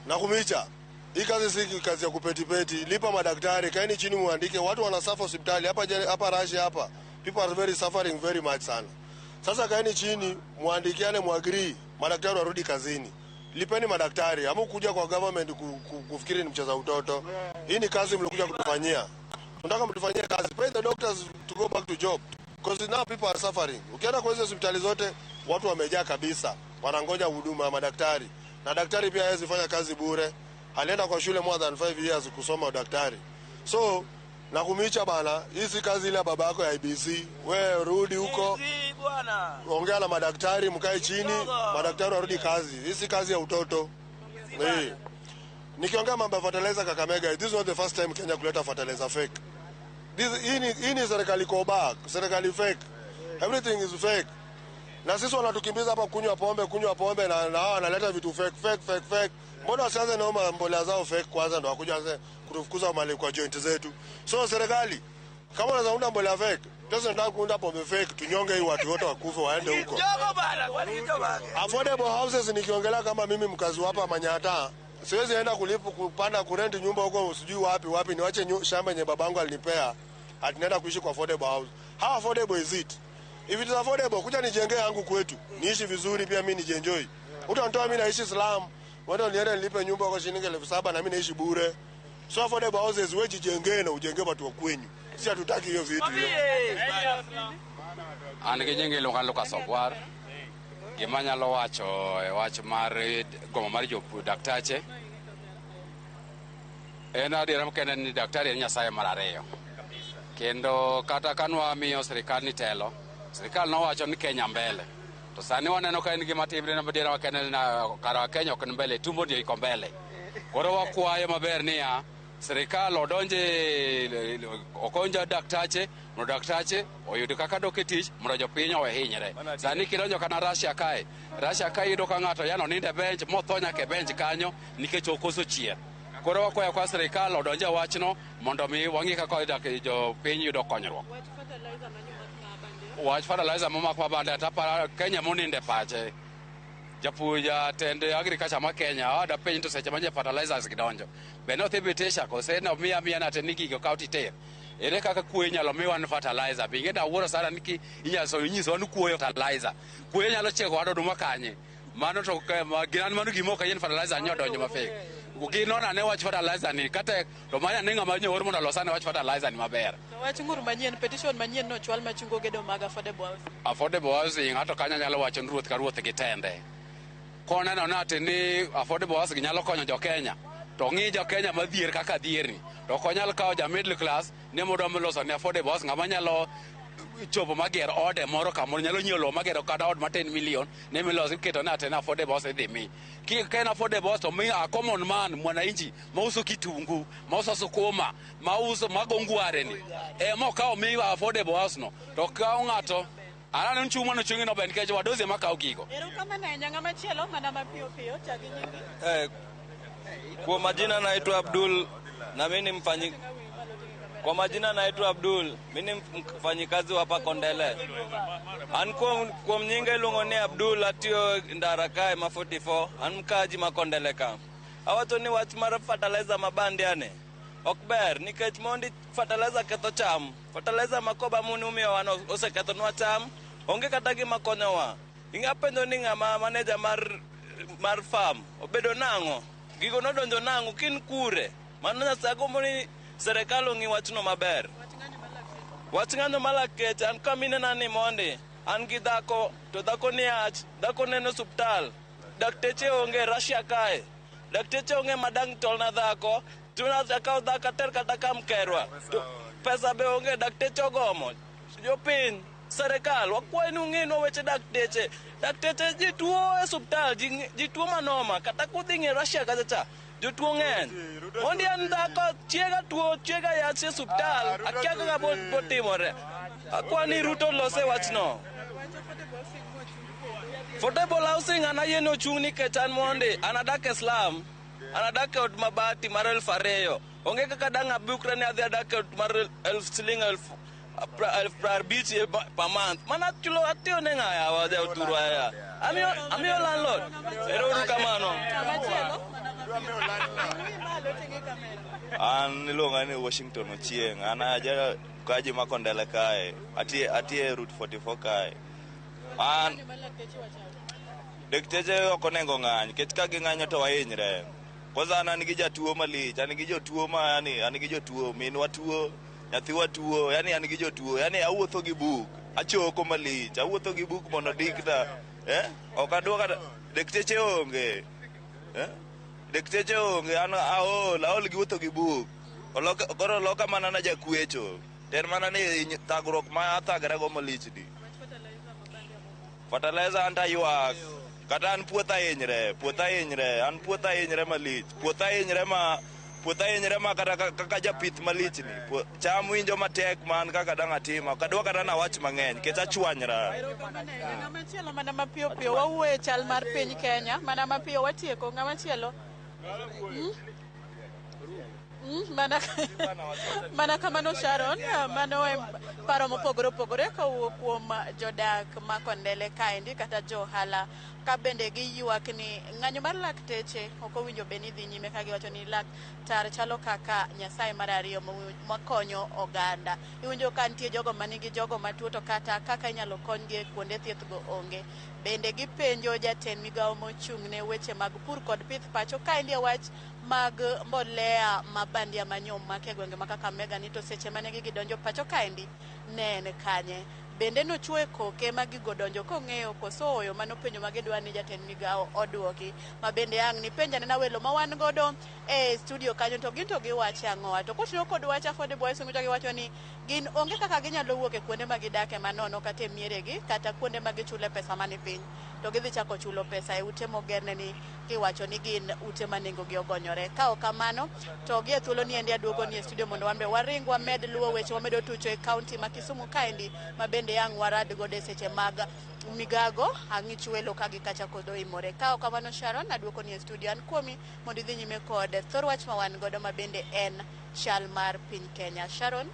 [SPEAKER 21] Na kumicha, hii kazi si kazi ya kupetipeti. Lipa madaktari, kaeni chini muandike. Watu wanasafa hospitali hapa Russia hapa. People are very suffering very much sana. Sasa kaeni chini muandikiane, muagree, madaktari warudi kazini. Lipeni madaktari, hamu kuja kwa government kufikiri ni mcheza utoto. Hii ni kazi mlikuja kutufanyia. Tunataka mtufanyie kazi. Pay the doctors to go back to job. Because now people are suffering. Ukienda kwa hizo hospitali zote, watu wamejaa kabisa. Wanangoja huduma ya madaktari. Na daktari pia hawezi fanya kazi bure. Alienda kwa shule more than 5 years kusoma udaktari. So, nakumicha bana, hii si kazi ile baba yako ya IBC. We rudi huko. Ongea na madaktari, mkae chini, madaktari warudi kazi. Hii si kazi ya utoto. Nikiongea mambo ya fertilizer Kakamega, this was the first time Kenya kuleta fertilizer fake. Hii ni serikali koba, serikali fake. Everything is fake. Na sisi wanatukimbiza hapa kunywa pombe na wanaleta vitu fake. Mbona wasianze na mbolea zao fake kwanza ndo wakuja kutufukuza mali kwa joint zetu. So serikali, kama unazaunda mbolea fake, pesa ndio kuunda pombe fake, tunyonge hii watu wote wakufe waende huko. Affordable houses nikiongelea kama mimi mkazi hapa Manyata, siwezi enda kupanda kurenti nyumba huko usijui wapi niwache shamba yenye babangu alinipea atinaenda kuishi kwa affordable house. How affordable is it? If it is affordable, kuja nijengee yangu kwetu, niishi vizuri pia mimi nijienjoy. Utanitoa mimi naishi slum, wao niende nilipe nyumba kwa shilingi 7,000 na mimi naishi bure. So affordable houses wewe jijengee na ujengee watu wa kwenyu. Si hatutaki hiyo vitu hiyo.
[SPEAKER 22] Anigejenge lokal lokasogwar. Gimanya lo wacho mar gomo mar jopu daktache. Ena diram kenen ni daktari en Nyasaye mar ariyo. Kendo kata kanwa miyo sirikal ni telo, sirikal no wacho ni Kenya mbele. To sani waneno ka en gima timre na badiera wakene na kara Kenya ok mbele, tumbo ndio iko mbele. Koro wakwayo maber niya sirikal odonje okonja daktache, mondo daktache oyud kaka doketich mondo jopiny owe hinyre. Sani kidonjo kana Russia kae yudo ka ng'ato yano ninde bench mothonya ke bench kanyo nikech okoso chier. Koro wakwayo kwa sirikal odonje wachno mondo mi wangi kaka jopiny yudo konyruok. Wach fertilizer momak mabande tapara Kenya moninde pache. Japuja tende agriculture ma Kenya ada piny to seche manje fertilizers gidonjo. Beno thibitisha kose na mia na teniki go county ter. Ere kaka kuwe nyalo miwan fertilizer. Binge da wuoro sana niki inyiso wanu kuwe fertilizer. Kuwe nyalo cheko ado duma kanye. Mano to ginan manu gimoka yen fertilizer nyodonjo mafek. Ukinona ne wach fertilizer ni kate to manya ninga manyo wor mondo losane wach fertilizer ni maber.
[SPEAKER 20] To wach ng'ur manyien petition manyien no chwal machungo gedo mag affordable house.
[SPEAKER 22] Affordable house ng'ato kanya nyalo wacho ruoth ka ruoth gitende. Kona na ati ni affordable house nyalo konyo jo Kenya. To ng'i jo Kenya madhier kaka dhierni. To konyal kawo ja middle class ne modo mloso ne affordable house ng'ama nyalo chopo mager ode moro kamoro nyalo nyolo mager kata od ma 10 million ne miloso keto na tena affordable house idhi mi ken affordable house to mi a common man mwananchi mauso kitungu mauso sukuma mauso magongware ni mokawo mi affordable house no to kawo ng'ato anano nchumo no chungi no ben keje wadozi makawo gigo.
[SPEAKER 20] Ero kama na nyanga machielo mana mapio chagi nyingi.
[SPEAKER 23] Kwa majina naitwa Abdul na mimi ni
[SPEAKER 7] Kwa majina naitwa Abdul. Mimi ni mfanyikazi hapa Kondele. Anko kwa mnyinga ilungoni Abdul atio ndarakae ma 44 anmkaji makondele ka. Awato ni wach mar fertilizer mabandi ane. Okber nikech mondi fertilizer ketho cham. Fertilizer makoba munumi wano oseketho nwa cham. Onge kata gima konyowa. Ingapendo ni ngama manager mar farm obedo nango. Gigo nodonjo nango kin kure. Mano nyasago moni serikal ongi wachno maber. Wach ng'anyo malakech an kamine nani mondi an gi dhako to dhako ni ach dhako neno hospital dakteche onge Russia kae dakteche onge madang tolna dhako tuna dhako dhaka ter kata kam kerwa pesa be onge dakteche ogomo jopiny serikal wakwayo ni ung'ino weche dakteche ji tuo e hospital ji tuo manoma kata kudhi ng'e Russia kacha jotuo ng'eny mondi an dhako chiega yach e hospital akia kaka botimore akwani Ruto lose wachno. Affordable housing anayeno ochung' nikech an mondi anadak e slum anadak e ot mabati mar 2,000 onge kaka dang' abukra ni adhi adak e ot mar siling 50,000 per month mana chulo atiyo ne ng'aya wadhi uturo aya amiyo landlord ero kamano.
[SPEAKER 9] An ilonga ni Washington Ochieng. An aja kaji makondele kae. Atie route 44 kae. An dekteje okonengo ng'any. Kech ka ging'anyo to wahinyre. Kwanza an nigi jatuo malich. An nigi jotuo an nigi jotuo. Minwa tuo. Nyathiwa tuo. Yani an nigi jotuo. Yani awuotho gi buk. Achoko malich. Awuotho gi buk mondo dikta. Okaduoka dekteche onge. Dekteche onge an aol gi wuotho gi buk. Koro loka mana na jakwecho. Ter mana ni thagruok ma athagre go malichdi. Fertilizer anta ywak. Kata an puotha hinyre. An puotha hinyre malich. Puotha hinyre ma kaka japith malichni. Cham winjo matek man kaka dang' atima. Kadwa kata na wach mang'eny. Kech achwanyra.
[SPEAKER 20] Ng'ama chielo mana mapiyo piyo wawuoye chal mar piny Kenya. Mana mapiyo watieko ng'ama chielo. Mana kamano Sharon, mano paro mopogore opogore kawuok kuom jodak ma Kondele kaendi kata johala ka bende giywak ni ng'anyo mar lakteche ok owinjo be ni dhi nyime ka giwacho ni laktar chalo kaka nyasaye mar ariyo makonyo oganda. Iwinjo ka nitie jogo manigi jogo matuo to kata kaka inyalo konygi kuonde thieth go onge. Bende gipenjo jatend migawo mochung' ne weche mag pur kod pith pacho kaendi wach mag mbolea mabandia manyom make gwenge ma Kakamega ni to seche mane gidonjo pacho kaendi ne en kanye. Bende nochwe koke magigo donjo kong'eyo koso oyo manopenjo magidwa ni jatend migawo oduoki. Ma bende ang' ni penja nena welo ma wan godo e studio kanyo to gin to giwacho ang'owa. To kotiyo kod wach Affordable Housing to giwacho ni gin onge kaka ginyalo wuok e kuonde magidake manono kata e mieregi kata kuonde magichule pesa mani piny. To gidhi chako chulo pesa e ute mogerne ni kiwacho ni gin ute manengo gi ogonyore. Ka ok kamano to gie thuolo ni endi aduogo ni e studio mondo wambe waring wamed luwo weche wamedo tucho e county ma Kisumu kaendi ma bende yang warad gode seche mag migago ang'ich welo ka gikacha kodo imore. Ka ok kamano Sharon aduoko ni e studio an kuomi mondo idhi nyime kod thor wach ma wan godo ma bende en chal mar piny Kenya. Sharon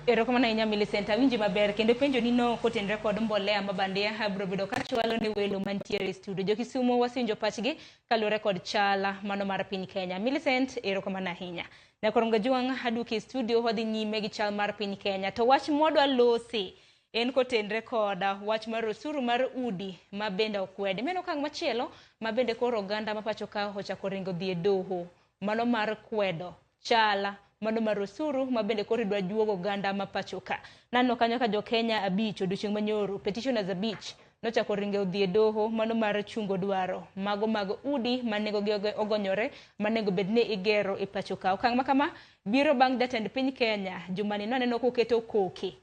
[SPEAKER 3] erokamano ahinya Millicent, awinji maber kendo penjo ni no kotenre kod mbolea mabandia biro bedo ka chwalo ne welo mantiere e studio. Jo Kisumu wasinjo pachgi kaluwore kod chala mano mar piny Kenya. Millicent, erokamano ahinya. Ne koronga juang aduki studio wadhi nyime gi chal mar piny Kenya. To wach modwa losi en kotenre kod wach mar osuru mar udi ma bende okwede. Meno kang' machielo ma bende koro oganda ma pacho ka ochako ringo dhi e doho mano mar kwedo chala mano mar osuru ma bende koro idwa juogo oganda ma pacho ka. Nano kanyo ka jo Kenya abich odiochieng' manyoro petitioners abich nochako ringo dhi e doho mano mar chungo dwaro mago mag udi manego gi ogonyore manego bedne igero e pacho ka. Okang' makama biro bang' jatend piny Kenya jumani naneno koketo koke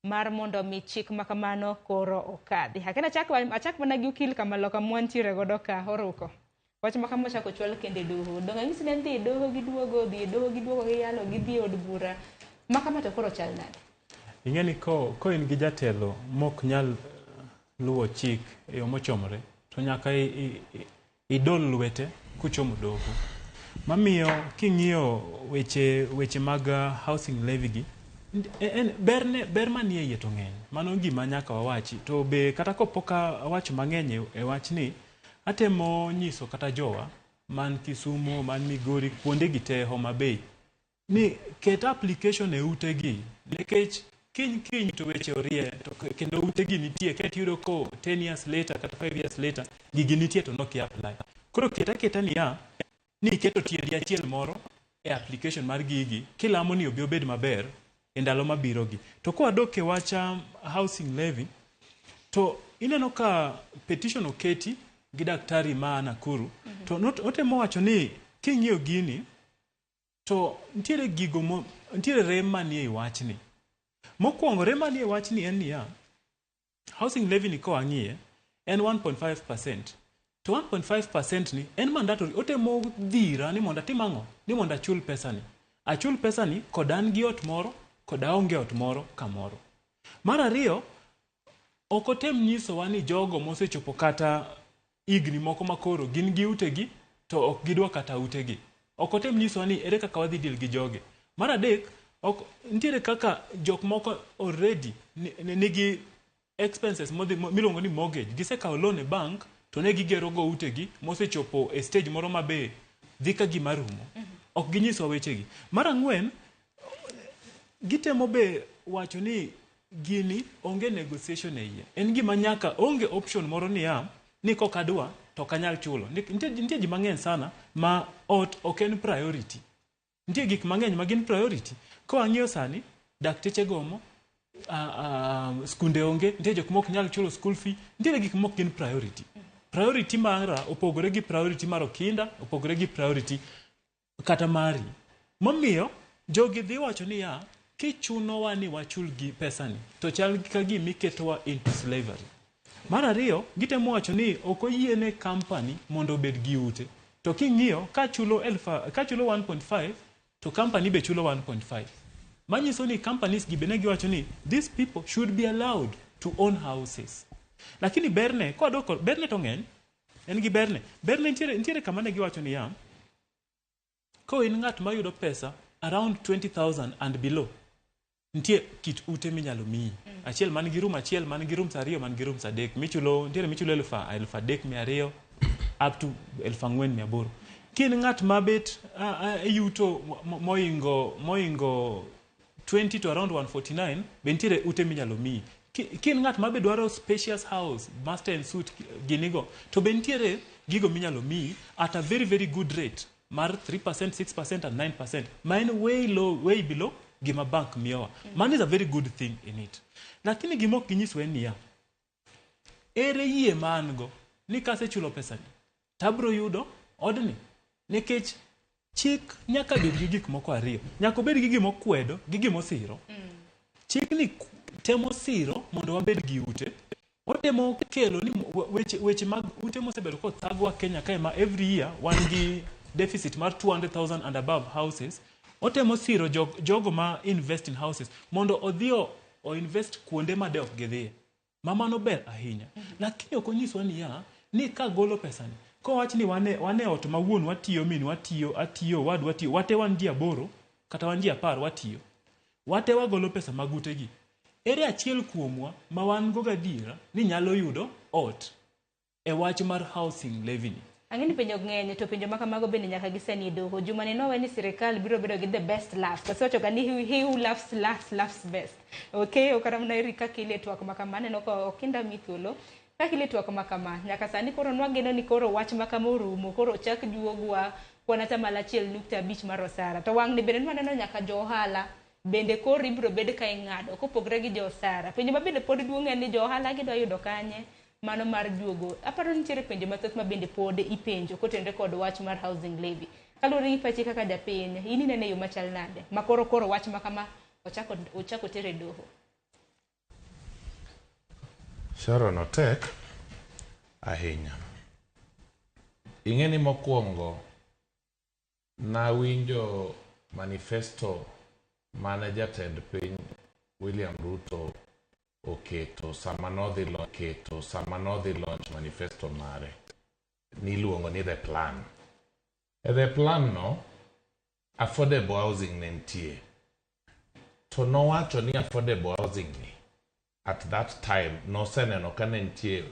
[SPEAKER 3] mar mondo mi chik makamano koro okadhi. Hakena achak mana gi ukil kamaloka mwantiere godo ka oruko. Wach makamo chako chwal kende doho. Donga ng'isi ne dhi doho gi duogo gi yalo gi dhi od bura. Makama to koro chal nade?
[SPEAKER 14] Ing'eni ko in gi jatelo mok nyal luwo chik e yo mochomore to nyaka idol lwete kuchomo doho. mamiyo king'iyo weche mag housing levy gi ber manie iye to ng'eny. Mano gima nyaka wawachi. To be kata kopok awacho mang'eny e wachni, atemo nyiso kata jowa man Kisumu, man Migori, kuonde gi te Homa Bay, ni ket application e ute gi, nikech kiny to weche orie, to kendo ute gi nitie, ket yudo ko 10 years later kata 5 years later gigi nitie to noki apply. Koro keta ni iketo tiendi achiel moro e application mar gigi, kilamo ni obi obed maber e ndalo mabiro gi. To kwadok e wacha housing levy, to ineno ka petition oketi gi daktari ma Nakuru, to otemo wacho ni king'iyo gini, to ntiere rem manie i wachni. Mokwongo rem manie i wachni en niya, housing levy ni ko ang'iye en 1.5%. To 1.5% ni en mandatory. Otemo dhira ni mondo atim ang'o? Ni mondo achul pesa ni. Achul pesa ni kod an gi ot moro, kod aonge ot moro kamoro. Mar ariyo, ok otem nyisowa ni jogo mosechopo kata igni moko makoro gin gi utegi to ok gidwa kata utegi. Ok otem nyisowa ni ere kaka wadhi deal gi joge. Mar adek, ntiere kaka jok moko already nigi expenses miluongo ni mortgage. Gisekawo loan e bank to ne gigero go utegi mosechopo e stage moro mabe dhi ka gima rumo. Ok ginyiso wechegi. Mar ang'wen, gitemo be wacho ni gini onge negotiation e iye. En gima nyaka onge option moro ni kokadwa to kanyal chulo. Nitie ji mang'eny sana ma ot ok en priority. Nitie gik mang'eny ma gin priority. Ko ang'iyo sani, dakteche gomo, skunde onge, nitie jok mok nyal chulo school fee, nitie gik mok gin priority. Priority mara opogore gi priority mar Okinda, opogore gi priority kata mari. Momiyo jogi dhi wacho ni kichunowa ni wachul gi pesa ni, to chal ka gima iketowa into slavery. Mar ariyo, gitemo wacho ni ok oyiene company mondo obed gi ute. To king'iyo ka chulo 1.5 to company be chulo 1.5. Manyiso ni companies gi bene giwacho ni these people should be allowed to own houses. Lakini berne to ng'eny, en gi berne ntiere kama ne giwacho ni ko in ng'at ma yudo pesa around 20,000 and below, nitie kit ute minyalo miyi. Achiel man gi room achiel, man gi rooms ariyo, man gi rooms adek. Michulo 3,200 up to 4,800. Kin ng'at mabet yuto moingo 20 to around 149, be ntiere ute minyalo miyi. Kin ng'at mabe dwaro spacious house, master and suite ginigo, to be ntiere gigo minyalo miyi at a very very good rate mar 3%, 6% and 9%. Mine way below gima bank miyowa. Man is a very good thing in it. Lakini gimok ginyiswa en niya, ere yie mango ni kase chulo pesa ni tabro yudo odni. Nikech chik nyaka bed gi gik moko ariyo. Nyaka bed gi gimo kwedo gi gimo siro. Chik ni temo siro mondo wabed gi ute. Otemo kelo ni weche mag ute mosebedo ko thagwa Kenya kae ma every year wan gi deficit mar 200,000 and above houses. Otemo siro jogo ma invest in houses mondo odhio o invest kuonde ma de ok gidhie. Mano ber ahinya. Lakini ok onyiswa ni ka golo pesa ni, ko wach ni wane ot ma wuon watiyo, min atiyo, wad watiyo, wate wan ji 8 kata wan ji 10 watiyo. Wate wagolo pesa magutegi. Ere achiel kuomwa ma wan go gadiera ni nyalo yudo ot e wach mar housing levy ni.
[SPEAKER 3] Ang'eni penjo ng'eny, to penjo makamago bende nyaka giseni doho. Juma ni nowe ni sirikal biro bedo gi the best laugh. Kasocho kani he who laughs last laughs best. Okay, okara mna erika kile twak makamane no ko Okinda mithulo. Ka kile twak makama nyaka sani koro nwageno ni koro wach makama orumo, koro chak juogwa kwana tamala 1.5 mar osara. To wang' ni bende nwaneno nyaka johala bende koro ibro bede ka ing'ado kopogre gi josara. Penjo mabende pod duong' en ni johala gidwa yudo kanye mano mar juogo. Aparo nitiere penjo mathoth mabende pod ipenjo kotenre kod wach mar housing levy. Kaluwore gi pachi kaka japiny, in inene yo machal nade ma koro wach makama ochako tere doho?
[SPEAKER 13] Sharon otek ahinya. Ing'eni mokwongo nawinjo manifesto mane jatend piny William Ruto oketo sama nodhi launch manifesto mare niluongo ni The Plan. The plan no affordable housing nentie. To nowacho ni affordable housing ni at that time no seneno ka nentie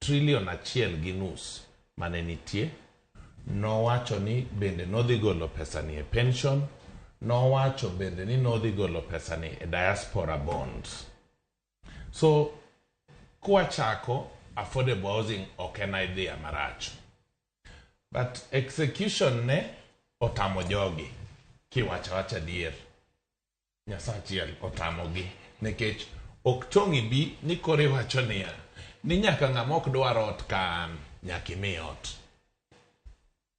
[SPEAKER 13] $1.5 mane nitie. Nowacho ni bende nodhi golo pesa ni e pension. Nowacho bende ni nodhi golo pesa ni e diaspora bonds. So kwachako affordable housing ok en idea marach. But execution ne otamo jogi kiwacha dier. Nyasachiel otamogi nikech ok tongi bi ni kore wacho niya ni nyaka ng'ama ok dwar ot kan nyaka imi ot.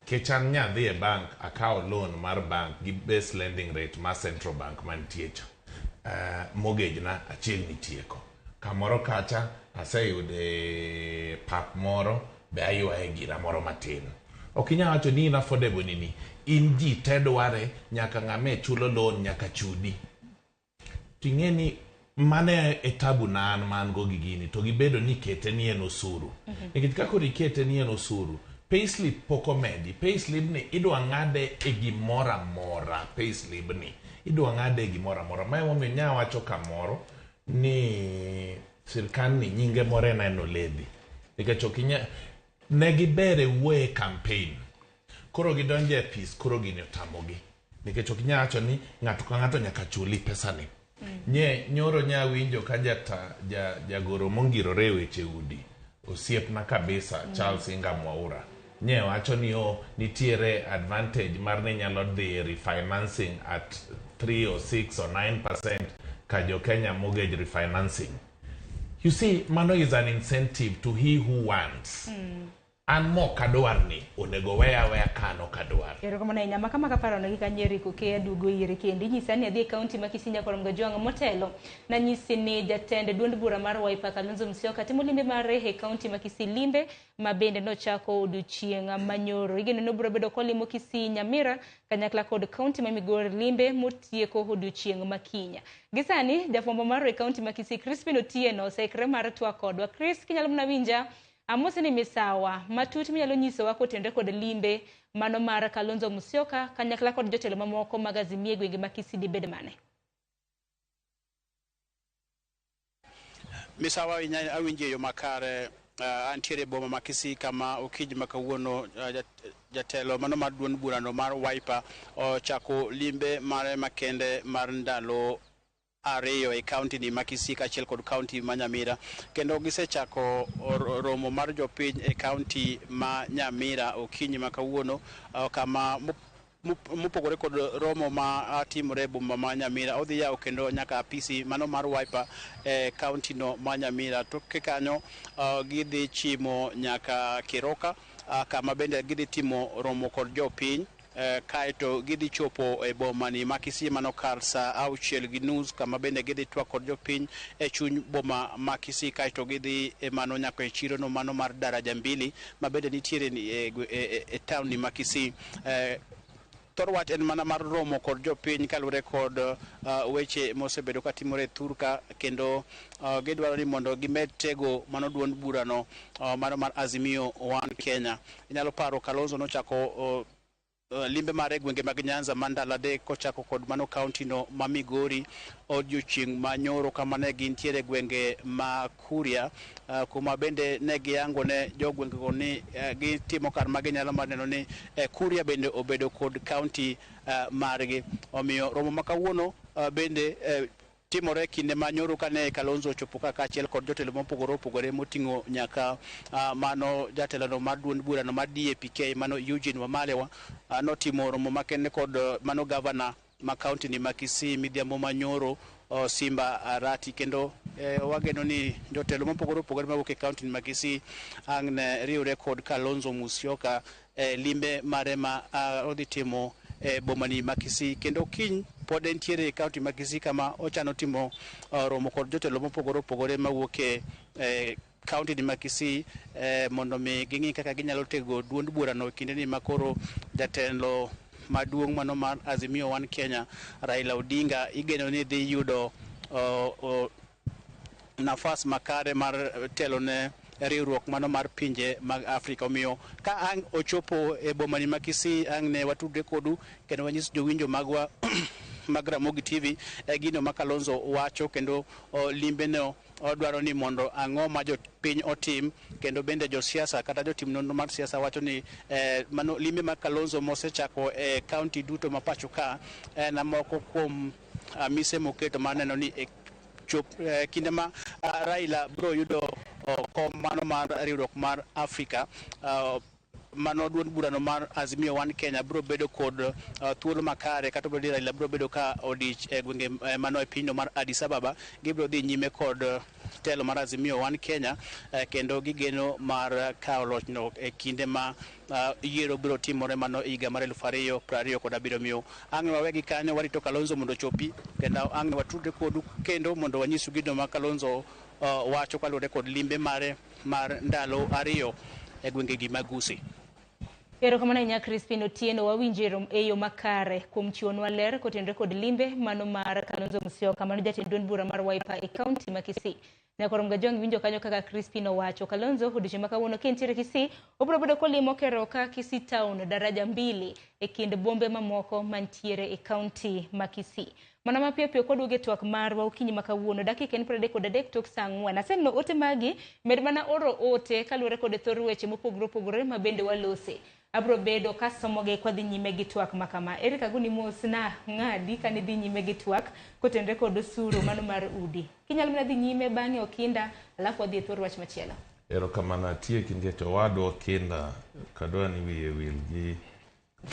[SPEAKER 13] Kechan nyadhi e bank akawo loan mar bank gi base lending rate mar central bank mantie cha. Mortgage na achiel nitieko. Kamoro kacha aseyude pap moro be aywaye gira moro matin. Ok inyalo wacho ni in affordable nini. In ji te dware nyaka ng'ame chulo loan nyaka chudi. Ting'e ni mane e tabu na an man go gigini to gibedo ni kete ni en osuru. Nikech kako rikete ni en osuru. Payslip poko medi. Payslip ni idwa ng'ade e gimora mora. Payslip ni idwa ng'ade e gimora mora. Mae wame nya wacho kamoro ni sirkal ni nyinge more na eno ledhi. Nikech okinya negi bere we campaign. Koro gidonje pis, koro gini otamogi. Nikech okinya wacho ni ng'ato ka ng'ato nyaka chuli pesa ni. Nyoro nya winjo ka jagoro mongirore weche udi. Osiepna kabisa Charles Inga Mwaura. Nye wacho ni nitiere advantage mar ni nyalo dhi refinancing at 3 or 6 or 9% ka jo Kenya mortgage refinancing. You see, mano is an incentive to he who wants. An mo kadwar ni onego weya kano kadwar.
[SPEAKER 3] Ero kama na inyama kama kaparo na kikanyeri kuke dugo ire kendi nyisani adhi county makisinya kwa mgajwanga motelo na nyisini jatende duond bura mar Wiper Kalonzo Musyoka timo limbe mare he county makisi limbe mabende no chako odiochienga manyoro igeno no bura bedo kolimo kisi Nyamira kanyakla kod county ma Migori limbe motieko odiochienga makinya. Gisani jafombo mar county makisi Crispin Otieno sekre mar twa kodwa. Chris kinyalo mnawinja Amose ni misawa, matuti minyalo nyiso wako tende kod limbe mano mar Kalonzo Musyoka kanyakla kod jotelo mamoko magazimie gwenge makisi di bedmane.
[SPEAKER 10] Misawa awinje yo makare antiere boma makisi kama ukiji makawuono jatelo mano mar duond burano mar Wiper chako limbe mare makende mar ndalo ariyo e county ni makisi kachiel kod county ma Nyamira kendo gisechako romo mar jopiny e county ma Nyamira okinyi makawuono kama mupogore kod romo ma timore boma ma Nyamira odhi yawo kendo nyaka apisi mano mar Wiper e county no ma Nyamira to kekanyo gidhi chimo nyaka Kiroka kama bende gidhi timo romo kod jopiny kaito gidhi chopo e boma ni makisi mano kar sa 6:30 kama bende gidhi twak kod jopiny e chuny boma makisi kaito gidhi e mano nyaka e chiro no mano mar daraja 2 ma bende nitiere e town ni makisi Torwat en mana mar romo kod jopiny kalure kod weche mosebedo katimore Thurka kendo gidwaro ni mondo gimed tego mano duond burano mano mar Azimio One Kenya. Inyalo paro Kalonzo nochako limbe mare gwenge mag Nyanza mandala de kochako kod mano county no ma Migori odiochieng' manyoro kama ne gintiere gwenge ma Kuria kuma bende ne giyango ne jogwenge go ni gitimo kar magi nyalo mar neno ni Kuria bende obedo kod county margi omiyo romo makawuono bende timore kinde manyoro kane Kalonzo chopo kaachiel kod jotelo mopogore opogore moting'o nyaka mano jatelo no mar duond burano mar DAPK mano Eugene Wamalwa notimo romo makende kod mano governor ma county ni Makisi midhiambo manyoro Simba Arati kendo wageno ni jotelo mopogore opogore mawuok e county ni Makisi ang' ne riwre kod Kalonzo Musyoka limbe mare ma odhi timo boma ni Makisi kendo kiny pod entiere county Makisi kama ochano timo romo kod jotelo mopogore opogore mawuok e county ni Makisi mondo mi ging'i kaka ginyalo tego duond burano kinde ni makoro jatelo maduong' mano mar Azimio One Kenya Raila Odinga igeno ni dhi yudo nafas makare mar telo ne riwruok mano mar pinje mag Afrika. Omiyo ka ang' ochopo e boma ni ma Kisii, ang' ne watudre kodu kendo wanyis jowinjo magwa mag Ramogi TV gino ma Kalonzo wacho, kendo limbe no odwaro ni mondo ang'o ma jopiny otim, kendo bende josiasa kata jotim nonro mar siasa wacho ni mano limbe ma Kalonzo mosechako e kaunti duto ma pacho ka na moko kuom mise moketo maneno ni kinde ma Raila bro yudo kom mano mar riwruok mar Afrika, mano duond burano mar Azimio One Kenya bro bedo kod thuolo makare, kata bro Raila bro bedo ka odich e gwenge mano e pinyno mar Addis Ababa. Gibro dhi nyime kod telo mar Azimio One Kenya, kendo gigeno mar kawo lochno e kinde ma yiero biro timore mano higa mar 2027. Miyo ang' wawegi kanyo warito Kalonzo mondo chopi, kendo ang' watudre kodu kendo mondo wanyisu gino ma Kalonzo wacho kaluwore kod limbe mare mar ndalo 2 e gwengegi mag Gusii.
[SPEAKER 3] Erokamano nya Crispin Otieno, wawinjero e yo makare kuom chiwonwa ler kotenore kod limbe mano mar Kalonzo Musyoka mano jatend duond bura mar Wiper e kaunti ma Kisii. Ne korom ga jong winjo kanyo kaka Crispin owacho, Kalonzo odiochieng' ma kawuono kentiere Kisii obiro bedo kolimo keroka Kisii town daraja 2 e kind bombe mamoko mantiere e kaunti ma Kisii. Mana mapiyo piyo koduoge twak marwa okinyi ma kawuono dakika 33 tok saa 4. Asenno ote magi med mana oro ote kaluwore kod thor weche mopogore opogore ma bende walose. Abro bedo kasomoge kwa dhi nyime gi twak makama. Erika Guni mosna ng'adi kane dhi nyime gi twak kotenore kod osuru mano mar udi. Kinyalo mana dhi nyime bang'e Okinda alafu wadhi e thor wach machielo.
[SPEAKER 13] Erokamano atie kinde to wadwa Okinda kadwa ni wiye wil gi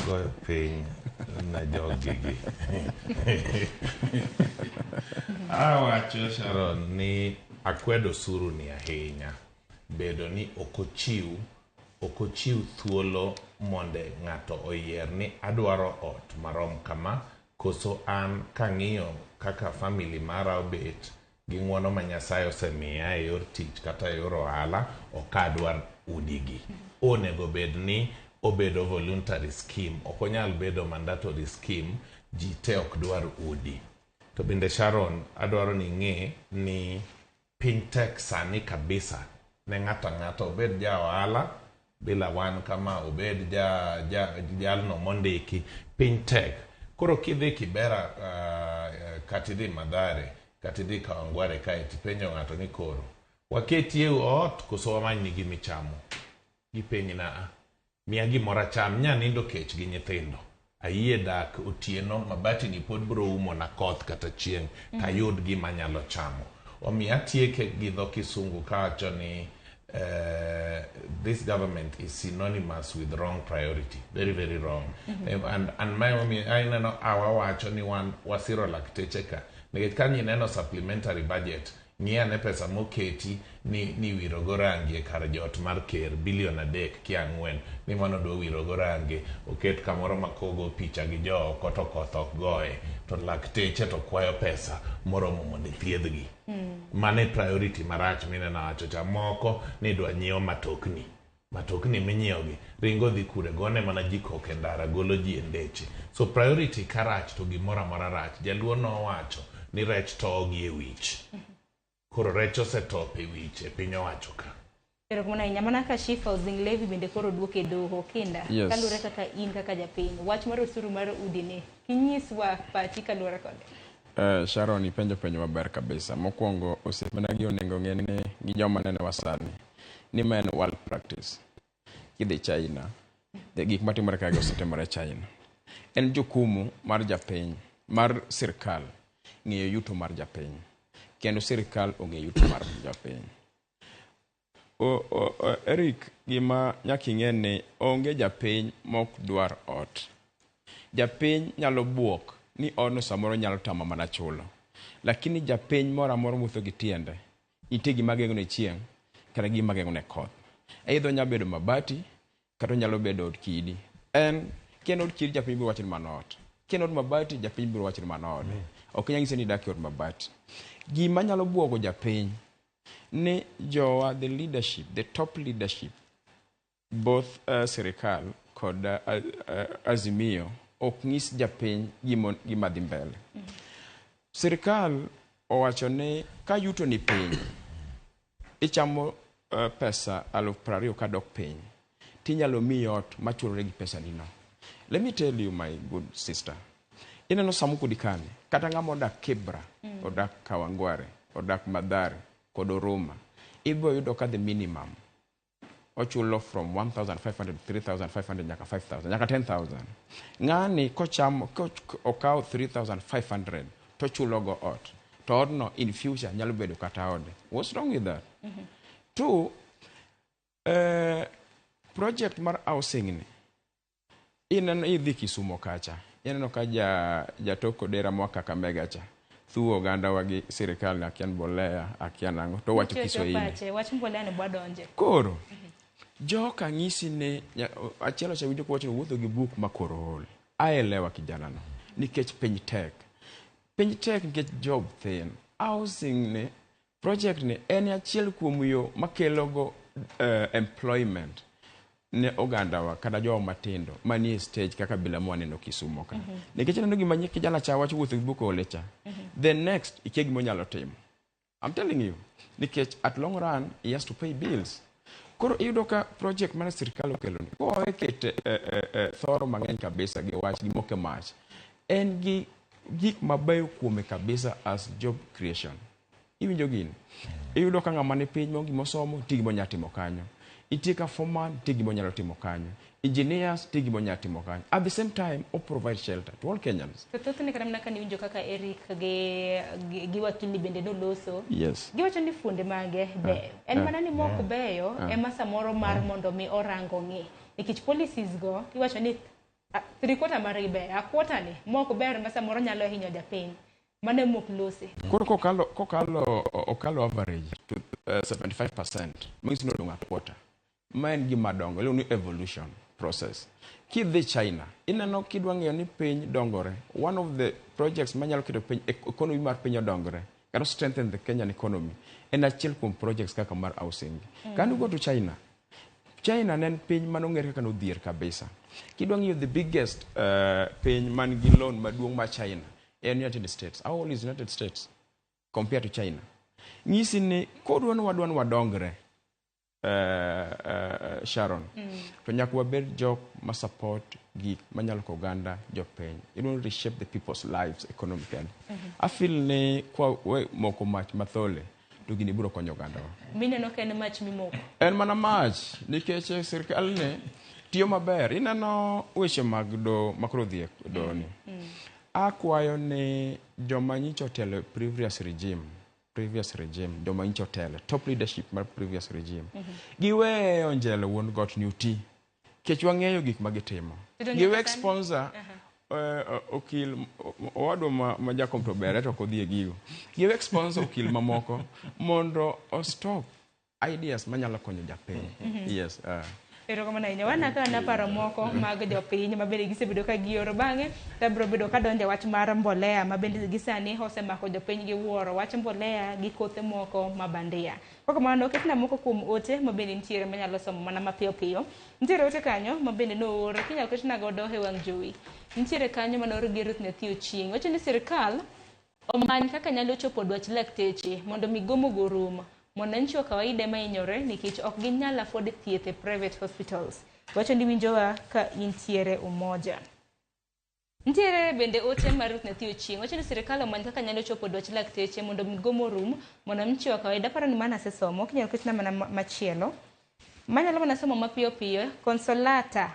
[SPEAKER 13] goyo piny na jogigi. Awacho Sharon ni akwedo osuru ni ahinya, bedo ni okochiw thuolo monde ng'ato oyier ni adwaro ot marom kama, koso an kang'iyo kaka family mara obet gi ng'wono ma Nyasaye osemiya e yor tich kata e yor ohala, ok adwar udigi. Onego bed ni obedo voluntary scheme, ok onyal bedo mandatory scheme, ji te ok dwar udi. To bende Sharon, adwaro ni ng'e ni piny tek sani kabisa ne ng'ato obed ja ohala bila wan kama, obed jalno mondiki, piny tek. Koro kidhi Kibera katidhi Mathare, katidhi Kawangware kae tipenjo ng'ato ni koro waketie ot koso wamany ni gimichamo, gipenyi na miya gimoro acham, nya nindo kech gi nyithindo, ayie dak otieno mabati ni pod bro umo na koth kata chieng' tayud gima nyalo chamo. Omiyo atieke gi dho Kisungu kawacho ni this government is synonymous with wrong priority, very very wrong. And my I know awawacho ni wan wasiro lakteche ka nikech ka neno supplementary budget ng'ia ne pesa moketi ni wirogo rangi kar jot mar ker bilion 3 kia 4 ni mano do wirogo rangi oket kamoro makogo picha gi jooko to koth ok goye to lakteche to kwayo pesa moromo mondo thiedhgi. Mane priority marach mineno wacho cha moko ni dwa nyiewo matokni minyiewogi ringo dhi kure gone mana jikok e ndara golo ji e ndeche. So priority karach to gimoro amora rach. Jaluo nowacho ni rech togi e wich. Koro rech osetop e wich e piny owacho ka.
[SPEAKER 3] Erokamano nyamana ka Shifa Ozinglevi bende koro duoke doho Okinda.
[SPEAKER 5] Yes.
[SPEAKER 3] Kalure kaka in kaka japiny wach mar osuru mar udi ne kinyiswa pachi kalure kode.
[SPEAKER 5] Sharon ipenjo maber kabisa. Mokwongo osiepena gi onego ng'e ni gi joma nene wasani ni ma en world practice. Kidhi China gik matimore kage osetimore China. En jukumu mar japiny mar sirkal ng'eyo yuto mar japiny, kendo sirkal ong'e yuto mar japiny. Eric, gima nyaka ing'e ni onge japiny mok dwar ot. Japiny nyalo buok ni ono samoro nyalo tamo mana chulo, lakini japiny moro amora mutho gi tiende nitie gima geng'o ne chieng' kata gima geng'o ne koth. Either nyalo bedo mabati kata nyalo bedo od kidi. Kien od kidi japiny biro wacho ni mano ot, kien od mabati japiny biro wacho ni mano ot. Ok nyalo nyise ni dak e od mabati. Gima nyalo buogo japiny ni jowa the top leadership both sirikal kod Azimio ok ng'is japiny gima dhi mbele. Sirikal owacho ni ka yuto ni piny ichamo pesa 20,000 kadok piny tinyalo mi ot machulore gi pesa nino. Let me tell you, my good sister, ineno samu kudikane kata ng'ama odak Kibra, odak Kawangware, odak Madhare kod Oruma, ibo yudo ka the minimum ochulo from 1,500, 3,500 nyaka 5,000 nyaka 10,000. Ng'ani kochamo okaw 3,500 to chulo go ot, to odno in future nyalo bedo kata ode. What's wrong with that? Two, project mar housing ni ineno idhi Kisumo kacha, ineno ka jatoko dera mwaka Kakamega cha thuo oganda wagi sirikal na akian bolea akian ang'o to wacho Kiswahili.
[SPEAKER 3] Wach mbolea ne bwadonje.
[SPEAKER 5] Koro joka ng'isi ne achielo cha winjo kwacho wuotho gi buk makoro hol. Aelewa kijana no nikech piny tek nikech job thin. Housing ne project ne en achiel kuom yo makelogo employment ne oganda wa kada jo matindo manie stage kaka bila mwaneno Kisumo ka. Nikech neno gima kijana cha wacho wuotho gi buk olecha. The next ikegi monyalo timo. I'm telling you, nikech at long run he has to pay bills. Koro iyudo ka project mana sirkal okelo ni ko ekete thoro mang'eny kabisa gi wach gi moke mach en gi gik mabeyo kuome kabisa as job creation. Iwinjo gini iyudo ka ng'ama ni piny mongi mosomo tigi monya timo kanyo, itika foreman tigi monyalo timo kanyo, engineers tigi monya timo kanyo, at the same time o provide shelter to all Kenyans.
[SPEAKER 3] Thothne kata mna kan iwinjo kaka Eric gi wakili bende no loso.
[SPEAKER 5] Yes.
[SPEAKER 3] Giwacho ni funde mage beyo. En mana ni moko beyo ema samoro mar mondo mi orango ng'i. Nikech policies go iwacho ni 3/4 mar beyo, 1/4 ni moko ber ma samoro nyalo hinyo japiny. Mane mok lose.
[SPEAKER 5] Koro okalo average to 75%. Means no longer quarter. Man gi madongo lo ni evolution process. Kidhi China, ineno kidwa ng'eyo ni piny dongore. One of the projects manyalo keto piny economy mar piny dongore, can strengthen the Kenyan economy. En achiel kuom projects kaka mar housing. Can you go to China? China nen piny manong'ere kaka nodhier kabisa. Kidwa ng'eyo the biggest piny man gi loan maduong' ma China in United States. How old is United States compared to China? Ng'isi ni kodwa wadwan wadongre Sharon. To nyaka wabed jok ma support gik manyalo ko oganda jopiny. It will reshape the people's lives economically. I feel ni kwa we moko mach mathole to gini biro konyo oganda wa.
[SPEAKER 3] Mineno ka en mach mimoko.
[SPEAKER 5] En mana mach nikech sirkal ne tiyo maber. Ineno weche mag do makro dhiek do ni. Akwayo ni joma nyicho tele previous regime, joma nyicho tele, top leadership mar previous regime. Giwe onjelo wuon got nyuti. Kech wang'eyo gik magitimo. Giwe sponsor okil owadwa ma jakom to bere to kodhi e gigo. Giwe sponsor okil mamoko mondo stop ideas manyalo konyo japiny. Yes.
[SPEAKER 3] Pero kama na wana ka na paro moko mag jopiny mabende gisebedo ka gioro bang'e tabro bedo ka donje wach mar mbolea mabende gisani osemako jopiny gi wuoro wach mbolea gi kothe moko mabandia. Koko mano ketna moko kuom ote mabende ntiere manyalo somo mana mapiyo piyo. Ntiere ote kanyo mabende no ore kinyalo ketna godo e wang' jowi. Ntiere kanyo manoro gi Ruth Nethio Chieng'. Wacho ni sirkal omany kaka nyalo chopo dwach lakteche mondo migomo gorumo. Mwananchi wa kawaida mainyore nikech ok ginyal afford thieth e private hospitals. Wacho ni winjowa ka intiere umoja. Ntiere bende ote mar Ruth Nethio Chieng'. Wacho ni sirkal omany kaka nyalo chopo dwach lakteche mondo migomo rum. Mwananchi wa kawaida paro ni mana sesomo. Kinyalo ketna mana machielo. Manyalo mana somo mapiyo piyo. Consolata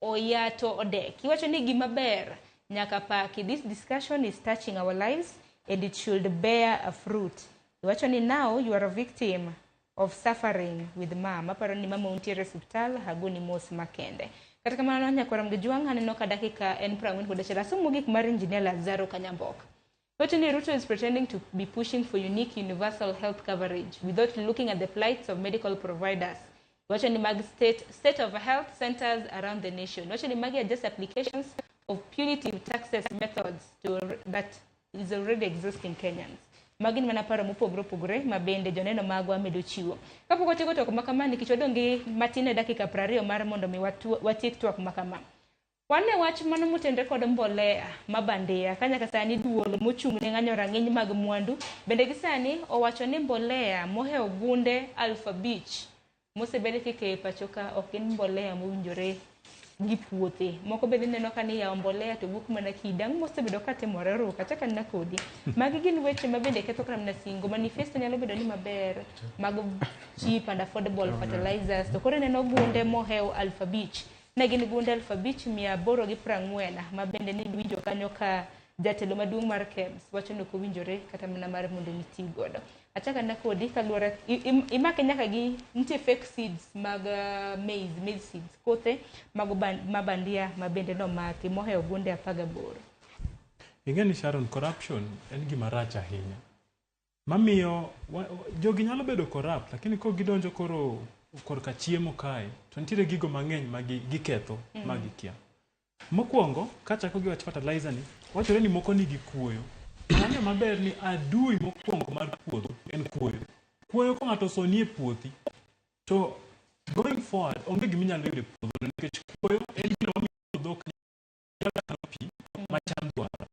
[SPEAKER 3] Oyato Odek. Wacho ni gima ber nyaka paki. This discussion is touching our lives and it should bear a fruit. Wacho ni now you are a victim of suffering with mama. Paro ni mama untiere hospital haguni mos makende. Katika maana nyakora mgejuang haneno ka dakika en prangwen kodachela. Sumu gik mar engineer Lazaro Kanyambok. Wacho ni Ruto is pretending to be pushing for unique universal health coverage without looking at the plights of medical providers. Wacho ni mag state of health centers around the nation. Wacho ni magi are just applications of punitive taxes methods that is already existing Kenyans. Magin manaparo mopogre mabende joneno magwa medo chiwo. Kapok otieko twak makama nikech wadonge matine dakika 20 mar mondo mi watiek twak makama. Wane wach mano motende kod mbolea mabandia kanya kasani duolo mochung' ne ng'anyo rang'iny mag mwandu bende gisani owacho ni mbolea moheo gunde alpha beach mosebede kike pachoka ok en mbolea mowinjore gi puothe moko bende neno ka ni yawo mbolea to wuok mana kidang mosebedo ka timore ro kata kan na kodi magi gin weche ma bende ketho kram na singo manifesto nyalo bedo ni maber mag cheap and affordable fertilizers to kore neno gunde moheo alpha beach na gin gunde alpha beach 840 ma bende ni winjo kanyo ka jatelo maduong' mar KEBS wacho ni ok owinjore kata mana mar mondo miti godo achaka na kodi kaluore imake nyaka gi nitie fake seeds mag maize seeds kothe mago mabandia mabende no maki moheo gunde 18.
[SPEAKER 14] Ingeni Sharon, corruption en gima rach ahinya mamiyo jogi nyalo bedo corrupt lakini ko gidonjo korka chiemo kae to nitiere gigo mang'eny magiketho magikia. Mokwongo kachako gi wach fertilizer ni wachore ni moko nigi kuoyo. Ng'ano maber ni adui mokwongo mar puodho en kuoyo. Kuoyo ko ng'ato sonie puothi to going forward onge gima nyalo yudo puodho nikech kuoyo en gino mamiyo dhok nyalo pi macham dwaro.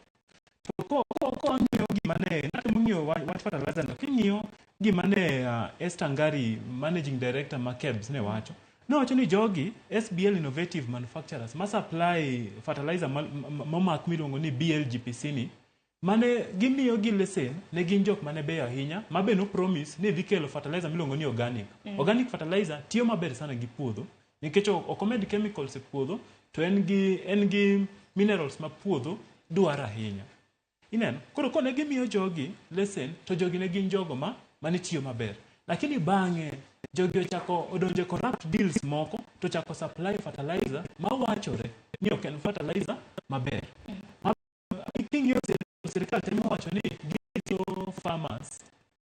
[SPEAKER 14] To ko ng'iyo gima ne ng'ato mong'iyo wach fertilizer no king'iyo gima ne Esther Ngari managing director ma KEBS ne wacho nowacho ni jogi SBL Innovative Manufacturers ma supply fertilizer momak miluongo ni BLGPC ni mane gimiyo gi lesen ne gin jok mane beyo ahinya ma be no promise ni dhi kelo fertilizer miluongo ni organic. Organic fertilizer tiyo maber sana gi puodho nikech ok omed chemicals e puodho to en gi minerals ma puodho dwaro ahinya. Ineno koro kone gimiyo jogi lesen to jogi ne gin jogo mane tiyo maber lakini bang'e jogi ochako odonje corrupt deals moko to chako supply fertilizer ma wachore ni ok en fertilizer maber. King'iyo sirikal temo wacho ni giyo farmers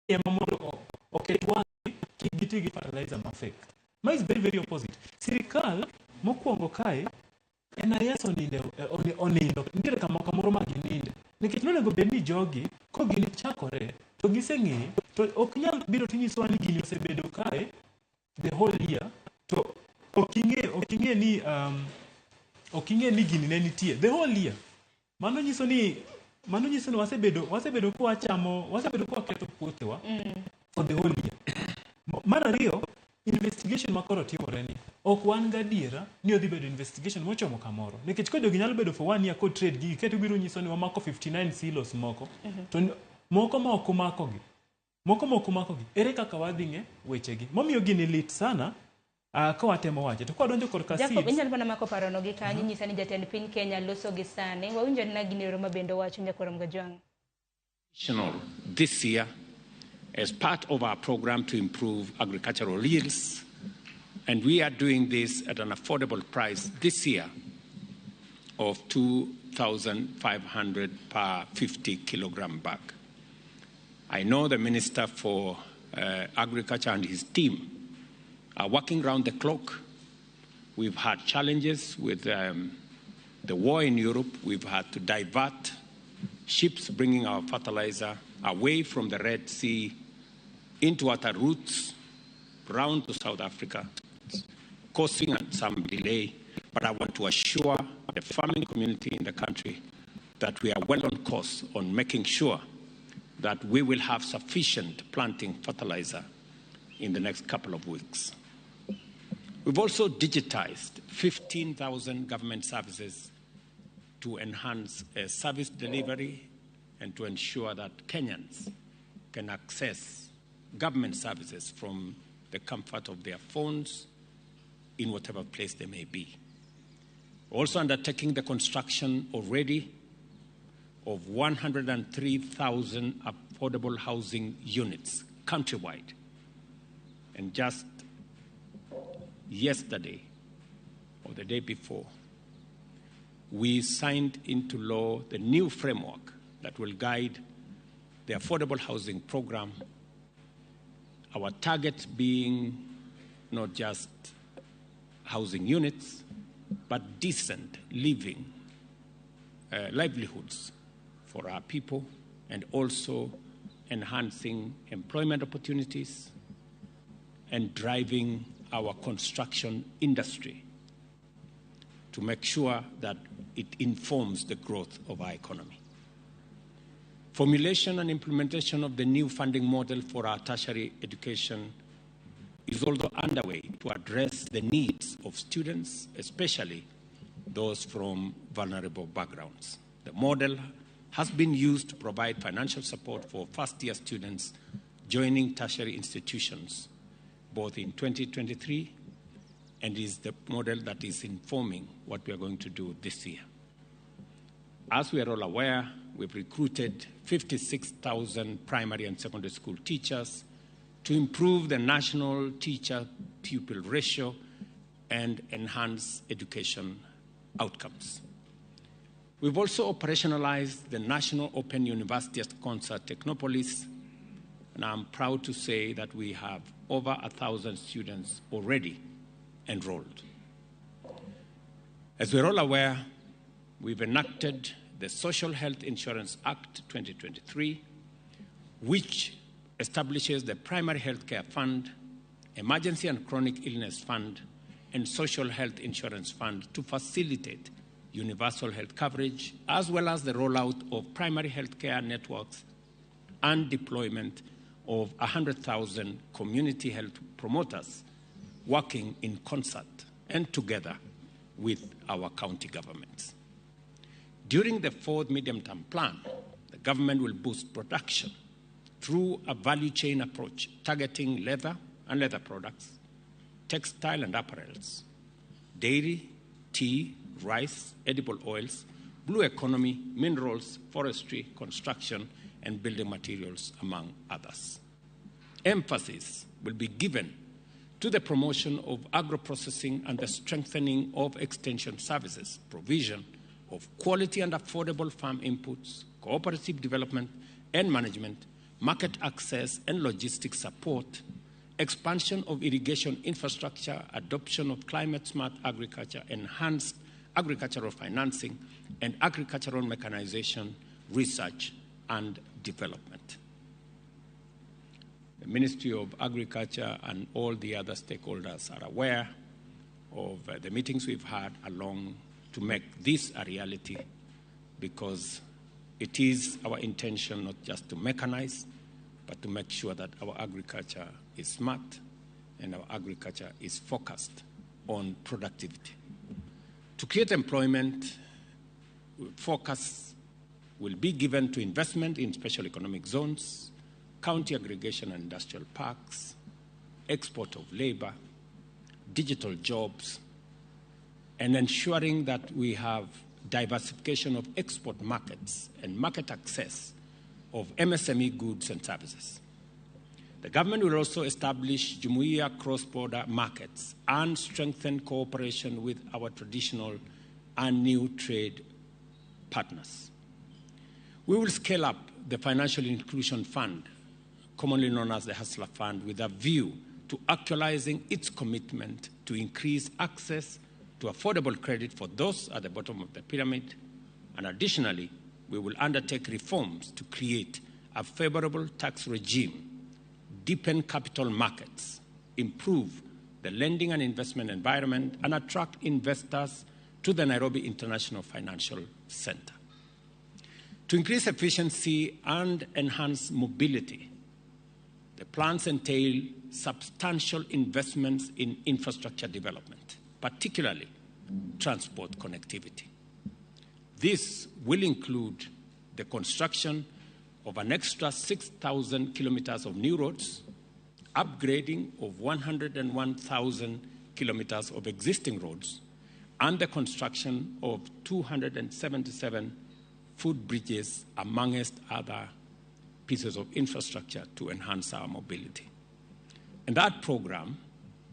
[SPEAKER 14] ema mondo oket wang'e giti gi fertilizer ma fake. Ma is very very opposite. Sirikal mokwongo kae NIS onindo nitiere kamoro ma gininde nikech nonego bed ni jogi ko gini chakore to giseng'e to ok nyal biro tinyisowa ni gini osebedo kae the whole year to ok ing'e ni gini ne nitie the whole year. Mano nyiso ni wasebedo kwa ketho puothewa for the whole year. Mar ariyo, investigation makoro timore ni ok wan gadiera ni odhi bedo investigation mochomo kamoro nikech kojo ginyalo bedo for 1 year ko trade gi keto biro nyiso ni wamako 59 silos moko to moko ma ok omako gi ere kaka wadhi ng'e weche gi momiyo gini lit sana ka watemo wache to kwadonjo korka seeds
[SPEAKER 3] Jacob inyalo mana mako parono gi kanyo nyisa ni jatend piny Kenya loso gi sane wawinjo na ginero mabendo wacho nyakoro mgajwang.
[SPEAKER 2] This year as part of our program to improve agricultural yields, and we are doing this at an affordable price this year of 2,500 per 50 kilogram bag. I know the Minister for Agriculture and his team are working round the clock. We've had challenges with the war in Europe. We've had to divert ships bringing our fertilizer away from the Red Sea into other routes round to South Africa, causing some delay. But I want to assure the farming community in the country that we are well on course on making sure that we will have sufficient planting fertilizer in the next couple of weeks. We've also digitized 15,000 government services to enhance service delivery and to ensure that Kenyans can access government services from the comfort of their phones in whatever place they may be. Also undertaking the construction already of 103,000 affordable housing units countrywide. And just yesterday or the day before, we signed into law the new framework that will guide the affordable housing program, our target being not just housing units, but decent living, livelihoods for our people, and also enhancing employment opportunities and driving our construction industry. to make sure that it informs the growth of our economy. Formulation and implementation of the new funding model for our tertiary education is also underway to address the needs of students, especially those from vulnerable backgrounds. The model has been used to provide financial support for first-year students joining tertiary institutions, both in 2023, and is the model that is informing what we are going to do this year. As we are all aware, we've recruited 56,000 primary and secondary school teachers to improve the national teacher-pupil ratio and enhance education outcomes. We've also operationalized the National Open University Concert Technopolis, and I'm proud to say that we have over 1,000 students already enrolled. As we're all aware, we've enacted the Social Health Insurance Act 2023, which establishes the Primary Health Care Fund, Emergency and Chronic Illness Fund, and Social Health Insurance Fund to facilitate universal health coverage, as well as the rollout of primary health care networks and deployment of 100,000 community health promoters working in concert and together with our county governments. During the fourth medium-term plan, the government will boost production through a value chain approach targeting leather and leather products, textile and apparels, dairy, tea, rice, edible oils, blue economy, minerals, forestry, construction, and building materials, among others. Emphasis will be given to the promotion of agro-processing and the strengthening of extension services, provision of quality and affordable farm inputs, cooperative development and management, market access and logistics support, expansion of irrigation infrastructure, adoption of climate-smart agriculture, enhanced agricultural financing, and agricultural mechanization, research, and development. The Ministry of Agriculture and all the other stakeholders are aware of the meetings we've had along to make this a reality, because it is our intention not just to mechanize, but to make sure that our agriculture is smart and our agriculture is focused on productivity. To create employment, focus will be given to investment in special economic zones, county aggregation and industrial parks, export of labor, digital jobs, and ensuring that we have diversification of export markets and market access of MSME goods and services. The government will also establish Jumuiya cross-border markets and strengthen cooperation with our traditional and new trade partners. We will scale up the Financial Inclusion Fund, commonly known as the Hustler Fund, with a view to actualizing its commitment to increase access to affordable credit for those at the bottom of the pyramid. And additionally, we will undertake reforms to create a favorable tax regime, deepen capital markets, improve the lending and investment environment, and attract investors to the Nairobi International Financial Center. To increase efficiency and enhance mobility, the plans entail substantial investments in infrastructure development, particularly transport connectivity. This will include the construction of an extra 6,000 kilometers of new roads, upgrading of 101,000 kilometers of existing roads, and the construction of 277 footbridges, amongst other pieces of infrastructure to enhance our mobility. And that program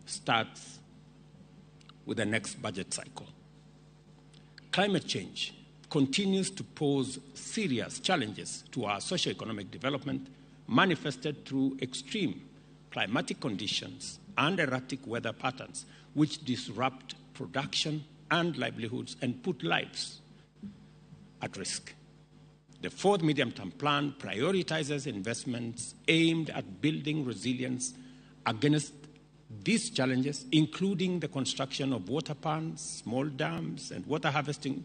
[SPEAKER 2] starts with the next budget cycle. Climate change continues to pose serious challenges to our socio-economic development, manifested through extreme climatic conditions and erratic weather patterns, which disrupt production and livelihoods and put lives at risk. The fourth medium-term plan prioritizes investments aimed at building resilience against these challenges, including the construction of water ponds, small dams, and water harvesting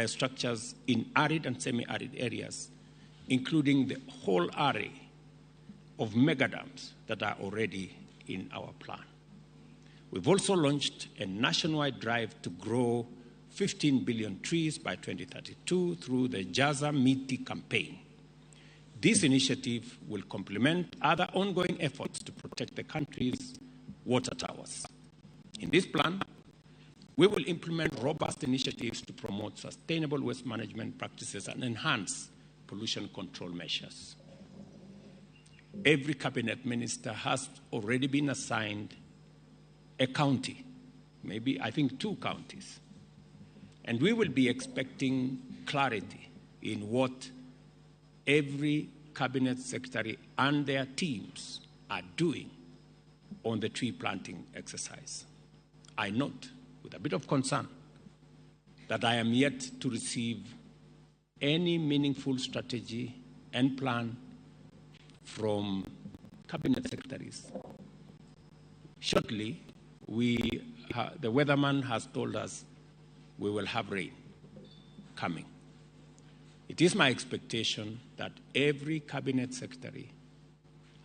[SPEAKER 2] structures in arid and semi-arid areas, including the whole array of mega dams that are already in our plan. We've also launched a nationwide drive to grow 15 billion trees by 2032 through the Jaza Miti campaign. This initiative will complement other ongoing efforts to protect the country's water towers. In this plan, we will implement robust initiatives to promote sustainable waste management practices and enhance pollution control measures. Every cabinet minister has already been assigned a county, maybe I think 2 counties. And we will be expecting clarity in what every cabinet secretary and their teams are doing on the tree planting exercise. I note with a bit of concern that I am yet to receive any meaningful strategy and plan from cabinet secretaries. Shortly, the weatherman has told us we will have rain coming. It is my expectation that every cabinet secretary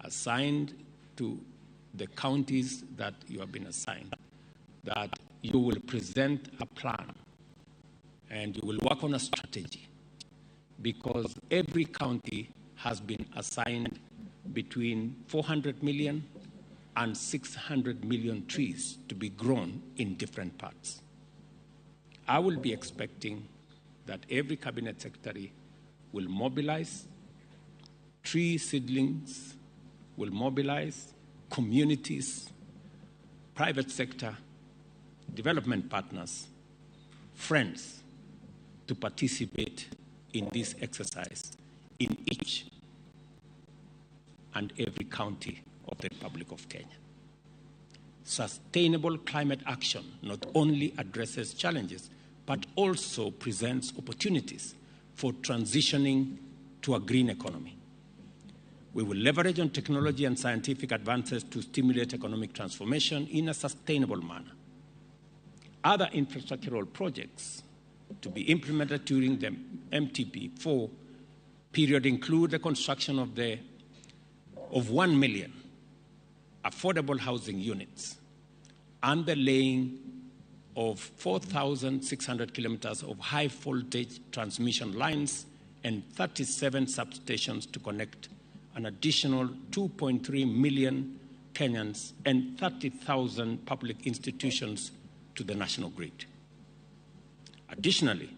[SPEAKER 2] assigned to the counties that you have been assigned, that you will present a plan and you will work on a strategy, because every county has been assigned between 400 million and 600 million trees to be grown in different parts. I will be expecting that every cabinet secretary will mobilize tree seedlings, will mobilize communities, private sector, development partners, friends to participate in this exercise in each and every county of the Republic of Kenya. Sustainable climate action not only addresses challenges, but also presents opportunities for transitioning to a green economy. We will leverage on technology and scientific advances to stimulate economic transformation in a sustainable manner. Other infrastructural projects to be implemented during the MTP4 period include the construction of 1 million affordable housing units and the laying of 4,600 kilometers of high-voltage transmission lines and 37 substations to connect an additional 2.3 million Kenyans and 30,000 public institutions to the national grid. Additionally,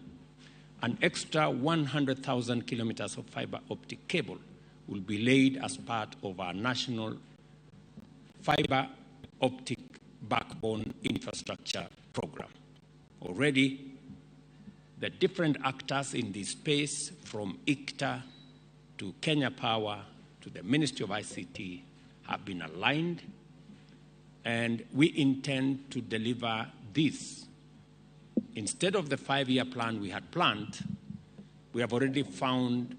[SPEAKER 2] an extra 100,000 kilometers of fiber optic cable will be laid as part of our national fiber optic backbone infrastructure program. Already, the different actors in this space, from ICTA to Kenya Power to the Ministry of ICT, have been aligned, and we intend to deliver this. Instead of the 5-year plan we had planned, we have already found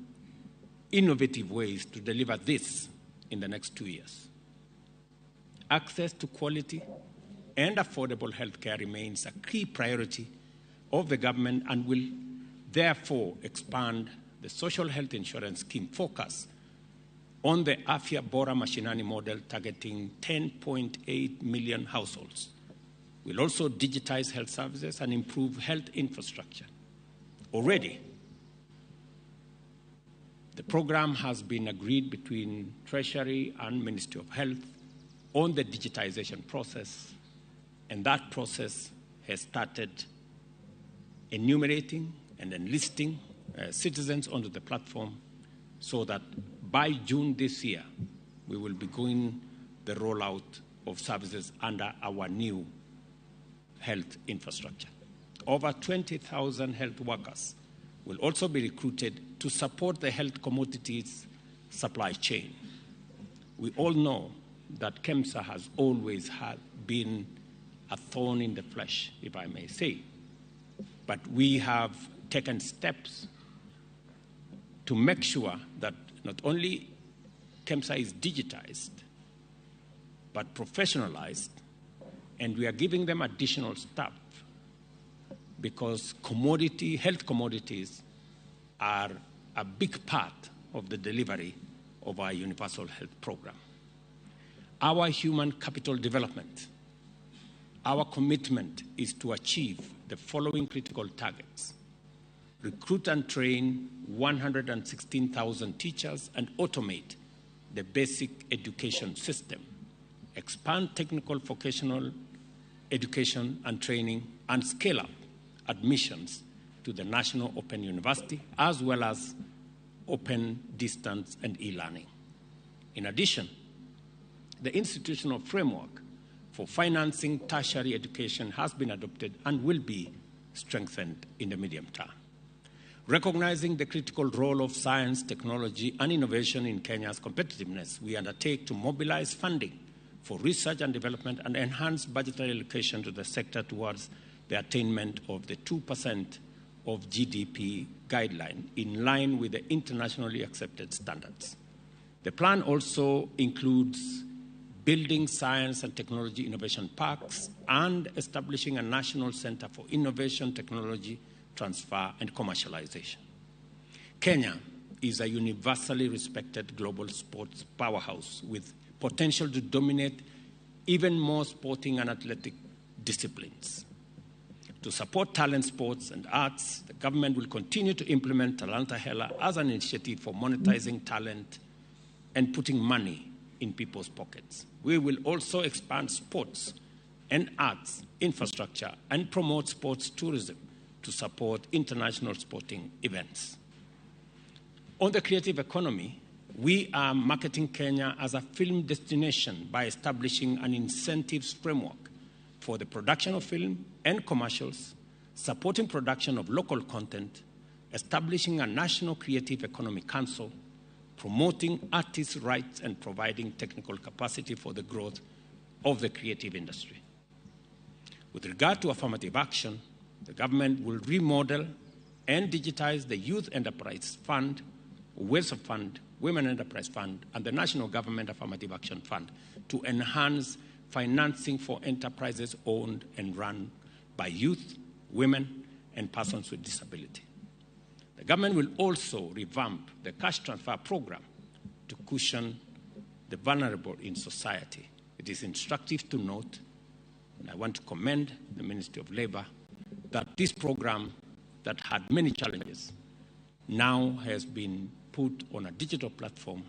[SPEAKER 2] innovative ways to deliver this in the next 2 years. Access to quality and affordable health care remains a key priority of the government and will therefore expand the social health insurance scheme focus on the Afya Bora Mashinani model targeting 10.8 million households. We'll also digitize health services and improve health infrastructure. Already, the program has been agreed between Treasury and Ministry of Health on the digitization process, and that process has started enumerating and enlisting citizens onto the platform so that by June this year, we will be going the rollout of services under our new health infrastructure. Over 20,000 health workers will also be recruited to support the health commodities supply chain. We all know that KEMSA has always been a thorn in the flesh, if I may say. But we have taken steps to make sure that not only KEMSA is digitized, but professionalized And we are giving them additional staff because health commodities are a big part of the delivery of our universal health program. Our human capital development, our commitment is to achieve the following critical targets: recruit and train 116,000 teachers and automate the basic education system, expand technical vocational education and training, and scale up admissions to the National Open University, as well as open distance and e-learning. In addition, the institutional framework for financing tertiary education has been adopted and will be strengthened in the medium term. Recognizing the critical role of science, technology, and innovation in Kenya's competitiveness, we undertake to mobilize funding for research and development and enhance budgetary allocation to the sector towards the attainment of the 2% of GDP guideline in line with the internationally accepted standards. The plan also includes building science and technology innovation parks and establishing a national center for innovation, technology, transfer, and commercialization. Kenya is a universally respected global sports powerhouse with potential to dominate even more sporting and athletic disciplines. To support talent sports and arts, the government will continue to implement Talanta Hela as an initiative for monetizing talent and putting money in people's pockets. We will also expand sports and arts infrastructure and promote sports tourism to support international sporting events. On the creative economy, we are marketing Kenya as a film destination by establishing an incentives framework for the production of film and commercials, supporting production of local content, establishing a National Creative Economy Council, promoting artists' rights, and providing technical capacity for the growth of the creative industry. With regard to affirmative action, the government will remodel and digitize the Youth Enterprise Fund, WESO Fund, Women Enterprise Fund, and the National Government Affirmative Action Fund to enhance financing for enterprises owned and run by youth, women, and persons with disability. The government will also revamp the cash transfer program to cushion the vulnerable in society. It is instructive to note, and I want to commend the Ministry of Labor, that this program that had many challenges now has been put on a digital platform,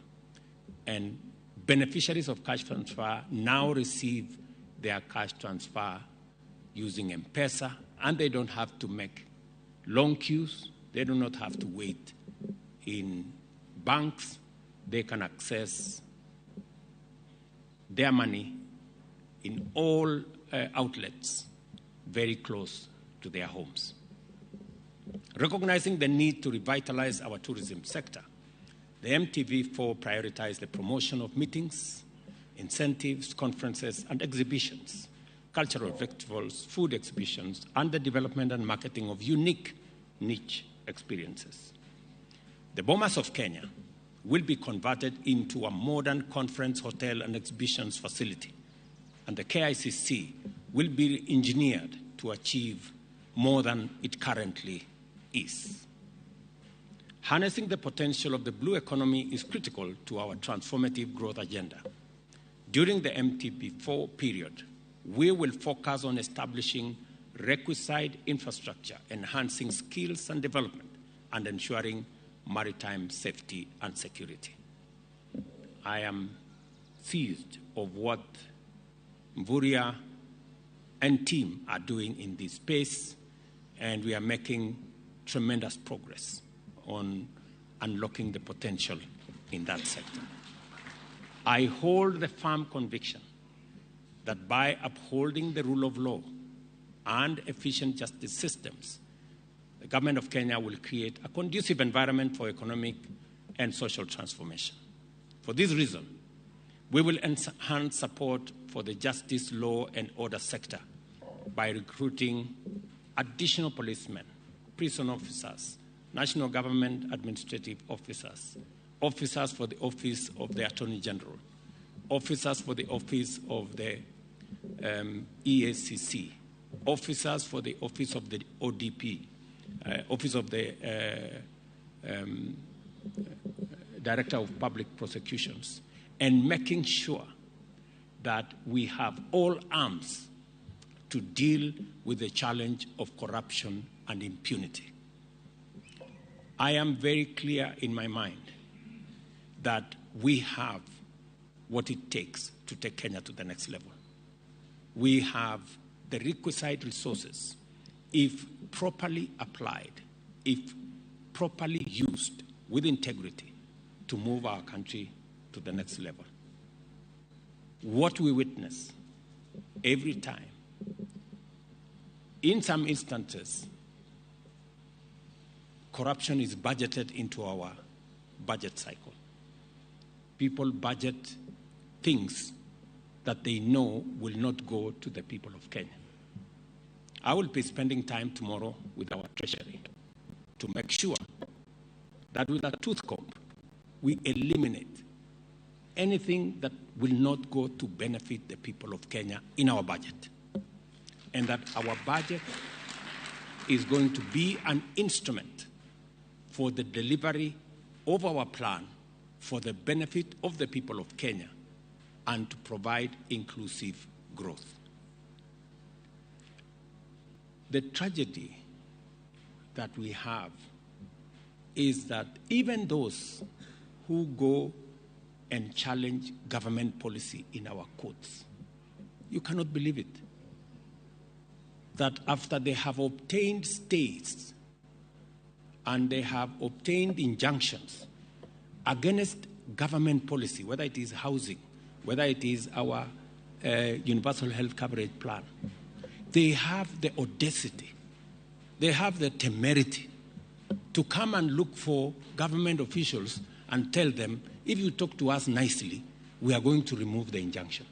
[SPEAKER 2] and beneficiaries of cash transfer now receive their cash transfer using M-Pesa, and they don't have to make long queues. They do not have to wait in banks. They can access their money in all outlets very close to their homes. Recognizing the need to revitalize our tourism sector, the MTV4 prioritized the promotion of meetings, incentives, conferences, and exhibitions, cultural festivals, food exhibitions, and the development and marketing of unique niche experiences. The Bomas of Kenya will be converted into a modern conference, hotel, and exhibitions facility, and the KICC will be engineered to achieve more than it currently is. Harnessing the potential of the blue economy is critical to our transformative growth agenda. During the MTP4 period, we will focus on establishing requisite infrastructure, enhancing skills and development, and ensuring maritime safety and security. I am seized of what Mvurya and team are doing in this space, and we are making tremendous progress on unlocking the potential in that sector. I hold the firm conviction that by upholding the rule of law and efficient justice systems, the government of Kenya will create a conducive environment for economic and social transformation. For this reason, we will enhance support for the justice, law, and order sector by recruiting additional policemen, prison officers, national government administrative officers, officers for the Office of the Attorney General, officers for the Office of the EACC, officers for the Office of the ODP, Office of the Director of Public Prosecutions, and making sure that we have all arms to deal with the challenge of corruption and impunity. I am very clear in my mind that we have what it takes to take Kenya to the next level. We have the requisite resources, if properly applied, if properly used with integrity, to move our country to the next level. What we witness every time, in some instances, corruption is budgeted into our budget cycle. People budget things that they know will not go to the people of Kenya. I will be spending time tomorrow with our treasury to make sure that with a tooth comb, we eliminate anything that will not go to benefit the people of Kenya in our budget. And that our budget is going to be an instrument for the delivery of our plan for the benefit of the people of Kenya and to provide inclusive growth. The tragedy that we have is that even those who go and challenge government policy in our courts, you cannot believe it, that after they have obtained stays and they have obtained injunctions against government policy, whether it is housing, whether it is our universal health coverage plan, they have the audacity, they have the temerity to come and look for government officials and tell them, if you talk to us nicely, we are going to remove the injunction.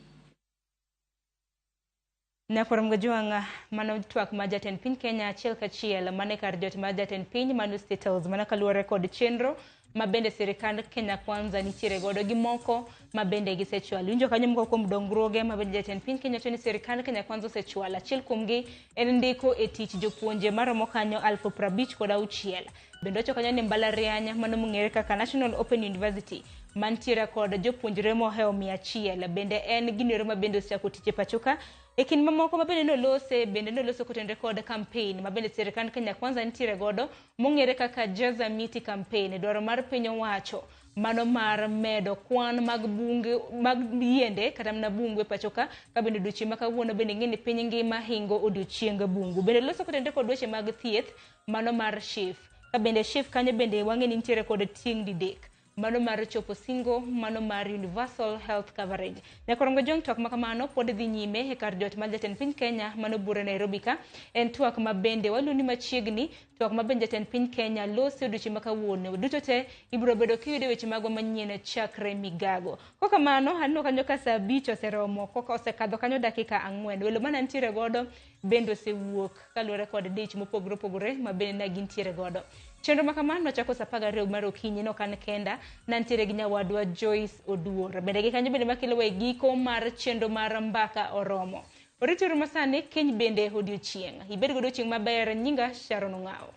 [SPEAKER 3] Na kuram gajuang mano tuak majaten pin Kenya achel kachiel mane kardiot majaten pin manu State House mana kaluore kod chenro mabende sirikand Kenya Kwanza nitiere godo gi moko mabende gisechwal. Winjo kanyo mko kuom dongruoge mabende jaten pin Kenya to ni sirikand Kenya Kwanza osechwal. Achiel kuomgi en ndiko e tich jopuonje maromo kanyo 56,000. Bende ocho kanyo ni mbalariany mano mong'ere kaka National Open University mantiere kod jopuonjre moheo 100. Bende en ginero mabende osechako tich pachoka. Ekin mamoko mabende noloso kotende kod campaign mabende sirikand Kenya Kwanza nitiere godo mong'ere kaka Jaza Miti campaign, dwaro mar piny owacho mano mar medo kwan mag bunge mag yiende kata na bunge pachoka ka bende duchi makawuono bende ng'eni piny ngima hingo odiochieng bungu. Bende loso kotende kod weche mag thieth mano mar SHIF. Ka bende SHIF kanyo bende wang'eni nitiere kod tieng' didek mano mar chopo singo mano mar universal health coverage. Ne korongo jong twak makamano pod dhi nyime e kar jot majaten piny Kenya mano bura Nairobi ka en twak mabende waluni machiegni twak mabende jaten piny Kenya losi oduchi makawuono duto te ibiro bedo kiyude weche magwa manyien chakre migago. Koka mano hanno kanyo ka saa 5 oseromo koka osekadho kanyo dakika 4 welo mana ntiere godo bendo sewuok kaluore kod dich mopogore mabende na gintiere godo. Chenro makamano chako saa 12 mar okinyi no kan kenda nantiere gi nyawadwa Joyce Oduor. Bende kanyo bende makelo we giko mar chenro mar mbaka oromo. Oritiru masani keny bende odiochieng'. Ibed godo chieng' maber nyinga Sharon Ngao.